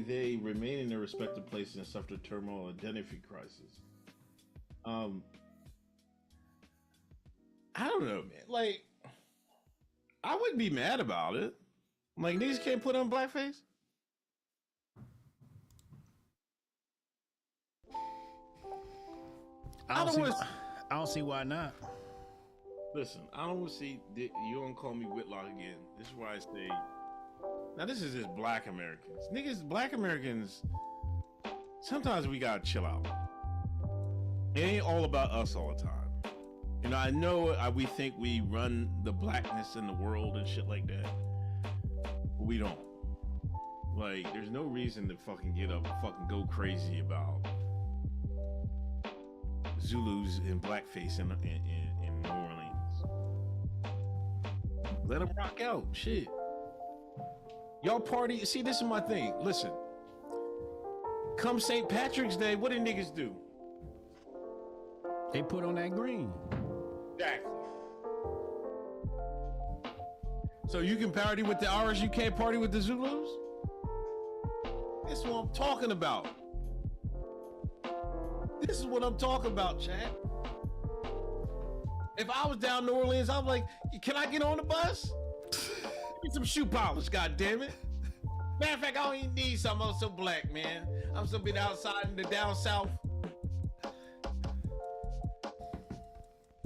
they remain in their respective places and suffer turmoil and identity crisis. I don't know, man. Like, I wouldn't be mad about it. Like, niggas can't put on blackface. I don't see why not. Listen, I don't want to see. You don't call me Whitlock again. This is why I say. Now this is just black Americans. Niggas, black Americans. Sometimes we gotta chill out. It ain't all about us all the time. You know, I know we think we run the blackness in the world and shit like that. But we don't. Like, there's no reason to fucking get up and fucking go crazy about Zulus in blackface in New Orleans. Let them rock out. Shit. Y'all party. See, this is my thing. Listen, come St. Patrick's Day, what do niggas do? They put on that green. Exactly. So you can party with the Irish, you can't party with the Zulus? That's what I'm talking about. This is what I'm talking about, Chad. If I was down New Orleans, I'm like, can I get on the bus? Give me some shoe polish, goddammit. Matter of fact, I don't even need something. I'm so black, man. I'm so been outside in the down south.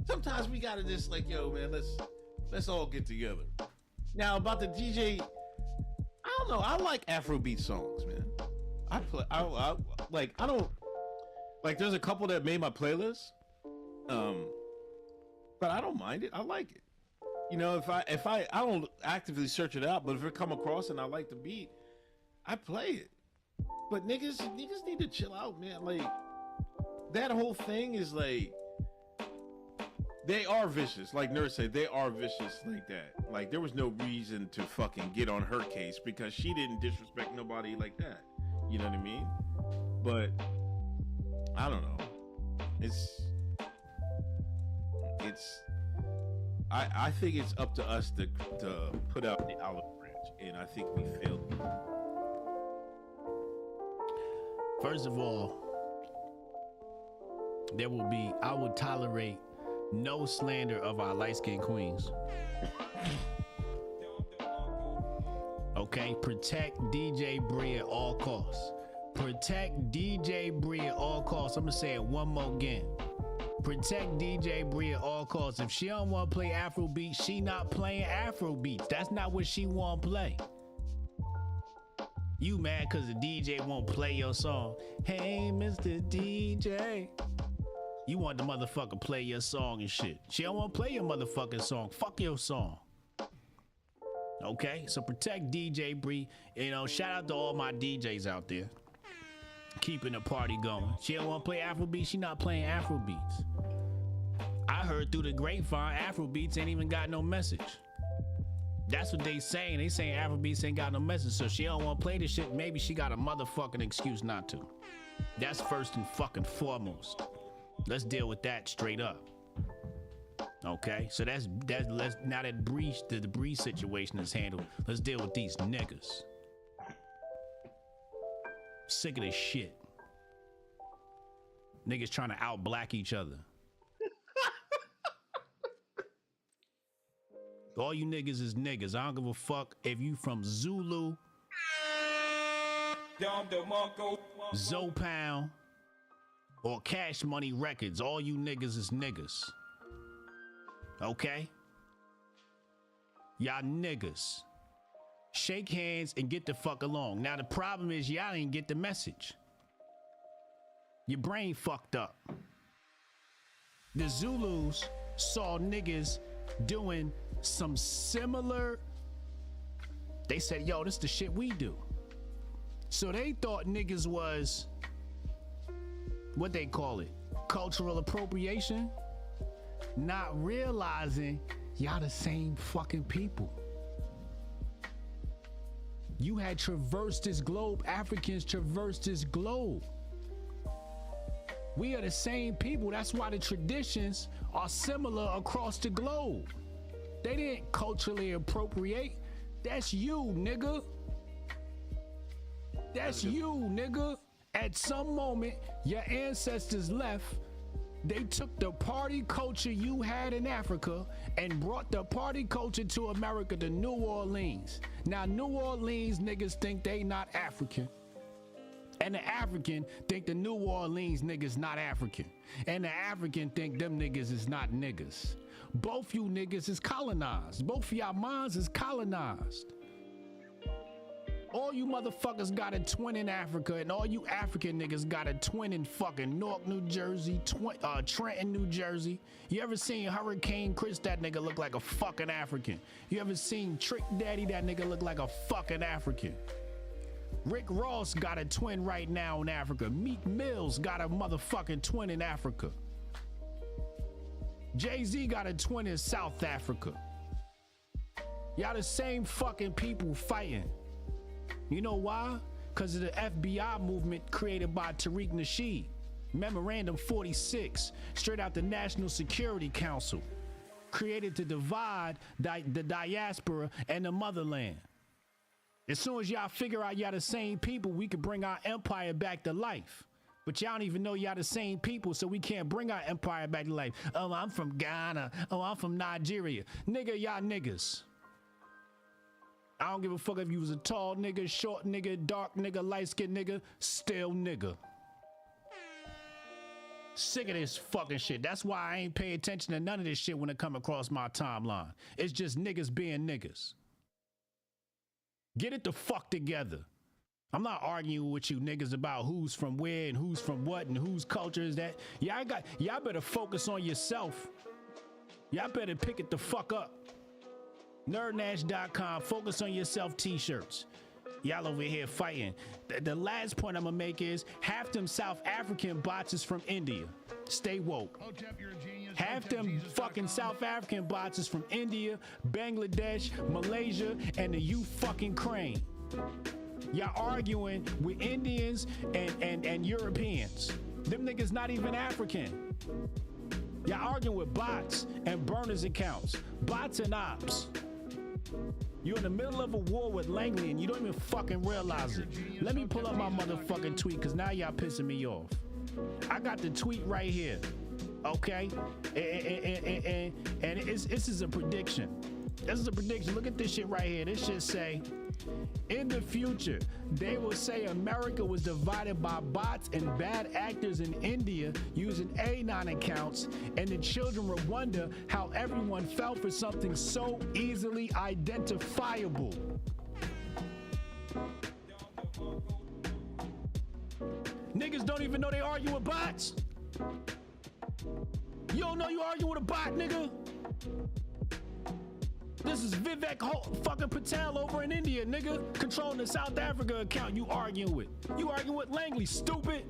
Sometimes we gotta just like, yo, man, let's all get together. Now about the DJ, I don't know. I like Afrobeat songs, man. I don't like. There's a couple that made my playlist, but I don't mind it. I like it. You know, if I don't actively search it out, but if I come across and I like the beat, I play it. But niggas need to chill out, man. Like that whole thing is like. They are vicious, like Nurse said. They are vicious like that. Like there was no reason to fucking get on her case because she didn't disrespect nobody like that. You know what I mean? But I don't know. I think it's up to us to put out the olive branch, and I think we failed. First of all, I would tolerate no slander of our light-skinned queens. Okay, protect DJ Bree at all costs. Protect DJ Bree at all costs. I'm gonna say it one more again. Protect DJ Bree at all costs. If she don't want to play Afrobeat, she not playing Afrobeats. That's not what she want to play. You mad because the DJ won't play your song. Hey, Mr. DJ. You want the motherfucker play your song and shit. She don't want to play your motherfucking song. Fuck your song. Okay, so protect DJ Bree. You know, shout out to all my DJs out there. Keeping the party going. She don't want to play Afrobeats. She not playing Afrobeats. I heard through the grapevine, Afrobeats ain't even got no message. That's what they saying. They saying Afrobeats ain't got no message. So she don't want to play this shit. Maybe she got a motherfucking excuse not to. That's first and fucking foremost. Let's deal with that straight up. Okay, so that's now that the Bree situation is handled. Let's deal with these niggas. Sick of this shit. Niggas trying to out-black each other. All you niggas is niggas. I don't give a fuck if you from Zulu, Zopound, or Cash Money Records. All you niggas is niggas. Okay? Y'all niggas. Shake hands and get the fuck along. Now the problem is y'all didn't get the message. Your brain fucked up. The Zulus saw niggas doing some similar. They said, yo, this the shit we do. So they thought niggas was, what they call it, cultural appropriation, not realizing y'all the same fucking people. You had traversed this globe. Africans traversed this globe. We are the same people. That's why the traditions are similar across the globe. They didn't culturally appropriate. That's you, nigga. That's you, nigga. At some moment, your ancestors left. They took the party culture you had in Africa and brought the party culture to America, to New Orleans. Now, New Orleans niggas think they not African. And the African think the New Orleans niggas not African. And the African think them niggas is not niggas. Both you niggas is colonized. Both of y'all minds is colonized. All you motherfuckers got a twin in Africa, and all you African niggas got a twin in fucking Newark, New Jersey, Trenton, New Jersey. You ever seen Hurricane Chris? That nigga look like a fucking African. You ever seen Trick Daddy? That nigga look like a fucking African. Rick Ross got a twin right now in Africa. Meek Mills got a motherfucking twin in Africa. Jay-Z got a twin in South Africa. Y'all the same fucking people fighting. You know why? because of the FBI movement created by Tariq Nasheed. Memorandum 46, straight out the National Security Council, created to divide the diaspora and the motherland. As soon as y'all figure out y'all the same people, we can bring our empire back to life. But y'all don't even know y'all the same people, so we can't bring our empire back to life. Oh, I'm from Ghana. Oh, I'm from Nigeria. Nigga, y'all niggas. I don't give a fuck if you was a tall nigga, short nigga, dark nigga, light-skinned nigga, still nigga. Sick of this fucking shit. That's why I ain't pay attention to none of this shit when it come across my timeline. It's just niggas being niggas. Get it the fuck together. I'm not arguing with you niggas about who's from where and who's from what and whose culture is that. Y'all better focus on yourself. Y'all better pick it the fuck up. Nerdnash.com, focus on yourself t-shirts. Y'all over here fighting. The last point I'm gonna make is half them South African bots is from India. Stay woke. Half them fucking South African bots is from India, Bangladesh, Malaysia, and the fucking Ukraine. Y'all arguing with Indians and Europeans. Them niggas not even African. Y'all arguing with bots and burners accounts. Bots and ops. You're in the middle of a war with Langley and you don't even fucking realize it. Let me pull up my motherfucking tweet because now y'all pissing me off. I got the tweet right here. Okay? And this is a prediction. This is a prediction. Look at this shit right here. This shit say, in the future, they will say America was divided by bots and bad actors in India using Anon accounts, and the children will wonder how everyone fell for something so easily identifiable. Niggas don't even know they argue with bots. You don't know you argue with a bot, nigga? This is Vivek fucking Patel over in India, nigga, controlling the South Africa account you arguing with. You arguing with Langley, stupid.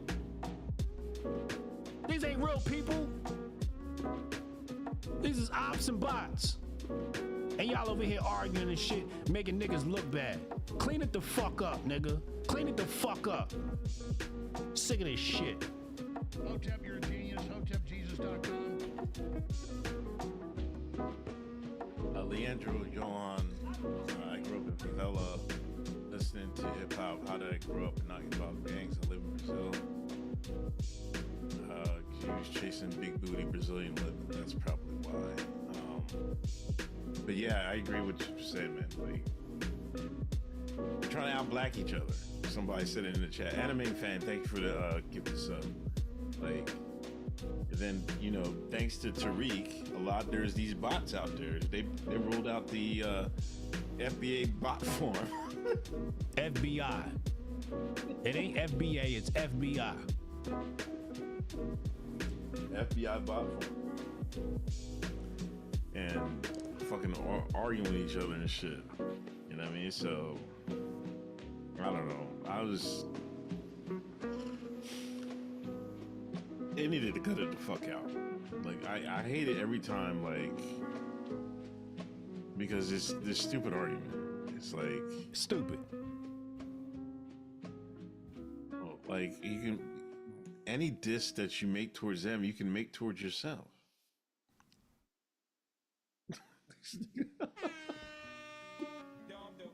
These ain't real people. These is ops and bots. And y'all over here arguing and shit, making niggas look bad. Clean it the fuck up, nigga. Clean it the fuck up. Sick of this shit. Hotep, you're a genius. HotepJesus.com. Leandro Johan, I grew up in favela, listening to hip hop. How did I grow up and not hip hop gangs? I live in Brazil. He was chasing big booty Brazilian living. That's probably why. But yeah, I agree with what you said, man. Like, we're trying to out-black each other. Somebody said it in the chat. Anime fan, thank you for the give this up. Like, and then, you know, thanks to Tariq, there's these bots out there. They rolled out the FBA bot form. FBI. It ain't FBA, it's FBI. FBI bot form. And fucking arguing with each other and shit. You know what I mean? So, I don't know. They needed to cut it the fuck out. Like, I hate it every time, like, because it's this stupid argument. It's like stupid. Like, you can, any diss that you make towards them, you can make towards yourself. You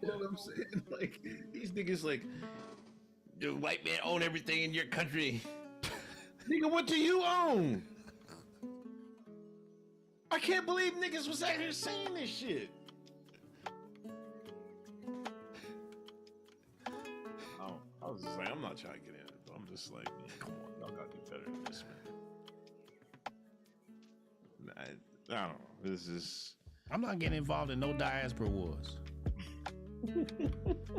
know what I'm saying? Like, these niggas like, the white man own everything in your country. Nigga, what do you own? I can't believe niggas was out here saying this shit. I was just like, I'm not trying to get in it, but I'm just like, man, come on, y'all gotta do better than this, man. I don't know. This is. I'm not getting involved in no diaspora wars.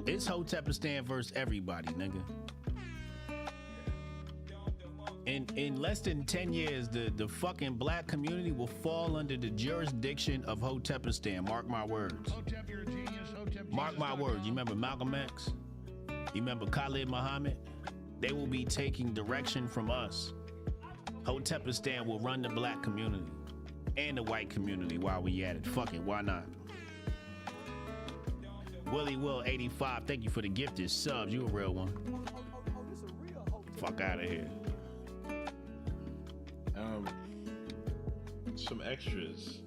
It's Hotepistan versus everybody, nigga. In less than 10 years, the fucking black community will fall under the jurisdiction of Hotepistan. Mark my words. Mark my words. You remember Malcolm X? You remember Khalid Muhammad? They will be taking direction from us. Hotepistan will run the black community and the white community while we at it. Fuck it, why not? Willie Will 85, thank you for the gifted subs. You a real one. Fuck out of here. Some extras.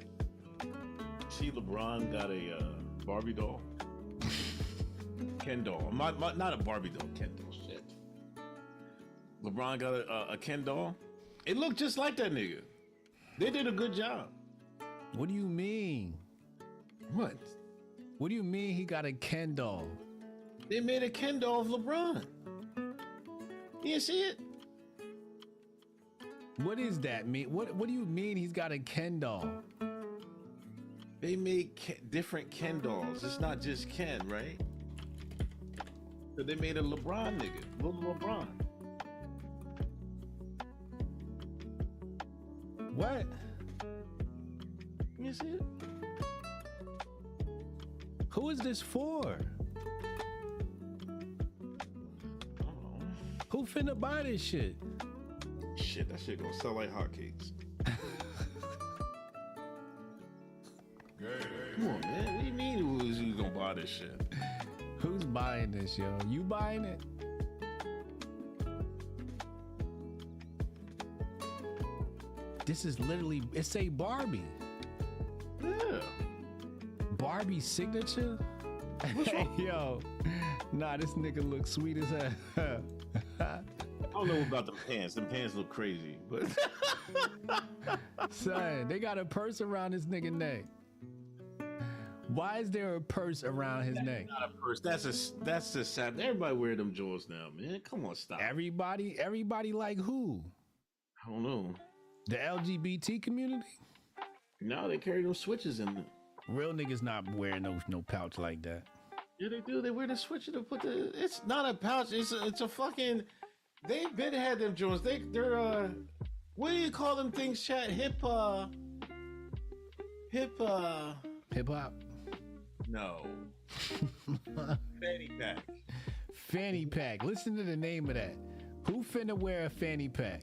See, LeBron got a Barbie doll. Ken doll. Not a Barbie doll, Ken doll. Shit. LeBron got a Ken doll. It looked just like that nigga. They did a good job. What do you mean? What? What do you mean he got a Ken doll? They made a Ken doll of LeBron. You didn't see it? What is that mean? What do you mean he's got a Ken doll? They make different Ken dolls. It's not just Ken, right? So they made a LeBron nigga, little LeBron. What? You see it? Who is this for? Who finna buy this shit? Shit, that shit gonna sell like hotcakes. Come on, man. What do you mean who's gonna buy this shit? Who's buying this, yo? You buying it? This is literally, it say Barbie. Yeah. Barbie signature? Yo, nah, this nigga looks sweet as hell. I don't know about the pants. The pants look crazy, but son, they got a purse around this nigga neck. Why is there a purse around his neck? Not a purse. That's a sad. Everybody wear them jewels now, man. Come on, stop. Everybody like who? I don't know. The LGBT community? No, they carry those switches in them. Real niggas not wearing no pouch like that. Yeah, they do. They wear the switch to put the. It's not a pouch. It's a fucking. They've been had them jewels. They're what do you call them things? Chat hip hop. No. Fanny pack. Fanny pack. Listen to the name of that. Who finna wear a fanny pack?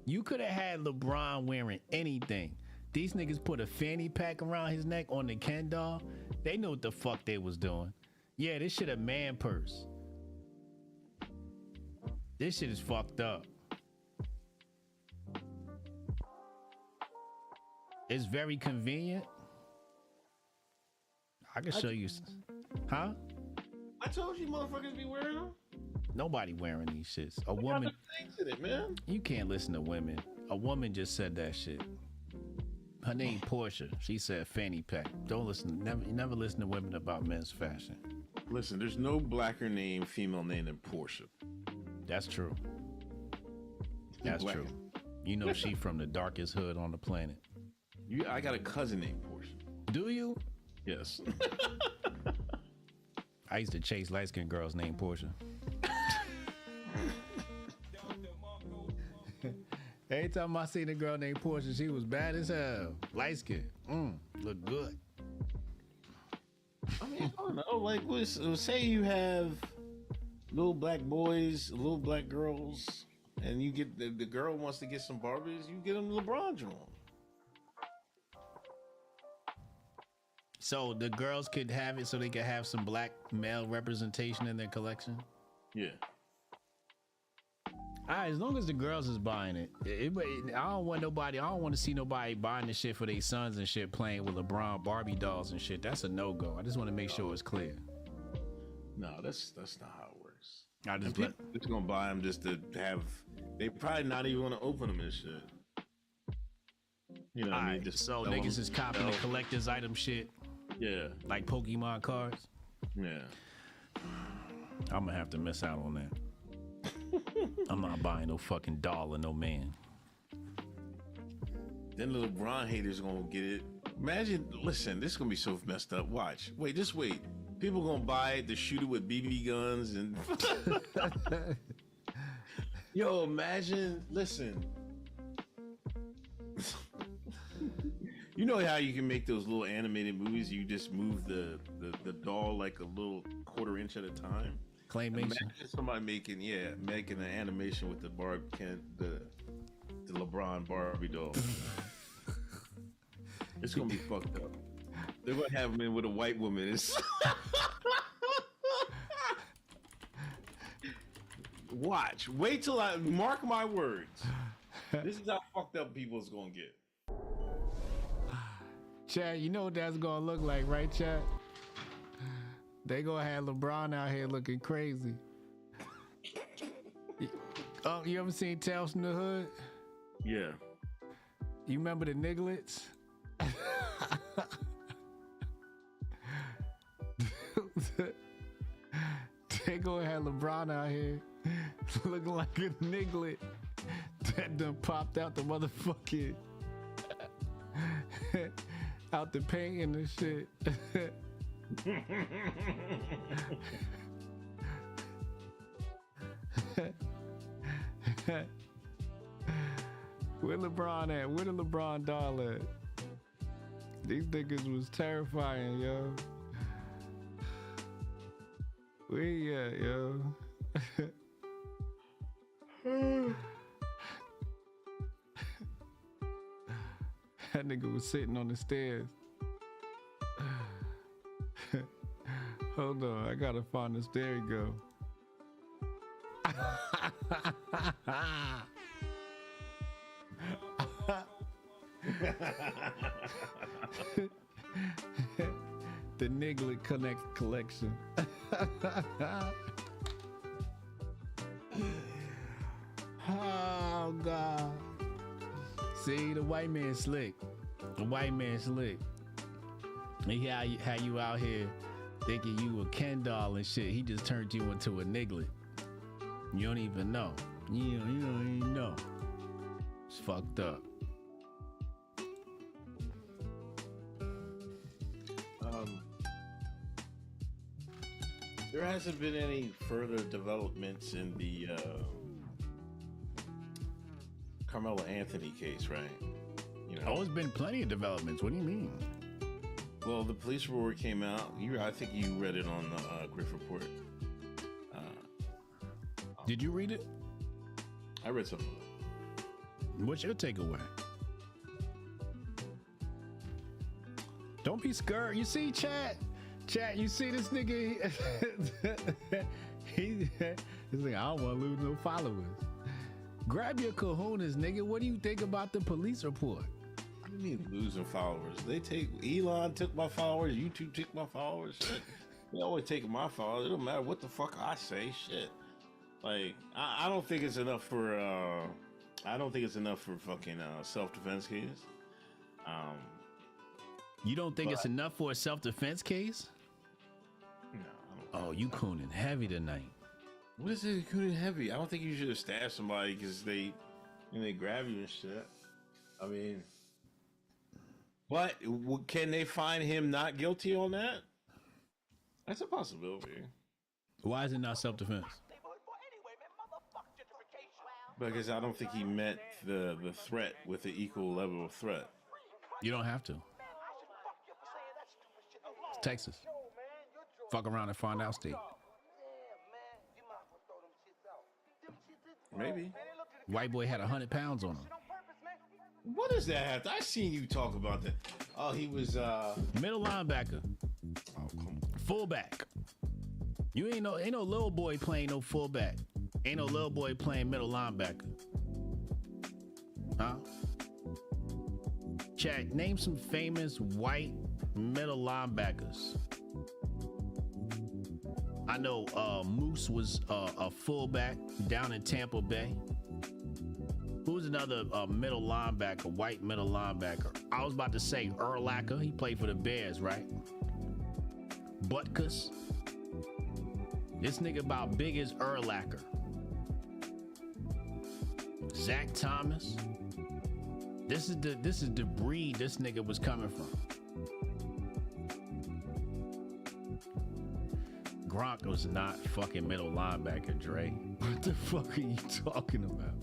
You could have had LeBron wearing anything. These niggas put a fanny pack around his neck on the Ken doll. They know what the fuck they was doing. Yeah, this shit a man purse. This shit is fucked up. It's very convenient. I can show you. Huh? I told you motherfuckers be wearing them. Nobody wearing these shits. A woman. In it, man. You can't listen to women. A woman just said that shit. Her name Portia. She said fanny pack. Don't listen. Never listen to women about men's fashion. Listen, there's no blacker name, female name than Portia. That's true. That's true. You know she from the darkest hood on the planet. I got a cousin named Portia. Do you? Yes. I used to chase light-skinned girls named Portia. Every time I seen a girl named Portia, she was bad as hell. Light-skinned. Look good. I mean, I don't know. Like, say you have little black boys, little black girls, and you get the girl wants to get some Barbies, you get them LeBron drawn. So the girls could have it so they could have some black male representation in their collection? Yeah. All right, as long as the girls is buying it. I don't want to see nobody buying the shit for their sons and shit playing with LeBron Barbie dolls and shit. That's a no-go. I just want to make sure it's clear. No, that's not how it works. I just just gonna buy them just to have. They probably not even want to open them and shit. You know what I mean? Just so niggas is copying the collector's item shit. Yeah. Like Pokemon cards. Yeah. I'm gonna have to miss out on that. I'm not buying no fucking doll or no man. Then the LeBron haters gonna get it. Imagine, listen, this is gonna be so messed up. Watch. Wait, just wait. People gonna buy it to shoot it with BB guns and yo, imagine, listen. You know how you can make those little animated movies? You just move the doll like a little quarter-inch at a time. Claymation. Imagine somebody making an animation with the LeBron Barbie doll. It's gonna be fucked up. They're gonna have him in with a white woman. Watch. Wait till I mark my words. This is how fucked up people's gonna get. Chad, you know what that's gonna look like, right, Chad? They gonna have LeBron out here looking crazy. You ever seen Tales from the Hood? Yeah. You remember the Nigglets? They gonna have LeBron out here looking like a niglet that done popped out the motherfucking out the paint and the shit. Where LeBron at? Where the LeBron doll at? These niggas was terrifying, yo. Where he at, yo? That nigga was sitting on the stairs. Hold on, I gotta find this. There you go. The Niglet collection. Oh God. See, the white man slick. The white man slick. He how you out here thinking you a Ken doll and shit. He just turned you into a niglet. You don't even know. You don't even know. It's fucked up. There hasn't been any further developments in the Carmelo Anthony case, right? You know, there's been plenty of developments. What do you mean? Well, the police report came out. I think you read it on the Griff Report. Did you read it? I read some of it. What's your takeaway? Don't be scared. You see, Chat, you see this nigga? He's like, I don't want to lose no followers. Grab your kahunas, nigga. What do you think about the police report? What do you mean losing followers? Elon took my followers. YouTube took my followers. Shit. They always take my followers. It don't matter what the fuck I say. Shit. Like, I don't think it's enough for. I don't think it's enough for fucking self-defense case. You don't think it's enough for a self-defense case? No, I don't. Oh, you cooning heavy tonight. What is it cooning heavy? I don't think you should have stabbed somebody because they grab you and shit. I mean, but can they find him not guilty on that? That's a possibility. Why is it not self-defense? Because I don't think he met the threat with the equal level of threat. You don't have to. It's Texas. Fuck around and find out, Steve. Maybe. White boy had 100 pounds on him. What does that have to? I seen you talk about that. Oh, he was middle linebacker. Oh, come on. Fullback. You ain't no little boy playing no fullback. Ain't no little boy playing middle linebacker. Huh? Chat, name some famous white middle linebackers. I know Moose was a fullback down in Tampa Bay. Who's another middle linebacker, white middle linebacker? I was about to say Urlacher. He played for the Bears, right? Butkus. This nigga about big as Urlacher. Zach Thomas. This is the breed this nigga was coming from. Gronk was not fucking middle linebacker, Dre. What the fuck are you talking about?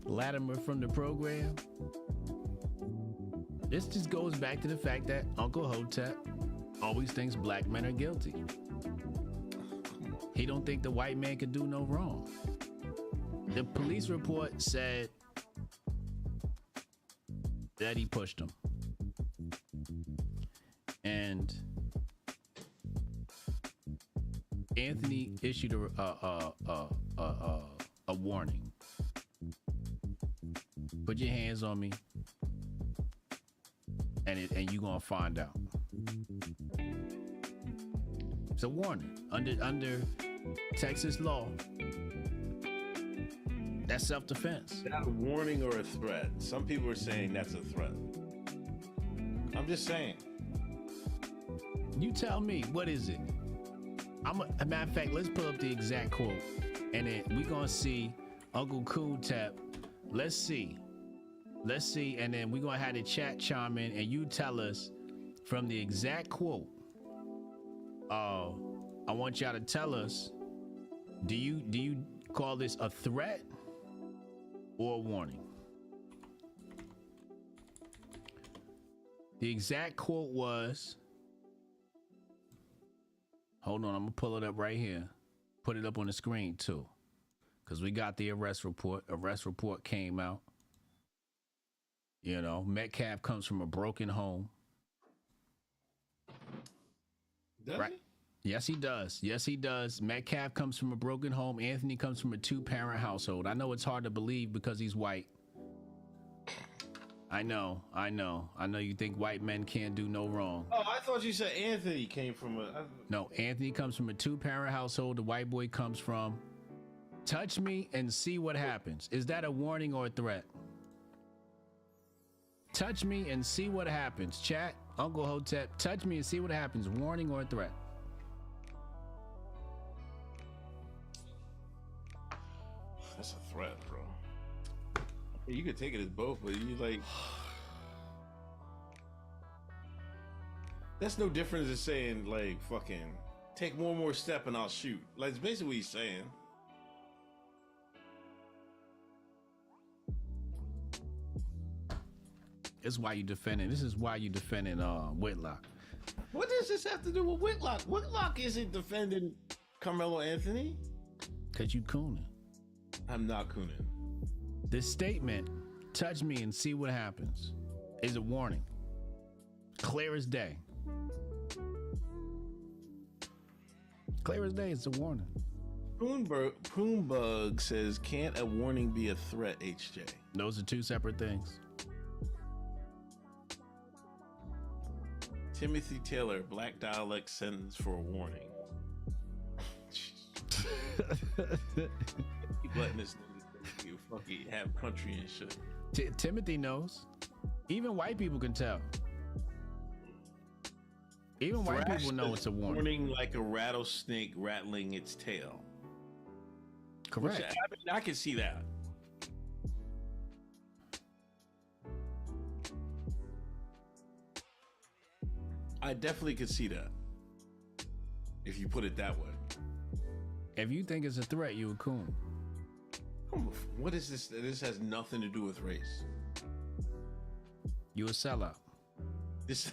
Latimer from the program. This just goes back to the fact that Uncle Hotep always thinks black men are guilty. He don't think the white man could do no wrong. The police report said that he pushed him. And Anthony issued a warning. Put your hands on me, and you gonna find out. It's a warning under Texas law. That's self-defense. Is that a warning or a threat? Some people are saying that's a threat. I'm just saying. You tell me, what is it? A matter of fact, let's pull up the exact quote, and then we gonna see Uncle Cool Tap. Let's see, and then we gonna have the chat chime in, and you tell us from the exact quote. I want y'all to tell us. Do you call this a threat or a warning? The exact quote was. Hold on, I'm gonna pull it up right here. Put it up on the screen too. Cause we got the arrest report. Arrest report came out. You know, Metcalf comes from a broken home. Does right? Yes, he does. Yes, he does. Metcalf comes from a broken home. Anthony comes from a 2-parent household. I know it's hard to believe because he's white. I know you think white men can't do no wrong. Oh, I thought you said Anthony came from a... No, Anthony comes from a 2-parent household. The white boy comes from... Touch me and see what happens. Is that a warning or a threat? Touch me and see what happens. Chat, Uncle Hotep, touch me and see what happens. Warning or a threat? That's a threat, bro. You could take it as both, but you like... That's no different than saying, like, fucking, take one more step and I'll shoot. Like, it's basically what he's saying. This is why you defending Whitlock. What does this have to do with Whitlock? Whitlock isn't defending Carmelo Anthony. Cause you cooning. I'm not cooning. This statement, touch me and see what happens, is a warning. Clear as day. Clear as day, it's a warning. Poonbug says, can't a warning be a threat, HJ? Those are two separate things. Timothy Taylor, black dialect sentence for a warning. Keep letting this nigga you fucking have country and shit. Timothy knows. Even white people can tell. Even white people know it's a warning. Warning like a rattlesnake rattling its tail. Correct. Which, I mean, I can see that. I definitely could see that. If you put it that way. If you think it's a threat, you a coon. What is this? This has nothing to do with race. You a sellout. This.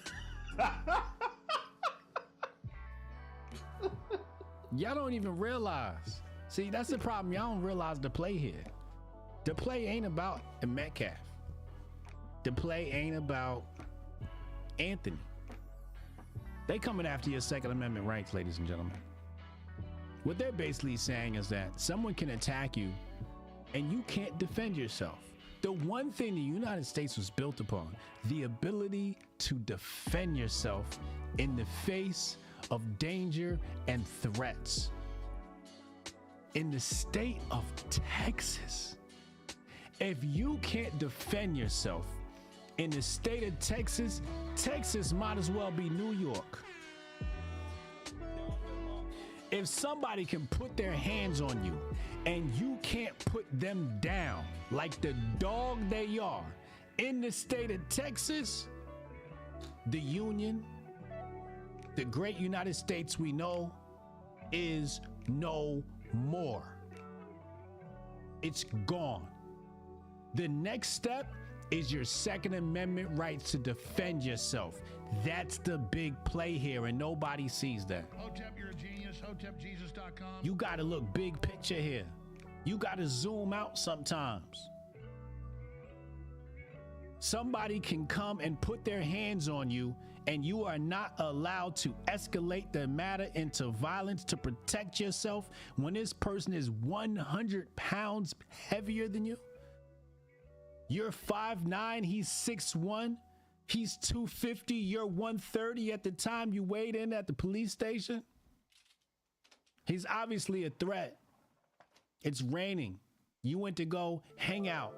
Y'all don't even realize. See, that's the problem. Y'all don't realize the play here. The play ain't about Metcalf. The play ain't about Anthony. They coming after your Second Amendment rights, ladies and gentlemen. What they're basically saying is that someone can attack you and you can't defend yourself. The one thing the United States was built upon, the ability to defend yourself in the face of danger and threats. In the state of Texas, if you can't defend yourself in the state of Texas, Texas might as well be New York. If somebody can put their hands on you and you can't put them down like the dog they are in the state of Texas, the Union, the great United States we know, is no more. It's gone. The next step is your Second Amendment rights to defend yourself. That's the big play here, and nobody sees that. Hotep, you're a genius. HotepJesus.com. You gotta look big picture here. You gotta zoom out sometimes. Somebody can come and put their hands on you, and you are not allowed to escalate the matter into violence to protect yourself when this person is 100 pounds heavier than you? You're 5'9", he's 6'1", he's 250, you're 130 at the time you weighed in at the police station? He's obviously a threat. It's raining. You went to go hang out.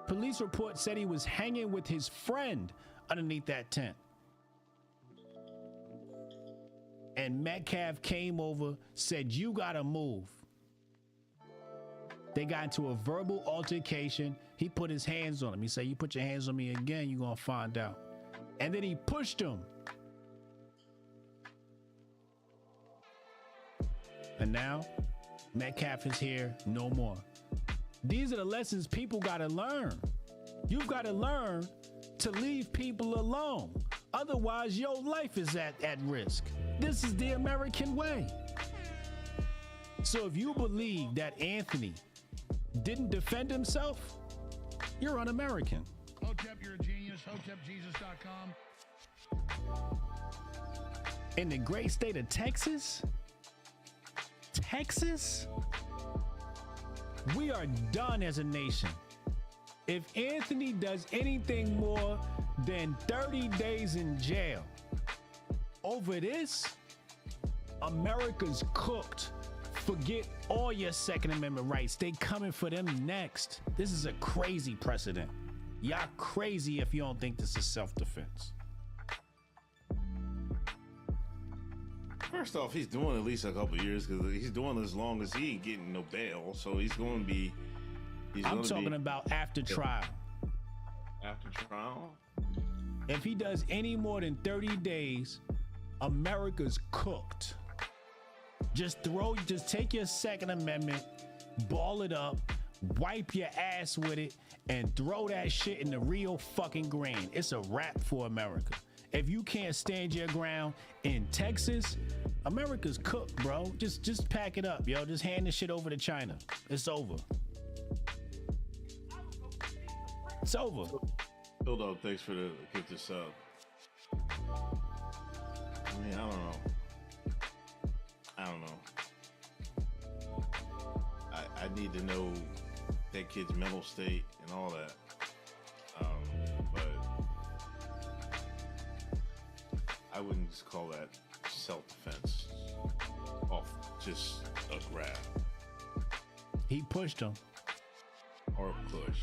Police report said he was hanging with his friend underneath that tent. And Metcalf came over, said, you gotta move. They got into a verbal altercation. He put his hands on him. He said, you put your hands on me again, you're gonna find out. And then he pushed him. And now, Metcalf is here no more. These are the lessons people gotta learn. You've gotta learn to leave people alone. Otherwise, your life is at risk. This is the American way. So if you believe that Anthony didn't defend himself, you're un-American. Hotep, you're a genius. HotepJesus.com. In the great state of Texas, we are done as a nation. If Anthony does anything more than 30 days in jail over this, America's cooked. Forget all your Second Amendment rights. They coming for them next. This is a crazy precedent. Y'all crazy if you don't think this is self-defense. First off, he's doing at least a couple of years because he's doing as long as he ain't getting no bail. So he's going to be. I'm talking about after trial. After trial? If he does any more than 30 days, America's cooked. Just take your Second Amendment, ball it up, wipe your ass with it, and throw that shit in the real fucking grain. It's a wrap for America. If you can't stand your ground in Texas, America's cooked, bro. Just pack it up, yo. Just hand this shit over to China. It's over. It's over. Hold up, thanks for the get this up. I mean, I don't know. I need to know that kid's mental state and all that. But I wouldn't just call that self-defense off just a grab. He pushed him. Or a push.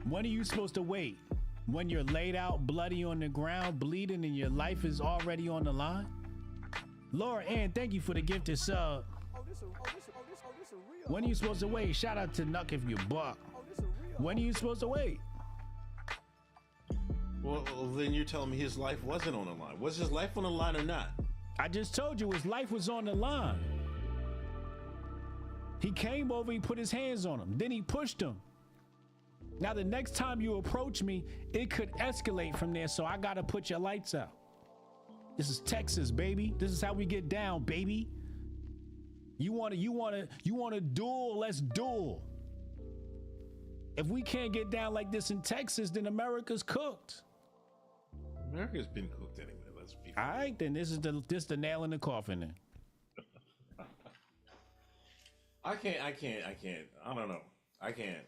When are you supposed to wait? When you're laid out bloody on the ground, bleeding, and your life is already on the line? Laura Ann, thank you for the gifted sub. When are you supposed to wait? Shout out to Nuck if you buck. When are you supposed to wait? Well, then you're telling me his life wasn't on the line. Was his life on the line or not? I just told you his life was on the line. He came over, he put his hands on him, then he pushed him. Now the next time you approach me, it could escalate from there, so I gotta put your lights out. This is Texas, baby. This is how we get down, baby. You wanna duel, let's duel. If we can't get down like this in Texas, then America's cooked. America's been cooked anyway. Let's be. All right, then this is the nail in the coffin then. I can't. I don't know. I can't.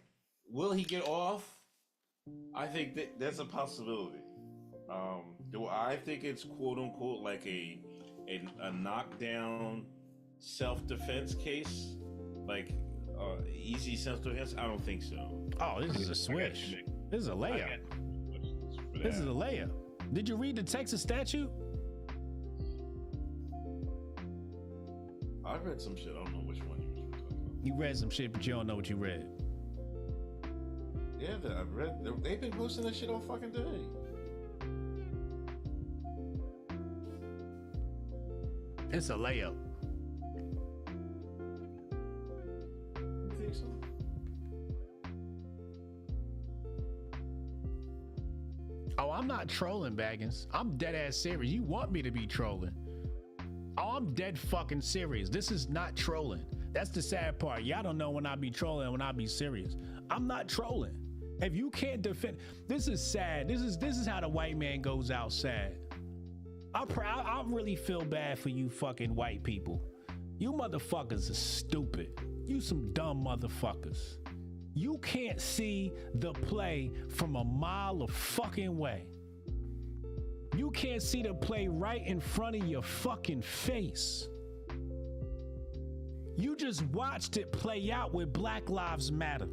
Will he get off? I think that's a possibility. Do I think it's quote unquote like a knockdown self-defense case? Like easy self-defense? I don't think so. Oh, this is a switch. This is a layup. This is a layup. Did you read the Texas statute? I read some shit. I don't know which one you were talking about. You read some shit, but you don't know what you read. Yeah, I've read. They've been posting that shit all fucking day. It's a layup. You think so? Oh, I'm not trolling, Baggins. I'm dead ass serious. You want me to be trolling? Oh, I'm dead fucking serious. This is not trolling. That's the sad part. Y'all don't know when I be trolling and when I be serious. I'm not trolling. If you can't defend, this is sad. This is how the white man goes out sad. I really feel bad for you fucking white people. You motherfuckers are stupid. You some dumb motherfuckers. You can't see the play from a mile of fucking way. You can't see the play right in front of your fucking face. You just watched it play out with Black Lives Matter.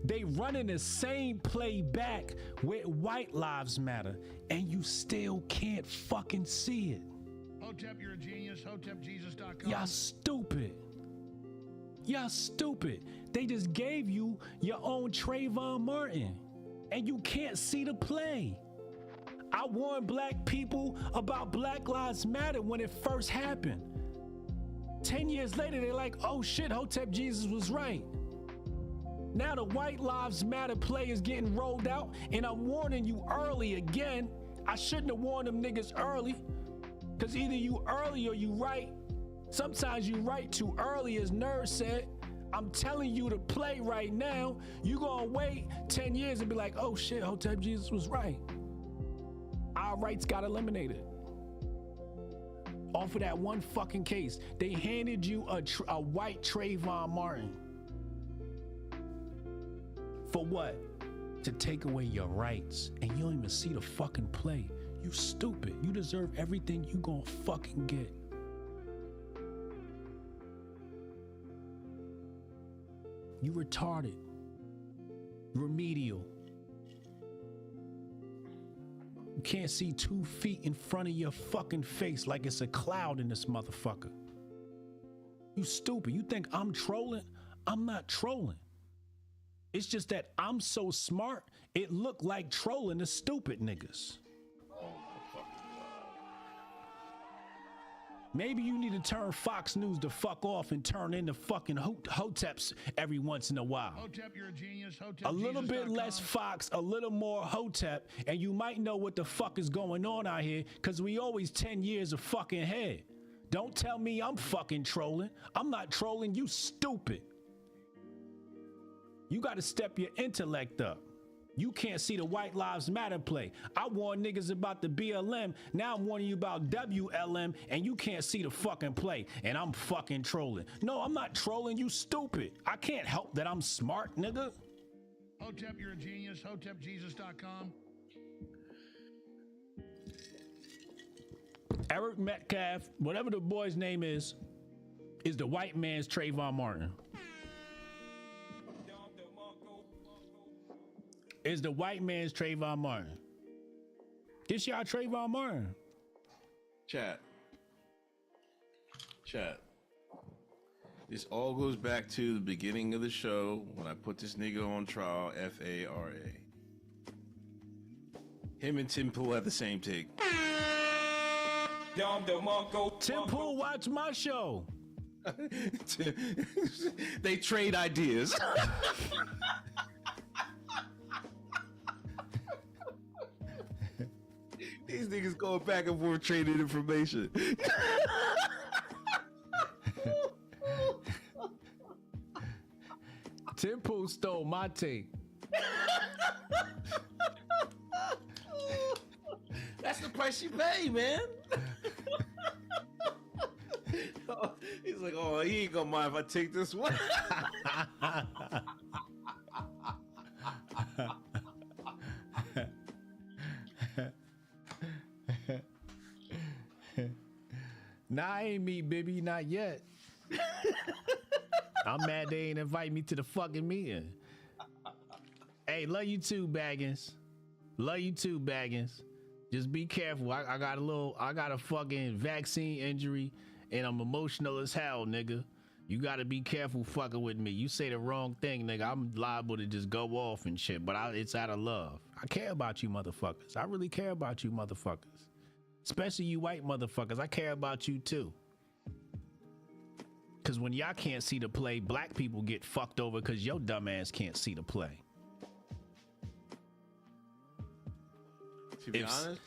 They running the same play back with White Lives Matter, and you still can't fucking see it. Hotep, you're a genius. HotepJesus.com. Y'all stupid. Y'all stupid. They just gave you your own Trayvon Martin, and you can't see the play. I warned black people about Black Lives Matter when it first happened. 10 years later, they're like, oh shit, Hotep Jesus was right. Now the White Lives Matter play is getting rolled out, and I'm warning you early again. I shouldn't have warned them niggas early, because either you early or you right. Sometimes you right too early, as Nerd said. I'm telling you to play right now. You gonna wait 10 years and be like, oh shit, Hotep Jesus was right. Our rights got eliminated. Off of that one fucking case. They handed you a white Trayvon Martin. For what? To take away your rights. And you don't even see the fucking play. You stupid. You deserve everything you gonna fucking get. You retarded. Remedial. You can't see 2 feet in front of your fucking face like it's a cloud in this motherfucker. You stupid. You think I'm trolling? I'm not trolling. It's just that I'm so smart, it looked like trolling the stupid niggas. Maybe you need to turn Fox News the fuck off and turn into fucking Hoteps every once in a while. Hotep, you're a genius. A little bit less Fox, a little more Hotep, and you might know what the fuck is going on out here, because we always 10 years of fucking ahead. Don't tell me I'm fucking trolling. I'm not trolling, you stupid. You gotta step your intellect up. You can't see the White Lives Matter play. I warned niggas about the BLM, now I'm warning you about WLM, and you can't see the fucking play, and I'm fucking trolling. No, I'm not trolling, you stupid. I can't help that I'm smart, nigga. Hotep, you're a genius. HotepJesus.com. Eric Metcalf, whatever the boy's name is the white man's Trayvon Martin. Is the white man's Trayvon Martin. This y'all Trayvon Martin. Chat. This all goes back to the beginning of the show when I put this nigga on trial, F-A-R-A. Him and Tim Pool had the same take. Tim Pool watch my show. They trade ideas. These niggas going back and forth trading information. Tim Pool stole my take. That's the price you pay, man. He's like, oh, he ain't gonna mind if I take this one. Nah, I ain't meet Bibby, not yet. I'm mad they ain't invite me to the fucking meeting. Hey, love you too, Baggins. Love you too, Baggins. Just be careful. I got a fucking vaccine injury and I'm emotional as hell, nigga. You gotta be careful fucking with me. You say the wrong thing, nigga, I'm liable to just go off and shit, but it's out of love. I care about you motherfuckers. I really care about you motherfuckers. Especially you white motherfuckers. I care about you too. Cause when y'all can't see the play, black people get fucked over cause your dumb ass can't see the play. To be honest?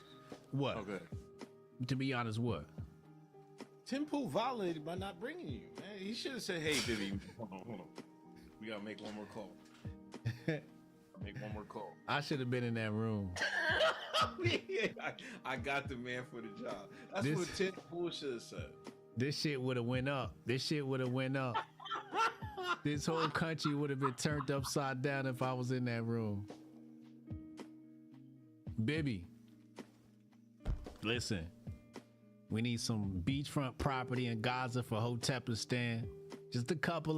What? Okay. To be honest, what? Tim Pool violated by not bringing you, man. He should have said, hey, Bibby, hold on. We gotta make one more call. Make One more call. I should have been in that room. I got the man for the job. That's This- what Ted Pool should have said. This shit would have went up. This whole country would have been turned upside down if I was in that room. Bibby, listen. We need some beachfront property in Gaza for Hotepistan. Just a couple of